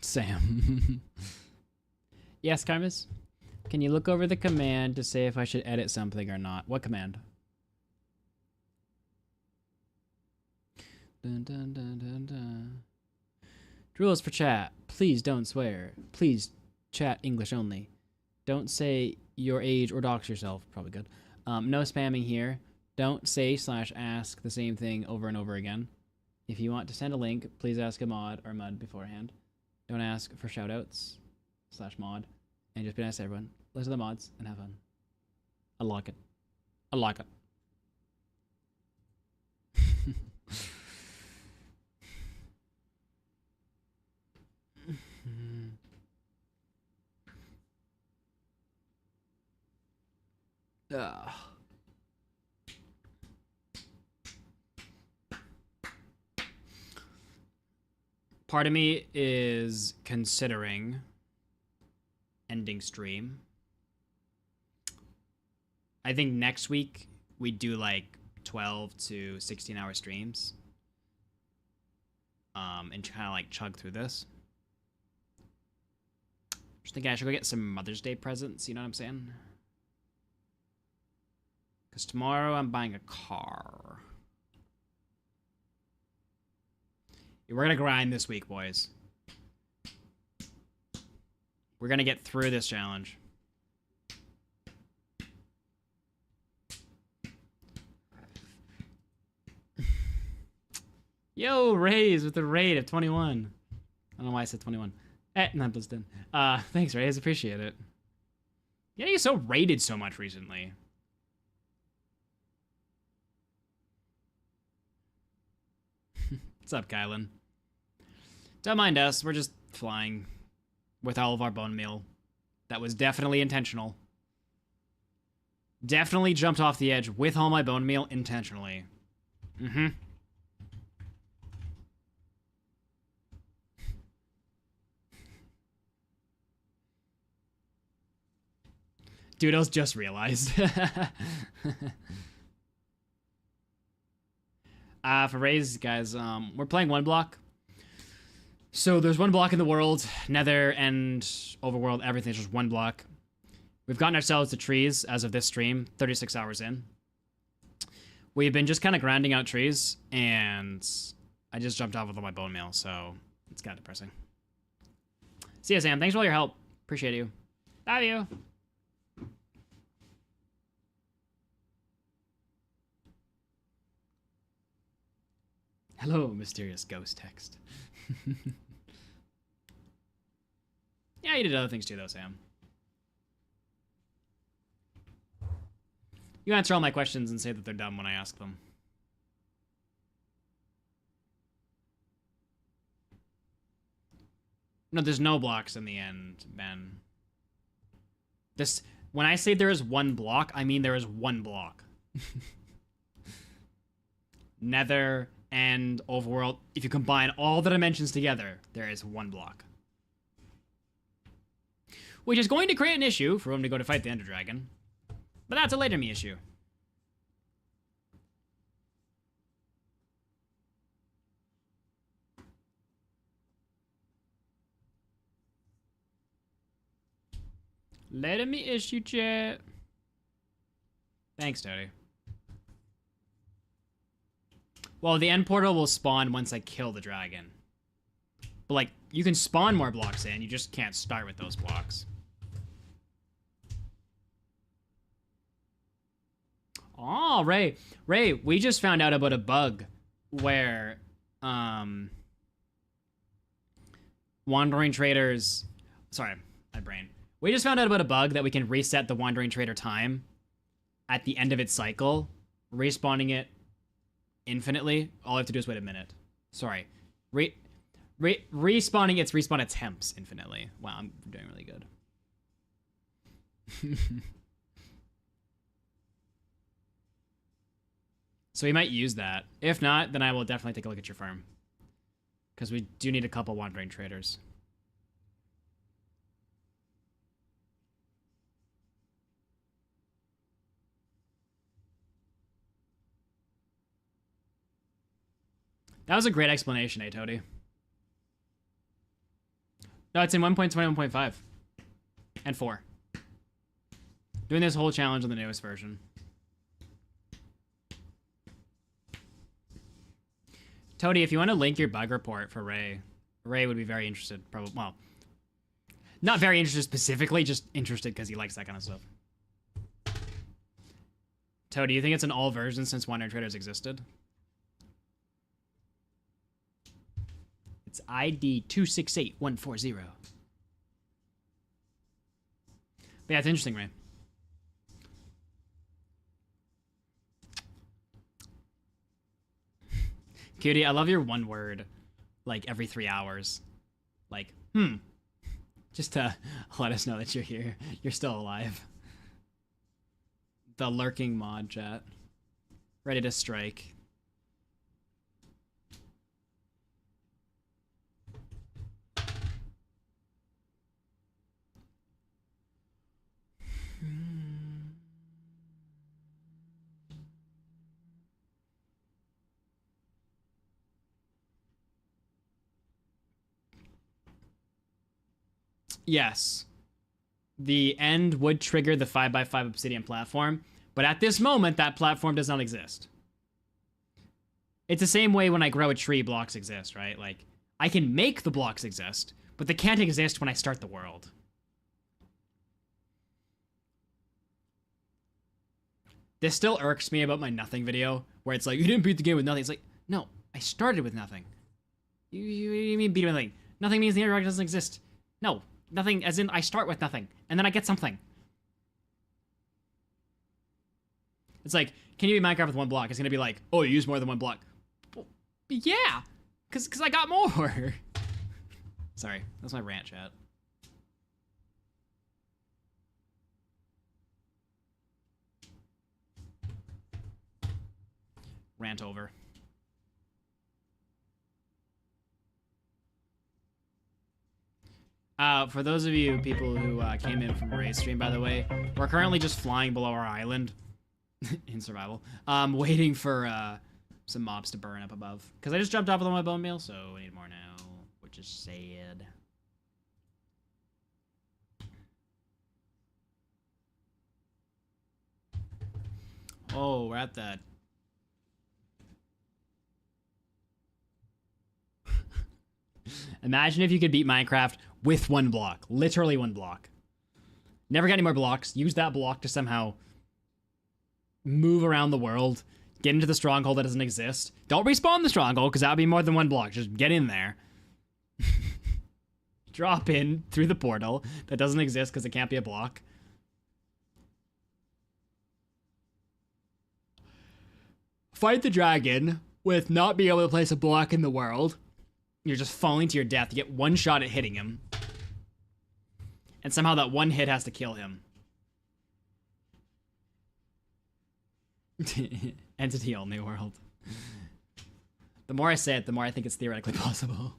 Sam. Yes, Karmas? Can you look over the command to say if I should edit something or not? What command? Dun, dun, dun, dun, dun. Rules for chat. Please don't swear. Please chat English only. Don't say your age or dox yourself. Probably good. No spamming here. Don't say / ask the same thing over and over again. If you want to send a link, please ask a mod or mud beforehand. Don't ask for shoutouts / mod. And just be nice to everyone. Listen to the mods and have fun. I like it. I like it. Part of me is considering ending stream. I think next week we do like 12 to 16 hour streams. And kind of like chug through this. Just thinking I should go get some Mother's Day presents, you know what I'm saying? Because tomorrow I'm buying a car. We're gonna grind this week, boys. We're gonna get through this challenge. Yo, Rays with the raid of 21. I don't know why I said 21. Not Bliston. Thanks, Rays. Appreciate it. Yeah, he's so raided so much recently. What's up, Kylan? Don't mind us. We're just flying with all of our bone meal. That was definitely intentional. Definitely jumped off the edge with all my bone meal intentionally. Mm-hmm. Doodles just realized. For Rays, guys, we're playing Oneblock. So there's one block in the world, Nether and Overworld, everything's just one block. We've gotten ourselves to trees as of this stream, 36 hours in. We've been just kind of grinding out trees, and I just jumped off with all my bone meal, so it's kind of depressing. See ya, Sam. Thanks for all your help. Appreciate you. Love you. Hello, mysterious ghost text. Yeah, you did other things too, though, Sam. You answer all my questions and say that they're dumb when I ask them. No, there's no blocks in the end, Ben. When I say there is one block, I mean there is one block. Nether and Overworld, if you combine all the dimensions together, there is one block. Which is going to create an issue for him to go to fight the Ender Dragon. But that's a later me issue. Later me issue, chat. Thanks, Toady. Well, the end portal will spawn once I kill the dragon. But, like, you can spawn more blocks in, you just can't start with those blocks. Oh, Ray, we just found out about a bug where, Wandering Traders... Sorry, my brain. We just found out about a bug that we can reset the Wandering Trader time at the end of its cycle, respawning it infinitely. All I have to do is wait a minute. Sorry. Respawning its respawn attempts infinitely. Wow, I'm doing really good. So we might use that. If not, then I will definitely take a look at your farm. Because we do need a couple Wandering Traders. That was a great explanation, Toady. No, it's in 1.21.5. And 4. Doing this whole challenge on the newest version. Toady, if you want to link your bug report for Ray would be very interested. Probably, well, not very interested specifically, just interested because he likes that kind of stuff. Toady, you think it's in all versions since Wandering Traders existed? It's ID 268140. But yeah, it's interesting, Ray. Cutie, I love your one word, like, every 3 hours. Like, just to let us know that you're here. You're still alive. The lurking mod chat. Ready to strike. Yes. The end would trigger the 5x5 obsidian platform, but at this moment, that platform does not exist. It's the same way when I grow a tree, blocks exist, right? Like, I can make the blocks exist, but they can't exist when I start the world. This still irks me about my nothing video, where it's like, you didn't beat the game with nothing. It's like, no, I started with nothing. You mean beat with nothing? Nothing means the interactive doesn't exist. No, nothing as in I start with nothing, and then I get something. It's like, can you beat Minecraft with 1 block? It's gonna be like, oh, you use more than 1 block. Well, yeah, cause I got more. Sorry, that's my rant, chat. Rant over. For those of you people who came in from Ray's stream, by the way, we're currently just flying below our island in survival, waiting for some mobs to burn up above. Because I just jumped off with all my bone meal, so we need more now, which is sad. Oh, we're at that. Imagine if you could beat Minecraft with 1 block. Literally 1 block. Never get any more blocks. Use that block to somehow move around the world. Get into the stronghold that doesn't exist. Don't respawn the stronghold, because that would be more than 1 block. Just get in there. Drop in through the portal that doesn't exist because it can't be a block. Fight the dragon with not being able to place a block in the world. You're just falling to your death. You get 1 shot at hitting him. And somehow that 1 hit has to kill him. Entity only world. The more I say it, the more I think it's theoretically possible.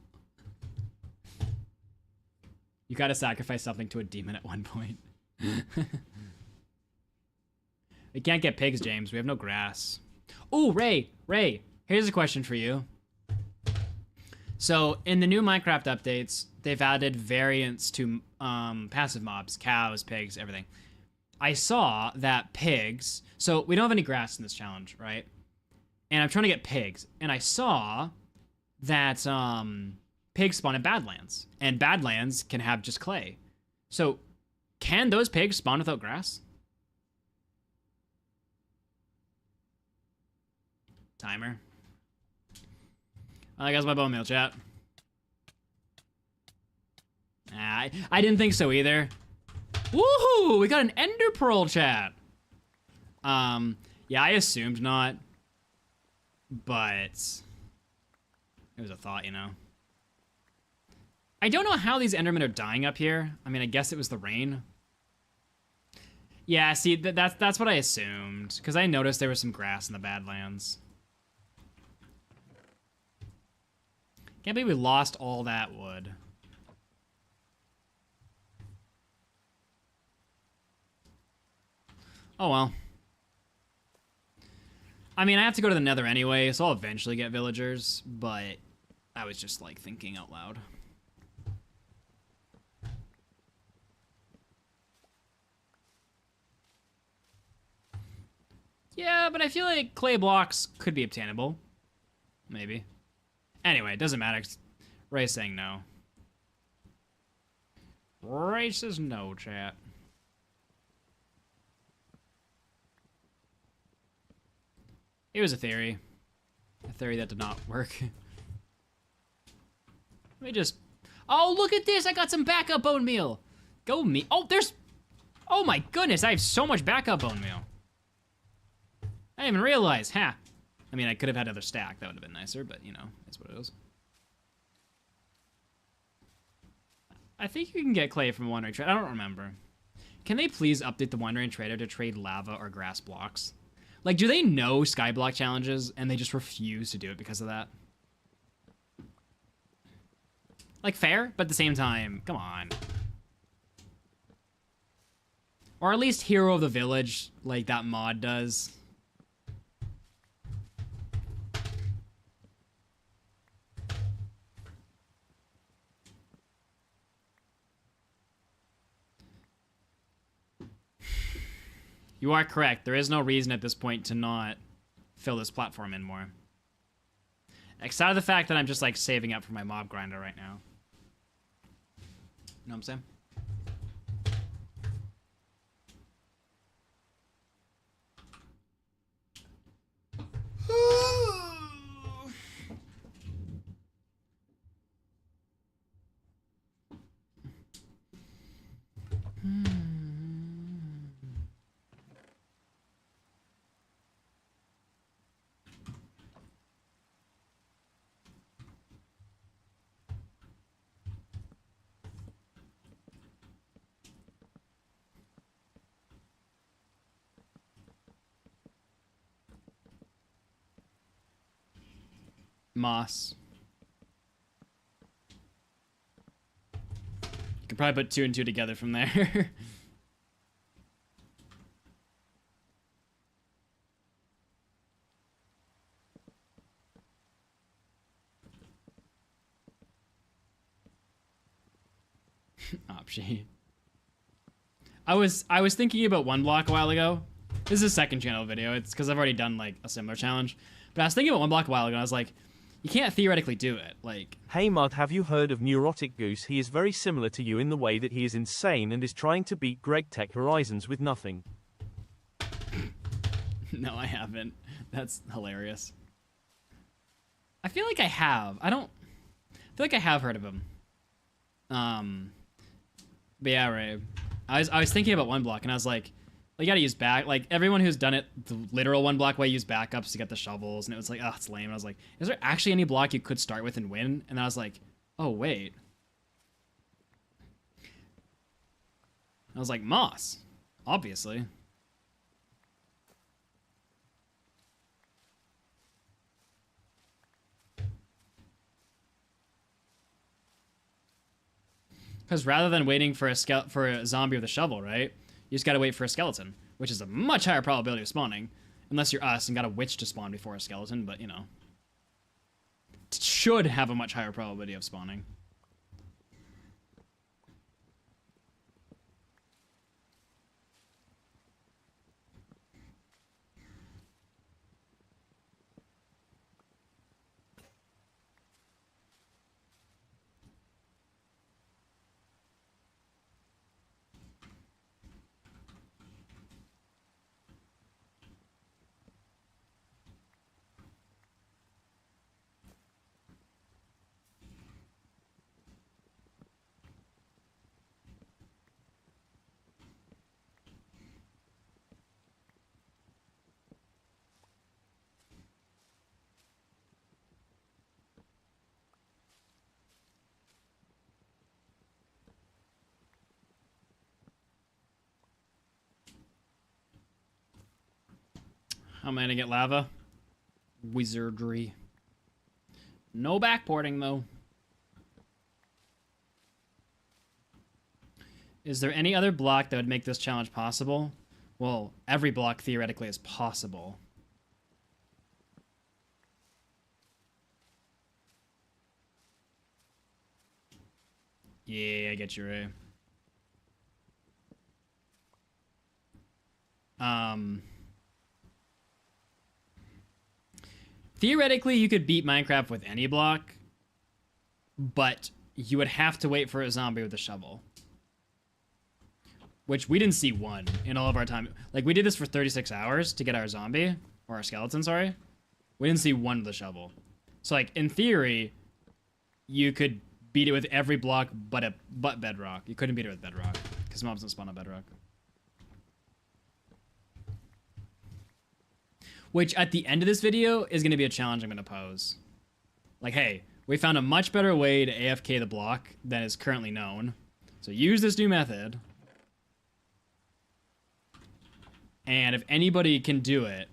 You gotta sacrifice something to a demon at one point. We can't get pigs, James. We have no grass. Ooh, Ray, here's a question for you. So, in the new Minecraft updates, they've added variants to passive mobs. Cows, pigs, everything. I saw that pigs... So, we don't have any grass in this challenge, right? And I'm trying to get pigs. And I saw that pigs spawn in Badlands. And Badlands can have just clay. So, can those pigs spawn without grass? Timer. I guess my bone meal, chat. I didn't think so either. Woohoo! We got an ender pearl, chat. Yeah, I assumed not. But it was a thought, you know. I don't know how these endermen are dying up here. I mean, I guess it was the rain. Yeah, see, that's what I assumed. Because I noticed there was some grass in the Badlands. Can't believe we lost all that wood. Oh well. I mean, I have to go to the Nether anyway, so I'll eventually get villagers, but I was just like thinking out loud. Yeah, but I feel like clay blocks could be obtainable. Maybe. Anyway, it doesn't matter. Ray's saying no. Ray says no, chat. It was a theory. A theory that did not work. Let me just... Oh, look at this! I got some backup bone meal! Go me... Oh, there's... Oh my goodness, I have so much backup bone meal. I didn't even realize, ha! I mean, I could have had another stack. That would have been nicer, but, you know, that's what it is. I think you can get clay from Wandering Trader. I don't remember. Can they please update the Wandering Trader to trade lava or grass blocks? Like, do they know skyblock challenges and they just refuse to do it because of that? Like, fair, but at the same time, come on. Or at least Hero of the Village, like that mod does. You are correct. There is no reason at this point to not fill this platform in more. Except for the fact that I'm just like saving up for my mob grinder right now. You know what I'm saying? Moss. You could probably put 2 and 2 together from there. Opshi. I was thinking about Oneblock a while ago. This is a second channel video. It's because I've already done like a similar challenge. But I was thinking about Oneblock a while ago and I was like, you can't theoretically do it. Like, Hey Mud, have you heard of Neurotic Goose? He is very similar to you in the way that he is insane and is trying to beat Greg Tech Horizons with nothing. no, I haven't. That's hilarious. I feel like I have. I feel like I have heard of him. But yeah, right. I was thinking about Oneblock and I was like, you gotta use back. Like everyone who's done it the literal Oneblock way used backups to get the shovels, and it was like, oh, it's lame. And I was like, is there actually any block you could start with and win? And then I was like, oh wait. I was like, Moss, obviously. Because rather than waiting for a zombie with a shovel, right? You just gotta wait for a skeleton, which is a much higher probability of spawning. Unless you're us and got a witch to spawn before a skeleton, but you know. It should have a much higher probability of spawning. How am I gonna get lava? Wizardry. No backporting, though. Is there any other block that would make this challenge possible? Well, every block theoretically is possible. Yeah, I get you, Ray. Theoretically, you could beat Minecraft with any block, but you would have to wait for a zombie with a shovel. Which we didn't see one in all of our time. Like, we did this for 36 hours to get our zombie, or our skeleton, sorry. We didn't see one with a shovel. So, like, in theory, you could beat it with every block but bedrock. You couldn't beat it with bedrock, because mobs don't spawn on bedrock. Which, at the end of this video, is going to be a challenge I'm going to pose. Like, hey, we found a much better way to AFK the block than is currently known. So use this new method. And if anybody can do it,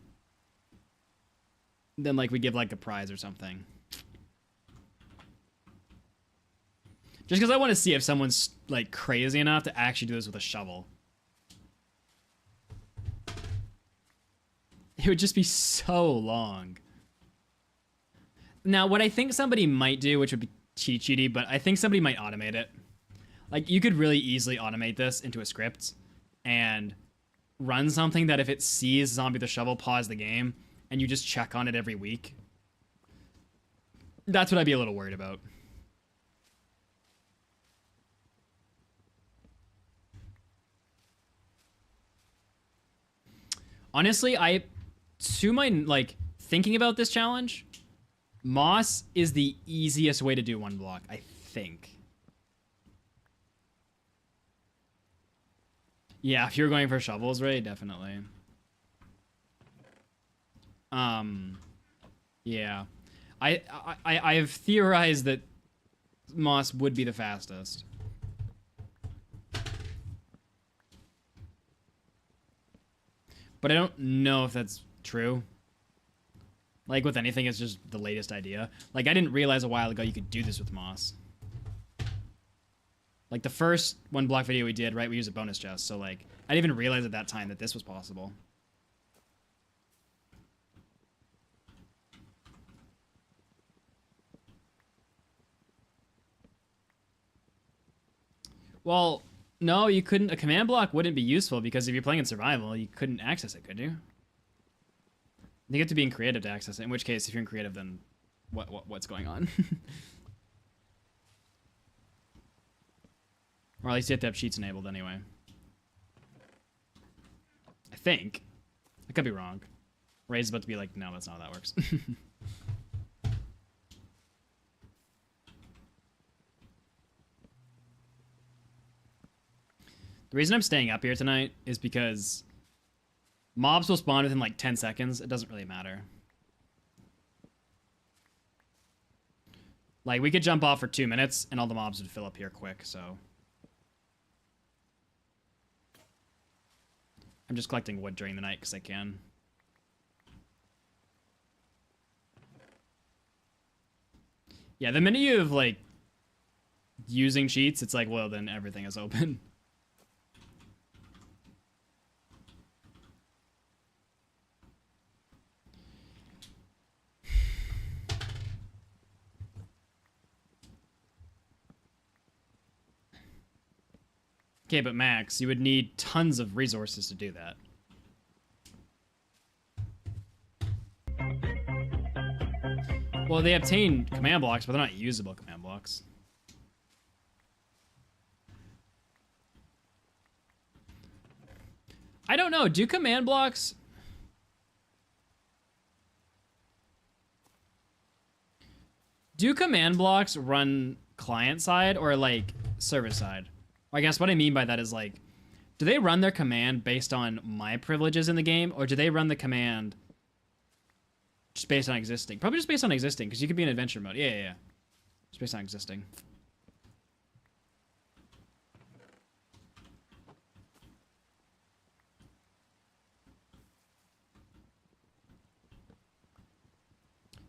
then, like, we give, like, a prize or something. Just because I want to see if someone's, like, crazy enough to actually do this with a shovel. It would just be so long. Now, what I think somebody might do, which would be cheaty, but I think somebody might automate it. Like, you could really easily automate this into a script and run something that if it sees zombie with a shovel, pause the game, and you just check on it every week. That's what I'd be a little worried about. Honestly, to my, like, thinking about this challenge, Moss is the easiest way to do one block, I think. Yeah, if you're going for shovels, Ray, definitely. Yeah. I've theorized that Moss would be the fastest. But I don't know if that's true. Like with anything, it's just the latest idea. Like I didn't realize a while ago you could do this with moss. Like the first one block video we did, right? We used a bonus chest. So like I didn't even realize at that time that this was possible. Well, no, you couldn't. A command block wouldn't be useful because if you're playing in survival, you couldn't access it, could you? You have to be in creative to access it. In which case, if you're in creative, then what's going on? Or at least you have to have cheats enabled anyway. I think. I could be wrong. Ray's about to be like, no, that's not how that works. The reason I'm staying up here tonight is because mobs will spawn within like 10 seconds. It doesn't really matter. Like, we could jump off for 2 minutes and all the mobs would fill up here quick, so. I'm just collecting wood during the night because I can. Yeah, the minute you have, like, using cheats, it's like, well, then everything is open. Okay, but Max, you would need tons of resources to do that. Well, they obtain command blocks, but they're not usable command blocks. I don't know. Do command blocks... Do command blocks run client side or like server side? I guess what I mean by that is like, do they run their command based on my privileges in the game, or do they run the command just based on existing? Probably just based on existing, because you could be in adventure mode. Yeah. Just based on existing.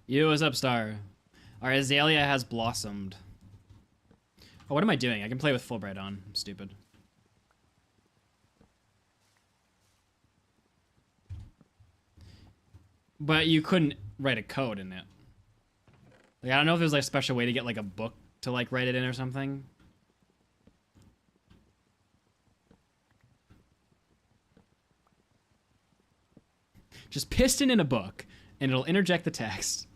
Yo, what's up, Star? Our azalea has blossomed. Oh, what am I doing? I can play with Fulbright on. I'm stupid. But you couldn't write a code in it. Like, I don't know if there's like a special way to get like a book to like write it in or something. Just piston in a book and it'll interject the text.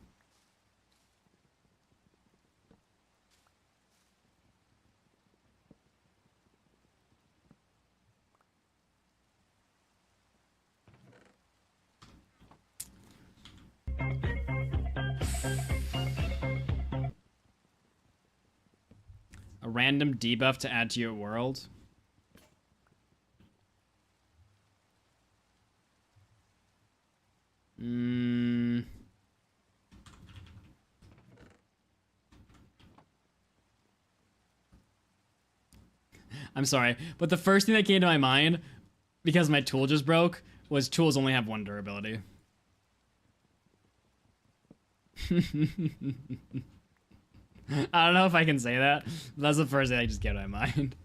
A random debuff to add to your world. I'm sorry, but the first thing that came to my mind, because my tool just broke, was tools only have one durability. I don't know if I can say that, but that's the first thing that just came to my mind.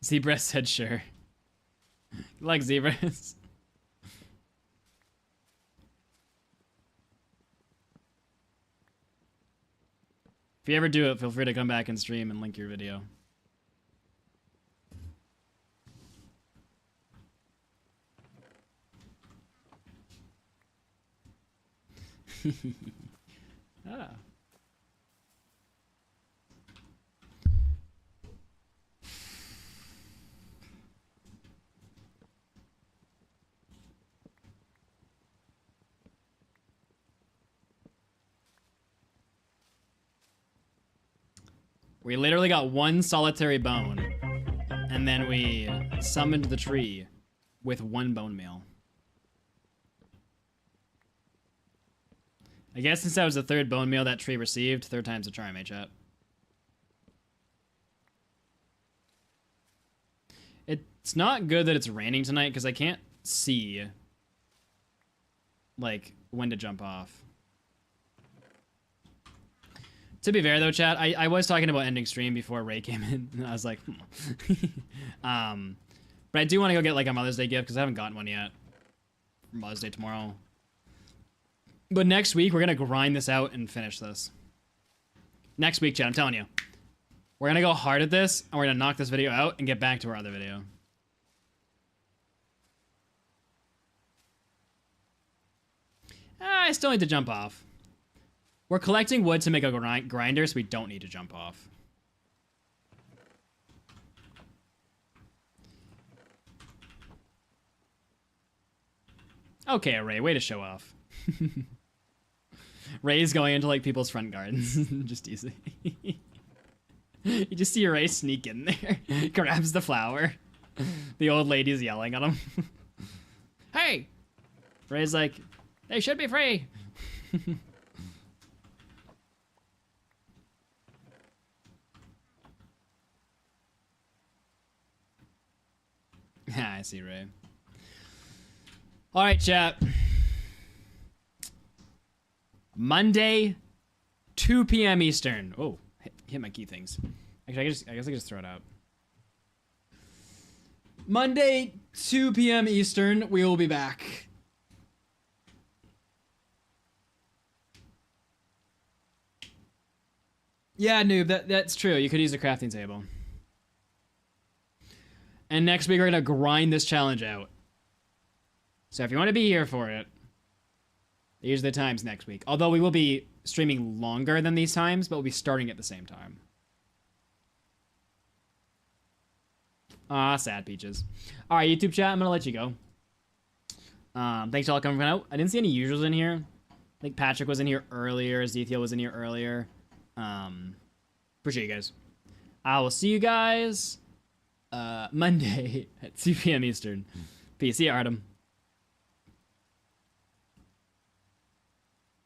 Zebra said sure. Like zebras. If you ever do it, feel free to come back and stream and link your video. Ah. We literally got one solitary bone, and then we summoned the tree with one bone meal. I guess since that was the third bone meal that tree received, third time's a charm, eh, chat? It's not good that it's raining tonight because I can't see, like, when to jump off. To be fair, though, chat, I was talking about ending stream before Ray came in, and I was like, but I do want to go get, like, a Mother's Day gift because I haven't gotten one yet. Mother's Day tomorrow. But next week, we're going to grind this out and finish this. Next week, chat, I'm telling you. We're going to go hard at this, and we're going to knock this video out and get back to our other video. I still need to jump off. We're collecting wood to make a grinder, so we don't need to jump off. Okay, Ray, way to show off. Ray's going into, like, people's front gardens. Just easy. You just see Ray sneak in there. Grabs the flower. The old lady's yelling at him. Hey! Ray's like, they should be free! I see, Ray. Alright, chat. Monday, 2 p.m. Eastern. Oh, hit my key things. Actually, I guess I can just throw it out. Monday, 2 p.m. Eastern, we will be back. Yeah, noob, that's true. You could use a crafting table. And next week, we're going to grind this challenge out. So if you want to be here for it, these are the times next week. Although we will be streaming longer than these times, but we'll be starting at the same time. Ah, sad peaches. All right, YouTube chat, I'm going to let you go. Thanks to all coming out. I didn't see any usuals in here. I think Patrick was in here earlier. Ezekiel was in here earlier. Appreciate you guys. I will see you guys Monday at 2 p.m. Eastern. Peace. See you, Artem.